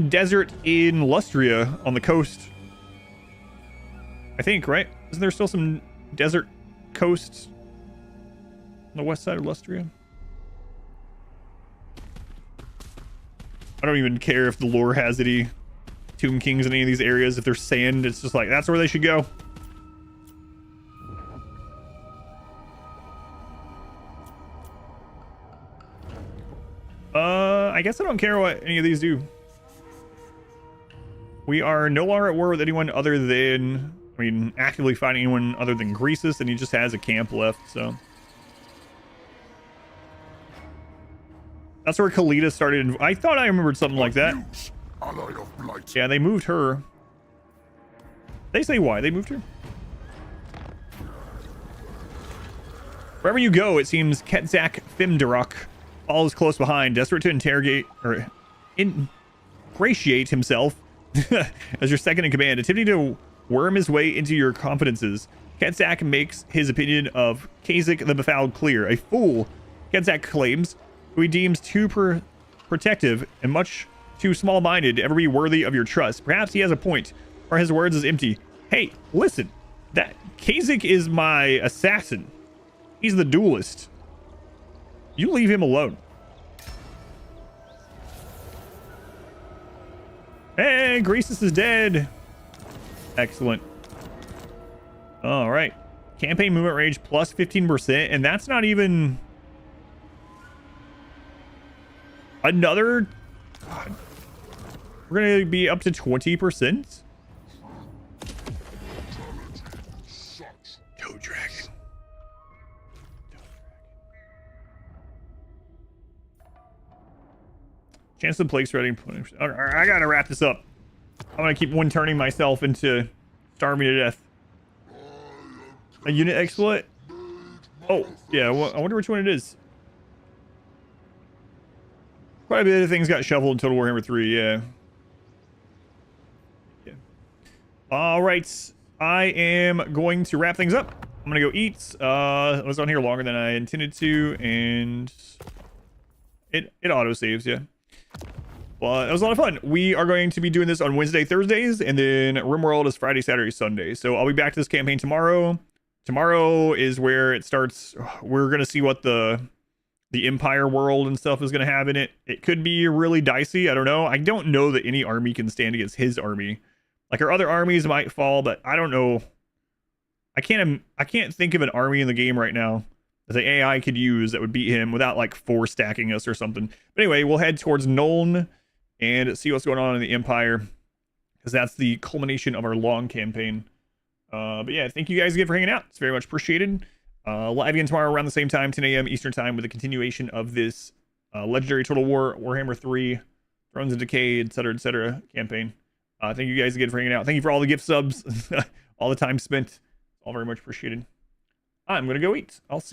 desert in Lustria on the coast. I think, right? Isn't there still some desert coast on the west side of Lustria? I don't even care if the lore has any Tomb Kings in any of these areas. If there's sand, it's just like, that's where they should go. I guess I don't care what any of these do. We are no longer at war with anyone other than, I mean, actively fighting anyone other than Greasus, and he just has a camp left, so. That's where Kalita started. I thought I remembered something like that. Yeah, they moved her. They say why they moved her. Wherever you go, it seems Ketzak Fimdarok follows close behind, desperate to interrogate or ingratiate himself as your second in command, attempting to worm his way into your confidences. Ketzak makes his opinion of Kasich the Befouled clear. A fool, Ketzak claims, who he deems too protective and much too small-minded to ever be worthy of your trust. Perhaps he has a point, or his words is empty. Hey, listen, that Kasich is my assassin. He's the duelist. You leave him alone. Hey, Greasus is dead. Excellent. All right. Campaign movement range plus 15%, and that's not even another. God. We're gonna be up to 20%. Go dragon. Chance of plague spreading. I gotta wrap this up. I'm gonna keep one turning myself into starving to death. A unit exploit? Oh, yeah. Well, I wonder which one it is. Quite a bit of things got shuffled in Total War Warhammer 3, yeah. All right. I am going to wrap things up. I'm gonna go eat. I was on here longer than I intended to, and it auto saves, yeah. But it was a lot of fun. We are going to be doing this on Wednesday, Thursdays, and then RimWorld is Friday, Saturday, Sunday. So I'll be back to this campaign tomorrow. Tomorrow is where it starts. We're going to see what the Empire world and stuff is going to have in it. It could be really dicey. I don't know. I don't know that any army can stand against his army. Like, our other armies might fall, but I don't know. I can't think of an army in the game right now that the AI could use that would beat him without like 4 stacking us or something. But anyway, we'll head towards Nuln and see what's going on in the Empire, because that's the culmination of our long campaign. But yeah, thank you guys again for hanging out. It's very much appreciated. Live again tomorrow around the same time, 10 a.m. Eastern time, with a continuation of this legendary Total War Warhammer 3 Thrones of Decay, etc. campaign. Thank you guys again for hanging out. Thank you for all the gift subs, all the time spent. All very much appreciated. I'm gonna go eat. I'll see you.